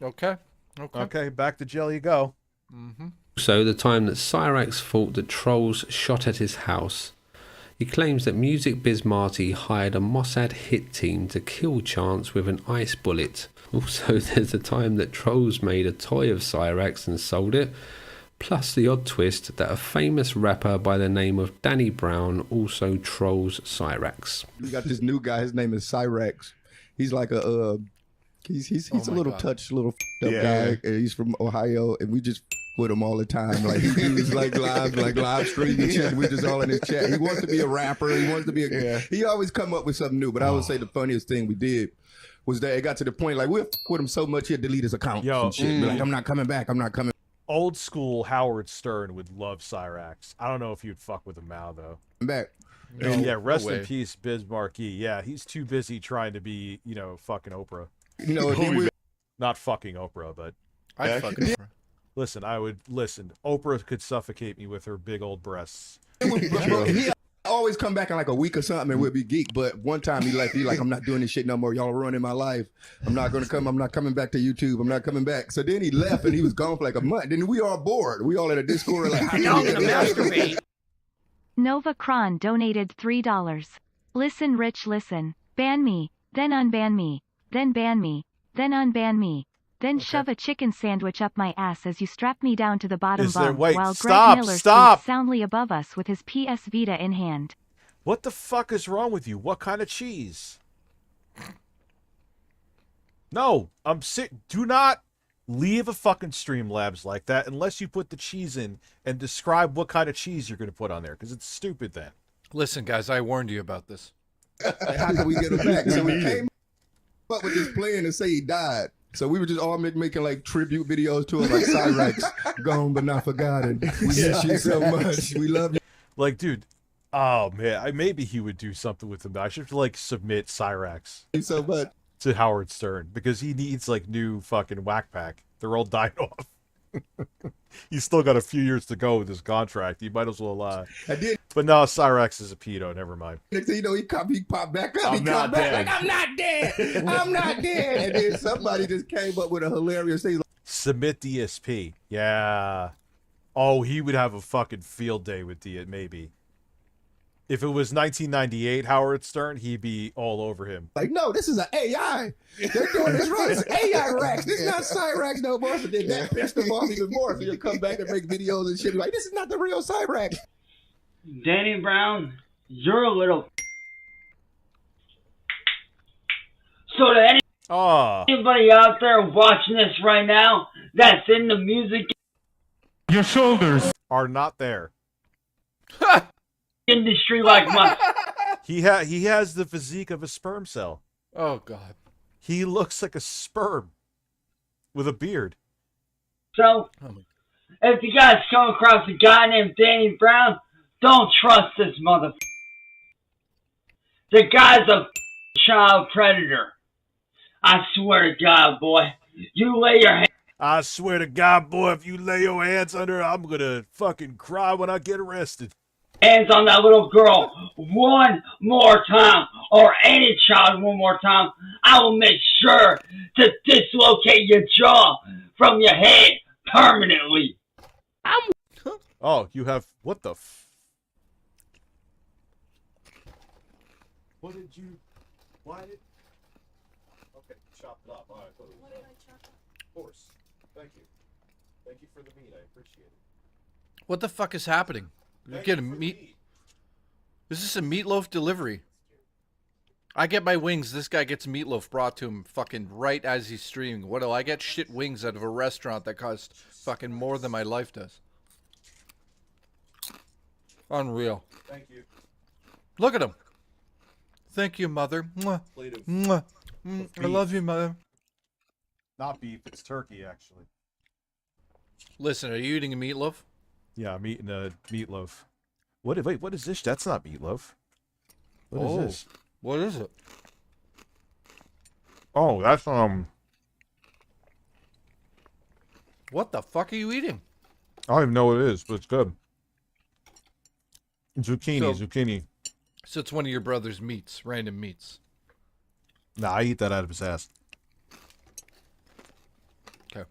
Okay. Okay. Okay, back to jail you go. Mm-hmm. Also, the time that Cyraxx thought that trolls shot at his house. He claims that Music Biz Marty hired a Mossad hit team to kill Chance with an ice bullet. Also, there's the time that trolls made a toy of Cyraxx and sold it. Plus the odd twist that a famous rapper by the name of Danny Brown also trolls Cyraxx. We got this new guy. His name is Cyraxx. He's like a he's a little touched, little f***ed up guy. And he's from Ohio, and we just with him all the time. Like he does like live streaming shit. We just all in his chat. He wants to be a rapper. He wants to be he always come up with something new. But I would say the funniest thing we did was that it got to the point like we'll with him so much he'd delete his account and shit. Be like, I'm not coming back. I'm not coming. Old school Howard Stern would love Cyraxx. I don't know if you'd fuck with him now though. Back. Yeah, rest in peace, Biz Marquee. Yeah, he's too busy trying to be, fucking Oprah. You know, if he would, not fucking Oprah, but I'd fucking Oprah. Listen, I would listen. Oprah could suffocate me with her big old breasts. he always come back in like a week or something and we'll be geek. But one time he like, I'm not doing this shit no more. Y'all are ruining my life. I'm not coming back to YouTube. I'm not coming back. So then he left and he was gone for like a month. Then we all bored. We all in a Discord like, and I'm gonna masturbate. Nova Kron donated $3. Listen, Rich, listen. Ban me, then unban me, then ban me, then unban me. Then shove a chicken sandwich up my ass as you strap me down to the bottom bunk while Greg Miller sleeps soundly above us with his PS Vita in hand. What the fuck is wrong with you? What kind of cheese? No, I'm sick. Do not leave a fucking StreamLabs like that unless you put the cheese in and describe what kind of cheese you're going to put on there, because it's stupid then. Listen, guys, I warned you about this. How can we get him back? So we came up with this plan to say he died. So we were just all making like tribute videos to him, like Cyraxx, gone but not forgotten. We miss you so much. We love you. Like, dude, oh man, maybe he would do something with him. I should like submit Cyraxx so much to Howard Stern because he needs like new fucking whack pack. They're all dying off. He's still got a few years to go with his contract. He might as well I did. But no, Cyraxx is a pedo. Never mind. Next thing you know, he popped back up. He popped back like, I'm not dead. I'm not dead. And then somebody just came up with a hilarious thing. Submit DSP. Yeah. Oh, he would have a fucking field day with it, maybe. If it was 1998 Howard Stern, he'd be all over him. Like, no, this is an AI. They're doing this wrong. It's AI Rax. This is not Cyraxx no more. So then that pissed him off even more. So he'll come back and make videos and shit. Like, this is not the real Cyraxx. Danny Brown, you're a little. So to anybody out there watching this right now that's in the music your shoulders are not there. industry like mine. He has the physique of a sperm cell. Oh God. He looks like a sperm with a beard. So if you guys come across a guy named Danny Brown, don't trust this mother. The guy's a child predator. I swear to God, boy. You lay your hands. I swear to God, boy, if you lay your hands under her, I'm gonna fucking cry when I get arrested. Hands on that little girl one more time, or any child one more time, I will make sure to dislocate your jaw from your head permanently. Oh, you have what the? What did you? Why did? Okay, chop it up. All right, what did I chop up? Horse. Thank you. Thank you for the meat. I appreciate it. What the fuck is happening? You get a meat. Is this a meatloaf delivery? I get my wings. This guy gets meatloaf brought to him fucking right as he's streaming. What do I get? Shit wings out of a restaurant that cost fucking more than my life does. Unreal. Thank you. Look at him. Thank you, mother. Mwah. Mwah. I love you, mother. Not beef, it's turkey, actually. Listen, are you eating a meatloaf? Yeah, I'm eating a meatloaf. Wait, what is this? That's not meatloaf. What is this? What is it? Oh, that's What the fuck are you eating? I don't even know what it is, but it's good. Zucchini. So it's one of your brother's meats, random meats. Nah, I eat that out of his ass. Okay.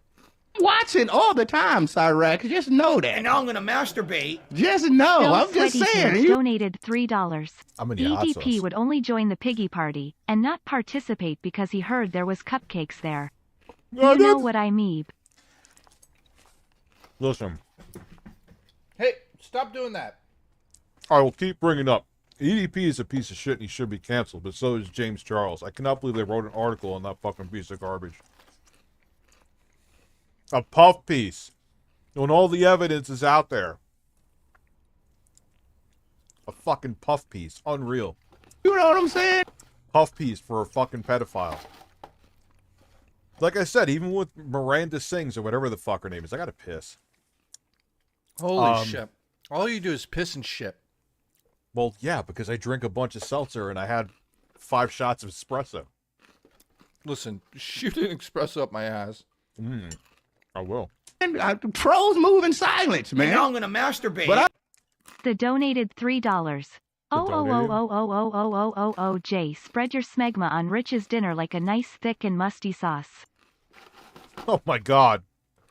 Watching all the time, Cyraxx. Just know that. And now I'm gonna masturbate. Just know. Bill I'm just Sweaty saying. Pants donated $3. I'm gonna need hot EDP sauce. would only join the piggy party and not participate because he heard there was cupcakes there. You know what I mean? Listen, Hey, stop doing that. I will keep bringing up. EDP is a piece of shit and he should be canceled, but so is James Charles. I cannot believe they wrote an article on that fucking piece of garbage. A puff piece. When all the evidence is out there. A fucking puff piece. Unreal. You know what I'm saying? Puff piece for a fucking pedophile. Like I said, even with Miranda Sings or whatever the fuck her name is, I gotta piss. Holy shit. All you do is piss and shit. Well, yeah, because I drink a bunch of seltzer and I had 5 shots of espresso. Listen, shoot an espresso up my ass. I will. And, trolls move in silence, man. And now I'm gonna masturbate. But The donated $3. Oh, Jay, spread your smegma on Rich's dinner like a nice thick and musty sauce. Oh my god.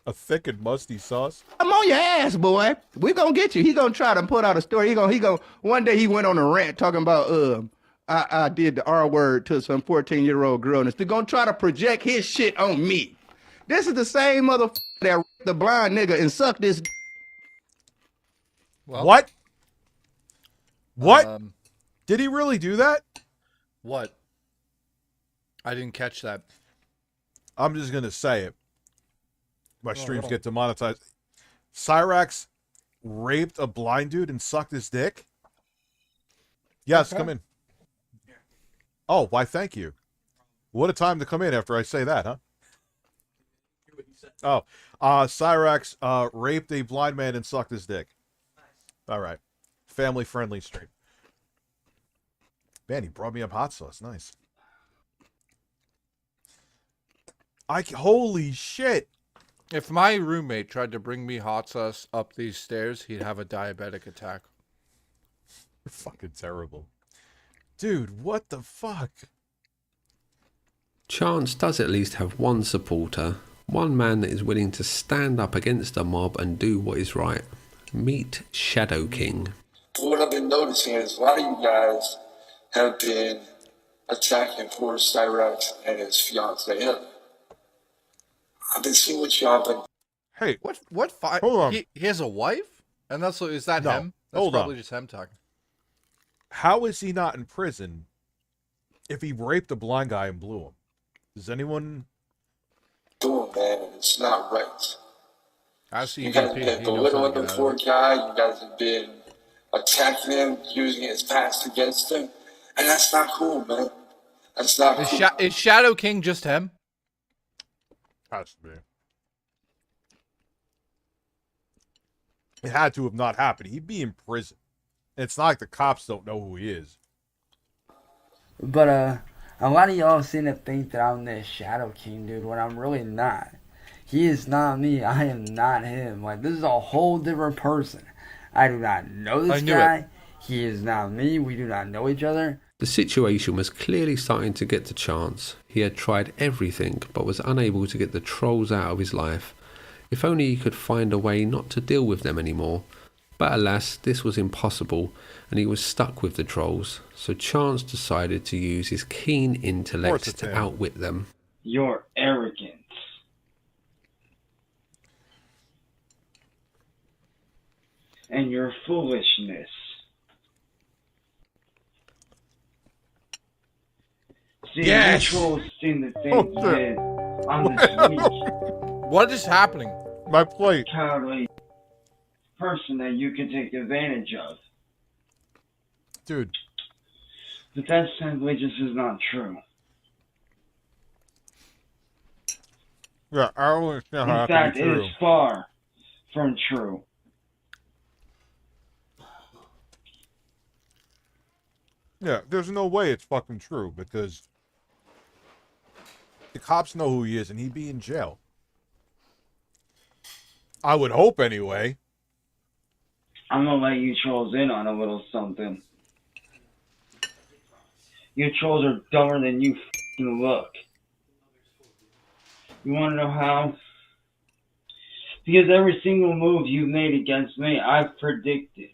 A thick and musty sauce? I'm on your ass, boy. We gonna get you. He gonna try to put out a story. He gonna one day he went on a rant talking about I did the R word to some 14-year-old girl, and they're gonna try to project his shit on me. This is the same motherfucker that the blind nigga and sucked this. Well, what? What? Did he really do that? What? I didn't catch that. I'm just gonna say it. My streams get demonetized. Cyraxx raped a blind dude and sucked his dick? Yes, come in. Oh, why thank you. What a time to come in after I say that, huh? Oh, Cyraxx raped a blind man and sucked his dick. All right. Family-friendly stream. Man, he brought me up hot sauce. Nice. Holy shit. If my roommate tried to bring me hot sauce up these stairs, he'd have a diabetic attack. You're fucking terrible. Dude, what the fuck? Chance does at least have one supporter, one man that is willing to stand up against a mob and do what is right. Meet Shadow King. What I've been noticing is a lot of you guys have been attacking poor Cyraxx and his fiance. I've been seeing what y'all been. Hey, what? Hold on. He has a wife, and is that No, him? That's hold probably on. just him talking. How is he not in prison if he raped a blind guy and blew him? Does anyone... doing, man, and it's not right. I see You guys have been belittling the poor guy. You guys have been attacking him, using his past against him, and that's not cool, man. That's not cool. Is Shadow King just him? Has to be. It had to have not happened. He'd be in prison. It's not like the cops don't know who he is. But a lot of y'all seem to think that I'm this Shadow King dude when I'm really not. He is not me. I am not him. Like, this is a whole different person. I do not know this guy. He is not me. We do not know each other. The situation was clearly starting to get to Chance. He had tried everything but was unable to get the trolls out of his life. If only he could find a way not to deal with them anymore. But alas, this was impossible and he was stuck with the trolls. So Chance decided to use his keen intellect to outwit them. Your arrogance. And your foolishness. See, Yes! you trolls seem to think that I'm this weak, What is happening? My plate. cowardly person that you can take advantage of. Dude. But that simply just is not true. Yeah, I don't understand how In that fact, can be it true. is far from true. Yeah, there's no way it's fucking true because the cops know who he is and he'd be in jail. I would hope anyway. I'm gonna let you trolls in on a little something. You trolls are dumber than you f***ing look. You wanna know how? Because every single move you've made against me, I've predicted.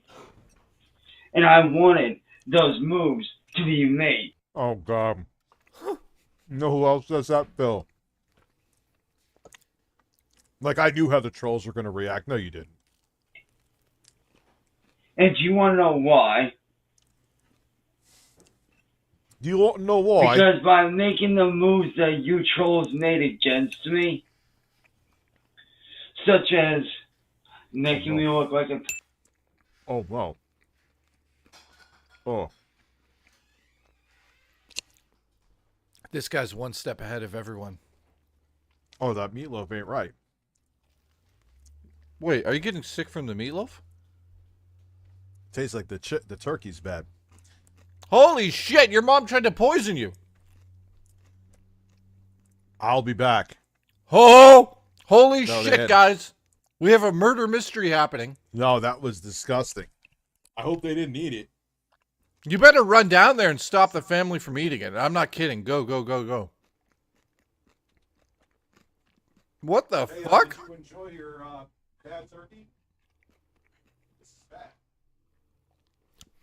And I wanted those moves to be made. Oh, God. You know who else does that, Bill? Like, I knew how the trolls were going to react. No, you didn't. And do you wanna know why? Do you want to know why? Because by making the moves that you trolls made against me, such as making me look like a. Oh wow. Oh. This guy's one step ahead of everyone. Oh, that meatloaf ain't right. Wait, are you getting sick from the meatloaf? Tastes like the turkey's bad. Holy shit, your mom tried to poison you. I'll be back. Oh, holy No, they shit, had- guys. We have a murder mystery happening. No, that was disgusting. I hope they didn't eat it. You better run down there and stop the family from eating it. I'm not kidding. Go, go, go, go. What the fuck? Did you enjoy your bad turkey? This is bad.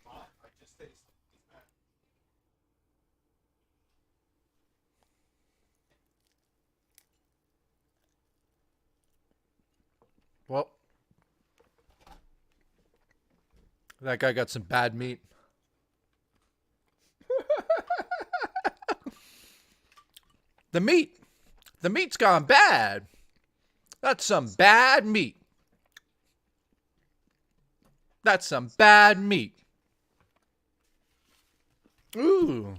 I just tasted it. It's bad. Well, that guy got some bad meat. The meat's gone bad. That's some bad meat. That's some bad meat. Ooh,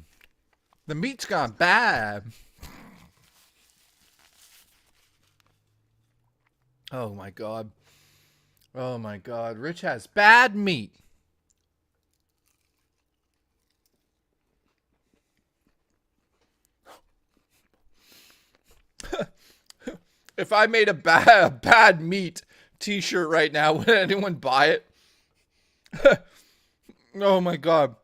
the meat's gone bad. Oh my God. Oh my God. Rich has bad meat. If I made a bad meat t-shirt right now, would anyone buy it? Oh my God.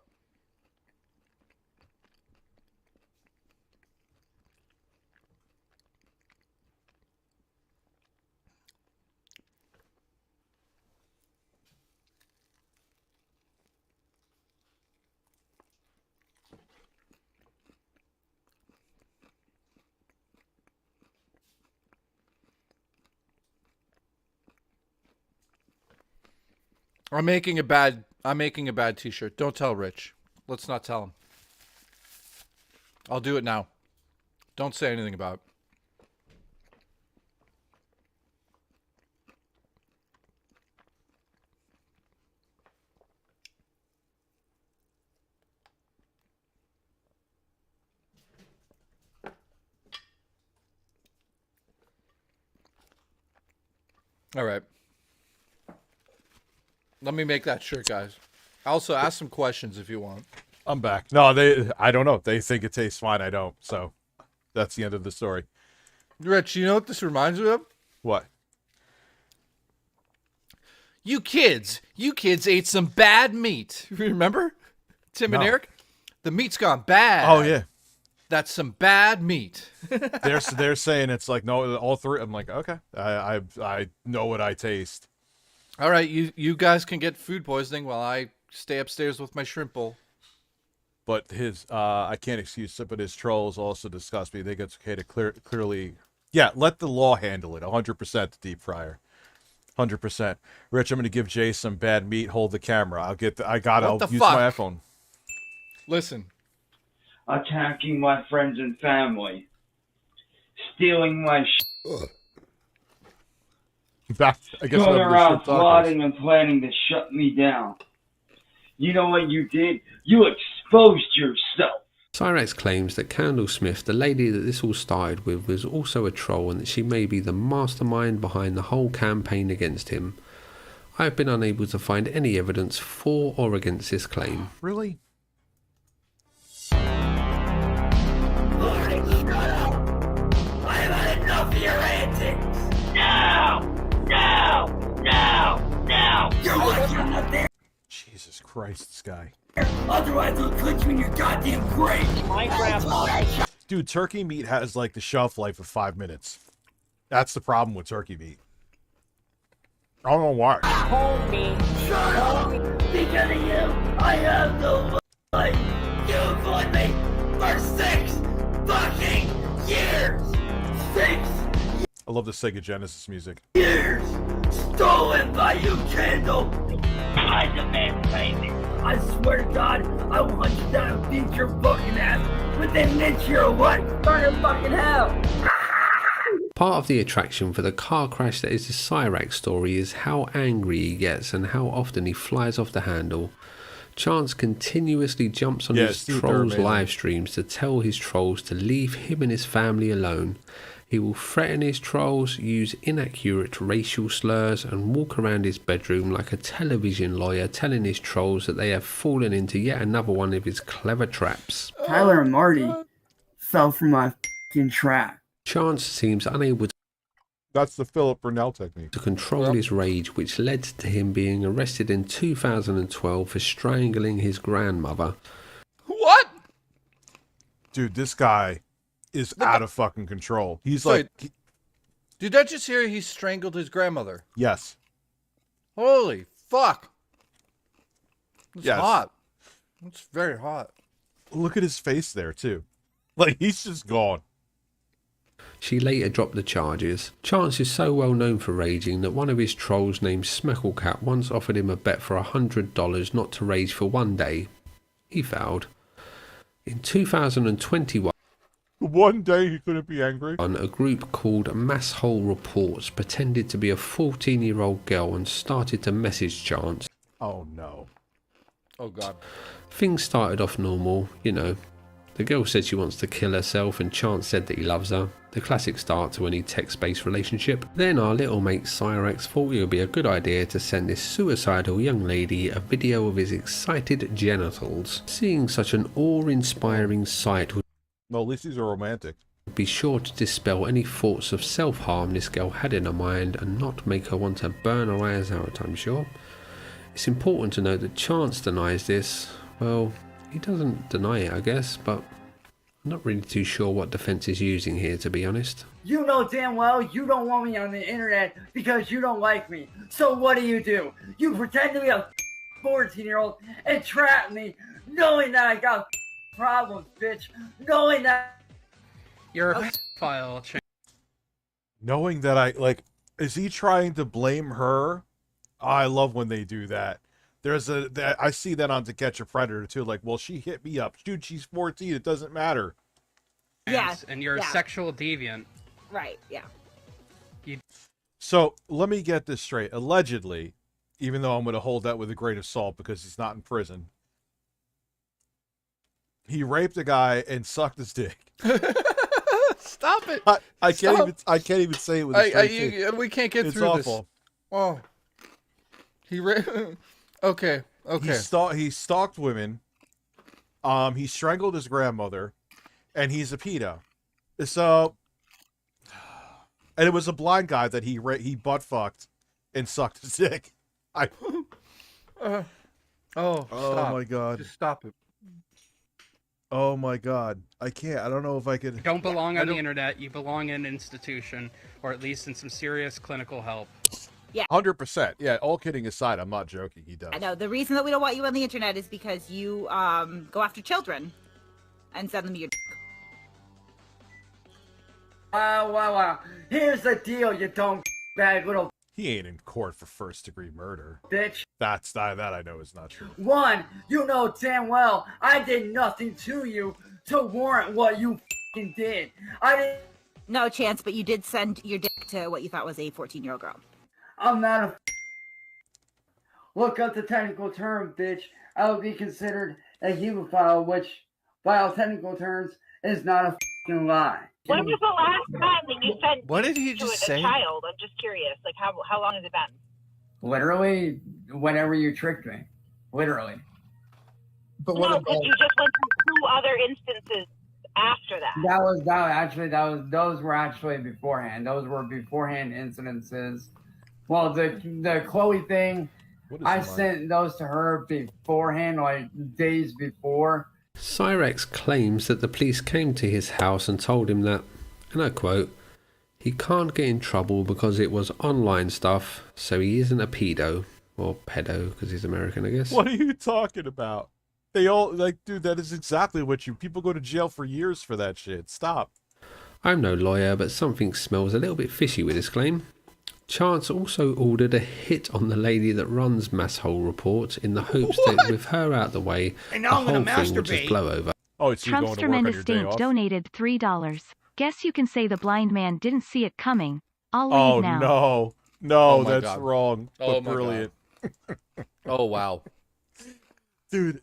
I'm making a bad t-shirt. Don't tell Rich. Let's not tell him. I'll do it now. Don't say anything about it. All right. Let me make that shirt, guys. Also, ask some questions if you want. I'm back. No, I don't know. They think it tastes fine. I don't. So that's the end of the story. Rich, you know what this reminds me of? What? You kids ate some bad meat. Remember? Tim and No. Eric? The meat's gone bad. Oh, yeah. That's some bad meat. They're saying it's like, no, all three. I'm like, okay. I know what I taste. All right, you guys can get food poisoning while I stay upstairs with my shrimp bowl. But his, I can't excuse it, but his trolls also disgust me. They think it's okay to clearly, yeah, let the law handle it. 100% the deep fryer. 100%. Rich, I'm going to give Jay some bad meat. Hold the camera. I'll use my iPhone. Listen. Attacking my friends and family. Stealing my I guess going we'll have around the shit tacos. plotting and planning to shut me down. You know what you did? You exposed yourself. Cyraxx claims that Candlesmith, the lady that this all started with, was also a troll and that she may be the mastermind behind the whole campaign against him. I have been unable to find any evidence for or against this claim. Really? Morning, shut up! I've had enough of your antics! Now! Now! Now! Now! You're lucky I'm not there! Jesus Christ, this guy. Otherwise I'll put you in your goddamn grave! My grandma! Dude, turkey meat has like the shelf life of 5 minutes. That's the problem with turkey meat. I don't know why. Homie, shut up! Because of you, I have no life! You've lived me for 6 fucking years! 6 I love the Sega Genesis music. years! Stolen by you, Candle! I demand payment! I swear to God, I will hunt you down and beat your fucking ass within an inch here or what? Burn in fucking hell! Part of the attraction for the car crash that is the Cyraxx story is how angry he gets and how often he flies off the handle. Chance continuously jumps on his trolls' live streams to tell his trolls to leave him and his family alone. He will threaten his trolls, use inaccurate racial slurs, and walk around his bedroom like a television lawyer telling his trolls that they have fallen into yet another one of his clever traps. Tyler and Marty fell for my f***ing trap. Chance seems unable That's the Philip Burnell technique. to control his rage, which led to him being arrested in 2012 for strangling his grandmother. What? Dude, this guy is out of fucking control. He's Sorry, like, did I just hear he strangled his grandmother? yes. Holy fuck. It's Yes. hot. It's very hot. Look at his face there, too. Like, he's just gone. She later dropped the charges. Chance is so well known for raging that one of his trolls named Smecklecat once offered him a bet for $100 not to rage for one day. He failed. In 2021, One day he couldn't be angry. a group called Masshole Reports pretended to be a 14-year-old girl and started to message Chance. Oh, no. Oh, God. Things started off normal, you know. The girl said she wants to kill herself and Chance said that he loves her. The classic start to any text-based relationship. Then our little mate Cyraxx thought it would be a good idea to send this suicidal young lady a video of his excited genitals. Seeing such an awe-inspiring sight would Well, at least these are romantic. be sure to dispel any thoughts of self-harm this girl had in her mind and not make her want to burn her eyes out, I'm sure. It's important to note that Chance denies this. Well, he doesn't deny it, I guess, but I'm not really too sure what defense he's using here, to be honest. You know damn well you don't want me on the internet because you don't like me. So what do? You pretend to be a 14-year-old and trap me knowing that I got problems, bitch. Knowing that... Your file change. Knowing that is he trying to blame her? Oh, I love when they do that. I see that on To Catch a Predator too. Like, well, she hit me up. Dude, she's 14. It doesn't matter. Yes, and you're a sexual deviant. Right, yeah. So let me get this straight. Allegedly, even though I'm going to hold that with a grain of salt because he's not in prison, he raped a guy and sucked his dick. Stop it! I can't even say it with a straight face. We can't get It's through awful. this. Oh, okay. He stalked women. He strangled his grandmother, and he's a pedo. So, and it was a blind guy that he butt fucked and sucked his dick. Oh my god! Just stop it. Oh my god! I can't. I don't know if I could. You don't belong on the internet. You belong in an institution, or at least in some serious clinical help. Yeah. 100%. Yeah. All kidding aside, I'm not joking. He does. I know. The reason that we don't want you on the internet is because you go after children and send them your. Wow. Here's the deal, you dumb bag little He ain't in court for first-degree murder. bitch. That I know is not true. One, you know damn well I did nothing to you to warrant what you f***ing did. I didn't. No chance, but you did send your dick to what you thought was a 14-year-old girl. I'm not a. Look up the technical term, bitch. I would be considered a hemophile, which, by all technical terms, is not a f***ing lie. When was the last time that you sent What did he to just a say? child? I'm just curious. Like, how long has it been? Literally, whenever you tricked me. Literally. But no, because you just went through 2 other instances after that. Those were actually beforehand. Those were beforehand incidences. Well, the Chloe thing, I sent those to her beforehand, like days before. Cyraxx claims that the police came to his house and told him that, and I quote, he can't get in trouble because it was online stuff, so he isn't a pedo, or pedo, because he's American, I guess. What are you talking about? They all, dude, that is exactly what people go to jail for years for that shit. Stop. I'm no lawyer, but something smells a little bit fishy with this claim. Chance also ordered a hit on the lady that runs Masshole Report in the hopes that with her out the way, And the now I'm whole gonna thing would just masturbate. blow over. Oh, it's you going Trump's to work on Tremendous your day Stink off? donated $3. Guess you can say the blind man didn't see it coming. I'll leave now. No. Oh my That's God. wrong. Oh But my brilliant. Oh, wow. Dude,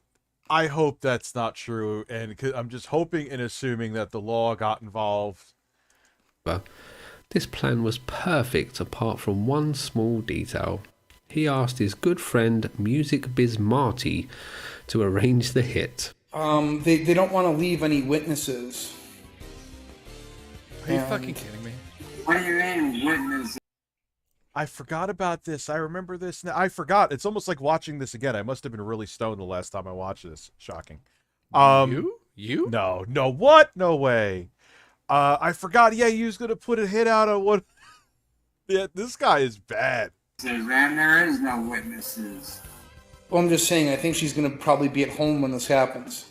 I hope that's not true. And I'm just hoping and assuming that the law got involved. This plan was perfect apart from one small detail. He asked his good friend Music Biz Marty to arrange the hit. They don't want to leave any witnesses. Are you fucking kidding me? What do you mean, witness? I forgot about this. I remember this now. I forgot. It's almost like watching this again. I must have been really stoned the last time I watched this. Shocking. You? No. What? No way. I forgot. Yeah, he was gonna put a hit out on what? Yeah, this guy is bad. Man, there is no witnesses. Well, I'm just saying, I think she's going to probably be at home when this happens.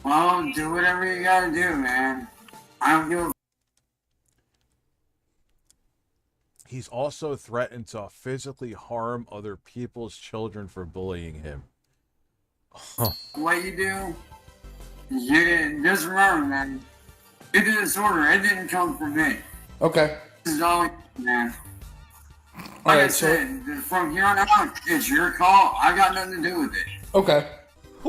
Well, do whatever you gotta do, man. I don't give a... He's also threatened to physically harm other people's children for bullying him. What you do, you just remember, man. You did this order. It didn't come from me. Okay. This is all, man. Like All right, I said, from here on out, it's your call. I got nothing to do with it. Okay.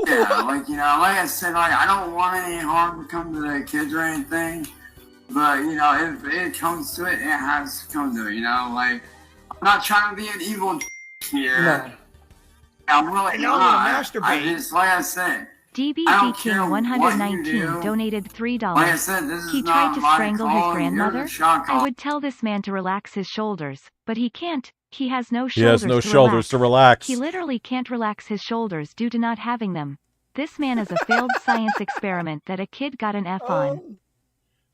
Yeah, like, you know, like I said, like, I don't want any harm to come to the kids or anything. But, you know, if it comes to it, it has to come to it, you know? Like, I'm not trying to be an evil here. No. I'm really I know, not. you're masturbate. I just, like I said, I don't care DBG King what 119 you do. donated $3. Like I said, this He is tried not to my strangle call, his you're grandmother. the shot I call. would tell this man to relax his shoulders, but he can't. He has no shoulders. He has no shoulders to relax. He literally can't relax his shoulders due to not having them. This man is a failed science experiment that a kid got an F on.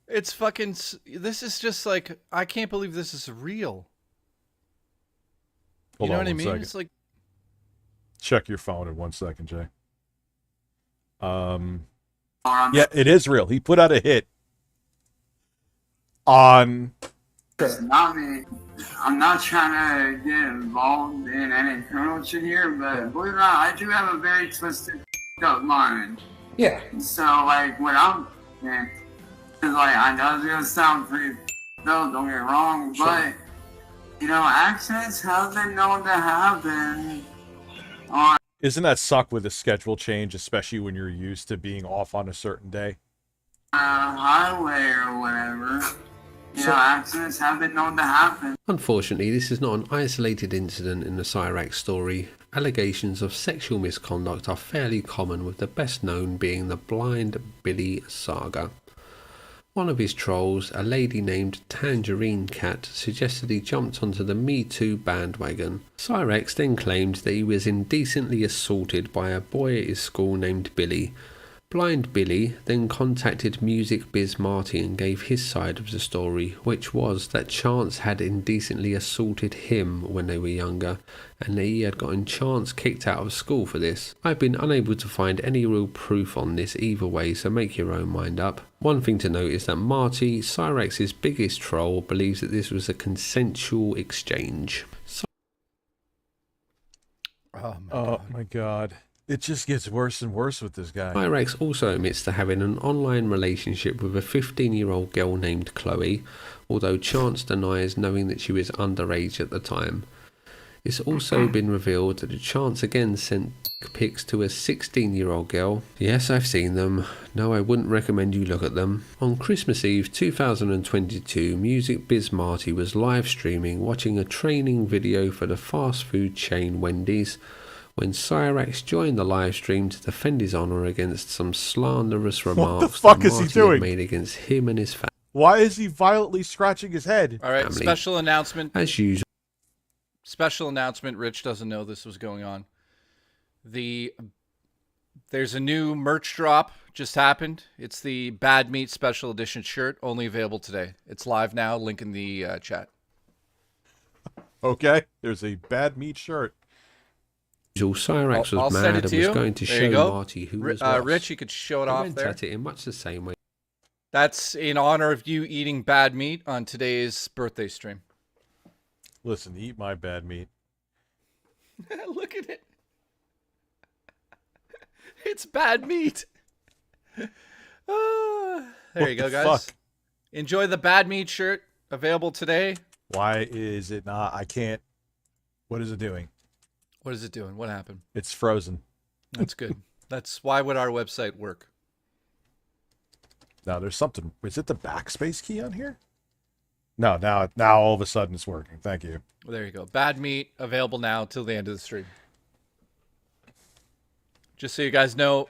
It's fucking... This is just like... I can't believe this is real. Hold you know on what I one mean? second. It's like... Check your phone in 1 second, Jay. Yeah, it is real. He put out a hit on... It's not me. I'm not trying to get involved in any criminal shit here, but believe it or not, I do have a very twisted up mind. Yeah. So, like, what I'm saying is, like, I know it's gonna sound pretty though, don't get me wrong, but, you know, accidents have been known to happen on Isn't that suck with a schedule change, especially when you're used to being off on a certain day? a highway or whatever. You know, accidents have been known to happen. Unfortunately, this is not an isolated incident in the Cyraxx story. Allegations of sexual misconduct are fairly common, with the best known being the Blind Billy saga. One of his trolls, a lady named Tangerine Cat, suggested he jumped onto the Me Too bandwagon. Cyraxx then claimed that he was indecently assaulted by a boy at his school named Billy. Blind Billy then contacted Music Biz Marty and gave his side of the story, which was that Chance had indecently assaulted him when they were younger, and that he had gotten Chance kicked out of school for this. I've been unable to find any real proof on this either way, so make your own mind up. One thing to note is that Marty, Cyraxx's biggest troll, believes that this was a consensual exchange. Oh my god. It just gets worse and worse with this guy. Cyraxx also admits to having an online relationship with a 15-year-old girl named Chloe, although Chance denies knowing that she was underage at the time. It's also been revealed that Chance again sent pics to a 16-year-old girl. Yes, I've seen them. No, I wouldn't recommend you look at them. On Christmas Eve 2022, Music Biz Marty was live streaming watching a training video for the fast food chain Wendy's, when Cyraxx joined the live stream to defend his honour against some slanderous remarks What the fuck that is he Marty doing? had made against him and his family. Why is he violently scratching his head? All right, special announcement. As usual. Special announcement. Rich doesn't know this was going on. There's a new merch drop just happened. It's the Bad Meat Special Edition shirt, only available today. It's live now. Link in the chat. Okay, there's a Bad Meat shirt. Cyraxx was mad and was going to show Marty who was worse. Rich, you could show it I off went there. at it in much the same way. That's in honor of you eating bad meat on today's birthday stream. Listen, eat my bad meat. Look at it. It's bad meat. There you go, guys. Fuck? Enjoy the Bad Meat shirt, available today. Why is it not? I can't. What is it doing? What is it doing? What happened? It's frozen. That's good. That's why would our website work? Now there's something. Is it the backspace key on here? No, now all of a sudden it's working. Thank you. Well, there you go. Bad Meat, available now till the end of the stream. Just so you guys know,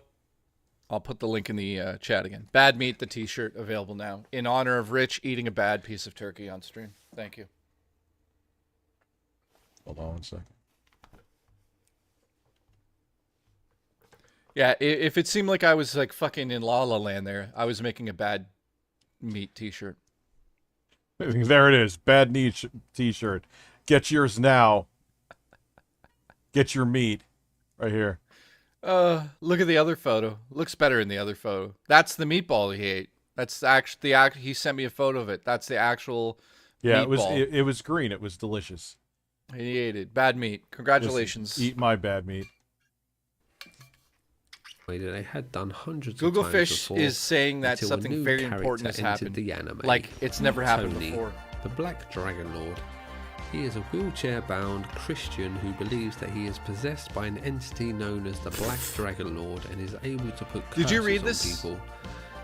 I'll put the link in the chat again. Bad Meat, the t-shirt, available now. In honor of Rich eating a bad piece of turkey on stream. Thank you. Hold on 1 second. Yeah, if it seemed like I was like fucking in La La Land there, I was making a Bad Meat t-shirt. There it is. Bad Meat t-shirt. Get yours now. Get your meat right here. Look at the other photo. Looks better in the other photo. That's the meatball he ate. That's actually he sent me a photo of it. That's the actual meatball. It was green. It was delicious. He ate it. Bad Meat. Congratulations. Listen, eat my bad meat. They had done hundreds Google of times Fish before is saying that until a something new very character important has entered happened. the anime. Like it's never happened Tony, before. The Black Dragon Lord. He is a wheelchair-bound Christian who believes that he is possessed by an entity known as the Black Dragon Lord and is able to put curses Did you read on this? people.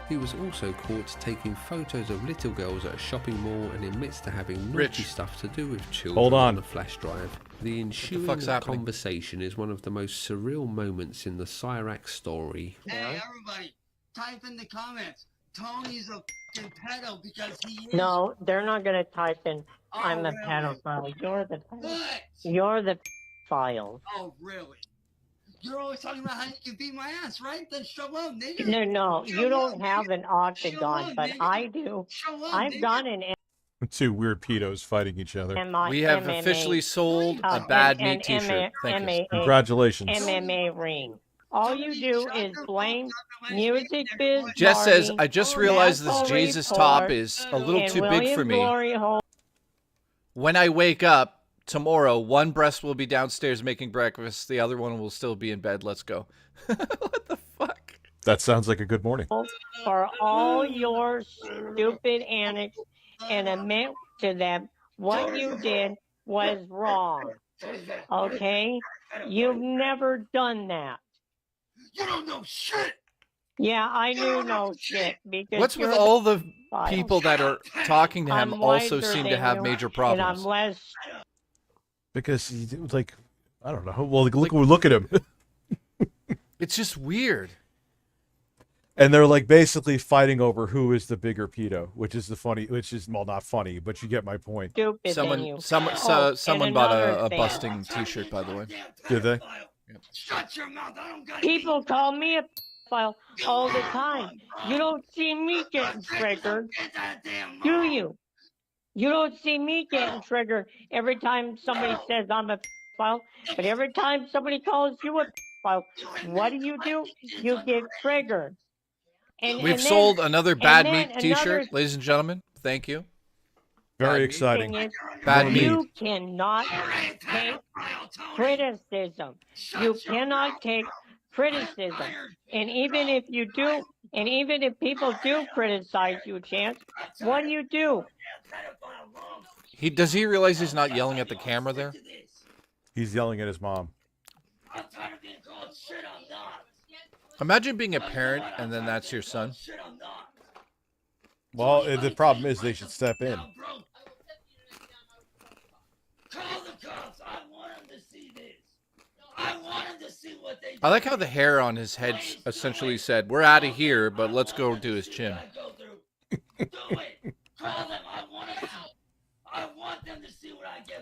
He was also caught taking photos of little girls at a shopping mall and admits to having naughty Rich. stuff to do with children Hold on. a flash drive. The ensuing fuck's happening? conversation is one of the most surreal moments in the Cyraxx story. Hey, everybody, type in the comments. Tony's a fucking pedo because he is. No, they're not going to type in, I'm a really? pedophile. What? You're the file. Oh, really? You're always talking about how you can beat my ass, right? Then show up, nigga. No, Show you don't up, have an octagon, up, but nigga. I do. Show up, I've nigga. done an Two weird pedos fighting each other. We have MMA, officially sold a Bad Meat t-shirt. Thank you. Congratulations. MMA ring. All you do is blame music biz. Jess says, Marty, I just realized this National Jesus Report, top is a little and too big for William me. Glory Hole. When I wake up tomorrow, one breast will be downstairs making breakfast. The other one will still be in bed. Let's go. That sounds like a good morning. For all your stupid antics and admit to them what you did was wrong. Okay? You've never done that. You don't know shit. Yeah, I do know shit because What's with you're all the file. people that are talking to him I'm also wiser seem to than have you, major and problems? I'm less. Because like, I don't know. Well, look at him. It's just weird. And they're like basically fighting over who is the bigger pedo, which is well, not funny, but you get my point. Stupid Someone and bought another a thing. busting t-shirt, by the way. Did they? Shut your mouth. I don't got People call me a file all the time. You don't see me getting triggered, do you? You don't see me getting triggered every time somebody says I'm a file, but every time somebody calls you a file, what do? You get triggered. We've sold another Bad Meat t-shirt, ladies and gentlemen. Thank you. Very exciting. Bad Meat. You cannot take criticism. You cannot take criticism. And even if you do, and even if people do criticize you, Chance, what do? Does he realize he's not yelling at the camera there? He's yelling at his mom. Imagine being a parent and then that's your son. Well, the problem is they should step in. I like how the hair on his head essentially said, "We're out of here, but let's go do his chin."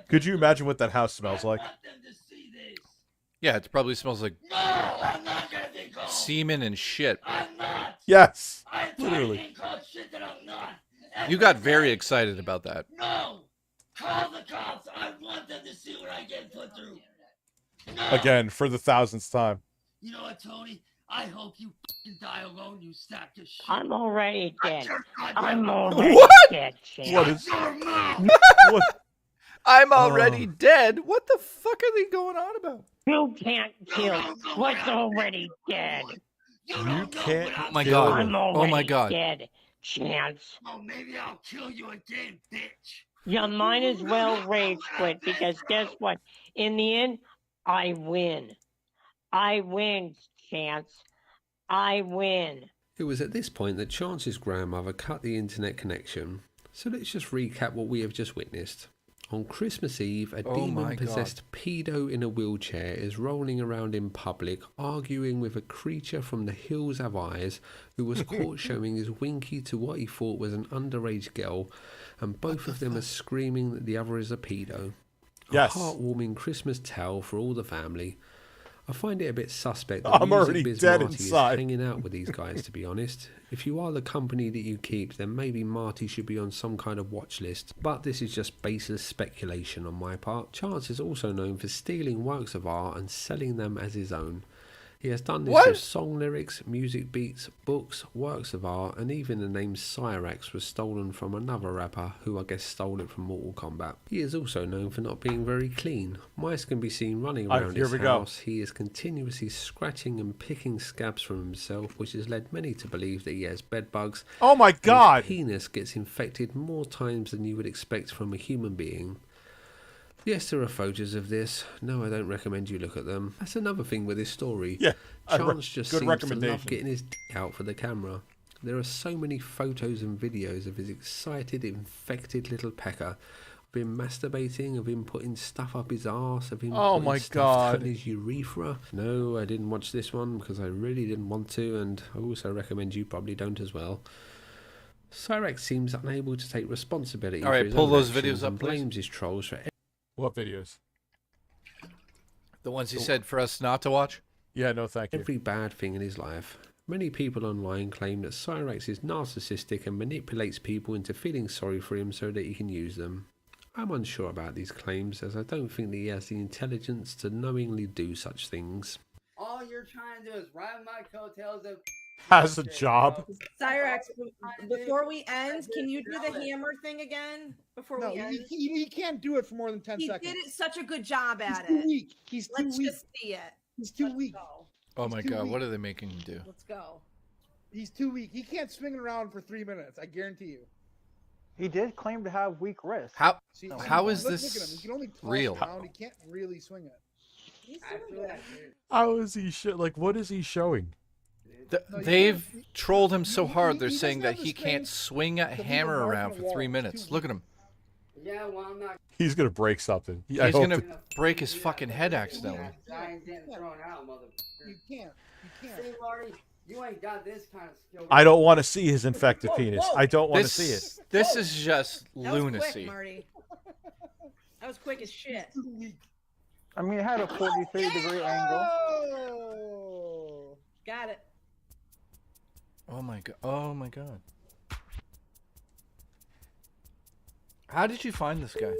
Could you imagine what that house smells like? Yeah, it probably smells like semen and shit. Yes, literally. You got very excited about that. No! Call the cops! I want them to see what I get put through! No! Again, for the 1000th time. You know what, Tony? I hope you fucking die alone, you sack of shit. I'm already dead. I'm already dead, Chance. What is... What? I'm already dead? What the fuck are they going on about? You can't kill what's already dead. You can't. Oh my kill God. him. I'm Oh my already God. dead, Chance. Oh, maybe I'll kill you again, bitch. You might as well rage quit because guess what? In the end, I win. I win, Chance. I win. It was at this point that Chance's grandmother cut the internet connection. So let's just recap what we have just witnessed. On Christmas Eve, a Oh my demon-possessed pedo in a wheelchair is rolling around in public, arguing with a creature from the Hills Have Eyes who was caught showing his winky to what he thought was an underage girl, and both of them are screaming that the other is a pedo. Yes. A heartwarming Christmas tale for all the family. I find it a bit suspect that I'm Music already Biz dead Marty inside. is hanging out with these guys, to be honest. If you are the company that you keep, then maybe Marty should be on some kind of watch list. But this is just baseless speculation on my part. Chance is also known for stealing works of art and selling them as his own. He has done this with song lyrics, music beats, books, works of art, and even the name Cyraxx was stolen from another rapper who I guess stole it from Mortal Kombat. He is also known for not being very clean. Mice can be seen running around his house. He is continuously scratching and picking scabs from himself, which has led many to believe that he has bed bugs. Oh my God! His penis gets infected more times than you would expect from a human being. Yes, there are photos of this. No, I don't recommend you look at them. That's another thing with this story. Yeah, Chance just good seems to recommendation. love getting his dick out for the camera. There are so many photos and videos of his excited, infected little pecker. Of him masturbating, of him putting stuff up his arse, of him Oh putting my stuff God. down his urethra. No, I didn't watch this one because I really didn't want to, and I also recommend you probably don't as well. Cyraxx seems unable to take responsibility All right, for his pull own those actions videos up, and please. blames his trolls for What videos? The ones he said for us not to watch? Yeah, no, thank you. every bad thing in his life. Many people online claim that Cyraxx is narcissistic and manipulates people into feeling sorry for him so that he can use them. I'm unsure about these claims, as I don't think that he has the intelligence to knowingly do such things. All you're trying to do is ride my coattails of... Has a job. Cyraxx, before we end, can you do the hammer thing again? Before No, we end? he can't do it for more than 10 He seconds. did it such a good job at He's it. too weak. He's too Let's weak. just see it. He's too weak. Oh my He's too God, weak. what are they making him do? Let's go. He's too weak. He can't swing it around for 3 minutes. I guarantee you. He did claim to have weak wrists. How See, how is look at him. this He can only toss real? it around. He can't really swing it. How is he like? What is he showing? They've trolled him so hard. They're he saying doesn't that have he the can't strength swing a to leave a hammer mark around on a for wall. 3 He's minutes. too Look at him. Yeah, well, I'm not... He's gonna break something. I He's hope gonna that- break his fucking head accidentally. I ain't getting thrown out, motherfucker. You can't. You can't. See, Marty, you ain't got this kind of skill. I don't want to see his infected penis. I don't want to see This it. this is just That was lunacy. quick, Marty. That was quick as shit. I mean, it had a 43-degree angle. Oh! Got it. Oh my God. Oh my God. How did you find this guy?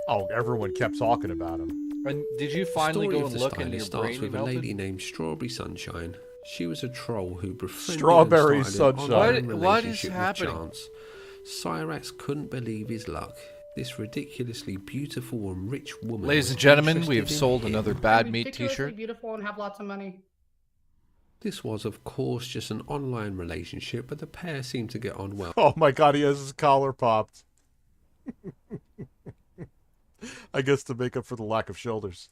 Oh, everyone kept talking about him. And did you finally Story go of and the look into stylist your starts brain? with a lady named Strawberry Sunshine. She was a troll who befriended Strawberry and started an Sunshine. online What is relationship with happening? Chance. Cyraxx couldn't believe his luck. This ridiculously beautiful and rich woman. Ladies was and gentlemen, we have interested in sold him. another Bad Meat t-shirt. Beautiful and have lots of money. This was, of course, just an online relationship, but the pair seemed to get on well. Oh my God, he has his collar popped. I guess to make up for the lack of shoulders.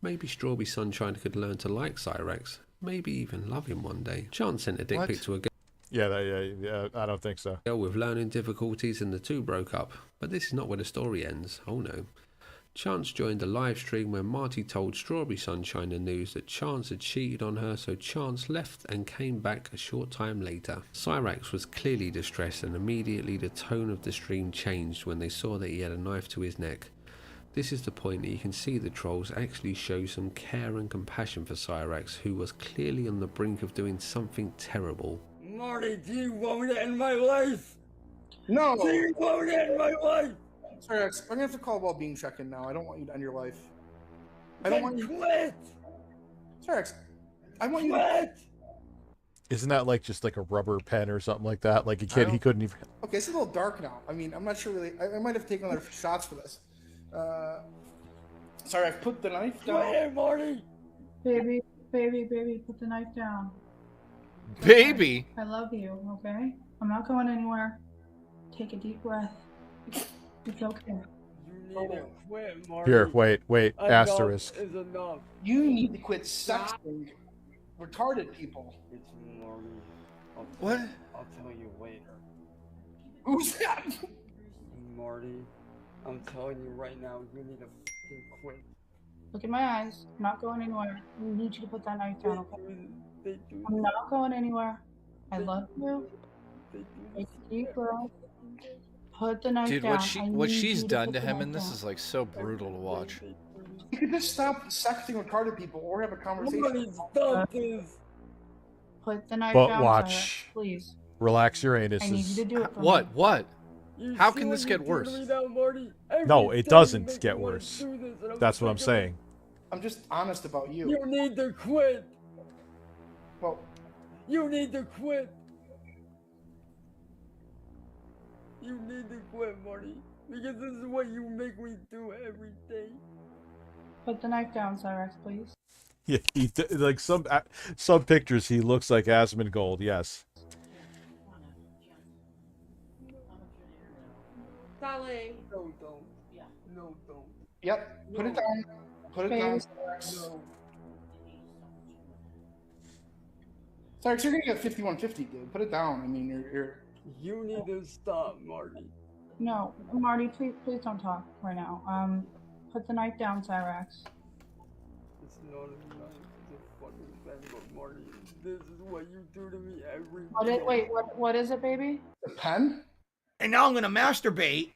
Maybe Strawberry Sunshine could learn to like Cyraxx. Maybe even love him one day. Chance sent a dick What? pic to a Yeah, I don't think so. girl with learning difficulties, and the two broke up. But this is not where the story ends. Oh no. Chance joined the live stream when Marty told Strawberry Sunshine the news that Chance had cheated on her, so Chance left and came back a short time later. Cyraxx was clearly distressed, and immediately the tone of the stream changed when they saw that he had a knife to his neck. This is the point that you can see the trolls actually show some care and compassion for Cyraxx, who was clearly on the brink of doing something terrible. Marty, do you want me to end my life? No. Do you want me to end my life? Cyraxx, I'm gonna have to call well-being check-in now. I don't want you to end your life. I don't want you. Quit. Cyraxx, I want you to Quit. Isn't that like just like a rubber pen or something like that? Like a kid, he couldn't even. Okay, it's a little dark now. I mean, I'm not sure really. I might have taken other shots for this. Sorry, I put the knife down. Quit, Marty. Baby, Baby, put the knife down. Baby. I love you, okay? I'm not going anywhere. Take a deep breath. It's okay. You need to quit, Marty. Here, wait, Enough asterisk. is enough. You need to quit sexting retarded people. It's Marty. What? I'll tell you later. Who's that? Marty, I'm telling you right now, you need to fucking quit. Look in my eyes. I'm not going anywhere. I need you to put that knife down, okay? I'm not going anywhere. I love you. Take a deep breath. Put the knife Dude, down. what she's done to him, and this is like so brutal to watch. You could just stop sexting retarded people or have a conversation. Stop this. Put the knife But down, watch. Cyraxx, please. Relax your I need you anuses. to do it for What? me. What? You How see can what this you get do to worse? me now, Marty? Every No, it day doesn't you make get me wanna worse. do this, and I'm That's what I'm sick of it. saying. I'm just honest about you. You need to quit. Well, you need to quit. You need to quit, Marty, because this is what you make me do every day. Put the knife down, Cyraxx, please. Yeah, like some pictures, he looks like Asmongold. Yes. Darling. No, don't. Yeah. No, don't. Yep. Put it down. Put it down, Cyraxx. No. Cyraxx, you're gonna get 5150, dude. Put it down. I mean, you're. You need to stop, Marty. No, Marty, please don't talk right now. Put the knife down, Cyraxx. It's not a knife. It's a fucking pen, but Marty, this is what you do to me every day. What is it, baby? A pen? And now I'm gonna masturbate.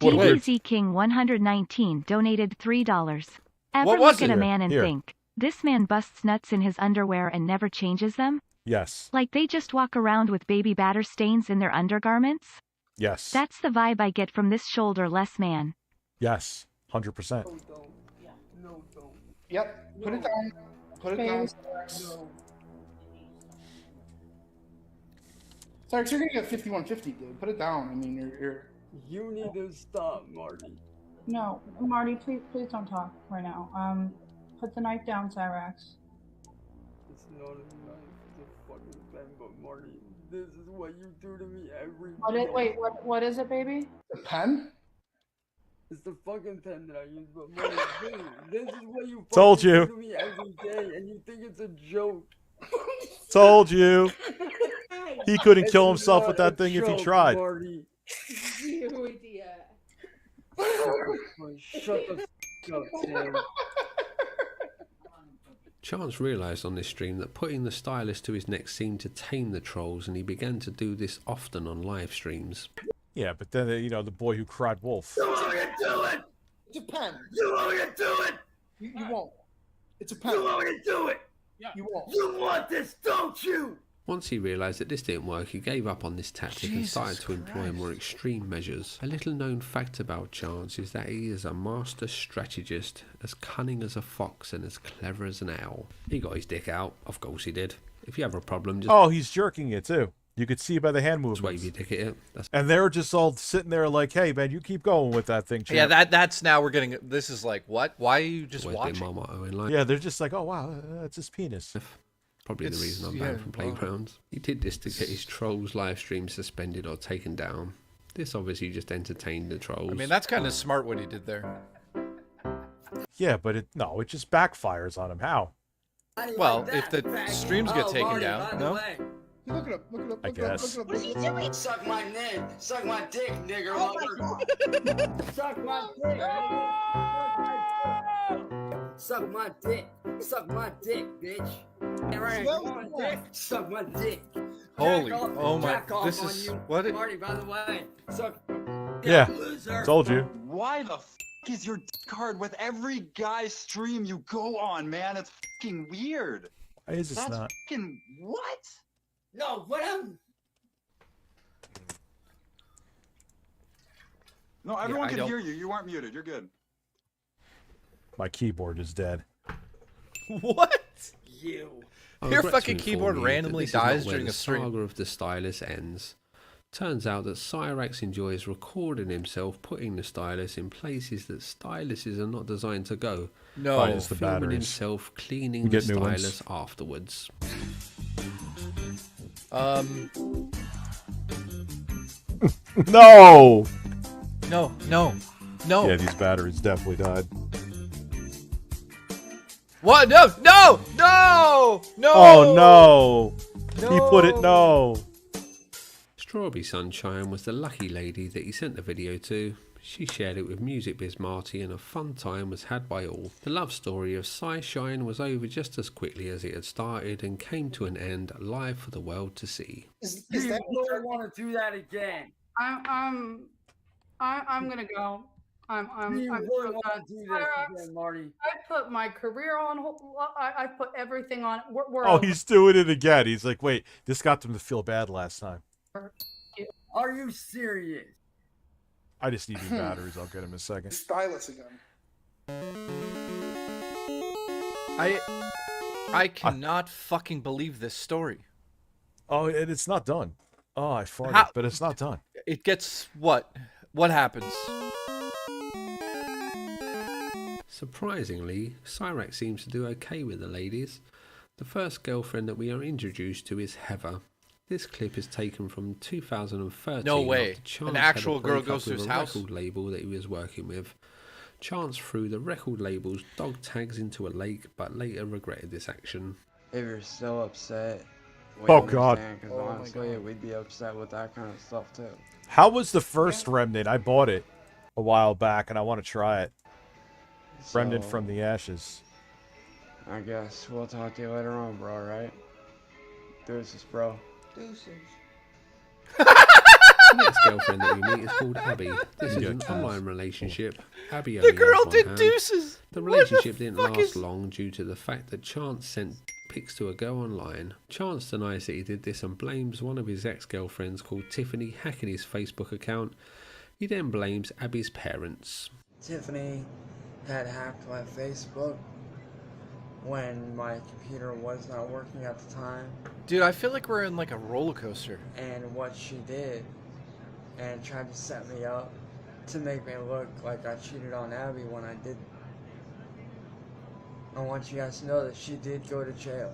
GBZ King 119 donated $3. Ever What was look at it? a man and Here. think, this man busts nuts in his underwear and never changes them? Yes. Like they just walk around with baby batter stains in their undergarments? Yes. That's the vibe I get from this shoulderless man. Yes. 100%. No, don't. Yep. Put it down. Put it down, Cyraxx. No. Cyraxx, you're gonna get 5150, dude. Put it down. I mean, you're. You need to stop, Marty. No, Marty, please don't talk right now. Put the knife down, Cyraxx. It's not a knife. It's a fucking pen, but Marty, this is what you do to me every day. What is it, baby? A pen? It's the fucking pen that I use, but Marty, this is what you Told fucking you. do to me every day, and you think it's a joke. Told you. He couldn't It's kill himself not with that a thing if he joke, tried. Marty. You idiot. Shut the f up, Tim. Chance realised on this stream that putting the stylist to his neck seemed to tame the trolls, and he began to do this often on live streams. Yeah, but then, the boy who cried wolf. You want me to do it? It's a pen. You want me to do it? You won't. It's a pen. You want me to do it? Yeah. You won't. You want this, don't you? Once he realised that this didn't work, he gave up on this tactic and started to employ more extreme measures. A little known fact about Chance is that he is a master strategist, as cunning as a fox and as clever as an owl. He got his dick out, of course he did. If you have a problem, just Oh, he's jerking it too. You could see by the hand movements. wave your dick at it. And they're just all sitting there like, "Hey, man, you keep going with that thing." Yeah, champ." that's now we're getting. This is like what? Why are you just Always been watching? my motto in life. Yeah, they're just like, "Oh wow, that's his penis." Probably the reason I'm banned from playgrounds. He did this to get his trolls live stream suspended or taken down. This obviously just entertained the trolls. I mean, that's kind of smart what he did there. Yeah, but it just backfires on him. How? Well, if the streams get taken down, no. Look it up. Look it up. I guess. Look it up. What is he doing? Suck my dick. Suck my dick, nigger. Suck my dick, nigga. Suck my dick. Suck my dick, bitch. Suck my dick. Holy, Jack off- oh my, jack off this on is you. what it. Marty, by the way, suck. Yeah, loser. told you. Why the f is your dick hard with every guy's stream you go on, man? It's fucking weird. Why is this That's not? fucking what? No, what am? No, everyone I can don't- hear you. You aren't muted. You're good. My keyboard is dead. What? You. I Your regret to fucking inform keyboard you that randomly this is not dies where during the a stream. saga of the stylist ends. Turns out that Cyraxx enjoys recording himself putting the stylus in places that styluses are not designed to go. No. While Minus the filming batteries. himself cleaning You the get new ones. stylus afterwards. No! No, no, no. Yeah, these batteries definitely died. What? No, no, no, no. Oh no! He put it no. Strawberry Sunshine was the lucky lady that he sent the video to. She shared it with Music Biz Marty and a fun time was had by all. The love story of Cy Shine was over just as quickly as it had started and came to an end live for the world to see. Is that you want to do that again? I'm gonna go. I'm You I'm really so want done. to do this Cyraxx, again, Marty? I put my career on hold. I put everything on. We're Oh, over. he's doing it again. He's like, wait, this got them to feel bad last time. Are you serious? I just need new batteries. I'll get him in a second. Stylus again. I cannot fucking believe this story. Oh, and it's not done. Oh, I farted, How- but it's not done. It gets what? What happens? Surprisingly, Cyraxx seems to do okay with the ladies. The first girlfriend that we are introduced to is Heather. This clip is taken from 2013. No way. after Chance An had a actual girl breakup goes to with his a house? record label that he was working with. Chance threw the record label's dog tags into a lake, but later regretted this action. If you're still upset, Oh, God. Because honestly, we'd be upset with that kind of stuff too. How was the first Remnant? I bought it a while back, and I want to try it. Remnant So- from the Ashes. I guess we'll talk to you later on, bro, right? Deuces, bro. Deuces. The next girlfriend that we meet is called Abby. This is Yeah, an Kaz. online relationship. Abby The only has girl one did hand. deuces. The What the relationship didn't fuck last is- long due to the fact that Chance sent pics to a girl online. Chance denies that he did this and blames one of his ex-girlfriends called Tiffany hacking his Facebook account. He then blames Abby's parents. Tiffany had hacked my Facebook when my computer was not working at the time. Dude, I feel like we're in like a roller coaster. And what she did, and tried to set me up to make me look like I cheated on Abby when I didn't. I want you guys to know that she did go to jail.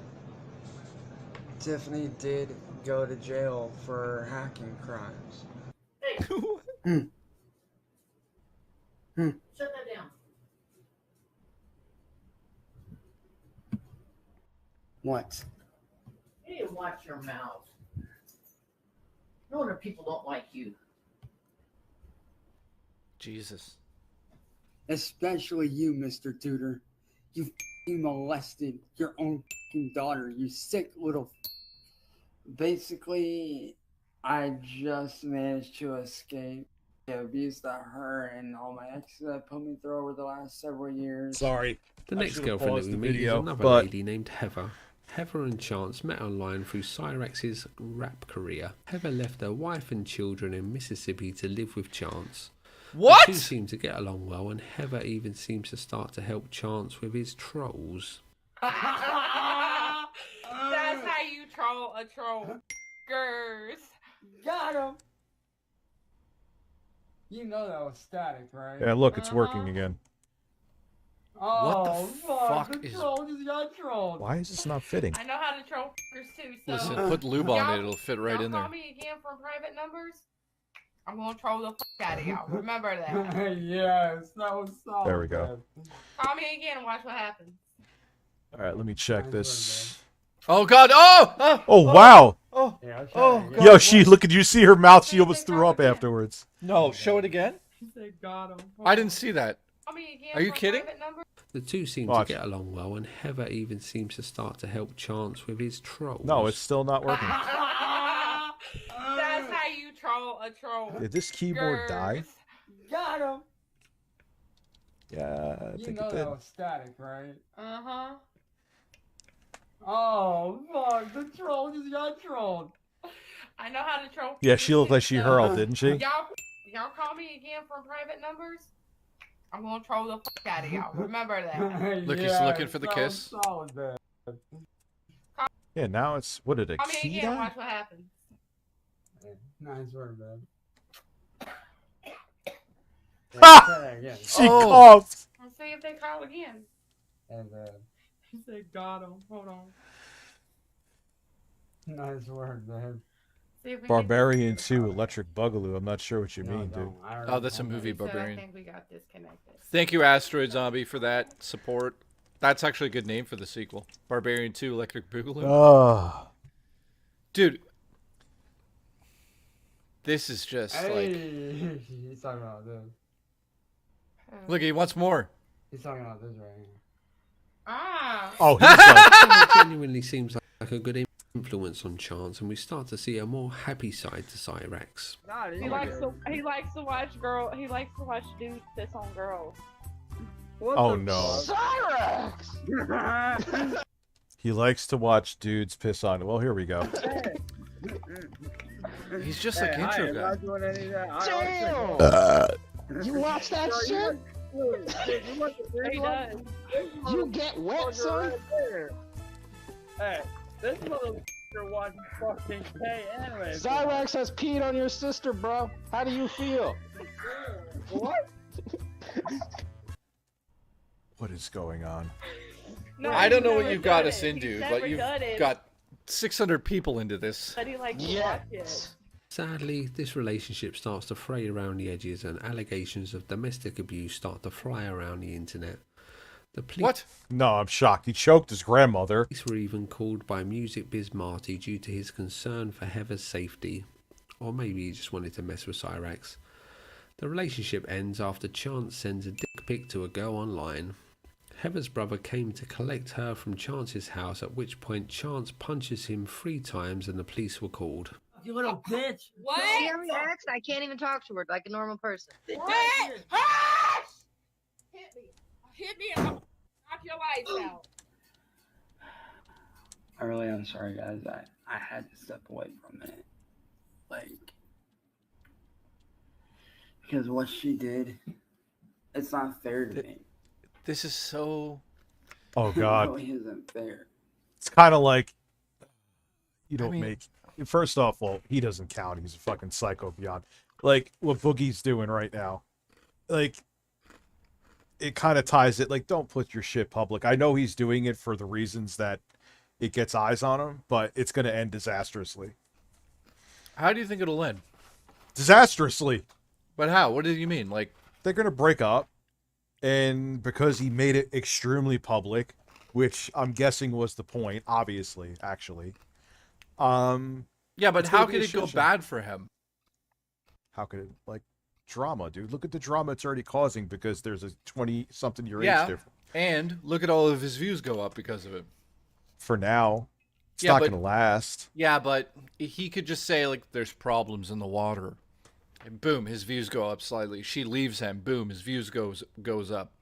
Tiffany did go to jail for hacking crimes. Shut that down. What? You need to watch your mouth. No wonder people don't like you. Jesus. Especially you, Mr. Tudor. You f***ing molested your own f***ing daughter, you sick little f***. Basically, I just managed to escape the abuse that her and all my exes have put me through over the last several years. Sorry. The I next should've girlfriend that paused we the meet video, is another but- lady named Heather. Heather and Chance met online through Cyraxx's rap career. Heather left her wife and children in Mississippi to live with Chance. What? The two seem to get along well, and Heather even seems to start to help Chance with his trolls. That's how you troll a troll. Girls. Got him. You know that was static, right? Yeah, look, it's working again. Oh, fuck the is- troll just got trolled. Why is this not fitting? I know how to troll fuckers too, so. Listen, put lube on it, it'll fit right y'all in there. Call me again from private numbers. I'm gonna troll the fuck out of y'all. Remember that. Yes, that was solid. There we go. Call me again and watch what happens. All right, let me check this. Oh God! Oh! Oh, wow! Oh! Yeah, Oh! God. Yo, she look at you. See her mouth? She almost threw up afterwards. No, show it again. They got him. I didn't see that. Call me again Are you from kidding? private numbers. The two seem Watch. to get along well, and Heather even seems to start to help Chance with his trolls. No, it's still not working. That's how you troll a troll. Did this keyboard die? Girls. Got him. Yeah, I You think know it did. that was static, right? Uh-huh. Oh, fuck. The troll just got trolled. I know how to troll. Yeah, she looked like she hurled, didn't she? Y'all call me again from private numbers. I'm gonna troll the fuck out of y'all. Remember that. Look, he's looking for the that kiss. was solid, man. Yeah, now it's what did a Call me key again and die? watch what happens. Nice work, man. Ha! Try that again. She coughed. Let's see if they call again. And he said, got him. Hold on. Nice work, man. See if we Barbarian 2, Electric Boogaloo. I'm not sure what you mean, dude. don't. Oh, that's a movie, He said, I Barbarian. think we got disconnected. Thank you, Asteroid Zombie, for that support. That's actually a good name for the sequel. Barbarian 2, Electric Boogaloo. Oh. Dude. This is just Hey, he's talking about this. Look, he wants more. He's talking about this right here. Ah. Oh, he's like... It genuinely seems like a good influence on Chance, and we start to see a more happy side to Cyraxx. He likes to watch dudes piss on girls. Oh, no. Cyraxx! He likes to watch dudes piss on... Well, here we go. He's just like intro guy. Damn! You watch that shit? He does. You get wet, son? Hey, this motherfucker watches fucking K anyway. Cyraxx has peed on your sister, bro. How do you feel? What? What is going on? No, I don't know he's what never you've got done us it. into, He's but never you've done it. got 600 people into this. But he likes to watch it. Sadly, this relationship starts to fray around the edges, and allegations of domestic abuse start to fly around the internet. The police What? No, I'm shocked. He choked his grandmother. were even called by Music Biz Marty due to his concern for Heather's safety. Or maybe he just wanted to mess with Cyraxx. The relationship ends after Chance sends a dick pic to a girl online. Heather's brother came to collect her from Chance's house, at which point Chance punches him 3 times and the police were called. You little bitch. What? Cyraxx, I can't even talk to her like a normal person. What? Hush! Hit me. Hit me and I'll knock your lights out. I really am sorry, guys. I had to step away for a minute. Like, because what she did, it's not fair to me. This is so... Oh, It God. really isn't fair. It's kind of like... You don't mean- make... First off, well, he doesn't count. He's a fucking psycho beyond. Like, what Boogie's doing right now. Like, it kind of ties it. Like, don't put your shit public. I know he's doing it for the reasons that it gets eyes on him, but it's going to end disastrously. How do you think it'll end? Disastrously. But how? What do you mean? Like, they're going to break up, and because he made it extremely public, which I'm guessing was the point, obviously, actually. Yeah, but it's how gonna be could a it go shit show. bad for him? How could it, like, drama, dude? Look at the drama it's already causing because there's a 20-something year age Yeah, difference. and look at all of his views go up because of it. For now, it's Yeah, not but- going to last. Yeah, but he could just say, like, there's problems in the water. And boom, his views go up slightly. She leaves him. Boom, his views goes up.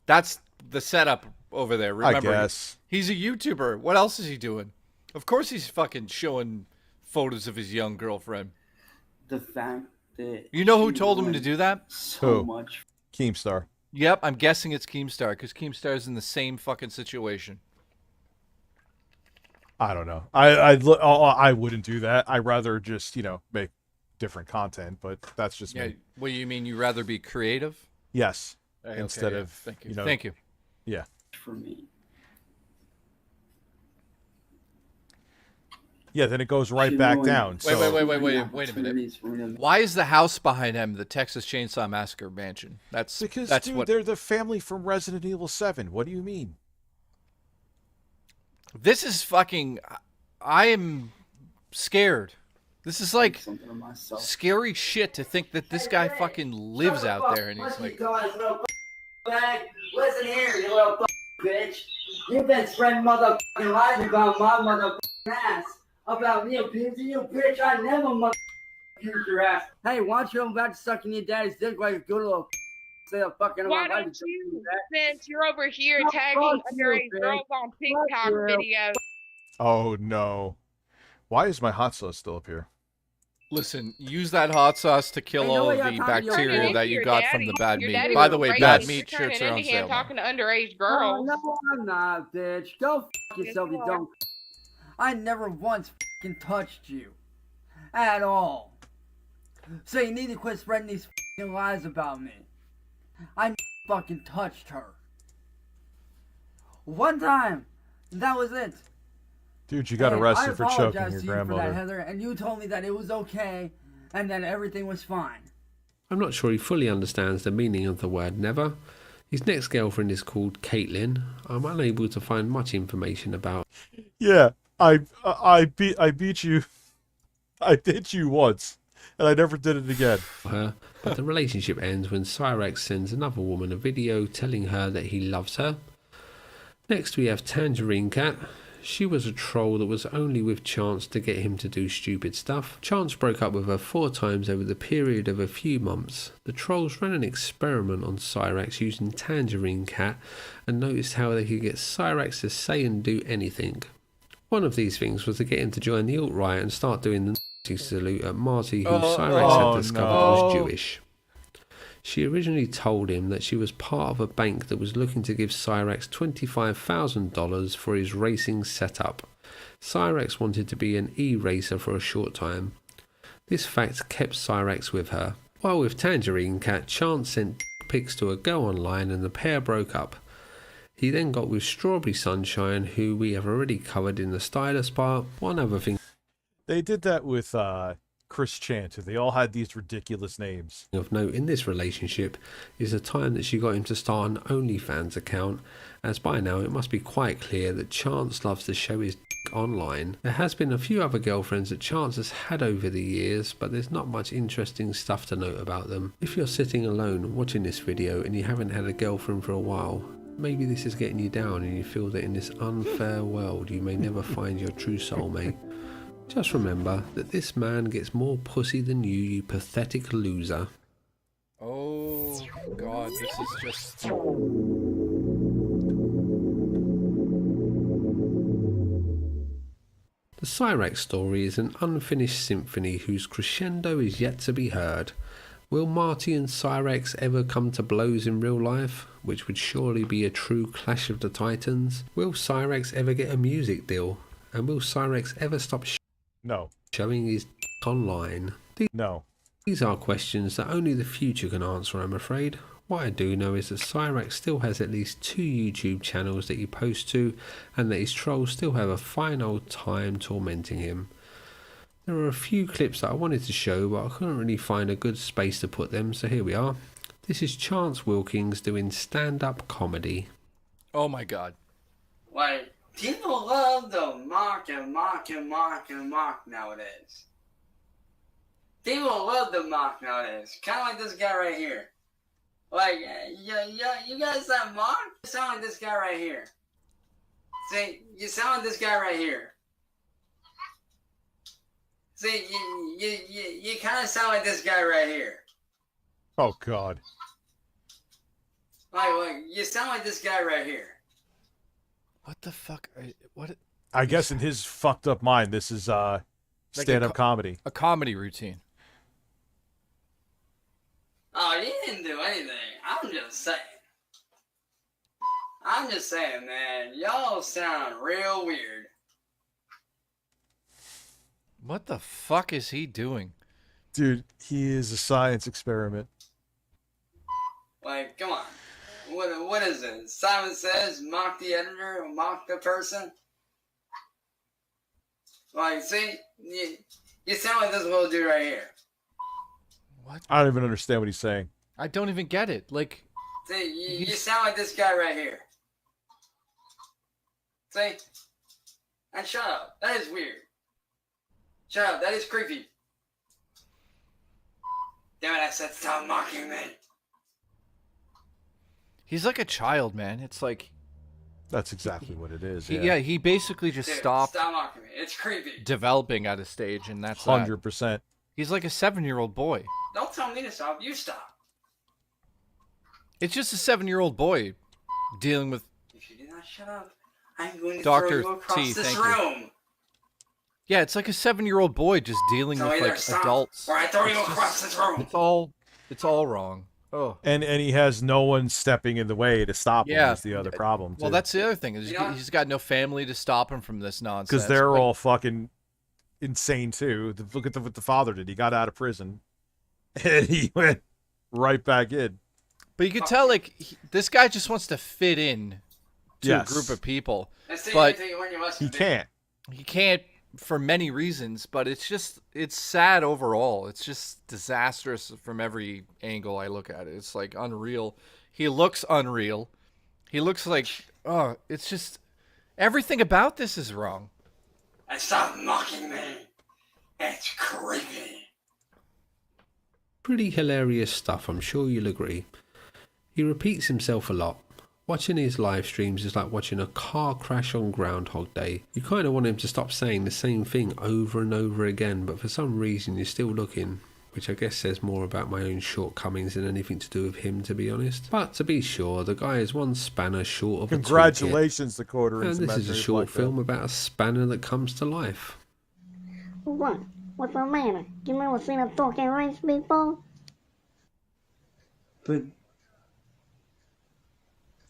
That's the setup over there. Remember, guess. He's a YouTuber. What else is he doing? Of course he's fucking showing photos of his young girlfriend. The fact that You know who she told him to went do that? So much. Keemstar. Yep, I'm guessing it's Keemstar, because Keemstar's in the same fucking situation. I don't know. I wouldn't do that. I'd rather just, make different content, but that's just Yeah, me. what do you mean? You rather be creative? Yes. Okay, Instead yeah. of, Thank you. Thank you. Yeah. For me. Yeah, then it goes right back down. Wait, so- wait a minute. Why is the house behind him the Texas Chainsaw Massacre mansion? That's Because, that's dude, what they're the family from Resident Evil 7. What do you mean? this is fucking. I am scared. This is like scary shit to think that this guy fucking lives out there and he's like. Listen here, you little bitch. You've been spreading motherfucking lies about my motherfucking ass. About me, you bitch. I never motherfucking accused your ass. Hey, why don't you go back to sucking your daddy's dick like a good little say a fucking Why don't you, since you're over here tagging underage girls on TikTok videos? Oh, no. Why is my hot sauce still up here? Listen, use that hot sauce to kill Hey, no all way of I the talked to your bacteria daddy. that you Your got daddy- from the bad your meat. daddy By was the way, racist. bad You're meat turning shirts are on into him sale. talking to underage girls. Oh, no, I'm not, bitch. Go fuck yourself, you dumb. I never once fucking touched you. At all. So you need to quit spreading these fucking lies about me. I fucking touched her. One time. That was it. Dude, you got And arrested for choking I apologize your to you for that, grandmother. Heather, and you told me that it was okay and that everything was fine. I'm not sure he fully understands the meaning of the word never. His next girlfriend is called Caitlin. I'm unable to find much information about. Yeah, I beat you. I hit you once, and I never did it again. Her, but the relationship ends when Cyraxx sends another woman a video telling her that he loves her. Next we have Tangerine Cat. She was a troll that was only with Chance to get him to do stupid stuff. Chance broke up with her 4 times over the period of a few months. The trolls ran an experiment on Cyraxx using Tangerine Cat and noticed how they could get Cyraxx to say and do anything. One of these things was to get him to join the alt-right and start doing the Nazi salute at Marty, who Cyraxx had discovered was Jewish. She originally told him that she was part of a bank that was looking to give Cyraxx $25,000 for his racing setup. Cyraxx wanted to be an e-racer for a short time. This fact kept Cyraxx with her. While with Tangerine Cat, Chance sent pics to a girl online and the pair broke up. He then got with Strawberry Sunshine, who we have already covered in the stylus part. One other thing They did that with Chris Chanter. They all had these ridiculous names. of note in this relationship is the time that she got him to start an OnlyFans account, as by now it must be quite clear that Chance loves to show his dick online. There has been a few other girlfriends that Chance has had over the years, but there's not much interesting stuff to note about them. If you're sitting alone watching this video and you haven't had a girlfriend for a while, maybe this is getting you down and you feel that in this unfair world you may never find your true soulmate. Just remember that this man gets more pussy than you pathetic loser. Oh god, this is just... The Cyraxx story is an unfinished symphony whose crescendo is yet to be heard. Will Marty and Cyraxx ever come to blows in real life, which would surely be a true clash of the titans? Will Cyraxx ever get a music deal? And will Cyraxx ever stop No. showing his dick online? No. These are questions that only the future can answer, I'm afraid. What I do know is that Cyraxx still has at least 2 YouTube channels that he posts to, and that his trolls still have a fine old time tormenting him. There are a few clips that I wanted to show, but I couldn't really find a good space to put them, so here we are. This is Chance Wilkins doing stand-up comedy. Oh my god. Like, people love to mock and mock and mock and mock nowadays. People love to mock nowadays. Kind of like this guy right here. Like, you guys that mock? You sound like this guy right here. See, you sound like this guy right here. See, you kind of sound like this guy right here. Oh, God. Like, you sound like this guy right here. What the fuck? What? I guess in his fucked up mind, this is stand-up comedy. A comedy routine. Oh, you didn't do anything. I'm just saying. I'm just saying, man. Y'all sound real weird. What the fuck is he doing? Dude, he is a science experiment. Like, come on. What is it? Simon Says, mock the editor, mock the person? Like, see? You sound like this little dude right here. What? I don't even understand what he's saying. I don't even get it. Like, see, you sound like this guy right here. See? And shut up. That is weird. Shut up. That is creepy. Damn it, I said stop mocking me. he's like a child, man. It's like... That's exactly what it is. Yeah, he basically just Dude, stopped stop mocking me. It's creepy. developing at a stage, and that's 100%. He's like a 7-year-old boy. Don't tell me to stop. You stop. It's just a 7-year-old boy dealing with... If you do not shut up, I'm going to Dr. throw you across T, this thank you. room. Yeah, it's like a 7-year-old boy just dealing So with either like stop, adults. or I throw you It's across this room. It's all wrong. Oh. And he has no one stepping in the way to stop him. Yeah. Is the other problem. Well, too. that's the other thing. Is he's got no family to stop him from this nonsense. Because they're Like, all fucking insane too. Look at what the father did. He got out of prison, and he went right back in. But you could tell, like, this guy just wants to fit in to a group of people. But he can't. He can't for many reasons, but it's sad overall. It's just disastrous from every angle I look at it. It's like unreal. He looks unreal. He looks like, oh, it's just, everything about this is wrong. And stop mocking me. It's creepy. Pretty hilarious stuff, I'm sure you'll agree. He repeats himself a lot. Watching his live streams is like watching a car crash on Groundhog Day. You kind of want him to stop saying the same thing over and over again, but for some reason you're still looking, which I guess says more about my own shortcomings than anything to do with him, to be honest. But to be sure, the guy is one spanner short of Congratulations, the quarter. and this is a short film about a spanner that comes to life. What? What's the matter? You never seen a talking wrench before? But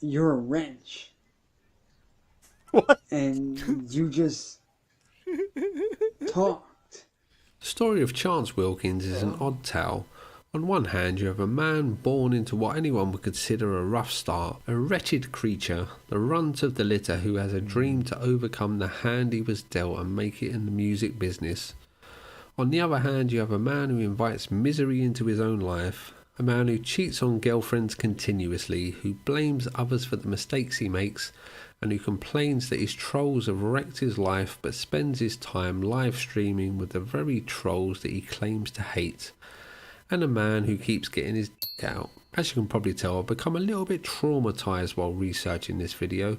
you're a wrench. What? And you just talk. The story of Chance Wilkins is an odd tale. On one hand, you have a man born into what anyone would consider a rough start, a wretched creature, the runt of the litter who has a dream to overcome the hand he was dealt and make it in the music business. On the other hand, you have a man who invites misery into his own life, a man who cheats on girlfriends continuously, who blames others for the mistakes he makes, and who complains that his trolls have wrecked his life but spends his time live streaming with the very trolls that he claims to hate. And a man who keeps getting his dick out. As you can probably tell, I've become a little bit traumatised while researching this video.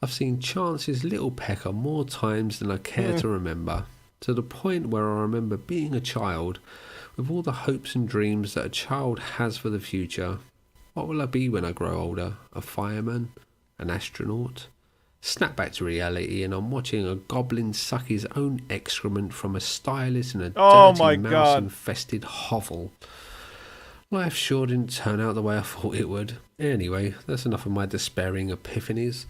I've seen Chance's little pecker more times than I care to remember, to the point where I remember being a child with all the hopes and dreams that a child has for the future. What will I be when I grow older? A fireman? An astronaut? Snap back to reality and I'm watching a goblin suck his own excrement from a stylist in a dirty mouse-infested hovel. Life sure didn't turn out the way I thought it would. Anyway, that's enough of my despairing epiphanies.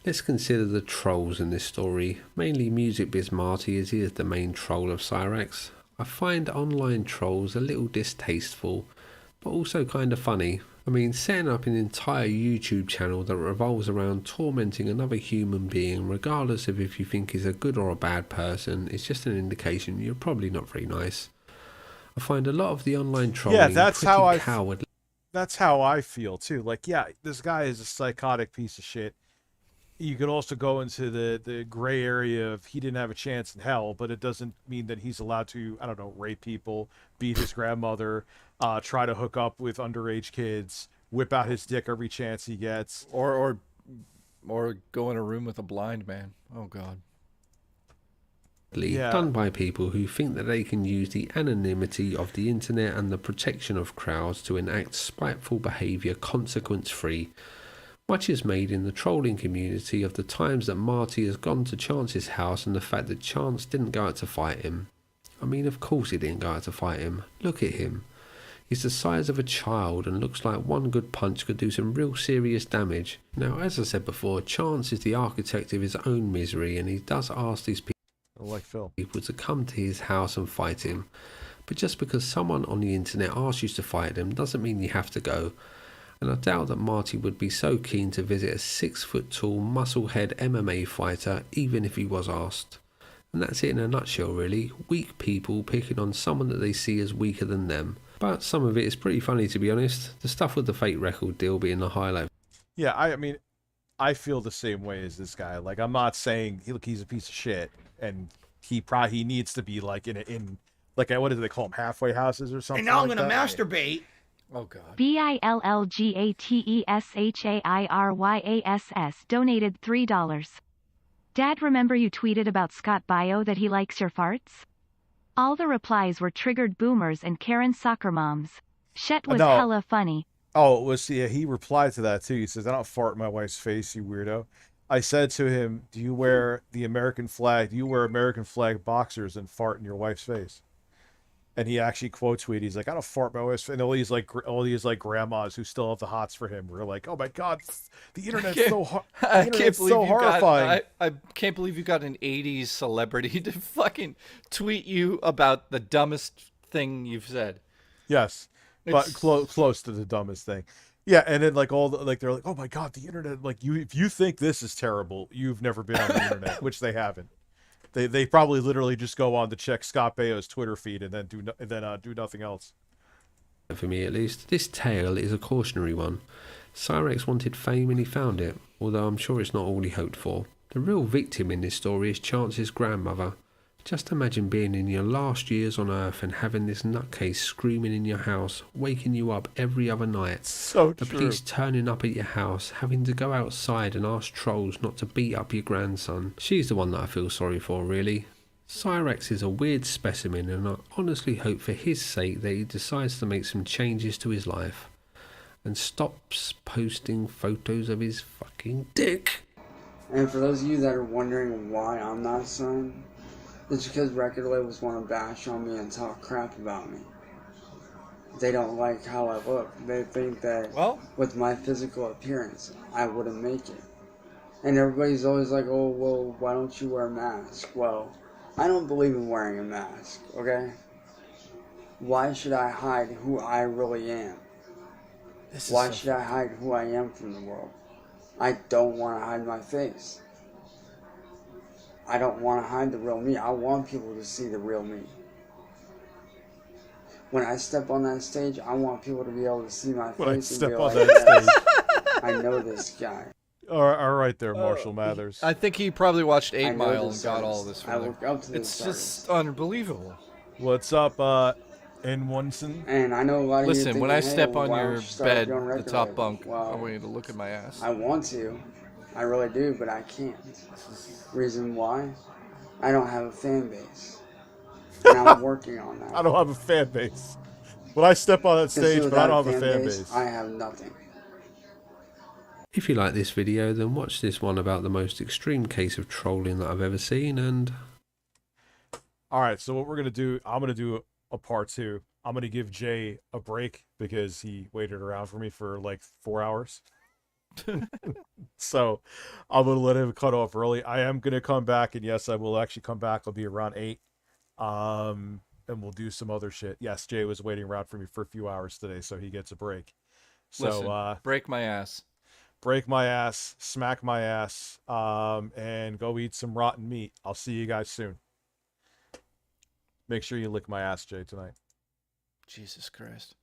Let's consider the trolls in this story. Mainly Music Biz Marty, as he is the main troll of Cyraxx. I find online trolls a little distasteful, but also kind of funny. I mean, setting up an entire YouTube channel that revolves around tormenting another human being, regardless of if you think he's a good or a bad person, is just an indication you're probably not very nice. I find a lot of the online trolling that's cowardly. That's how I feel too. Like, yeah, this guy is a psychotic piece of shit. You could also go into the gray area of he didn't have a chance in hell, but it doesn't mean that he's allowed to, I don't know, rape people, beat his grandmother, try to hook up with underage kids, whip out his dick every chance he gets. Or go in a room with a blind man. Oh, God. Done by people who think that they can use the anonymity of the internet and the protection of crowds to enact spiteful behaviour consequence-free. Much is made in the trolling community of the times that Marty has gone to Chance's house and the fact that Chance didn't go out to fight him. I mean, of course he didn't go out to fight him. Look at him. He's the size of a child and looks like one good punch could do some real serious damage. Now, as I said before, Chance is the architect of his own misery and he does ask these people to come to his house and fight him. But just because someone on the internet asks you to fight them doesn't mean you have to go. And I doubt that Marty would be so keen to visit a 6-foot-tall, muscle-head MMA fighter, even if he was asked. And that's it in a nutshell, really. Weak people picking on someone that they see as weaker than them. But some of it is pretty funny, to be honest. The stuff with the fake record deal being the highlight. Yeah, I mean, I feel the same way as this guy. Like, I'm not saying he's a piece of shit, and he needs to be like in like, what do they call them, halfway houses or something. And now I'm like gonna that. masturbate. Oh, God. BILLGATESHAIRYASS donated $3. Dad, remember you tweeted about Scott Bio that he likes your farts? All the replies were triggered boomers and Karen soccer moms. Shet was hella funny. Oh, it was, yeah, he replied to that too. He says, I don't fart in my wife's face, you weirdo. I said to him, do you wear the American flag? Do you wear American flag boxers and fart in your wife's face? And he actually quote tweeted, he's like, I don't fart my wife. And all these like grandmas who still have the hots for him were like, oh my God, the internet's so I can't believe you horrifying. I can't believe you got an 80s celebrity to fucking tweet you about the dumbest thing you've said. Yes, but close to the dumbest thing. Yeah, and then like they're like, oh my God, the internet, like if you think this is terrible, you've never been on the internet, which they haven't. They probably literally just go on to check Scott Baio's Twitter feed and then do nothing else. For me at least, this tale is a cautionary one. Cyraxx wanted fame and he found it, although I'm sure it's not all he hoped for. The real victim in this story is Chance's grandmother. Just imagine being in your last years on Earth and having this nutcase screaming in your house, waking you up every other night. So the true. police turning up at your house, having to go outside and ask trolls not to beat up your grandson. She's the one that I feel sorry for, really. Cyraxx is a weird specimen, and I honestly hope for his sake that he decides to make some changes to his life and stops posting photos of his fucking dick. And for those of you that are wondering why I'm not signed, it's because record labels want to bash on me and talk crap about me. They don't like how I look. They think that with my physical appearance, I wouldn't make it. And everybody's always like, oh, well, why don't you wear a mask? Well, I don't believe in wearing a mask, okay? Why should I hide who I really am? Why should I hide who I am from the world? I don't want to hide my face. I don't want to hide the real me. I want people to see the real me. When I step on that stage, I want people to be able to see my face and be like, yes, I know this guy. All right there, Marshall Mathers. I think he probably watched 8 I know Mile this and got artist. all this I from look there. up to this It's just unbelievable. What's up, N1son? And I know a lot of you Listen, thinking, when I hey, step well, on why your don't you start bed, your own the record top label? bunk, Well, I want you to look at my ass. I want to. I really do, but I can't. Reason why? I don't have a fan base. And I'm working on that. I don't have a fan base. When I step on that stage, but I without don't have a fan base. I have nothing. If you like this video, then watch this one about the most extreme case of trolling that I've ever seen, and... Alright, so what we're going to do, I'm going to do a part 2. I'm going to give Jay a break because he waited around for me for like 4 hours. So I'm going to let him cut off early. I am going to come back, and yes, I will actually come back. I'll be around 8. And we'll do some other shit. Yes, Jay was waiting around for me for a few hours today, so he gets a break. So Listen, break my ass. Break my ass, smack my ass, and go eat some rotten meat. I'll see you guys soon. Make sure you lick my ass, Jay, tonight. Jesus Christ.